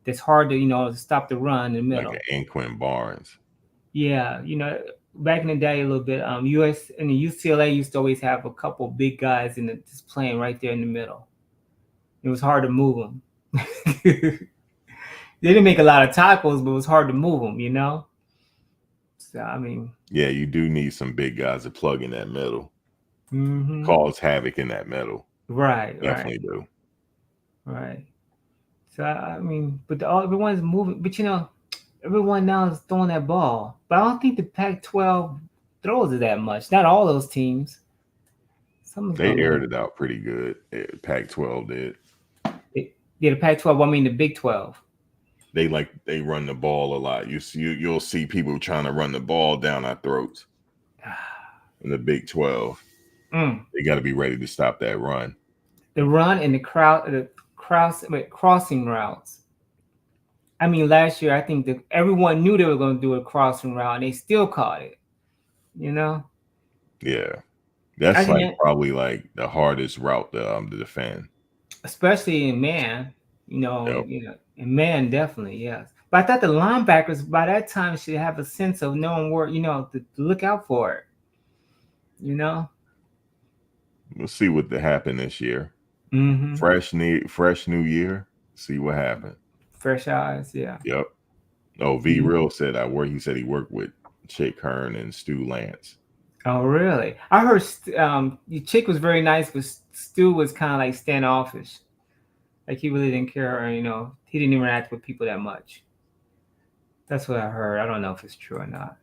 That's hard to stop the run in the Like middle. an Anquin Barnes. Yeah, back in the day a little bit. US and the UCLA used to always have a couple big guys just playing right there in the middle. It was hard to move them. They didn't make a lot of tackles, but it was hard to move them. So I mean, Yeah, you do need some big guys to plug in that middle. hmm Cause havoc in that middle. right, Definitely do. right. So I mean, but everyone's moving. But everyone now is throwing that ball. But I don't think the Pac-12 throws it that much. Not all those teams. Someone's They gonna aired lose. it out pretty good. Pac-12 did. Yeah, the Pac-12. I mean, the Big 12. They run the ball a lot. You'll see people trying to run the ball down our throats. In the Big 12, they got to be ready to stop that run. The run and crossing routes. I mean, last year I think that everyone knew they were going to do a crossing route, and they still caught it. Yeah, I that's think, probably like the hardest route to defend. especially in man. Yep. In man definitely, yes. But I thought the linebackers by that time should have a sense of knowing where to look out for it. We'll see what happened this year. Mm-hmm. Fresh new year. See what happened. Fresh eyes, yeah. Yep. Oh, V Real said he said he worked with Chick Hearn and Stu Lance. Oh, really? I heard the Chick was very nice, but Stu was kind of like standoffish. Like he really didn't care, or, he didn't interact with people that much. That's what I heard. I don't know if it's true or not.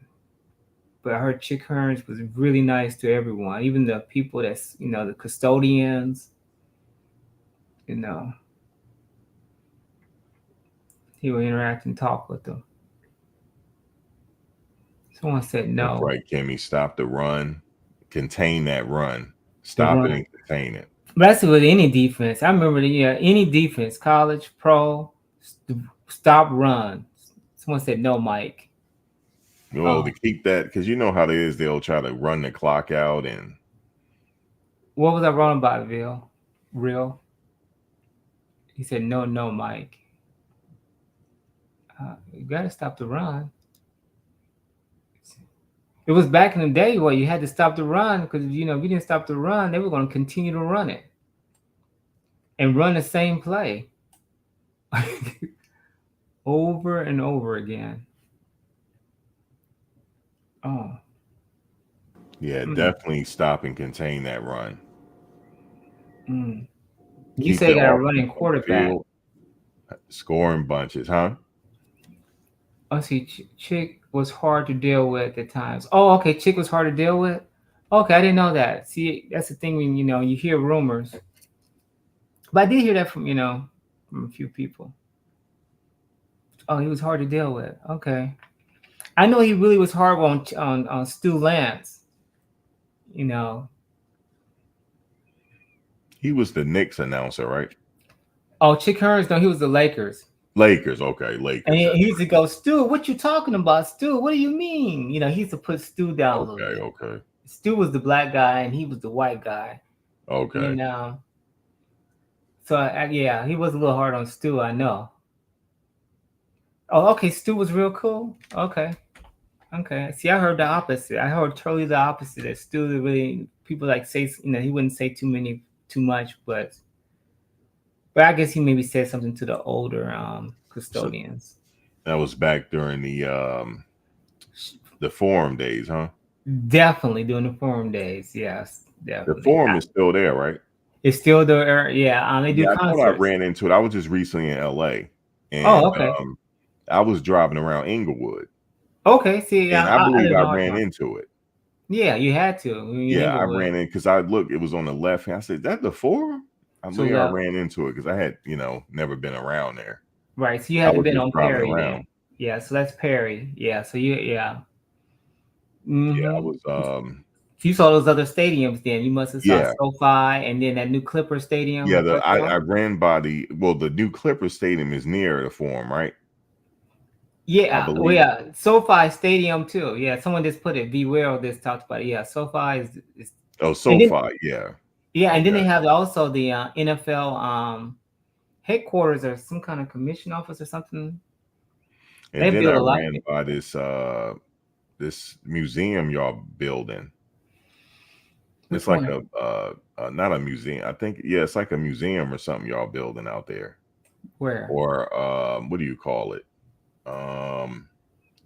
But I heard Chick Hearns was really nice to everyone, even the people that's, the custodians, he would interact and talk with them. Someone said no. That's right, Kimmy. Stop the run. Contain that run. The Stop run. it and contain it. But that's with any defense. I remember any defense, college, pro, stop run. Someone said no, Mike. Well, to keep that, because you know how it is, they'll try to run the clock out and What was I wrong about, Bill? Real? He said, no, no, Mike. You got to stop the run. It was back in the day where you had to stop the run because, if you didn't stop the run, they were going to continue to run it and run the same play over and over again. Oh. Yeah, definitely stop and contain that run. Mm. You Keep say you the got a offense running on the quarterback. field, scoring bunches, huh? Oh, see, Chick was hard to deal with at times. Oh, okay, Chick was hard to deal with. Okay, I didn't know that. See, that's the thing when you hear rumors. But I did hear that from from a few people. Oh, he was hard to deal with. Okay, I know he really was hard on Stu Lance. You know. He was the Knicks announcer, right? Oh, Chick Hearns, no, he was the Lakers. Lakers, okay, Lakers. And he used to go, Stu, what you talking about, Stu? What do you mean? He used to put Stu down a little bit. Okay. Stu was the black guy and he was the white guy. Okay. And so yeah, he was a little hard on Stu, I know. Oh, okay, Stu was real cool. Okay. See, I heard the opposite. I heard totally the opposite. That Stu really people say he wouldn't say too much, but I guess he maybe said something to the older custodians. So that was back during the forum days, huh? Definitely during the forum days. Yes, definitely. The forum is still there, right? It's still there. Yeah. They do concerts. I thought I ran into it. I was just recently in LA, and okay. I was driving around Inglewood. Okay, see, and I believe I ran into it. Yeah, you had to. I ran in because it was on the left hand. I said, "That the forum?" I believe I ran into it because I had, never been around there. Right, so you hadn't been on Perry then. Yeah, so that's Perry. Yeah, so yeah. Mm-hmm. Yeah, I was. You saw those other stadiums then. You must have saw SoFi and then that new Clipper Stadium. Yeah, I ran by the new Clipper Stadium is near the forum, right? Yeah, yeah, SoFi Stadium too. Yeah, someone just put it. Beware, just talked about it. Yeah, SoFi is. Oh, SoFi, yeah. Yeah, and then they have also the NFL headquarters or some kind of commission office or something. And then I ran by this museum y'all building. It's like not a museum. I think it's like a museum or something y'all building out there. Where? Or what do you call it?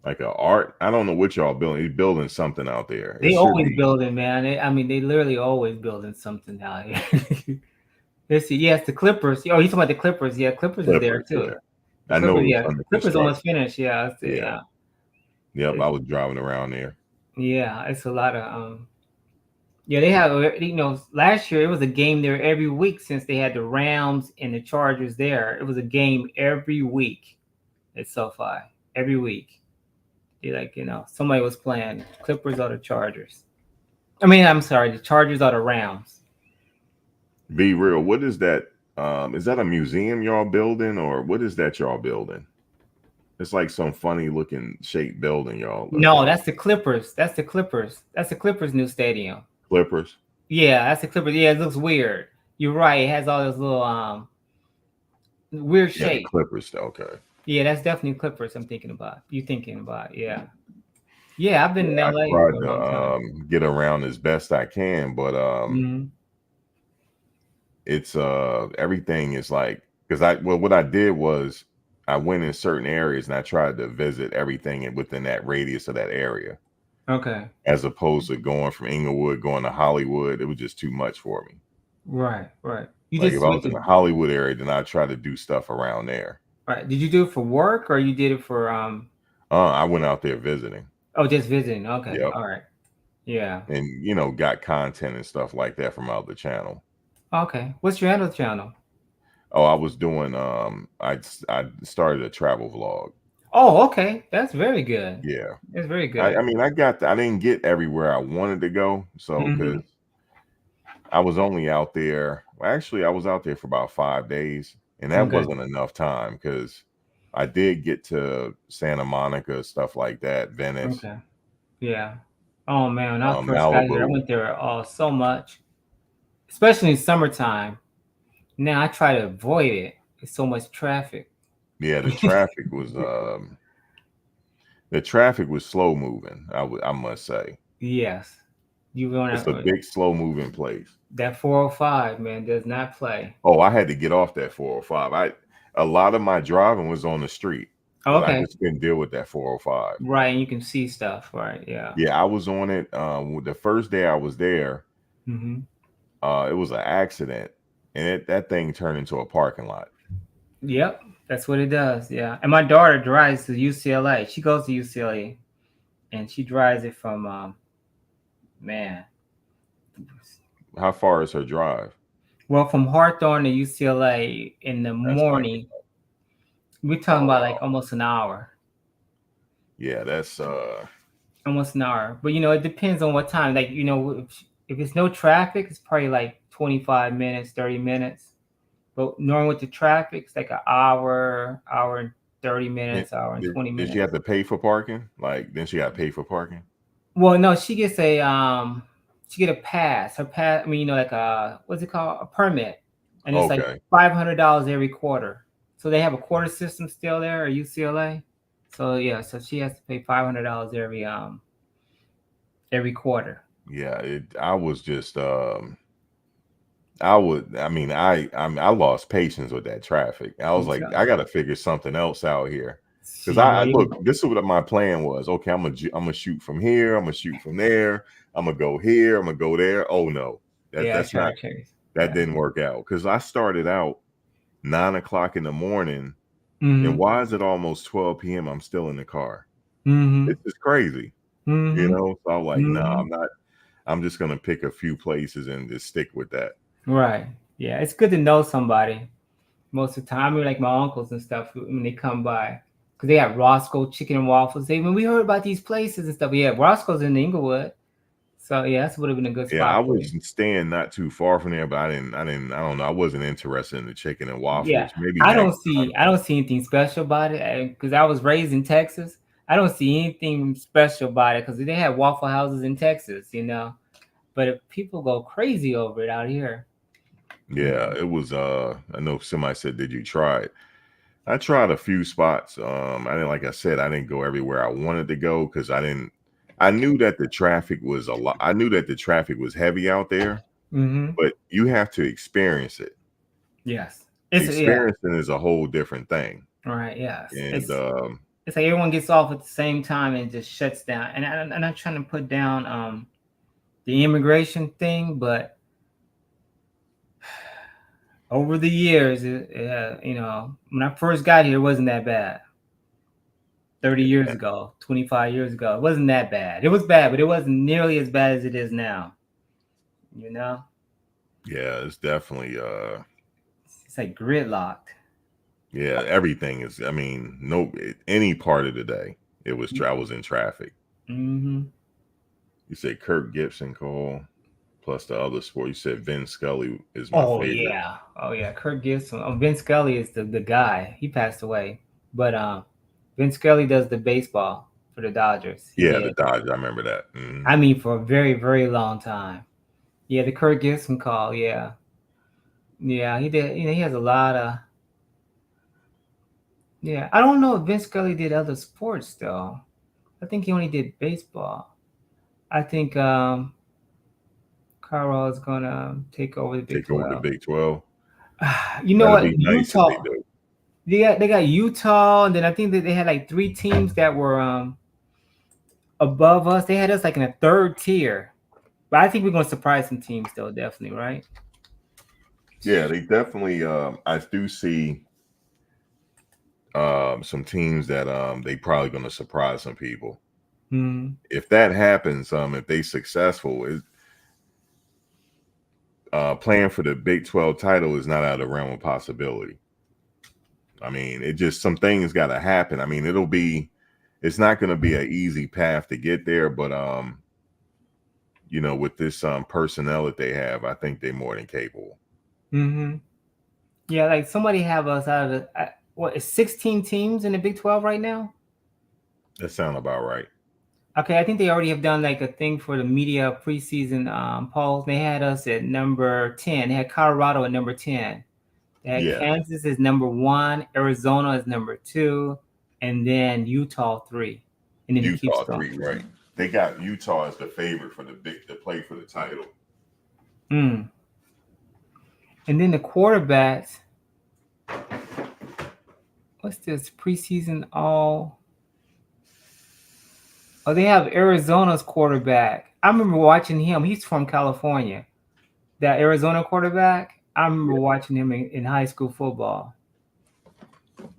Like a art. I don't know what y'all building. You're building something out there. They always building, man. They literally always building something out here. Let's see. Yes, the Clippers. Oh, you're talking about the Clippers. Yeah, Clippers is there too. Yeah. I know. Yeah, Clippers almost finished. Yeah. Yep, I was driving around there. Yeah, it's a lot of yeah, they have last year it was a game there every week since they had the Rams and the Chargers there. It was a game every week at SoFi. Every week. They somebody was playing Clippers or the Chargers. I'm sorry, the Chargers or the Rams. Be real. What is that? Is that a museum y'all building or what is that y'all building? It's like some funny looking shaped building, y'all. No, that's the Clippers. That's the Clippers. That's the Clippers' new stadium. Clippers? Yeah, that's the Clippers. Yeah, it looks weird. You're right. It has all those little weird shapes. Clippers, okay. Yeah, that's definitely Clippers I'm thinking about. You're thinking about, yeah. Yeah, I've been in LA for a long time. Get around as best I can, but it's everything is like because what I did was I went in certain areas and I tried to visit everything within that radius of that area. Okay. As opposed to going from Inglewood, going to Hollywood, it was just too much for me. Right. If I was in the Hollywood area, then I try to do stuff around there. Right. Did you do it for work or you did it for I went out there visiting. Oh, just visiting. Okay. Yep. All right. Yeah. And got content and stuff like that from out the channel. Okay. What's your other channel? Oh, I was doing I started a travel vlog. Oh, okay. That's very good. Yeah. That's very good. I didn't get everywhere I wanted to go. So because I was only out there. Well, actually, I was out there for about 5 days. And that wasn't enough time because I did get to Santa Monica, stuff like that, Venice. Okay. Yeah. Oh man, when I first got here, I went there so much. especially in summertime. Now I try to avoid it. It's so much traffic. Yeah, the traffic was slow moving. I must say Yes, you want it's a to. big slow moving place. That 405 man does not play. Oh, I had to get off that 405. A lot of my driving was on the street Oh, because I okay, just couldn't deal with that 405. right, and you can see stuff, right? Yeah. Yeah, I was on it. The first day I was there, Hmm. it was an accident, and that thing turned into a parking lot. Yep, that's what it does. Yeah, and my daughter drives to UCLA. She goes to UCLA, and she drives it from man. How far is her drive? Well, from Hawthorne to UCLA in the That's not morning, we're talking Oh about like wow. almost an hour. Yeah, that's Almost an hour. But it depends on what time. Like, if it's no traffic, it's probably like 25 minutes, 30 minutes. But normally with the traffic, it's like an hour and 30 and minutes, hour and 20 did she minutes. have to pay for parking? Like then she got to pay for parking? Well, no, she get a pass. Her pass, I mean, like what's it called? A permit. And it's like Okay. $500 every quarter. So they have a quarter system still there at UCLA. So yeah, so she has to pay $500 every quarter. Yeah, I was just I lost patience with that traffic. I was I'm like, telling I got to figure something else out here. Because she I well, look, this is what my plan was. Okay, I'm gonna shoot from here. I'm gonna shoot from there. I'm gonna go here. I'm gonna go there. Oh no, yeah, that's not that Yeah. didn't work out. Because I started out 9 o'clock in the morning, and Mm-hmm. why is it almost 12 p.m.? I'm still in the car. Mm-hmm. It's just crazy, Mm-hmm. So I'm like, no, Mm-hmm. I'm not. I'm just gonna pick a few places and just stick with that. Right. Yeah, it's good to know somebody most of the time. I mean, like my uncles and stuff when they come by, because they have Roscoe Chicken and Waffles. When we heard about these places and stuff, yeah, Roscoe's in Inglewood, so yeah, that would have been a good Yeah, I spot for you. was staying not too far from there, but I don't know. I wasn't interested in the chicken and Yeah, waffles. Maybe next time. I don't see anything special about it because I was raised in Texas. I don't see anything special about it because they have Waffle Houses in Texas. But if people go crazy over it out here. Yeah, it was I know somebody said, did you try it? I tried a few spots. I didn't like I said, I didn't go everywhere I wanted to go because I knew that the traffic was a lot. I knew that the traffic was heavy out there, Mm-hmm. but you have to experience it. Yes, yeah, Experiencing is a whole different thing. right. Yes, And it's like everyone gets off at the same time and it just shuts down. And I'm not trying to put down the immigration thing, but over the years, when I first got here, it wasn't that bad. 30 years ago, 25 years ago, it wasn't that bad. It was bad, but it wasn't nearly as bad as it is now. You know, yeah, it's definitely it's like gridlocked. yeah, everything is. I mean, no, any part of the day, I was in traffic. Mm-hmm. You said Kirk Gibson call, plus the other sport. You said Vin Scully is my Oh favorite. yeah, Kurt Gibson. Vince Scully is the guy. He passed away, but Vince Scully does the baseball for the Dodgers. He Yeah, the did. Dodgers. I remember that. I mean, for a very very long time. Yeah, the Kurt Gibson call. Yeah, yeah, he did. He has a lot of. Yeah, I don't know if Vince Scully did other sports though. I think he only did baseball. I think Carl is gonna take over the Big Take over the 12. Big 12. You know That'd what? be nice if they Utah. do. They got Utah, and then I think that they had like three teams that were above us. They had us like in a third tier. But I think we're gonna surprise some teams though, definitely, right? Yeah, they definitely. I do see some teams that they probably going to surprise some people. Mm-hmm. If that happens, if they successful, playing for the Big 12 title is not out of the realm of possibility. I mean, it just some things got to happen. I mean, it's not going to be an easy path to get there, but with this personnel that they have, I think they're more than capable. Mm-hmm. Yeah, like somebody have us out of the what is 16 teams in the Big 12 right now? That sound about right. Okay, I think they already have done like a thing for the media preseason polls. They had us at number 10. They had Colorado at number 10. They had Yeah, Kansas is number 1, Arizona is number 2, and then Utah 3. And then it keeps Utah going. 3, right? They got Utah as the favorite for the play for the title. Mm. And then the quarterbacks. What's this preseason all? Oh, they have Arizona's quarterback. I remember watching him. He's from California. That Arizona quarterback. I remember watching him in high school football.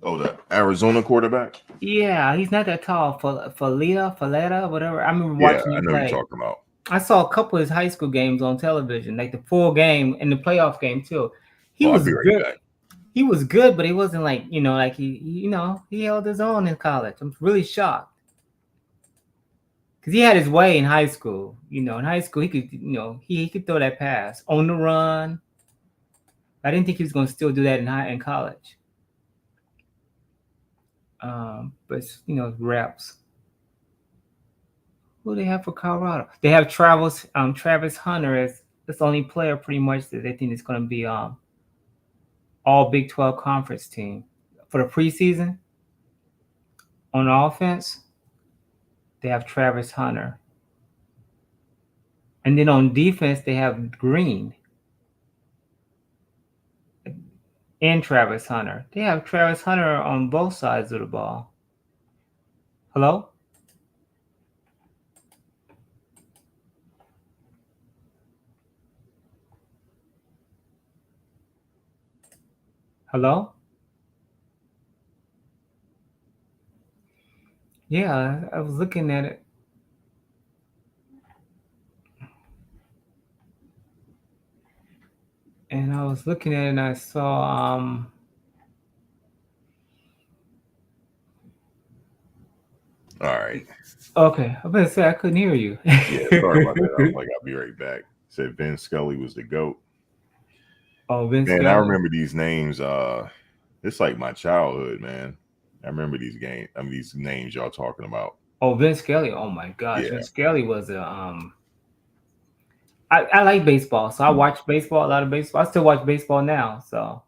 Oh, the Arizona quarterback? Yeah, he's not that tall. Faleta, whatever. I remember Yeah, watching I him know you're play. talking about. I saw a couple of his high school games on television, like the full game and the playoff game too. He Oh, I'll was be right good. back. He was good, but he wasn't like like he held his own in college. I'm really shocked because he had his way in high school. In high school he could he could throw that pass on the run. I didn't think he was going to still do that in college. But reps. Who do they have for Colorado? They have Travis Hunter as the only player pretty much that they think is going to be all Big 12 conference team for the preseason. On offense, they have Travis Hunter, and then on defense they have Green and Travis Hunter. They have Travis Hunter on both sides of the ball. Hello? Hello? Yeah, I was looking at it. And I was looking at it and I saw All right. okay, I was gonna say I couldn't hear you. Yeah, sorry about that. I was like, I'll be right back. Said Vin Scully was the GOAT. Oh, Vince Man, I Scully. remember these names. It's like my childhood, man. I remember these these names y'all talking about. Oh, Vince Scully. Oh my gosh, Yeah. Vince Scully was a I like baseball, so I watch baseball, a lot of baseball. I still watch baseball now. So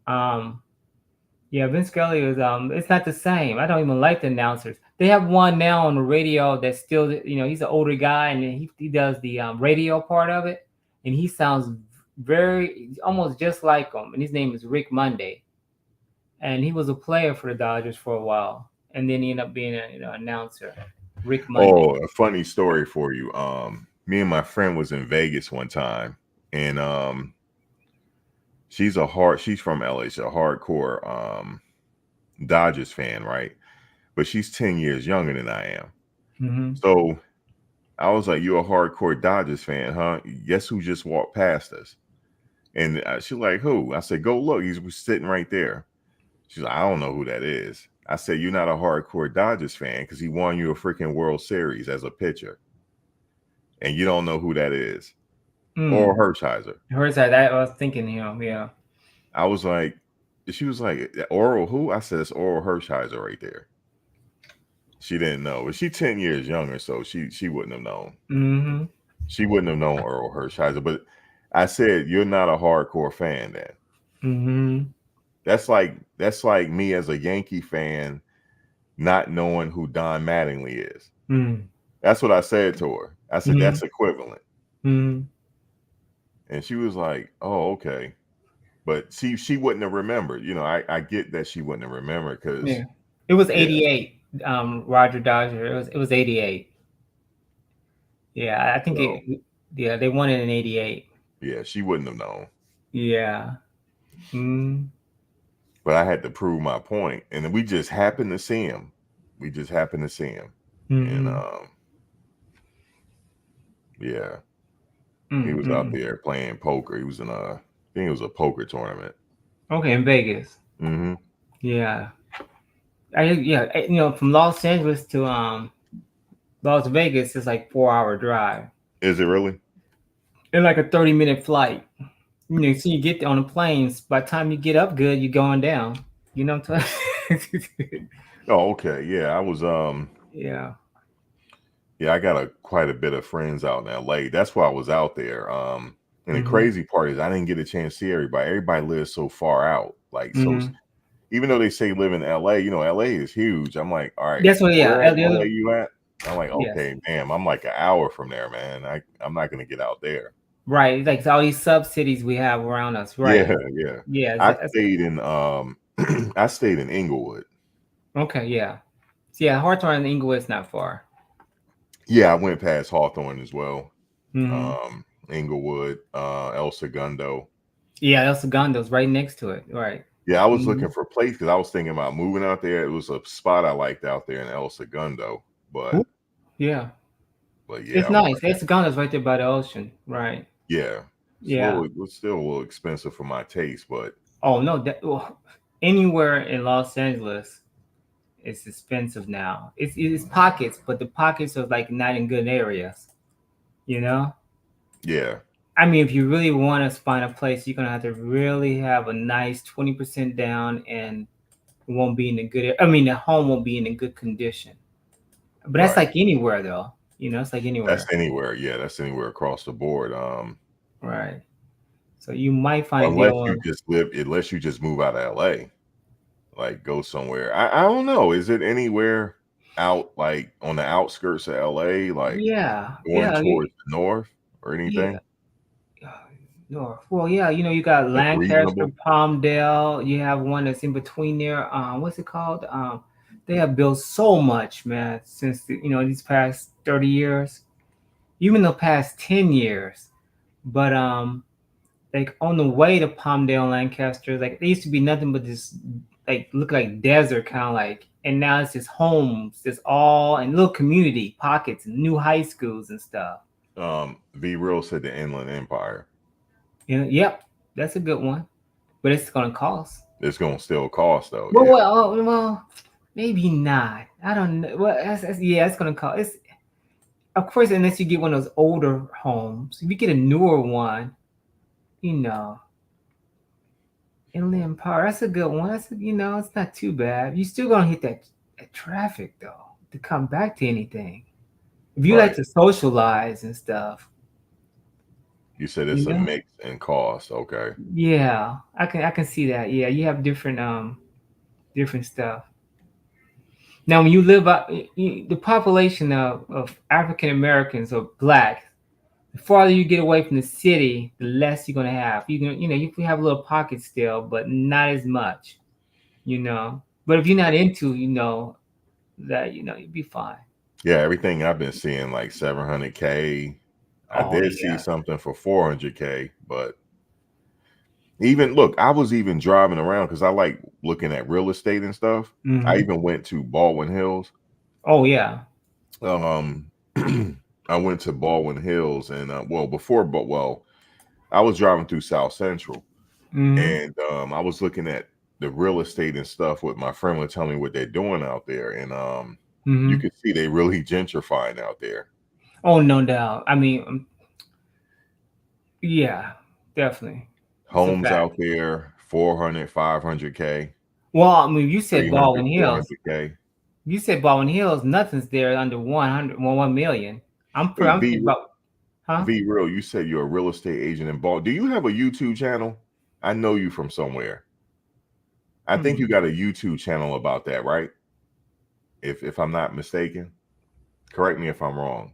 yeah, Vince Scully is it's not the same. I don't even like the announcers. They have one now on the radio that's still he's an older guy and he does the radio part of it, and he sounds very almost just like him. And his name is Rick Monday, and he was a player for the Dodgers for a while, and then he ended up being an announcer. Rick Monday. Oh, a funny story for you. Me and my friend was in Vegas one time, and she's from LA. She's a hardcore Dodgers fan, right? But she's 10 years younger than I am. Mm-hmm. So I was like, "You're a hardcore Dodgers fan, huh? Guess who just walked past us?" And she's like, "Who?" I said, "Go look. He's sitting right there." She's like, "I don't know who that is." I said, "You're not a hardcore Dodgers fan because he won you a freaking World Series as a pitcher, and you don't know who that is." Or Hershiser. Hershiser. I was thinking him. Yeah. I was like, she was like, "Oral who?" I said, "It's Oral Hershiser right there." She didn't know, but she's 10 years younger, so she wouldn't have known. Mm-hmm. She wouldn't have known Earl Hershiser. But I said, "You're not a hardcore fan, then." Mm-hmm. That's like me as a Yankee fan not knowing who Don Mattingly is. Mm-hmm. That's what I said to her. I said, that's equivalent. Mm-hmm. And she was like, "Oh, okay." But she wouldn't have remembered. I get that she wouldn't have remembered because it was 88. Roger Dodger. It was 88. Yeah, I think they won it in 88. Yeah, she wouldn't have known. Yeah. Mm. But I had to prove my point, and we just happened to see him. Mm-hmm. And yeah, he was out there playing poker. He was in I think it was a poker tournament. Okay, in Vegas. Mm-hmm. Yeah. From Los Angeles to Las Vegas is like 4-hour drive. Is it really? And like a 30-minute flight. So you get on the planes. By the time you get up good, you're going down. You know what I'm talking? Oh, okay. Yeah, I was Yeah. Yeah, I got quite a bit of friends out in LA. That's why I was out there. And the Mm-hmm. crazy part is I didn't get a chance to see everybody. Everybody lives so far out. Like, so Mm-hmm. even though they say live in LA, LA is huge. I'm like, all right, That's what. Yeah. where in LA you at? I'm like, Yes. okay, damn, I'm like an hour from there, man. I'm not gonna get out there. Right. Like all these sub cities we have around us. Yeah, Right. yeah. Yeah. I stayed in I stayed in Inglewood. Okay. Yeah. So yeah, Hawthorne and Inglewood's not far. Yeah, I went past Hawthorne as well. Mm-hmm. Inglewood, El Segundo. Yeah, El Segundo's right next to it. Right. Yeah, I was Mm-hmm. looking for a place because I was thinking about moving out there. It was a spot I liked out there in El Segundo, but Yeah. yeah, It's nice. El Segundo's right there by the ocean. Right. yeah, Yeah. it's still a little expensive for my taste, but Oh no, anywhere in Los Angeles it's expensive now. It's pockets, but the pockets are like not in good areas. You know? yeah, I mean, if you really want to find a place, you're gonna have to really have a nice 20% down, and it won't be in a good. I mean, the home won't be in a good condition. But that's right. like anywhere, though. It's like That's anywhere. anywhere. Yeah, that's anywhere across the board. Right. So you might find a deal on. Unless you just move out of LA, like go somewhere. I don't know. Is it anywhere out like on the outskirts of LA, like Yeah, going yeah, towards the north or yeah. anything? North. Well, yeah, you got Like Lancaster, reasonable? Palmdale. You have one that's in between there. What's it called? They have built so much, man, since these past 30 years, even the past 10 years. But like on the way to Palmdale, Lancaster, like there used to be nothing but this like look like desert kind of like, and now it's just homes, just all and little community pockets, and new high schools and stuff. V Real said the Inland Empire. Yep, that's a good one, but it's gonna cost. It's gonna still cost though. Well, Yeah. well, maybe not. I don't know. Well, yeah, it's gonna cost. It's of course unless you get one of those older homes. If you get a newer one, you know, Inland Empire, that's a good one. It's not too bad. You still gonna hit that traffic though to come back to anything. If you like Right. to socialize and stuff, You said you it's a know. mix in cost. Okay. Yeah, I can see that. Yeah, you have different stuff. Now, when you live out, the population of African Americans or Black, the farther you get away from the city, the less you're gonna have. You can have a little pocket still, but not as much. But if you're not into, that, you'd be fine. Yeah, everything I've been seeing like 700K. I Oh did see yeah. something for 400K, but even look, I was even driving around because I like looking at real estate and stuff. I Hmm. even went to Baldwin Hills. Oh yeah. Um, I went to Baldwin Hills and I was driving through South Central Hmm. and I was looking at the real estate and stuff with my friend was telling me what they're doing out there, and you Hmm. can see they really gentrifying out there. Oh, no doubt. I mean, yeah, definitely. It's a Homes fact. out there 400, 500K, Well, I mean, you said 300, Baldwin Hills. 400K. You said Baldwin Hills. Nothing's there under 100, 1 million. I'm Wait, thinking about, huh? V Real, you said you're a real estate agent in Baldwin. Do you have a YouTube channel? I know you from somewhere. I think you Hmm. got a YouTube channel about that, right? If I'm not mistaken. Correct me if I'm wrong.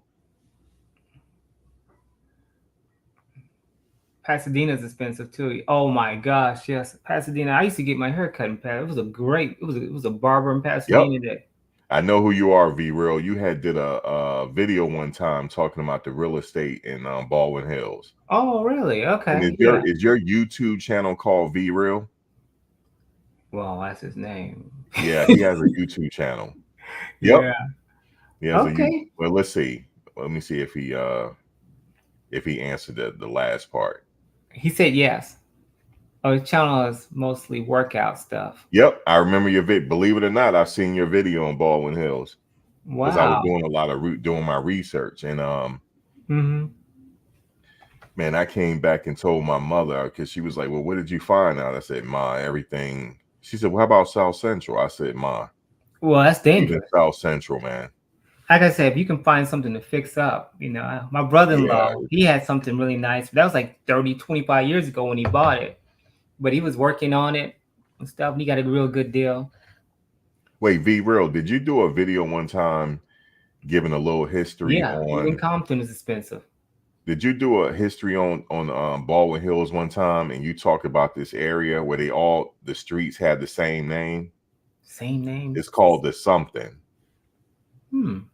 Pasadena's expensive too. Oh my gosh, yes, Pasadena. I used to get my hair cut in Pasadena. It was a barber in Yep. Pasadena that. I know who you are, V Real. You did a video one time talking about the real estate in Baldwin Hills. Oh really? And Okay, yeah. is your YouTube channel called V Real? Well, that's his name. Yeah, he has a YouTube channel. Yep, Yeah. he has a YouTube. Okay. Well, let's see. Let me see if he answered the last part. He said yes. Oh, his channel is mostly workout stuff. Yep, I remember your vid. Believe it or not, I've seen your video on Baldwin Hills because I was Wow. doing a lot of doing my research, and Mm-hmm. man, I came back and told my mother because she was like, "Well, what did you find out?" I said, "Ma, everything." She said, "Well, how about South Central?" I said, "Ma, Well, that's even dangerous. South Central, man." like I said, if you can find something to fix up, my Yeah. brother-in-law, he had something really nice. That was like 30, 25 years ago when he bought it, but he was working on it and stuff. And he got a real good deal. Wait, V Real, did you do a video one time giving a little history Yeah, even on? Compton is expensive. Did you do a history on Baldwin Hills one time, and you talked about this area where the streets had the same name? Same name. It's called the something.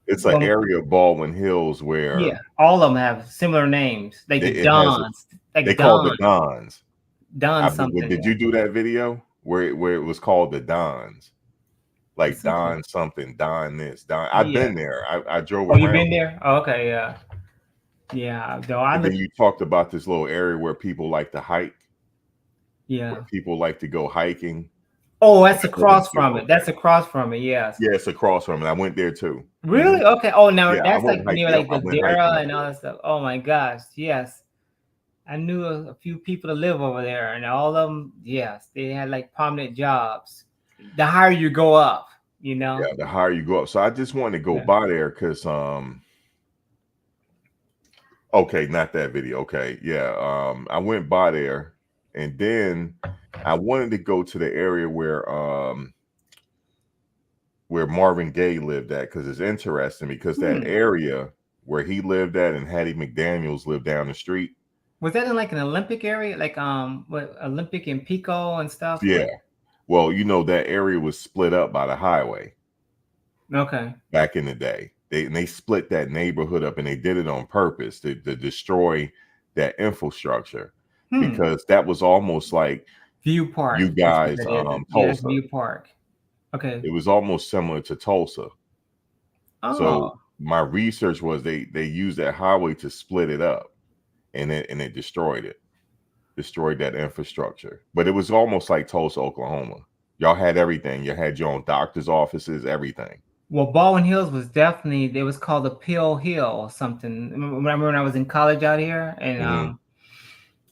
It's an Well, area of Baldwin Hills yeah, where all of them have similar names, like the it has Dons, they like call the Dons. Don something. Did you do that video where it was called the Dons? Like Something. Don something, Don this, Don. I've Yeah. been there. I drove Oh, you around been it. there? Oh, okay, yeah. Yeah, though I And then look. you talked about this little area where people like to hike, Yeah. where people like to go hiking. Oh, that's I've been across to, from it. That's across from it. Yes. yeah, it's across from it. I went there too. Really? Okay. Oh, now Yeah, that's like near like I the went hiking Dara up and all there. that stuff. Oh my gosh. Yes. I knew a few people to live over there, and all of them, yes, they had like prominent jobs. The higher you go up, Yeah, the higher you go up. So I just wanted to go Yeah. by there because okay, not that video. Okay, yeah. I went by there, and then I wanted to go to the area where Marvin Gaye lived at because it's interesting because that area where he lived at and Hattie McDaniels lived down the street. Was that in like an Olympic area, like what Olympic and Pico and stuff? Yeah. Well, that area was split up by the highway Okay. back in the day. They split that neighborhood up, and they did it on purpose to destroy that infrastructure because that was almost like View Park. you guys, Yeah, that's Tulsa. View Park. Okay. It was almost similar to Tulsa. So Oh. my research was they used that highway to split it up, and it destroyed that infrastructure. But it was almost like Tulsa, Oklahoma. Y'all had everything. You had your own doctor's offices, everything. Well, Baldwin Hills was definitely, it was called the Pill Hill or something. Remember when I was in college out here and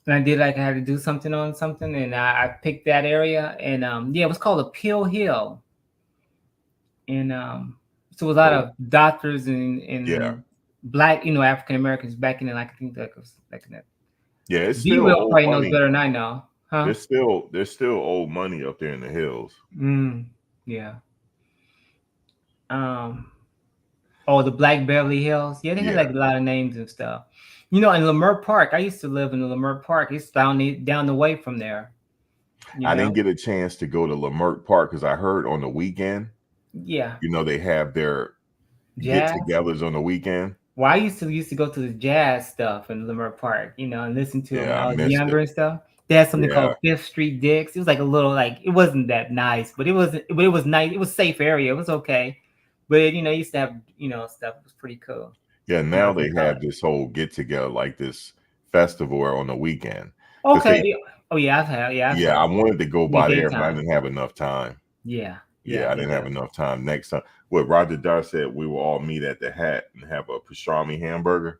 I did like I had to do something on something and I picked that area and yeah, it was called the Pill Hill. And so it was a lot of doctors and black, African Americans back in like I think that was like in that. Yeah, it's B still Will old probably knows money. better than I know. Huh? There's still old money up there in the hills. Yeah. Oh, the Black Beverly Hills. Yeah, they had like a lot of names and stuff. In Leimert Park, I used to live in the Leimert Park. It's down the way from there. I didn't get a chance to go to Leimert Park because I heard on the weekend. Yeah. They have their get-togethers on the weekend. Well, I used to go to the jazz stuff in Leimert Park, and listen to them when I was younger and stuff. They had something called Fifth Street Dicks. It was like a little it wasn't that nice, but it was nice. It was a safe area. It was okay. But it used to have stuff. It was pretty cool. Yeah, now they have this whole get together, like this festival on the weekend. Okay. Oh yeah, I've had. Yeah, I wanted to go by there, but I didn't have enough time. Yeah. I didn't have enough time. Next time, what Roger Dar said, we will all meet at the Hat and have a pastrami hamburger.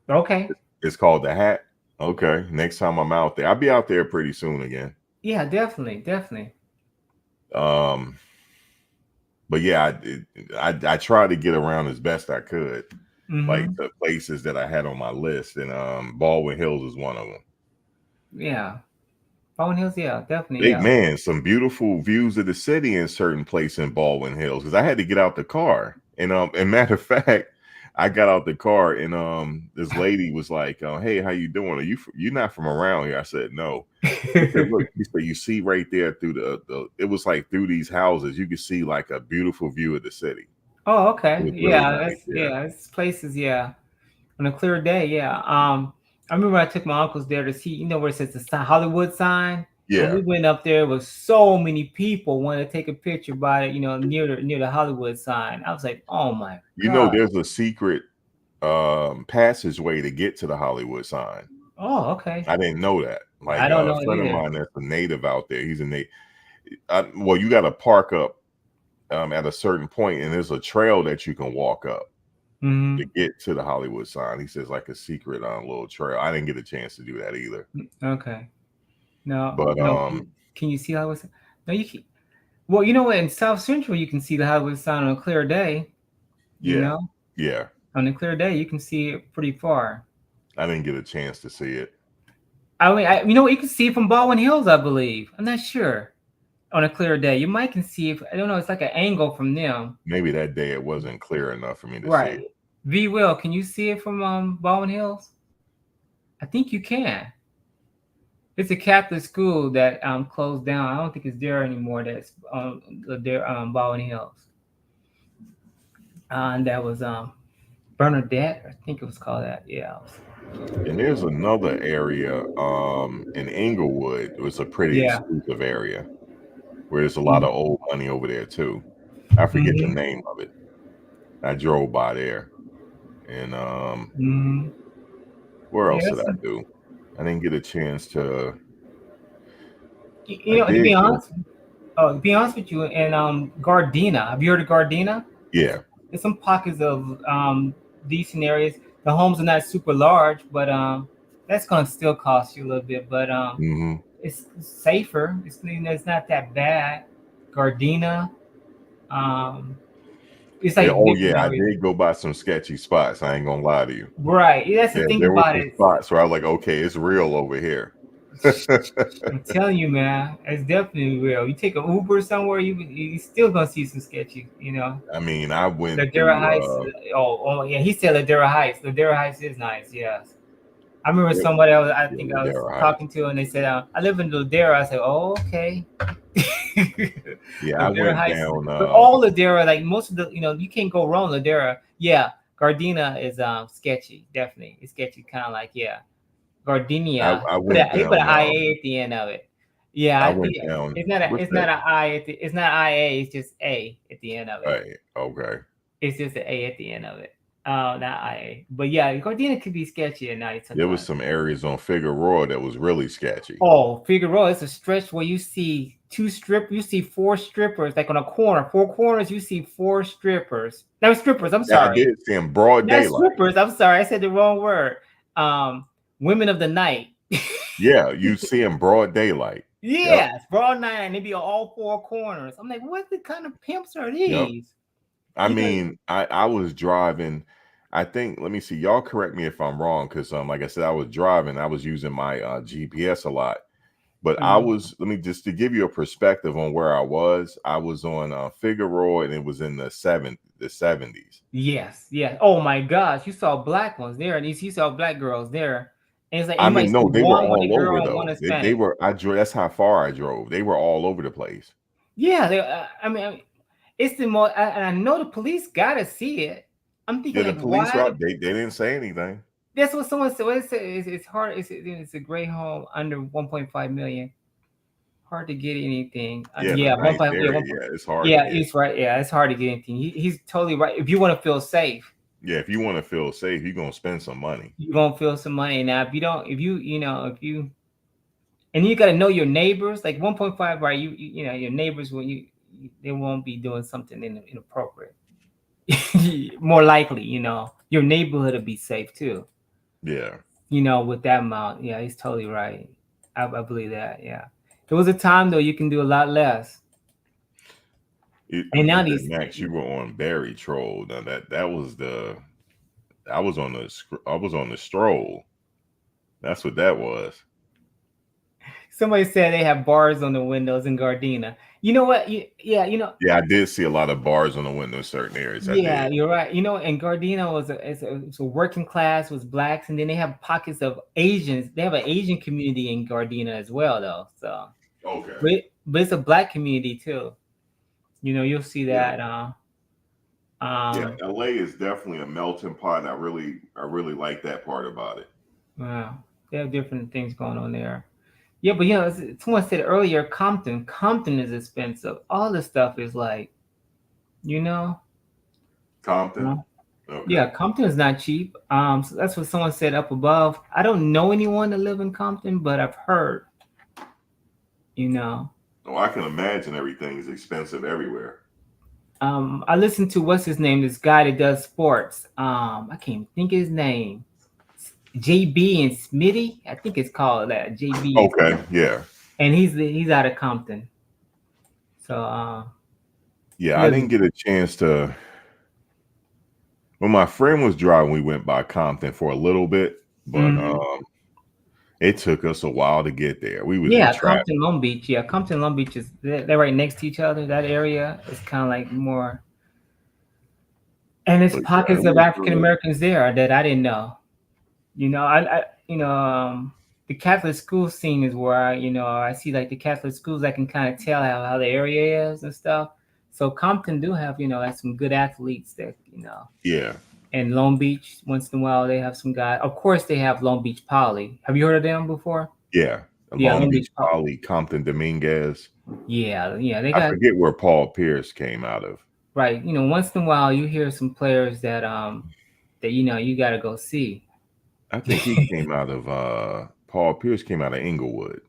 Okay. It's called the Hat. Okay. Next time I'm out there, I'll be out there pretty soon again. Yeah, definitely. But yeah, I tried to get around as best I could, like the places that I had on my list, and Baldwin Hills is one of them. Yeah, Baldwin Hills, yeah, definitely. Man, some beautiful views of the city in certain places in Baldwin Hills because I had to get out the car, and matter of fact, I got out the car, and this lady was like, "Hey, how you doing? Are you not from around here?" I said, "No." She said, "Look," she said, "you see right there through the it was like through these houses, you could see like a beautiful view of the city." Oh, okay. Really Nice, it's places, on a clear day, I remember I took my uncles there to see, where it says the Hollywood sign. Yeah. And we went up there with so many people wanted to take a picture by it, near the Hollywood sign. I was like, oh my God. There's a secret passageway to get to the Hollywood sign. Oh, okay. I didn't know that. Like I don't know a friend of either. mine that's a native out there. He's a native. Well, you got to park up at a certain point, and there's a trail that you can walk up to get to the Hollywood sign. He says like a secret little trail. I didn't get a chance to do that either. Okay. No, but can you see Hollywood sign? No, you can. Well, in South Central you can see the Hollywood sign on a clear day. You know. Yeah. On a clear day, you can see it pretty far. I didn't get a chance to see it. I mean, you know, you can see it from Baldwin Hills, I believe. I'm not sure. On a clear day, you might can see if I don't know. It's like an angle from them. Maybe that day it wasn't clear enough for me to see Right. it. V Will, can you see it from Baldwin Hills? I think you can. It's a Catholic school that closed down. I don't think it's there anymore. That's there Baldwin Hills. And that was Bernadette. I think it was called that. Yeah. And there's another area in Inglewood. It was a pretty Yeah. exclusive area where there's a lot of old money over there too. I forget the name of it. I drove by there. And where else did I do? I didn't get a chance to. You know, to be honest, with you, in Gardena, have you heard of Gardena? Yeah. There's some pockets of decent areas. The homes are not super large, but that's gonna still cost you a little bit. But it's safer. It's not that bad. Gardena, it's like I did go by some sketchy spots. I ain't gonna lie to you. Right. That's the thing there about were some it. spots where I was like, okay, it's real over here. I'm telling you, man, it's definitely real. You take an Uber somewhere, you still gonna see some sketchy, you know. I mean, I went Ladera Heights. Oh yeah, he said Ladera Heights. Ladera Heights is nice. Yes. I remember somebody I think I was talking to, and they said, "I live in Ladera." I said, "Oh, okay." Yeah, I went Heights, down. But all Ladera, like most of the, you can't go wrong. Ladera, yeah. Gardena is sketchy, definitely. It's sketchy, kind of like Gardenia. I went He put an down, IA at the end of it. Yeah, I went down. It's not an I. It's not IA. It's just A at the end of it. Right. Okay. It's just an A at the end of it. Not IA. But yeah, Gardena could be sketchy at night. There was some areas on Figueroa that was really sketchy. Oh, Figueroa, it's a stretch where you see you see 4 strippers, like on a corner, 4 corners, you see 4 strippers. No, strippers, I'm sorry. I did see them broad daylight. Strippers, I'm sorry, I said the wrong word. Women of the night. Yeah, you see them broad daylight. Yes, broad night, and they be on all 4 corners. I'm like, what the kind of pimps are these? Yep. I mean, I was driving. I think, let me see, y'all correct me if I'm wrong, because like I said, I was driving, I was using my GPS a lot. But I was, just to give you a perspective on where I was on Figueroa, and it was in the 70s. Yes. Oh my gosh, you saw black ones there, and you saw black girls there. And it's like, I mean, no, they were all over though. They were. That's how far I drove. They were all over the place. Yeah, I mean, it's the most. And I know the police gotta see it. I'm thinking, the police they didn't say anything. That's what someone said. It's hard. It's a great home under 1.5 million. Hard to get anything. Yeah, 1.5. Yeah, it's hard. Yeah, it's right. Yeah, it's hard to get anything. He's totally right. If you want to feel safe. Yeah, if you want to feel safe, you're gonna spend some money. You're gonna feel some money. Now, if you and you gotta know your neighbors. Like 1.5, right? Your neighbors they won't be doing something inappropriate. More likely, your neighborhood will be safe too. Yeah. With that amount. Yeah, he's totally right. I believe that. Yeah. There was a time though you can do a lot less. And now Max, you were on Barry Troll. Now I was on the stroll. That's what that was. Somebody said they have bars on the windows in Gardena. You know what? Yeah, I did see a lot of bars on the windows in certain areas. Yeah, you're right. And Gardena was a working class, was blacks, and then they have pockets of Asians. They have an Asian community in Gardena as well, though. So okay, but it's a black community too. You'll see that. LA is definitely a melting pot, and I really like that part about it. Wow, they have different things going on there. Yeah, but someone said earlier, Compton is expensive. All this stuff is like, Compton. Okay. Yeah, Compton is not cheap. So that's what someone said up above. I don't know anyone that live in Compton, but I've heard. Oh, I can imagine everything is expensive everywhere. I listened to what's his name, this guy that does sports. I can't think of his name. JB and Smitty, I think it's called that. JB. Okay, yeah. And he's out of Compton. So I didn't get a chance to. When my friend was driving, we went by Compton for a little bit, but it took us a while to get there. We was in Yeah, traffic. Compton, Long Beach. Yeah, Compton, Long Beach is they're right next to each other. That area is kind of like more, and it's But yeah, pockets it of was African good. Americans there that I didn't know. The Catholic school scene is where I see like the Catholic schools. I can kind of tell how the area is and stuff. So Compton do have like some good athletes that Yeah, and Long Beach once in a while they have some guys. Of course they have Long Beach Poly. Have you heard of them before? yeah. Yeah, Long Long Beach Beach Poly. Poly, Compton Dominguez. Yeah, they I got forget where Paul Pierce came out of. right. Once in a while you hear some players that you got to go see. I think he came out of Paul Pierce came out of Inglewood.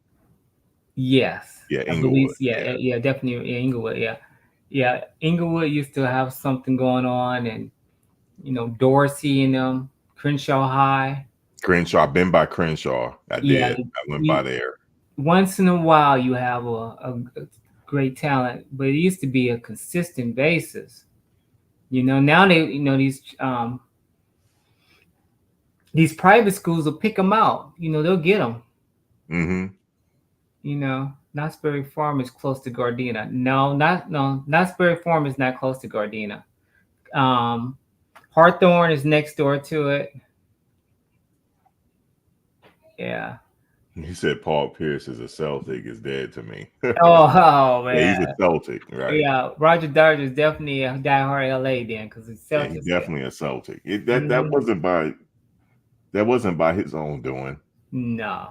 Yes, Yeah, I believe. Inglewood. Yeah, Yeah. yeah, definitely. Yeah, Inglewood. Yeah, yeah. Inglewood used to have something going on, and Dorsey and Crenshaw High. Crenshaw. I've been by Crenshaw. I Yeah, did. I went by you, there. once in a while you have a great talent, but it used to be a consistent basis. Now they these private schools will pick them out. They'll get them. Mm-hmm. Knott's Berry Farm is close to Gardena. No, Knott's Berry Farm is not close to Gardena. Hawthorne is next door to it. Yeah. He said Paul Pierce is a Celtic is dead to me. Oh Yeah, he's man. a Celtic, right? Yeah, Roger Dodger is definitely a diehard LA then because it's Yeah, he's Celtics. definitely a Celtic. That Mhm. wasn't by his own doing. No.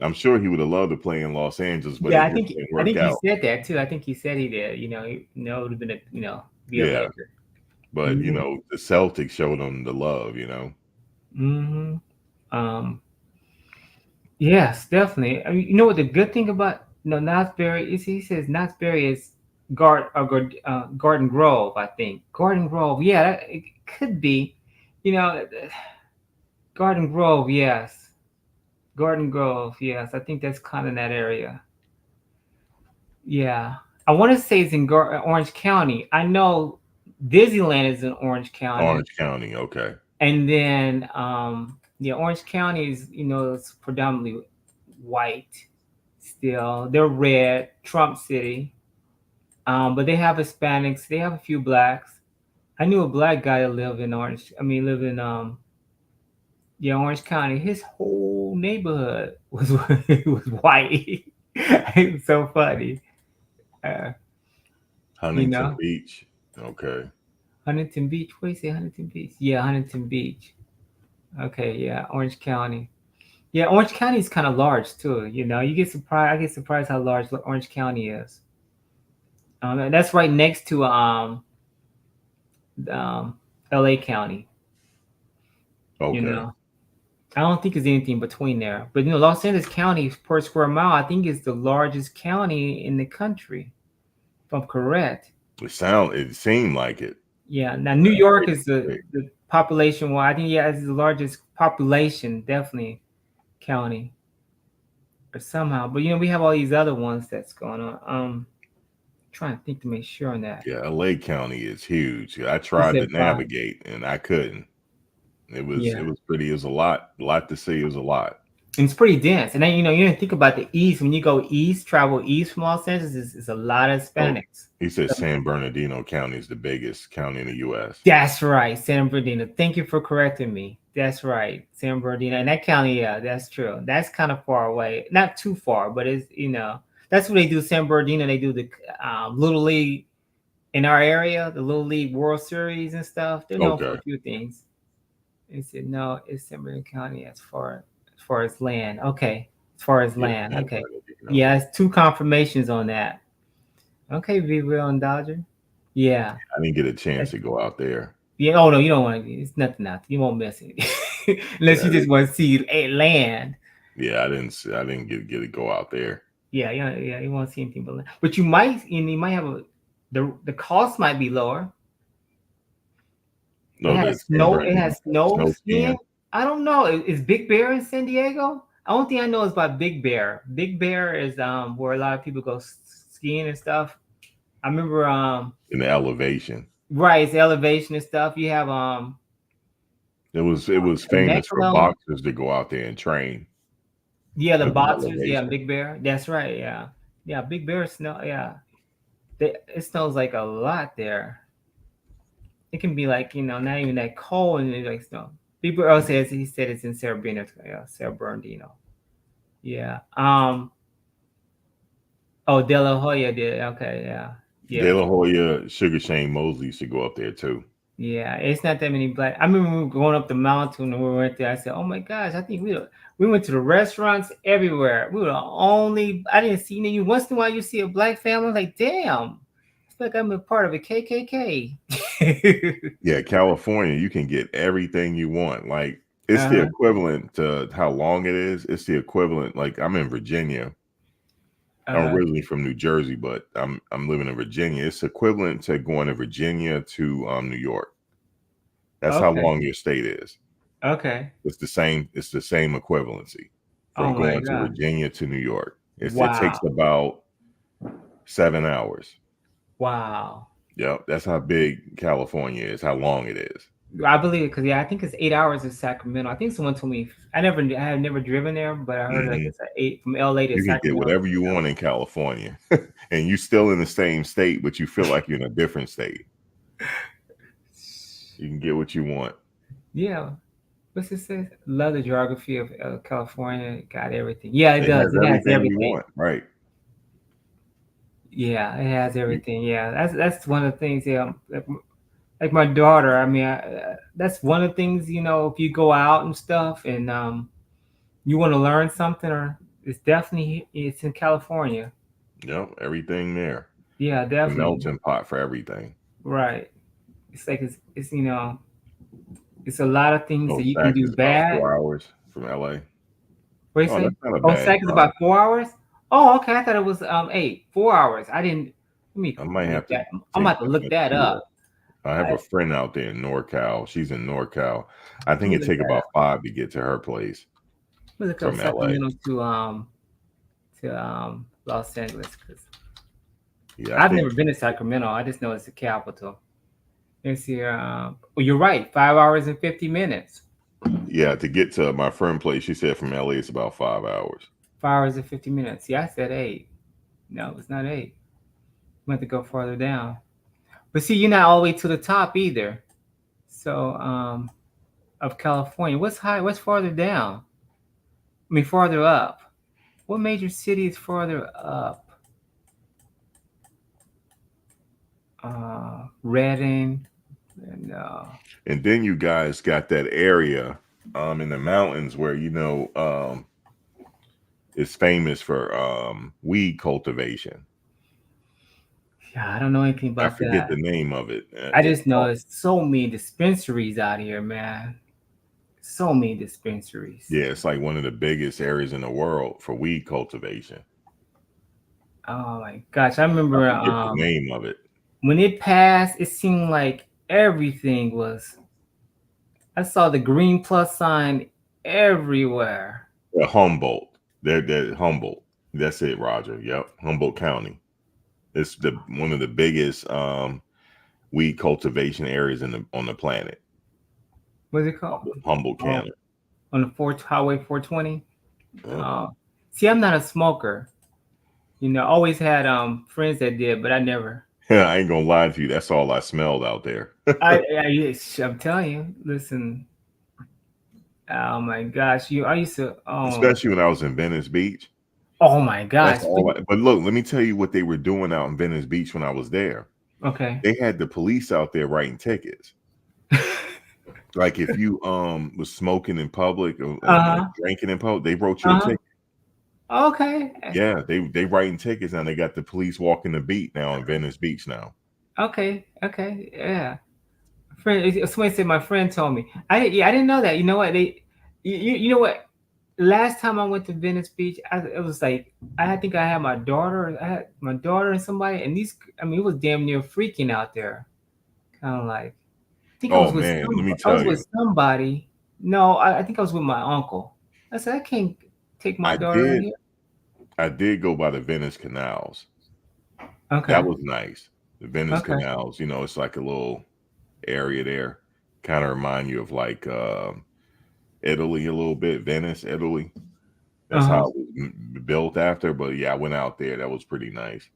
I'm sure he would have loved to play in Los Angeles, but Yeah, it just didn't I work think he out. said that too. I think he said he did. It would have been be a Yeah, Laker. but Mhm. the Celtics showed him the love. Mm-hmm. Yes, definitely. I mean, you know what the good thing about Knott's Berry is? He says Knott's Berry is Garden Grove. I think Garden Grove. Yeah, it could be. You know, Garden Grove. Yes, Garden Grove. Yes, I think that's kind of that area. Yeah, I want to say it's in Orange County. I know Disneyland is in Orange County, Orange County, okay. and then yeah, Orange County is it's predominantly white. Still, they're red. Trump City, but they have Hispanics. They have a few blacks. I knew a black guy that lived in live in yeah, Orange County. His whole neighborhood was was white. It was so funny. Uh, you Huntington know, Beach, okay. Huntington Beach. What do you say, Huntington Beach? Yeah, Huntington Beach. Okay, yeah, Orange County. Yeah, Orange County is kind of large too. You get surprised. I get surprised how large Orange County is. And that's right next to um, L.A. County. You Okay. know, I don't think there's anything between there. But Los Angeles County per square mile, I think is the largest county in the country, if I'm correct. It seemed like it. Yeah. Now New York is Crazy. the population. Well, I think it's the largest population, definitely county, or somehow. But we have all these other ones that's going on. Trying to think to make sure on that. Yeah, LA County is huge. I You tried said to five. navigate and I couldn't. Yeah. It was pretty. It was a lot to see. It was a lot. And it's pretty dense. And then you didn't think about the east. When you go east, travel east from Los Angeles, it's a lot of Oh, Hispanics. he said San Bernardino County is the biggest county in the U.S. That's right, San Bernardino. Thank you for correcting me. That's right, San Bernardino. And that county, yeah, that's true. That's kind of far away. Not too far, but it's that's what they do. San Bernardino, they do the Little League in our area, the Little League World Series and stuff. They're known for Okay. a few things. They said no, it's San Bernardino County as far as land. Okay, as far as Yeah, land. San Okay, Bernardino. yeah, it's two confirmations on that. Okay, Be Real and Dodger. Yeah. I didn't get a chance to go out there. Yeah. Oh no, you don't want to. It's nothing out. You won't miss it unless you Yeah, just want to see land. yeah, I didn't get to go out there. Yeah, yeah. You won't see anything but land. But you might have the cost might be lower. No, It the has San snow. It Bernardino has snow snow skiing. skiing. I don't know. Is Big Bear in San Diego? The only thing I know is about Big Bear. Big Bear is where a lot of people go skiing and stuff. I remember In the elevation. Right, it's elevation and stuff. You have It was famous for Temecula. boxers to go out there and train Yeah, the because of boxers. Yeah, elevation. Big Bear. That's right. Yeah, yeah, Big Bear snow. Yeah, it snows like a lot there. It can be like not even that cold and it's like snow. Big Bear. Oh, says he said it's in Cerro Bernardino. Yeah, Cerro Bernardino. Yeah. Oh, De La Hoya did. Okay. Yeah. De Yeah. La Hoya, Sugar Shane Mosley used to go up there too. Yeah, it's not that many black. I remember we were going up the mountain and we went there. I said, "Oh my gosh, I think we went to the restaurants everywhere. We were the only. I didn't see any. Once in a while, you see a black family. Like, damn, it's like I'm a part of a KKK." Yeah, California, you can get everything you want. Like it's the uh-huh. equivalent to how long it is. It's the equivalent. Like I'm in Virginia. I'm Uh-huh. originally from New Jersey, but I'm living in Virginia. It's equivalent to going to Virginia to New York. That's how Okay. long your state is. Okay. It's the same. It's the same equivalency Oh from my going to God. Virginia to New York. It takes Wow. about 7 hours. Wow. Yep, that's how big California is. How long it is. I believe it because I think it's 8 hours in Sacramento. I think someone told me I have never driven there, but I heard like Hmm. it's 8 from LA to You can get Sacramento. whatever you want in California, and you're still in the same state, but you feel like you're in a different state. You can get what you want. Yeah. What's it say? Love the geography of California. Got everything. Yeah, it It has does. It has everything you everything. want, right? Yeah, it has You- everything. Yeah, that's one of the things. Yeah, like my daughter. I mean, that's one of the things. If you go out and stuff, and you want to learn something, or it's in California. Yep, everything there. Yeah, The definitely. melting pot for everything. Right. It's like it's it's a lot of things Oh, that you can Sac do is about bad. 4 hours from LA. What do you Oh, say? that's not a Oh, bad SAC is drive. about 4 hours. Oh, okay. I thought it was 4 hours. I didn't. Let me I might look have to that. I'm take about to that look much that up. tour. I have I, a friend out there in NorCal. She's in NorCal. I let think me it look take that about up. 5 to get to her place Let me look up from LA. Sacramento to Los Angeles because Yeah, I I've think never been to Sacramento. I just know it's the capital. Let's see. Well, you're right. 5 hours and 50 minutes. yeah, to get to my friend place, she said from LA it's about 5 hours. 5 hours and 50 minutes. Yeah, I said 8. No, it's not 8. We have to go farther down. But see, you're not all the way to the top either. So, of California. What's high? What's farther down? I mean, farther up. What major city is farther up? Reading. And And then you guys got that area in the mountains where it's famous for weed cultivation. yeah, I don't know anything I about forget that. the name of it. I It's just know there's so many dispensaries out here, man. So many dispensaries. yeah, it's like one of the biggest areas in the world for weed cultivation. Oh my gosh, I I remember forget the name of it. when it passed. It seemed like everything was. I saw the green plus sign everywhere. Humboldt. They're Humboldt. That's it, Roger. Yep, Humboldt County. It's one of the biggest weed cultivation areas on the planet. What's it called? Humboldt Oh, County. on the Highway 420. Yep. See, I'm not a smoker. Always had friends that did, but I never. I ain't gonna lie to you. That's all I smelled out there. I'm telling you. Listen. Oh my gosh, I used to. Especially when I was in Venice Beach. Oh my That's gosh. all. But look, let me tell you what they were doing out in Venice Beach when I was there. Okay. They had the police out there writing tickets. Like if you was smoking in public or drinking in public, they wrote you a ticket. Okay. Yeah, they writing tickets now. They got the police walking the beat now in Venice Beach now. Okay. Yeah. Somebody said my friend told me. I didn't know that. You know what you know what? Last time I went to Venice Beach, it was like I think I had my daughter. I had my daughter and somebody, and it was damn near freaking out there. Kind of like, I think Oh man, let me I was tell with you, somebody. No, I think I was with my uncle. I said I can't take my I daughter in did here. I did go by the Venice canals. Okay. That was nice. The Venice Okay. canals, it's like a little area there. Kind of remind you of like Italy a little bit, Venice, Italy. That's Uh-huh. how it was built after. But yeah, I went out there. That was pretty nice.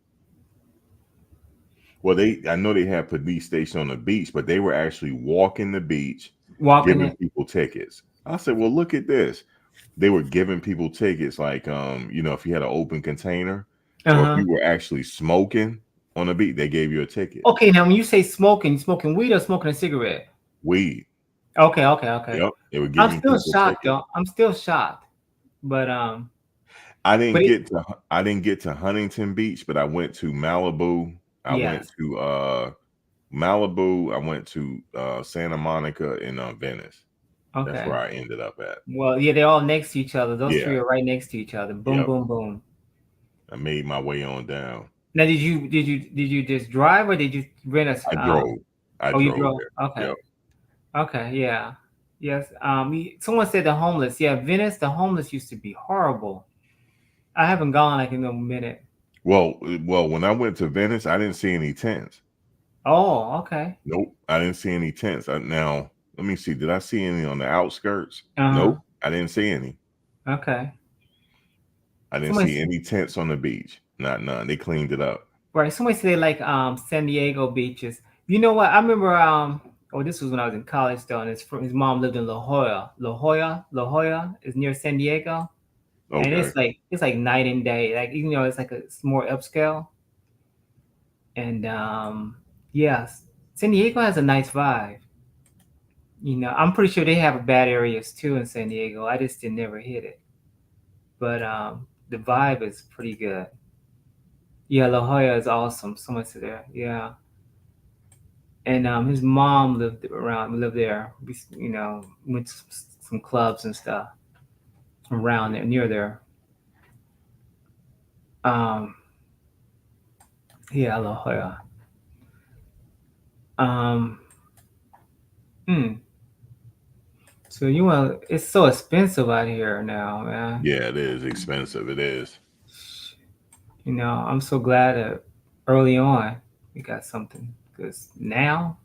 Well, I know they had police station on the beach, but they were actually walking the beach, Walking giving it. people tickets. I said, well, look at this. They were giving people tickets, like if you had an open container, or if Uh-huh. you were actually smoking on the beach, they gave you a ticket. Okay, now when you say smoking weed or smoking a cigarette? Weed. Okay. Yep. They were I'm giving still people shocked tickets. though. I'm still shocked. But I but didn't it, get to I didn't get to Huntington Beach, but I went to Malibu. I went yes. to Malibu. I went to Santa Monica and Venice. That's where Okay. I ended up at. Well, yeah, they're all next to each other. Those three Yeah. are right next to each other. Boom, Yep. boom, boom. I made my way on down. Now, did you just drive or did you rent a? I drove. I Oh, you drove drove. there. Okay. Yep. Okay. Yeah. Yes. Someone said the homeless. Yeah, Venice. The homeless used to be horrible. I haven't gone like in a minute. Well, when I went to Venice, I didn't see any tents. Oh, okay. Nope, I didn't see any tents. Now, let me see. Did I see any on the outskirts? Uh-huh. Nope, I didn't see any. Okay. I didn't Somebody, see any tents on the beach. Not none. They cleaned it up. right. Somebody said they like San Diego beaches. You know what? I remember this was when I was in college though, and his mom lived in La Jolla. La Jolla is near San Diego. And Okay. it's like night and day. Like it's more upscale. And yes, San Diego has a nice vibe. I'm pretty sure they have bad areas too in San Diego. I just didn't never hit it. But the vibe is pretty good. Yeah, La Jolla is awesome. So much there. Yeah. And his mom lived there. Went to some clubs and stuff around there, near there. Um, yeah, La Jolla. Um, hmm. So it's so expensive out here now, man. Yeah, it is expensive. It is. I'm so glad that early on we got something because now,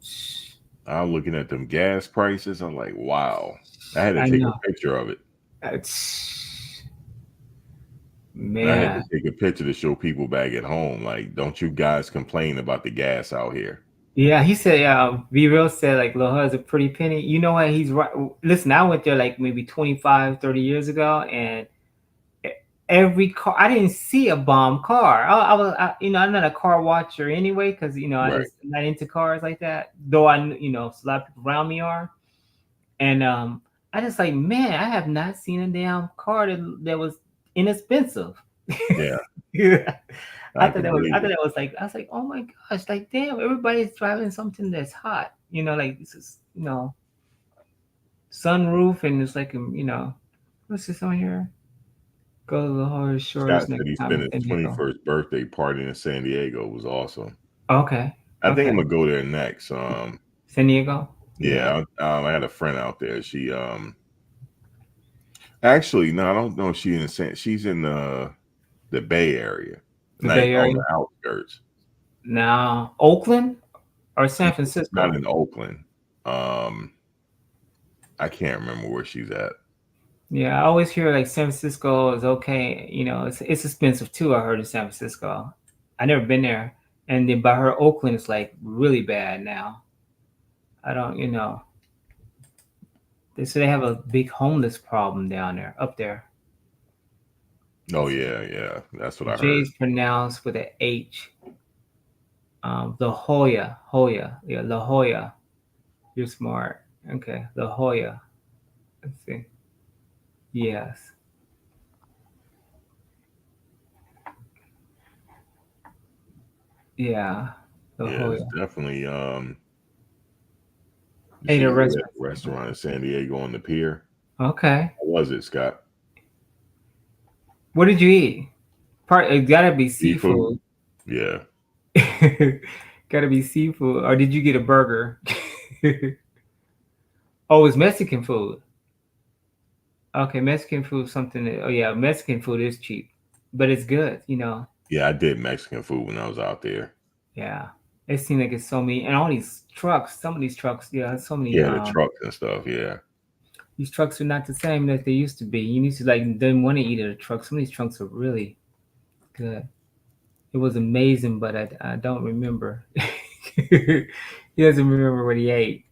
I'm looking at them gas prices. I'm like, wow. I had to I take know. a picture of it. And I had to Man. take a picture to show people back at home. Like, don't you guys complain about the gas out here? Yeah, he said, Be Real said, like, La Jolla is a pretty penny. You know what? He's right. Listen, I went there like maybe 25, 30 years ago, and every car, I didn't see a bomb car. I'm not a car watcher anyway, because, I Right. just not into cars like that, though a lot of people around me are. And I just like, man, I have not seen a damn car that was inexpensive. Yeah. Yeah. I can believe I thought it. that was like, I was like, oh my gosh, like damn, everybody's driving something that's hot. Like this is, sunroof and it's like what's this on here? Go to the horror shores Scott said next he time spent in San his Diego. 21st birthday party in San Diego. It was awesome. Okay. I think Okay. I'm gonna go there next. San Diego? Yeah, I had a friend out there. She actually no, I don't know if she's in the Bay Area, The Bay like on Area? the outskirts. Now Oakland or San Not Francisco? in Oakland. I can't remember where she's at. Yeah, I always hear like San Francisco is okay. It's expensive too. I heard in San Francisco. I never been there, and then by her Oakland is like really bad now. I don't, they say they have a big homeless problem down there, up there. Oh yeah, that's what I J heard. is pronounced with an H. La Jolla, yeah, La Jolla. You're smart. Okay, La Jolla. Let's see. Yes. Yeah, La Yeah, it's Jolla. definitely you Ate said a you were at restaurant. a restaurant in San Diego on the pier. Okay. How was it, Scott? What did you eat? It gotta be Seafood? seafood. Yeah. Gotta be seafood. Or did you get a burger? Oh, it's Mexican food. Okay, Mexican food, oh yeah, Mexican food is cheap, but it's good. Yeah, I did Mexican food when I was out there. Yeah. It seems like it's so many, and all these trucks. Some of these trucks, yeah, so many. Yeah, the trucks and stuff. Yeah. These trucks are not the same as they used to be. You used to like didn't want to eat at a truck. Some of these trucks are really good. It was amazing, but I don't remember. He doesn't remember what he ate.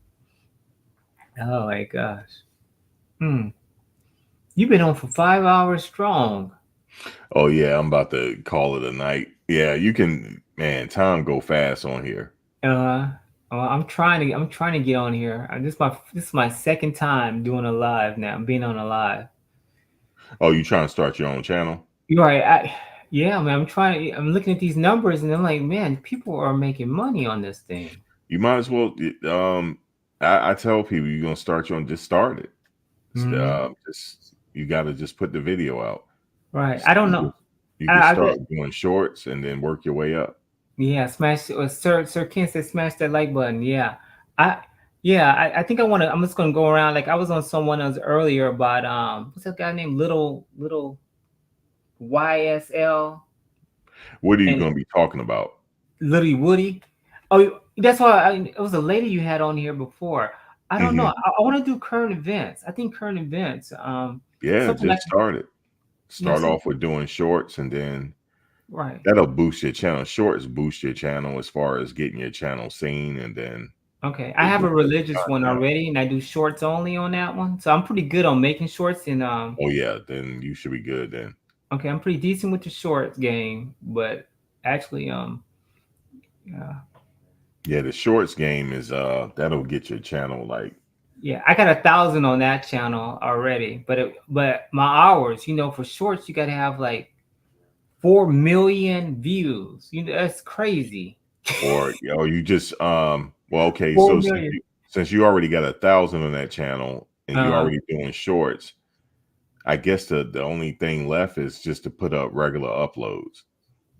Oh my gosh. Hmm. You've been on for 5 hours strong. Oh yeah, I'm about to call it a night. Yeah, you can. Man, time go fast on here. I'm trying to get on here. This is my second time doing a live now. I'm being on a live. Oh, you trying to start your own channel? You're right. Yeah, man. I'm looking at these numbers and I'm like, man, people are making money on this thing. You might as well. I tell people you're gonna start your own. Just start it. Just you got to just put the video out. Right. I don't know. You can start doing shorts and then work your way up. Yeah, smash Sir Ken said smash that like button. Yeah. I I think I'm just gonna go around like I was on someone else earlier about what's that guy named Little YSL What are you and going to be talking about? Little Woody. Oh, that's why it was a lady you had on here before. I don't know. I want to do current events. I think current events. Yeah, Something like just start it. Start some, off with doing shorts and then right. that'll boost your channel. Shorts boost your channel as far as getting your channel seen and then. Okay, I have a religious one already, and I do shorts only on that one. So I'm pretty good on making shorts. And oh yeah, then you should be good then. Okay, I'm pretty decent with the shorts game, but actually, yeah, the shorts game is that'll get your channel like. Yeah, I got 1,000 on that channel already, but my hours, for shorts, you got to have like 4 million views. That's crazy. Or you just well, okay, 4 so million. since you already got 1,000 on that channel and you're already doing shorts, I guess the only thing left is just to put up regular uploads.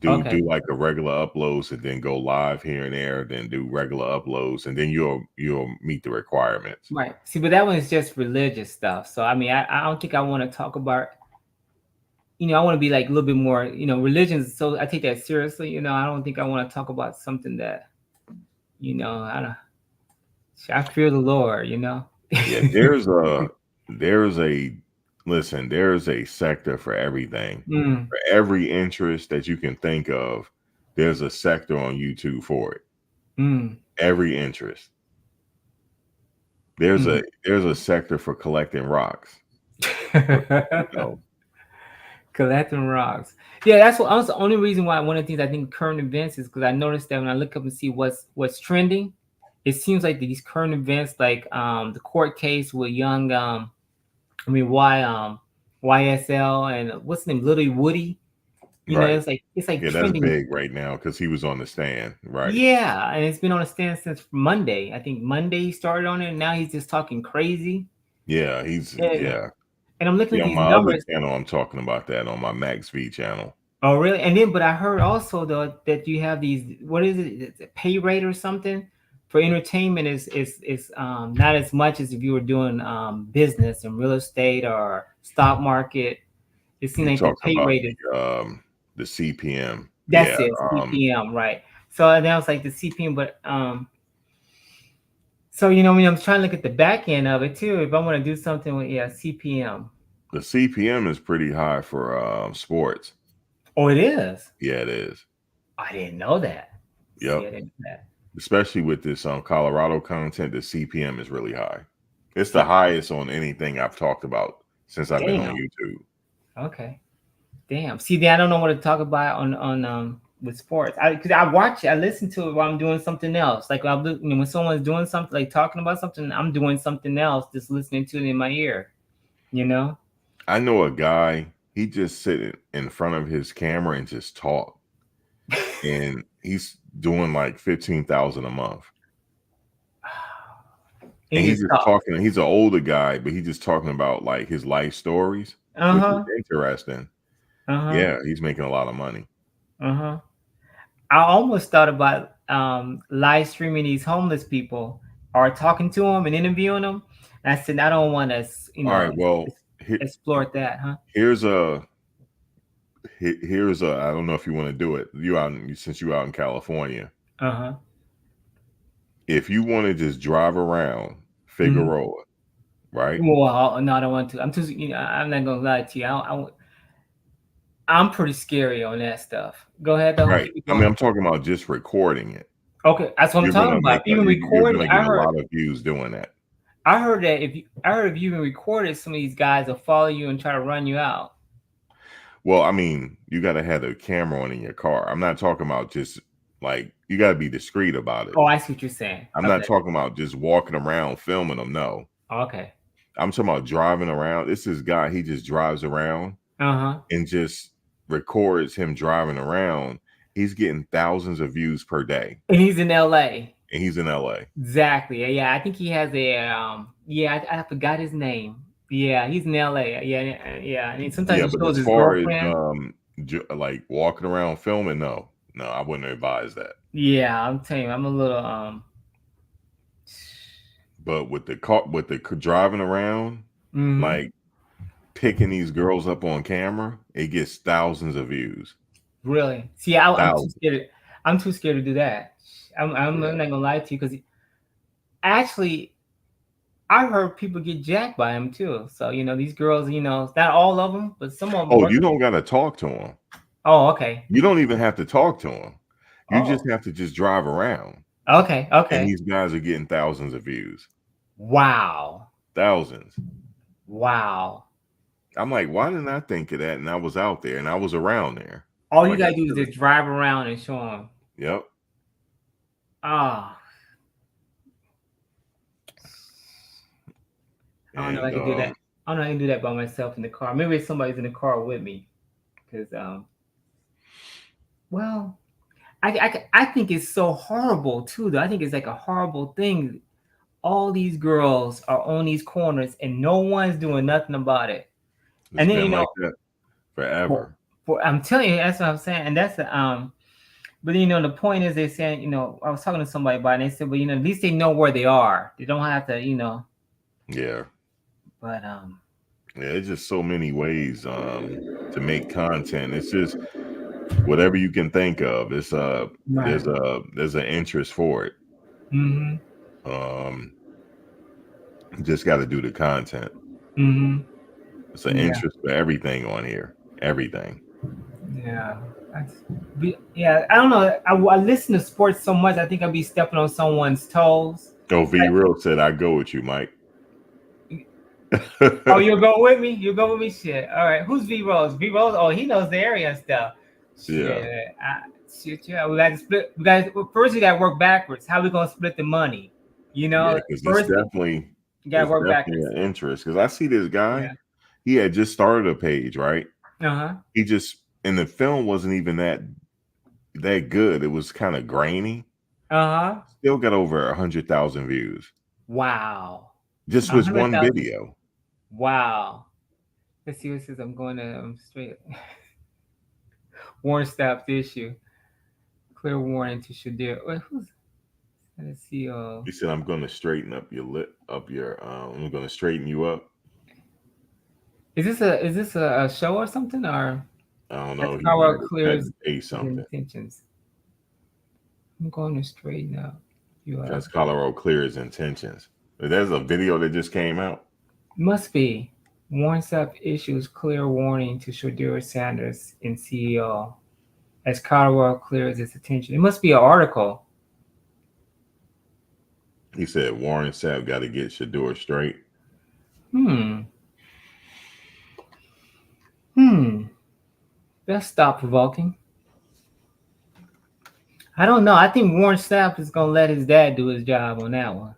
Do like a regular uploads and then go live here and there, then do regular uploads, and then you'll meet the requirements. Right. See, but that one is just religious stuff. So I mean, I don't think I want to talk about. I want to be like a little bit more, religion. So I take that seriously. I don't think I want to talk about something that, I fear the Lord. Yeah, there's a sector for everything. For every interest that you can think of, there's a sector on YouTube for it. Every interest. There's a sector for collecting rocks. Collecting rocks. Yeah, that's the only reason why one of the things I think current events is because I noticed that when I look up and see what's trending, it seems like these current events, like the court case with young YSL and what's the name, Little Woody. It's like yeah, trending. That's big right now because he was on the stand, right? Yeah, and it's been on the stand since Monday. I think Monday he started on it, and now he's just talking crazy. Yeah, And I'm looking at on these my numbers. other channel, I'm talking about that on my Max V channel. Oh, really? And then, but I heard also though that you have these. What is it? It's a pay rate or something for entertainment is not as much as if you were doing business and real estate or stock market. It seems like the pay rate is the CPM. That's it, CPM, right? So that was like the CPM, but so I'm trying to look at the back end of it too. If I want to do something with CPM. The CPM is pretty high for sports. Oh, it is? Yeah, it is. I didn't know that. Yep. See, I didn't know that. Especially with this Colorado content, the CPM is really high. It's the highest on anything I've talked about since I've been on YouTube. Okay. Damn. See, I don't know what to talk about on with sports. Because I watch it, I listen to it while I'm doing something else. Like when someone's doing something, like talking about something, I'm doing something else, just listening to it in my ear. I know a guy. He just sit in front of his camera and just talk, and he's doing like 15,000 a month. And he's just talking. He's an older guy, but he's just talking about like his life stories, which is interesting. Yeah, he's making a lot of money. I almost thought about live streaming these homeless people or talking to them and interviewing them. And I said, I don't want to, all right, well, explore that, huh? Here's a. I don't know if you want to do it. Since you're out in California. if you want to just drive around Figueroa, right? Well, no, I don't want to. I'm too. I'm not gonna lie to you. I'm pretty scary on that stuff. Go ahead, though. Right. Keep it I mean, going. I'm talking about just recording it. Okay, that's what I'm talking about. Even You're recording, gonna get a lot of views doing that. I heard that if you even recorded, some of these guys will follow you and try to run you out. Well, I mean, you got to have a camera on in your car. I'm not talking about just like you got to be discreet about it. Oh, I see what you're saying. I'm not talking about just walking around filming them. No. Okay. I'm talking about driving around. This guy, he just drives around and just records him driving around. He's getting thousands of views per day. And he's in LA. Exactly. Yeah, I think he has a I forgot his name. Yeah, he's in LA. Yeah. And sometimes he but shows as his far as girlfriend. like walking around filming, no, I wouldn't advise that. Yeah, I'm telling you, I'm a little But with the car, driving around, like picking these girls up on camera, it gets thousands of views. Really? See, I'm too scared. I'm too scared to do that. I'm not gonna lie to you because actually, I heard people get jacked by him too. So these girls, not all of them, but some of them. Oh, you don't gotta talk to them. Oh, okay. You don't even have to talk to them. You just have to just drive around. Okay. And these guys are getting thousands of views. Wow. Thousands. Wow. I'm like, why didn't I think of that? And I was out there and I was around there. All you gotta do is just drive around and show them. Yep. I don't know if I can do that. I don't know if I can do that by myself in the car. Maybe somebody's in the car with me. Because well, I think it's so horrible too, though. I think it's like a horrible thing. All these girls are on these corners and no one's doing nothing about it. And then like that forever. I'm telling you, that's what I'm saying. And that's the but the point is they're saying, I was talking to somebody about it and they said, well, at least they know where they are. They don't have to, Yeah. But yeah, it's just so many ways to make content. It's just whatever you can think of. It's there's an interest for it. Just got to do the content. It's an interest for everything on here. Everything. Yeah. I don't know. I listen to sports so much. I think I'd be stepping on someone's toes. Oh, V-Real said, I go with you, Mike. Oh, you'll go with me? You'll go with me? Shit. All right. Who's V-Rose? V-Rose? Oh, he knows the area and stuff. Shit. Yeah. We got to split. First, we got to work backwards. How we going to split the money? Because it's definitely, an interest. Because I see this guy, he had just started a page, right? He just, and the film wasn't even that good. It was kind of grainy. Still got over 100,000 views. Wow. Just was one video. Wow. Let's see what it says. I'm going to straight. Warren stopped the issue. Clear warning to Shadir. Wait, let's see. He said, I'm going to straighten up your lip, I'm going to straighten you up. Is this a show or something, or? I don't know. How clears something. Intentions. I'm going to straighten up. That's Colorado clears intentions. There's a video that just came out. Must be. Warren Sapp issues clear warning to Shadir Sanders in CEO as Colorado clears its attention. It must be an article. He said Warren Sapp got to get Shadur straight. That's thought provoking. I don't know. I think Warren Sapp is gonna let his dad do his job on that one.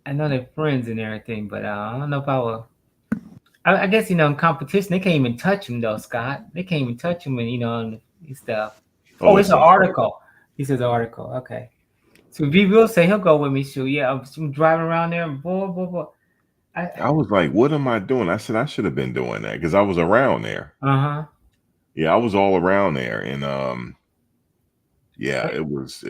I know they're friends and everything, but I don't know if I will. I guess in competition they can't even touch him though, Scott. They can't even touch him when on stuff. Oh, it's an article. He says article. Okay. So V will say he'll go with me. So yeah, I'm driving around there and blah. I was like, what am I doing? I said I should have been doing that because I was around there. Yeah, I was all around there, and it was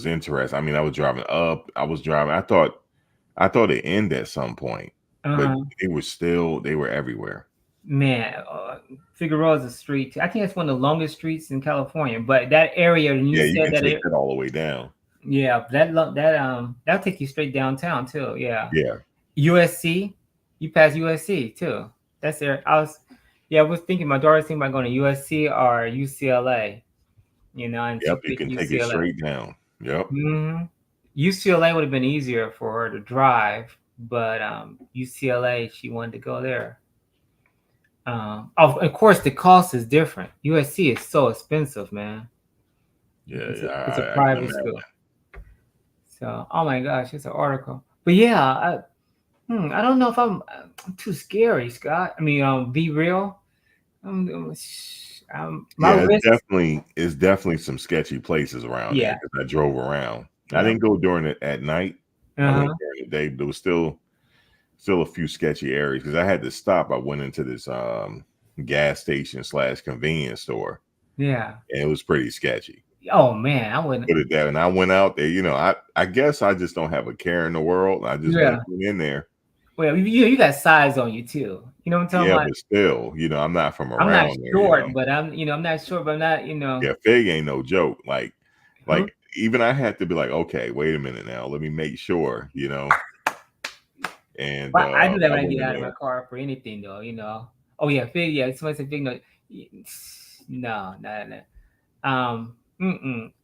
interesting. I mean, I was driving up. I thought it ended at some point, but they were everywhere. Man, Figueroa is a street. I think that's one of the longest streets in California. But that area, and you Yeah, you said can that, take that all the way down. yeah, that'll take you straight downtown too. Yeah, Yeah. USC, you pass USC too. That's there. I was thinking. My daughter's thinking about going to USC or UCLA. And she Yep, you picked can take it UCLA. straight down. Yep. UCLA would have been easier for her to drive, but UCLA, she wanted to go there. Of course, the cost is different. USC is so expensive, man. Yeah, It's a I can private imagine. school. So, oh my gosh, it's an article. But yeah, I don't know if I'm too scary, Scott. I mean, be real. My Yeah, risk. it's definitely some sketchy places around there Yeah. because I drove around. I Yeah. didn't go during it at night. I Uh-huh. went during the day. There was still a few sketchy areas because I had to stop. I went into this gas station / convenience store, Yeah. and it was pretty sketchy. Oh man, I wouldn't. Put it there, and I went out there. I guess I just don't have a care in the world. I just went Yeah. in there. Well, you got size on you too. You know what I'm talking Yeah, about? but still, I'm not from I'm not around there. short, but I'm not short, but I'm not. Yeah, Fig ain't no joke. Huh? Even I had to be like, okay, wait a minute now. Let me make sure, And But I do that I when I went get in out of my there. car for anything, though. Oh yeah, Fig. Yeah, somebody said Fig. No, no,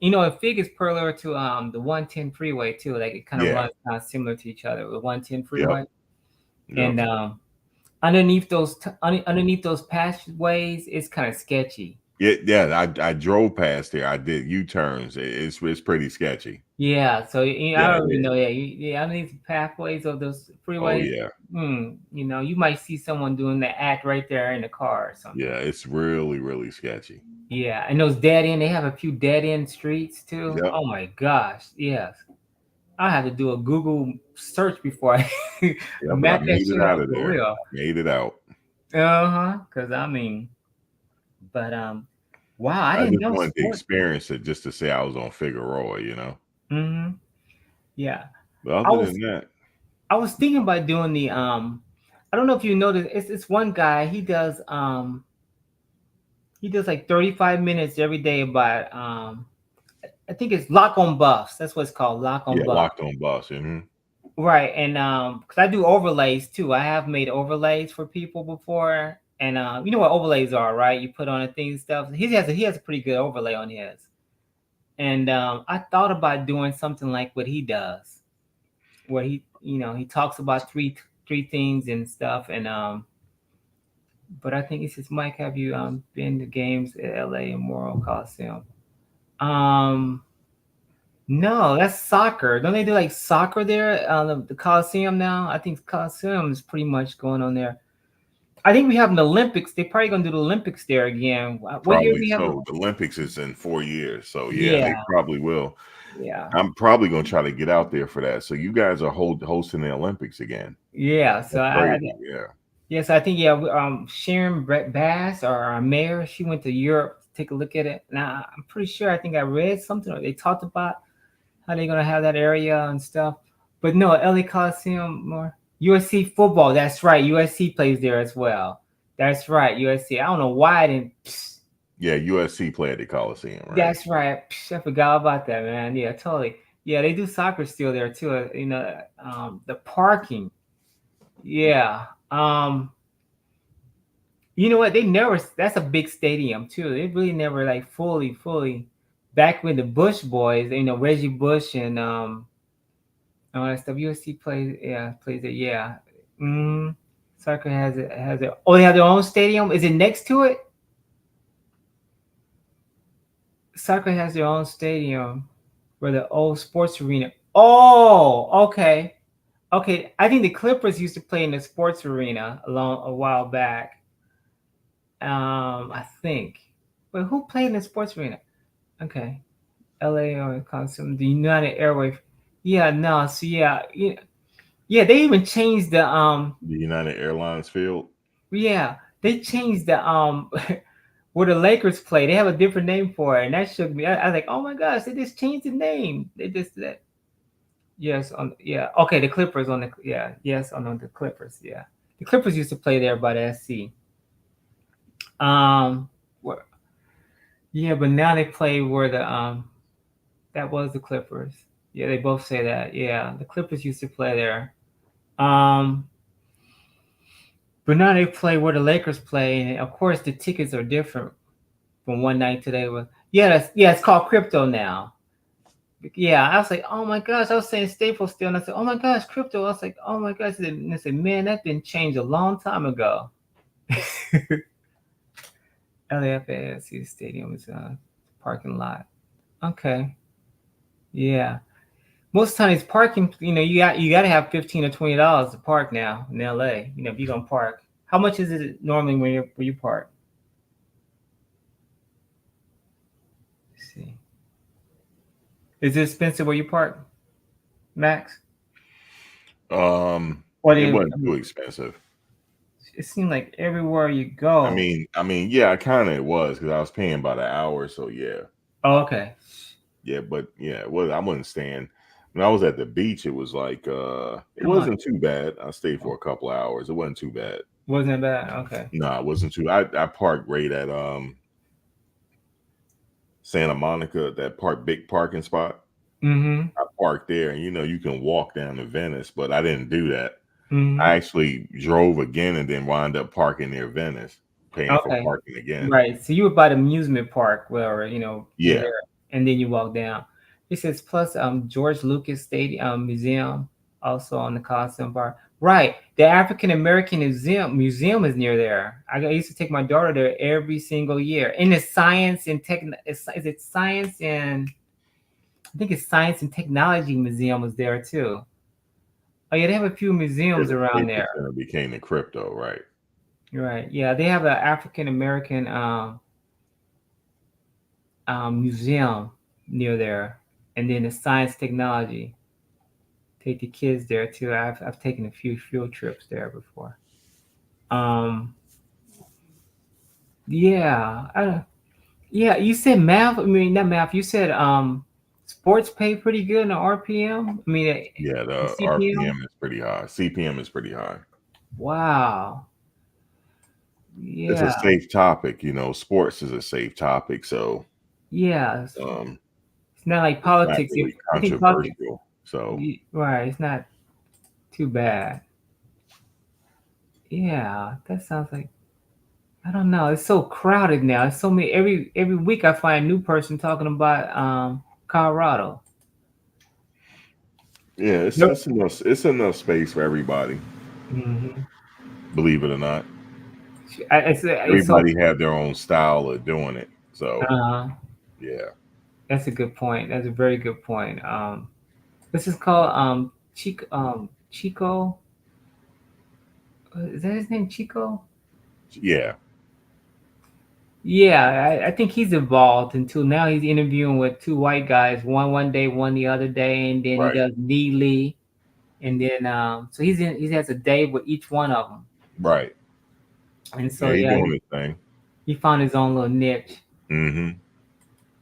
no. Fig is parallel to the 110 freeway too. Like it kind of Yeah. runs kind of similar to each other. The 110 Yep. freeway, Yep. and underneath those pathways, it's kind of sketchy. Yeah. I drove past there. I did U-turns. It's pretty sketchy. Yeah, so Yeah, I it don't even is. know. Yeah, underneath the pathways of those Oh freeways, yeah. you might see someone doing the act right there in the car or something. Yeah, it's really, really sketchy. Yeah, and those dead end, they have a few dead end streets too. Yep. Oh my gosh, yes. I have to do a Google search before I Yeah, but I map that made it shit out out of for there. real. I made it out. Because but wow, I I didn't just know wanted to sports. experience it just to say I was on Figueroa. Mm-hmm. Yeah, But I other was than that, I was thinking about doing the I don't know if you noticed, it's one guy, he does like 35 minutes every day about I think it's lock on buffs. That's what it's called, lock on yeah, buffs. locked on bus. Mm-hmm. Right. And because I do overlays too. I have made overlays for people before. And you know what overlays are, right? You put on a thing and stuff. He has a pretty good overlay on his. And I thought about doing something like what he does, where he talks about three things and stuff. And but I think he says, Mike, have you been to games at LA and Memorial Coliseum? Um no, that's soccer. Don't they do like soccer there? The Coliseum now? I think Coliseum is pretty much going on there. I think we have an Olympics. They're probably gonna do the Olympics there again. What year Probably we have? so. The Olympics is in 4 years. So yeah, they Yeah, probably will. yeah, I'm probably gonna try to get out there for that. So you guys are hosting the Olympics again. yeah. So That's crazy. Yeah. yes, I think Sharon Bass, our mayor, she went to Europe to take a look at it. Now I'm pretty sure. I think I read something or they talked about how they're gonna have that area and stuff. But no, LA Coliseum more USC football. That's right. USC plays there as well. That's right. USC. I don't know why I didn't. Yeah, USC play at the Coliseum, right? That's right. I forgot about that, man. Yeah, totally. Yeah, they do soccer still there too. The parking. Yeah. You know what? They never. That's a big stadium too. They really never like fully. Back with the Bush boys, Reggie Bush and all that stuff. USC plays it. Yeah. Soccer has it. Oh, they have their own stadium. Is it next to it? Soccer has their own stadium where the old sports arena. Oh, okay. Okay. I think the Clippers used to play in the sports arena a while back. I think. But who played in the sports arena? Okay. LA or Coliseum, the United Airway. Yeah, no, so yeah, they even changed The United Airlines field. yeah, they changed the where the Lakers play. They have a different name for it, and that shook me. I was like, oh my gosh, they just changed the name. They just did that. Yes, okay, the Clippers on the yes, on the Clippers, yeah. The Clippers used to play there by the SC. Where, yeah, but now they play where the that was the Clippers. Yeah, they both say that. Yeah, the Clippers used to play there. Um, but now they play where the Lakers play, and of course the tickets are different from one night to the other. Yeah, it's called crypto now. Yeah, I was like, oh my gosh, I was saying Staples still, and I said, oh my gosh, crypto. I was like, oh my gosh, and I said, man, that didn't change a long time ago. LAFC Stadium is a parking lot. Okay, yeah. Most times parking, you got to have $15 or $20 to park now in LA. If you're gonna park, how much is it normally when you park? Let's see, is it expensive where you park, Max? Or It wasn't too expensive. it seemed like everywhere you I go. mean, yeah, kind of it was because I was paying by the hour, so yeah, Oh, okay. yeah, but yeah, it was. I wasn't staying. When I was at the beach, it was like it How much? wasn't too bad. I stayed for a couple of hours. It wasn't too bad. Wasn't that bad? Okay. No, it wasn't too. I parked right at Santa Monica, that big parking spot. Mm-hmm. I parked there, and you can walk down to Venice, but I didn't do that. Mm-hmm. I actually drove again and then wound up parking near Venice, paying for Okay. parking again. Right. So you were by the amusement park, wherever, Yeah, there, and then you walk down. It says plus George Lucas Stadium Museum also on the Coliseum Bar. Right. The African American Museum is near there. I used to take my daughter there every single year. And the Science and Tech is it Science and I think it's Science and Technology Museum was there too. Oh yeah, they have a few museums the around Staples there. Center became the crypto, right? Right. Yeah, they have an African American museum near there, and then the science technology. Take the kids there too. I've taken a few field trips there before. Um, yeah, yeah. You said math. I mean, not math. You said sports pay pretty good in the RPM. I mean, Yeah, the the CPM. RPM is pretty high. CPM is pretty high. Wow. It's a Yeah. safe topic. Sports is a safe topic, so Yeah. um, It's not like it's not politics. really I think politics. controversial. So Right. It's not too bad. Yeah. That sounds like. I don't know. It's so crowded now. It's so many. Every week I find a new person talking about Colorado. yeah, Yep. it's enough space for everybody. Hmm. Believe it or not, It's so. everybody have their own style of doing it. So Uh, yeah, that's a good point. That's a very good point. This is called Chico. Is that his name, Chico? yeah, Yeah, I think he's evolved until now. He's interviewing with two white guys, one day, one the other day, and then he right, does Neely, and then so he has a day with each one of them. right. And Yeah, so he yeah, doing his thing. he found his own little niche, Mm-hmm.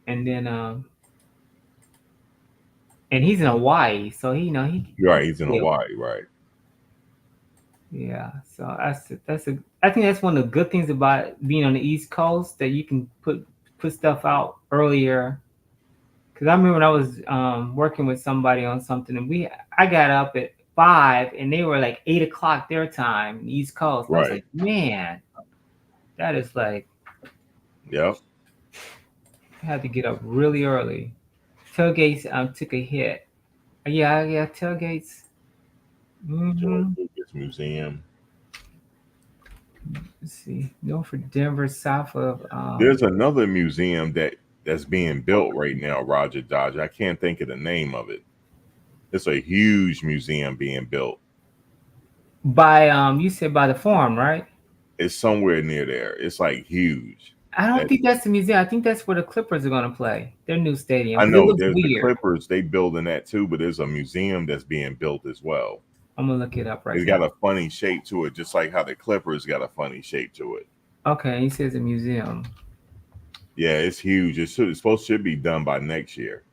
and then and he's in Hawaii, so he Right, he's in yeah, Hawaii, right? yeah. So I think that's one of the good things about being on the East Coast that you can put stuff out earlier. Because I remember when I was working with somebody on something, and I got up at 5, and they were like 8 o'clock their time, East Coast. And I was Right. like, man, that is like Yep. I had to get up really early. Tailgates took a hit. Yeah, tailgates. George Mm-hmm. Lucas Museum. Let's see. North for Denver, south of There's another museum that's being built right now, Roger Dodge. I can't think of the name of it. It's a huge museum being built. by you said by the Forum, right? It's somewhere near there. It's like huge. I don't That think that's the museum. I think that's where the Clippers are gonna play. Their new stadium. I Because it know looks there's the weird. Clippers, they building that too, but there's a museum that's being built as well. I'm gonna look it up right It's now. got a funny shape to it, just like how the Clippers got a funny shape to it. Okay, he says a museum. Yeah, it's huge. It's supposed should be done by next year.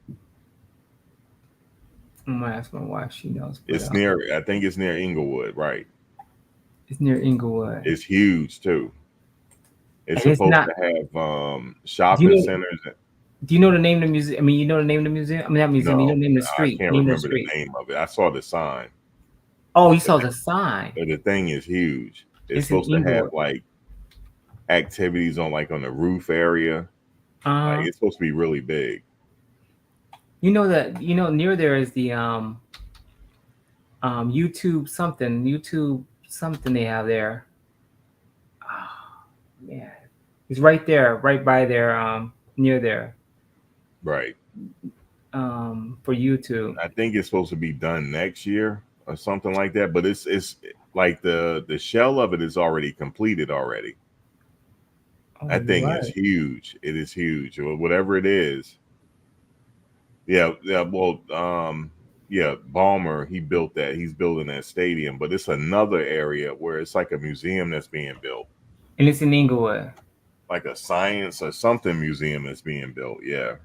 I'm gonna ask my wife. She knows. But, It's near. I think it's near Inglewood, right? it's near Inglewood. It's huge too. It's And it's supposed not. to have Do you shopping know? centers. Do you know the name of the museum? I mean, you know the name of the museum. I mean, not museum. You know No, the name of the I street. can't Name of the remember the street. name of it. I saw the sign. Oh, you saw the sign. But the thing is huge. It's It's in supposed to have Inglewood. like activities on like on the roof area. Like Uh, it's supposed to be really big. you know that near there is the YouTube something they have there. Oh, man, it's right there, right by there, near there, Right. for YouTube. I think it's supposed to be done next year or something like that. But it's like the shell of it is already completed already. Oh, That you're thing is right. huge. It is huge. Or whatever it is. Yeah, yeah. Well, yeah, Balmer, he built that. He's building that stadium, but it's another area where it's like a museum that's being built. And it's in Inglewood. Like a science or something museum that's being built. Yeah.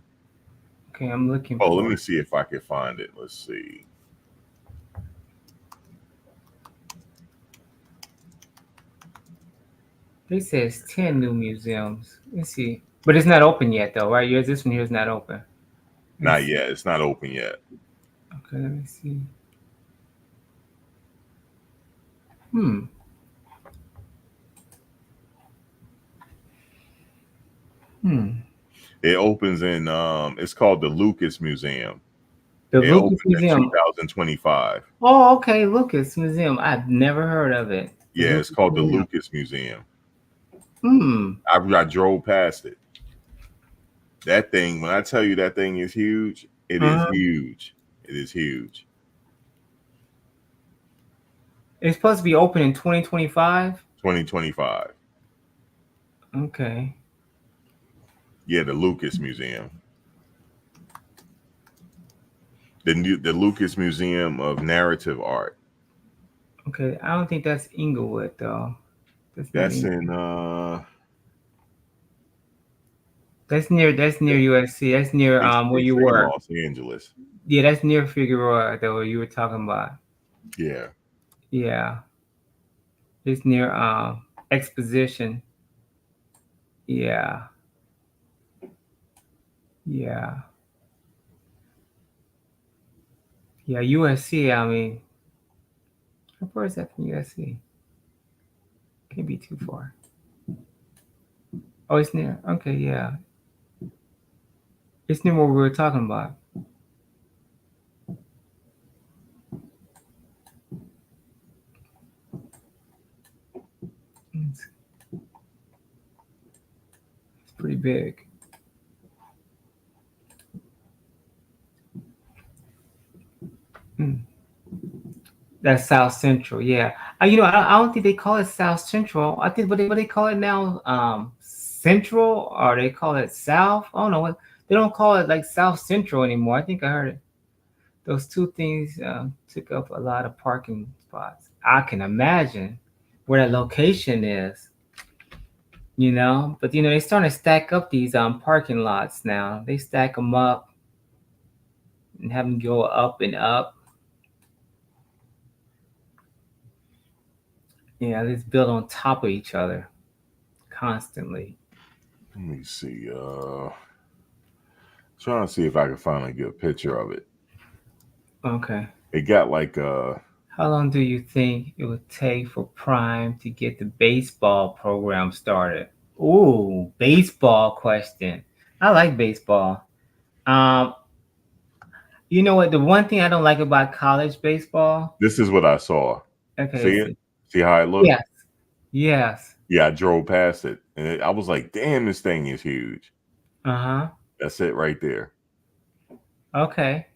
Okay, I'm looking Oh, let for me it. see if I can find it. Let's see. They says 10 new museums. Let's see. But it's not open yet, though, right? Yours, this one here is not open. Not yet. It's not open yet. Okay, let me see. Hmm. It opens in it's called the Lucas Museum. The It Lucas opens in Museum. 2025. Oh, okay. Lucas Museum. I've never heard of it. The Yeah, it's Lucas called the Museum. Lucas Museum. Hmm. I drove past it. That thing, when I tell you that thing is huge, it is Uh-huh. huge. It is huge. It's supposed to be open in 2025. 2025. Okay. Yeah, the Lucas Museum. The Lucas Museum of Narrative Art. Okay. I don't think that's Inglewood though. That's not That's Inglewood. in That's near USC. That's near where it's you in work. Los Angeles. Yeah, that's near Figueroa though you were talking about. Yeah. Yeah. It's near Exposition. Yeah. Yeah. Yeah, USC, I mean, how far is that from USC? Can't be too far. Oh, it's near. Okay, yeah. It's near what we were talking about. It's pretty big. That's South Central, yeah. I don't think they call it South Central. I think what they call it now, Central, or they call it South. I don't know what they don't call it like South Central anymore. I think I heard it. Those two things took up a lot of parking spots. I can imagine where that location is, but they're starting to stack up these parking lots now. They stack them up and have them go up and up. Yeah, it's built on top of each other constantly. Let me see. Trying to see if I can find a good picture of it. Okay. It got like How long do you think it would take for Prime to get the baseball program started? Ooh, baseball question. I like baseball. Um, you know what? The one thing I don't like about college baseball. This is what I saw. Okay. See it? See how it looks? Yes. Yes. Yeah, I drove past it, and I was like, "Damn, this thing is huge." Uh-huh. That's it right there. Okay.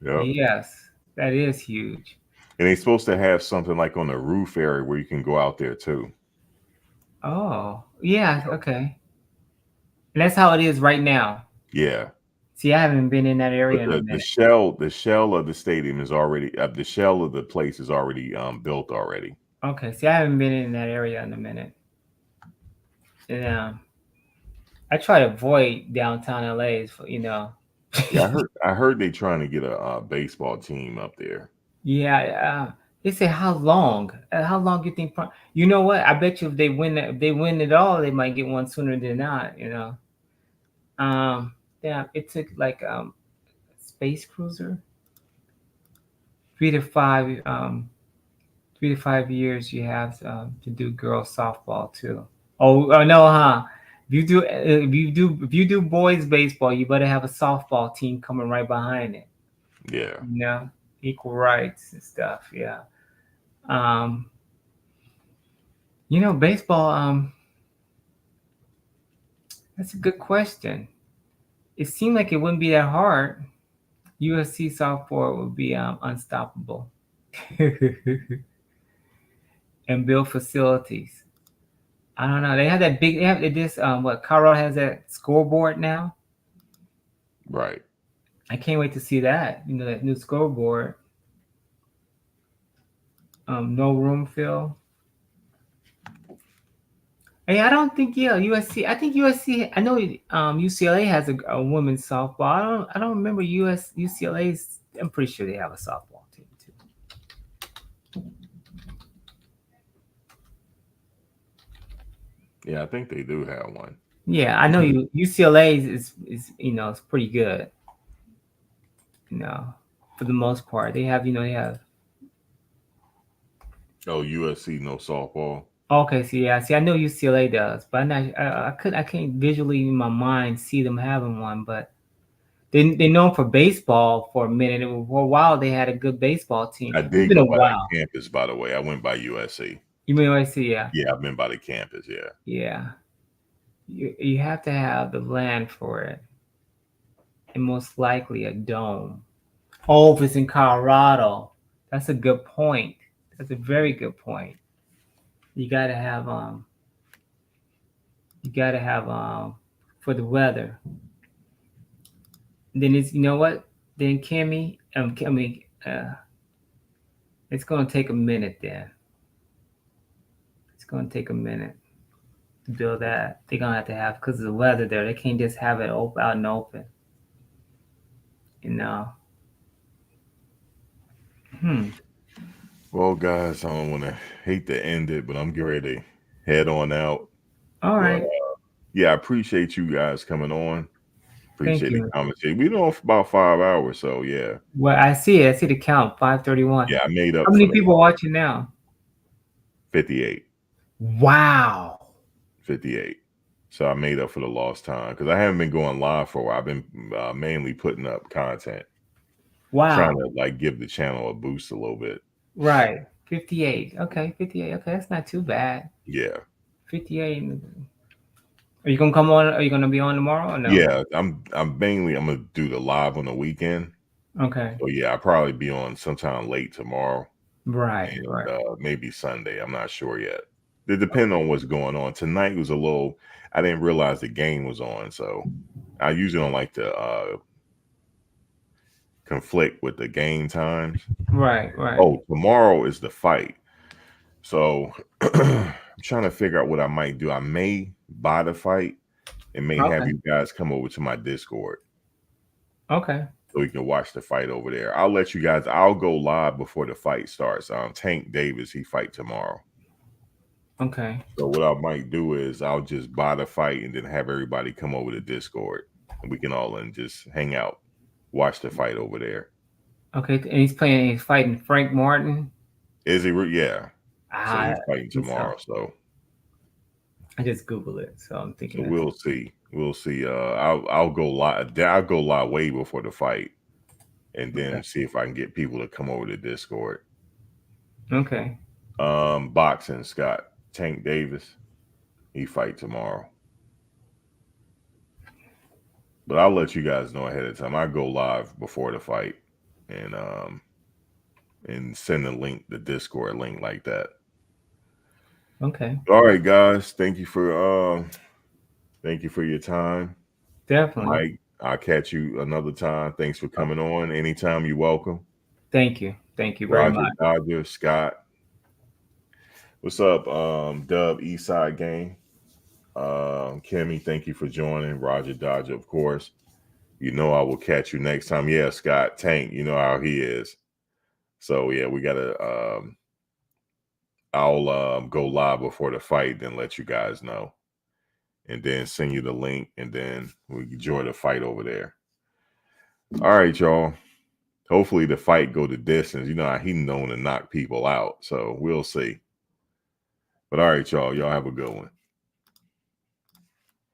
Yep. Yes, that is huge. And they're supposed to have something like on the roof area where you can go out there too. Oh, yeah. Okay. And that's how it is right now. Yeah. See, I haven't been in that area But in a the minute. shell of the stadium is already the shell of the place is already built already. Okay. See, I haven't been in that area in a minute. And I try to avoid downtown LA's, Yeah, I heard they trying to get a baseball team up there. Yeah, They say how long? How long you think? You know what? I bet you if they win it all, they might get one sooner than not. You know. Yeah. It took like space cruiser 3 to 5 3 to 5 years. You have to do girls softball too. Oh no, huh? If you do boys baseball, you better have a softball team coming right behind it. Yeah. You know, equal rights and stuff. Yeah. Um, baseball. That's a good question. It seemed like it wouldn't be that hard. USC softball would be unstoppable, and build facilities. I don't know. They have that big. They have this. What Colorado has that scoreboard now. Right. I can't wait to see that. That new scoreboard. No room fill. Hey, I don't think USC. I think USC. I know UCLA has a women's softball. I don't remember UCLA's. I'm pretty sure they have a softball team too. Yeah, I think they do have one. Yeah, I know UCLA is it's pretty good. You know, for the most part, they have. Oh, USC no softball. Okay, see, I know UCLA does, but I can't visually in my mind see them having one. But they known for baseball for a minute. For a while, they had a good baseball team. I It's did been go a by while. that campus, by the way. I went by USC. You mean USC? Yeah, Yeah, I've been by the campus. Yeah. yeah. You have to have the land for it, and most likely a dome. Oh, if it's in Colorado, that's a good point. That's a very good point. You gotta have you gotta have for the weather. Then it's what? Then Kimmy, it's gonna take a minute. Then it's gonna take a minute to build that. They're gonna have to have because of the weather there. They can't just have it out and open. You know. Hmm. Well, guys, I don't want to hate to end it, but I'm getting ready to head on out. All But right. yeah, I appreciate you guys coming on. Thank Appreciate the you. conversation. We've been on for about 5 hours, so yeah. Well, I see it. I see the count. 5:31. Yeah, I made How up many for the people watching now? 58. Wow. 58. So I made up for the lost time because I haven't been going live for a while. I've been mainly putting up content, trying Wow. to like give the channel a boost a little bit. Right. 58. Okay, 58. Okay, that's not too bad. Yeah. 58. Are you gonna come on? Are you gonna be on tomorrow or no? Yeah, I'm gonna do the live on the weekend. Okay. So yeah, I'll probably be on sometime late tomorrow Right. and Right. maybe Sunday. I'm not sure yet. It depends on what's going on. Tonight was a little. I didn't realize the game was on, so I usually don't like to conflict with the game times. Right. Right. Oh, tomorrow is the fight. So I'm trying to figure out what I might do. I may buy the fight and may have Okay. you guys come over to my Discord Okay. so we can watch the fight over there. I'll let you guys. I'll go live before the fight starts. Tank Davis, he fight tomorrow. Okay. So what I might do is I'll just buy the fight and then have everybody come over to Discord and we can all just hang out, watch the fight over there. Okay. And he's fighting Frank Martin. Is he? Yeah. So Ah, he's fighting tomorrow. So I just Googled it, so I'm thinking. So we'll see. We'll see. I'll go live. I'll go live way before the fight, and then see if I can get people to come over to Discord. Okay. Boxing Scott Tank Davis, he fight tomorrow. But I'll let you guys know ahead of time. I go live before the fight, and send the link, the Discord link like that. Okay. All right, guys. Thank you for your time. Definitely. Mike, I'll catch you another time. Thanks for coming on. Anytime, you're welcome. Thank you. Thank you very Roger much. Dodger, Scott. What's up, Dub Eastside Gang? Kimmy, thank you for joining. Roger Dodger, of course. You know I will catch you next time. Yeah, Scott Tank, you know how he is. So yeah, we gotta. I'll go live before the fight, then let you guys know, and then send you the link, and then we can join the fight over there. All right, y'all. Hopefully the fight go the distance. You know, he's known to knock people out, so we'll see. But all right, y'all. Y'all have a good one.